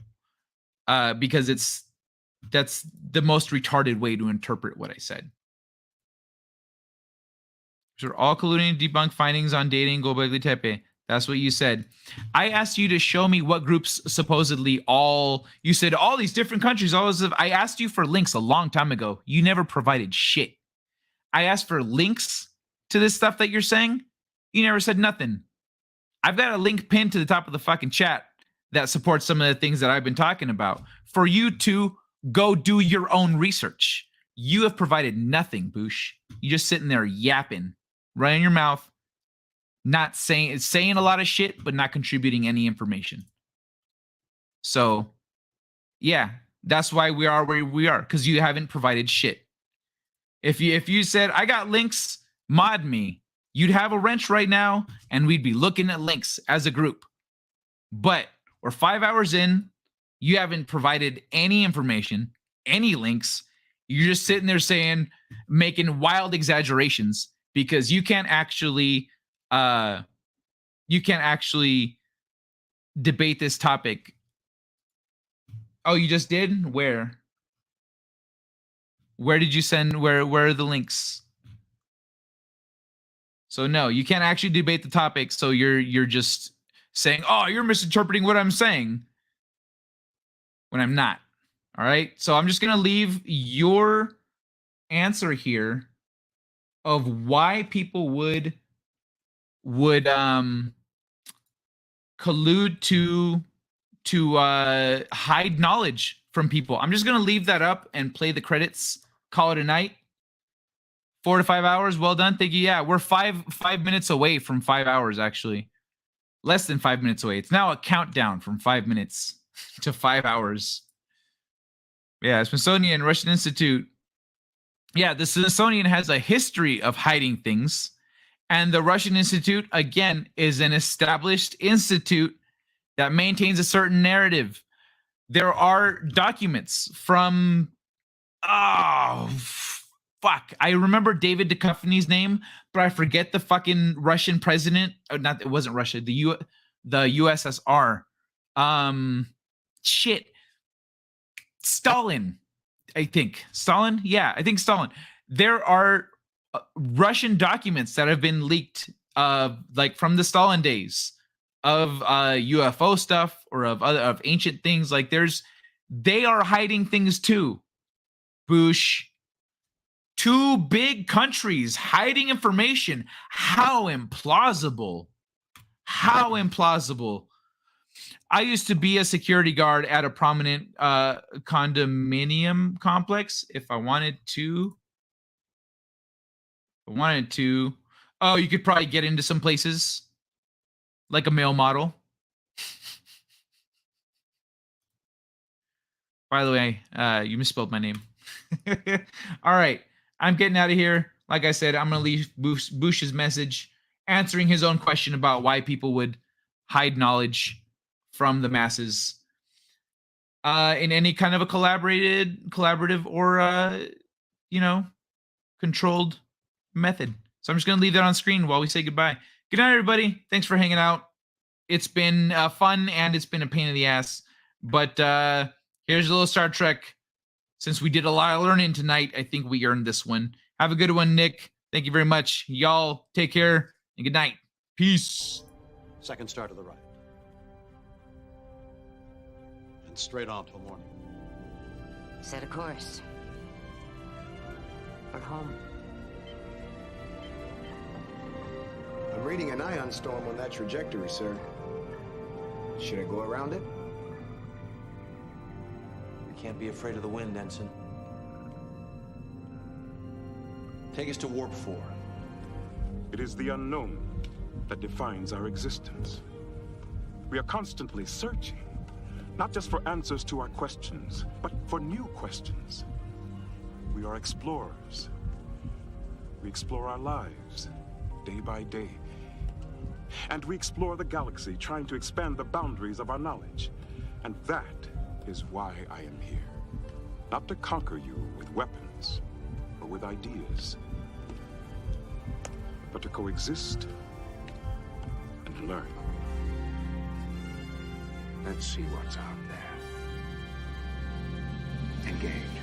because that's the most retarded way to interpret what I said. So all colluding to debunk findings on dating Gobekli Tepe. That's what you said. I asked you to show me what groups supposedly you said all these different countries. I asked you for links a long time ago. You never provided shit. I asked for links to this stuff that you're saying. You never said nothing. I've got a link pinned to the top of the fucking chat that supports some of the things that I've been talking about for you to go do your own research. You have provided nothing, Boosh. You're just sitting there yapping, running your mouth, not saying a lot of shit, but not contributing any information. So, yeah, that's why we are where we are, because you haven't provided shit. If you said, I got links, mod me, you'd have a wrench right now, and we'd be looking at links as a group. But we're 5 hours in, you haven't provided any information, any links. You're just sitting there making wild exaggerations because you can't actually debate this topic. Oh, you just did? Where did you send? Where are the links? So no, you can't actually debate the topic. So you're just saying, oh, you're misinterpreting what I'm saying when I'm not. All right. So I'm just going to leave your answer here of why people would collude to hide knowledge from people. I'm just going to leave that up and play the credits, call it a night. 4 to 5 hours. Well done. Thank you. Yeah, we're five minutes away from 5 hours, actually. Less than 5 minutes away. It's now a countdown from 5 minutes to 5 hours. Yeah, Smithsonian, Russian Institute. Yeah, the Smithsonian has a history of hiding things. And the Russian Institute, again, is an established institute that maintains a certain narrative. There are documents from, oh, fuck. I remember David Duchovny's name, but I forget the fucking Russian president. Not, it wasn't Russia, the USSR. Shit. Stalin, I think. Stalin? Yeah, I think Stalin. There are Russian documents that have been leaked, like from the Stalin days, of UFO stuff or of ancient things. Like they are hiding things too. Boosh. Two big countries hiding information. How implausible. How implausible. I used to be a security guard at a prominent condominium complex. If I wanted to. Oh, you could probably get into some places. Like a male model. By the way, you misspelled my name. All right. I'm getting out of here. Like I said, I'm going to leave Bush's message answering his own question about why people would hide knowledge from the masses in any kind of a collaborative or, controlled method. So I'm just going to leave that on screen while we say goodbye. Good night, everybody. Thanks for hanging out. It's been fun and it's been a pain in the ass. But here's a little Star Trek. Since we did a lot of learning tonight, I think we earned this one. Have a good one, Nick. Thank you very much. Y'all take care and good night. Peace. Second star to the right. And straight on till morning. Set a course. For home. I'm reading an ion storm on that trajectory, sir. Should I go around it? We can't be afraid of the wind, Ensign. Take us to Warp 4. It is the unknown that defines our existence. We are constantly searching, not just for answers to our questions, but for new questions. We are explorers. We explore our lives, day by day. And we explore the galaxy, trying to expand the boundaries of our knowledge. And that is why I am here. Not to conquer you with weapons or with ideas, but to coexist and learn. Let's see what's out there. Engage.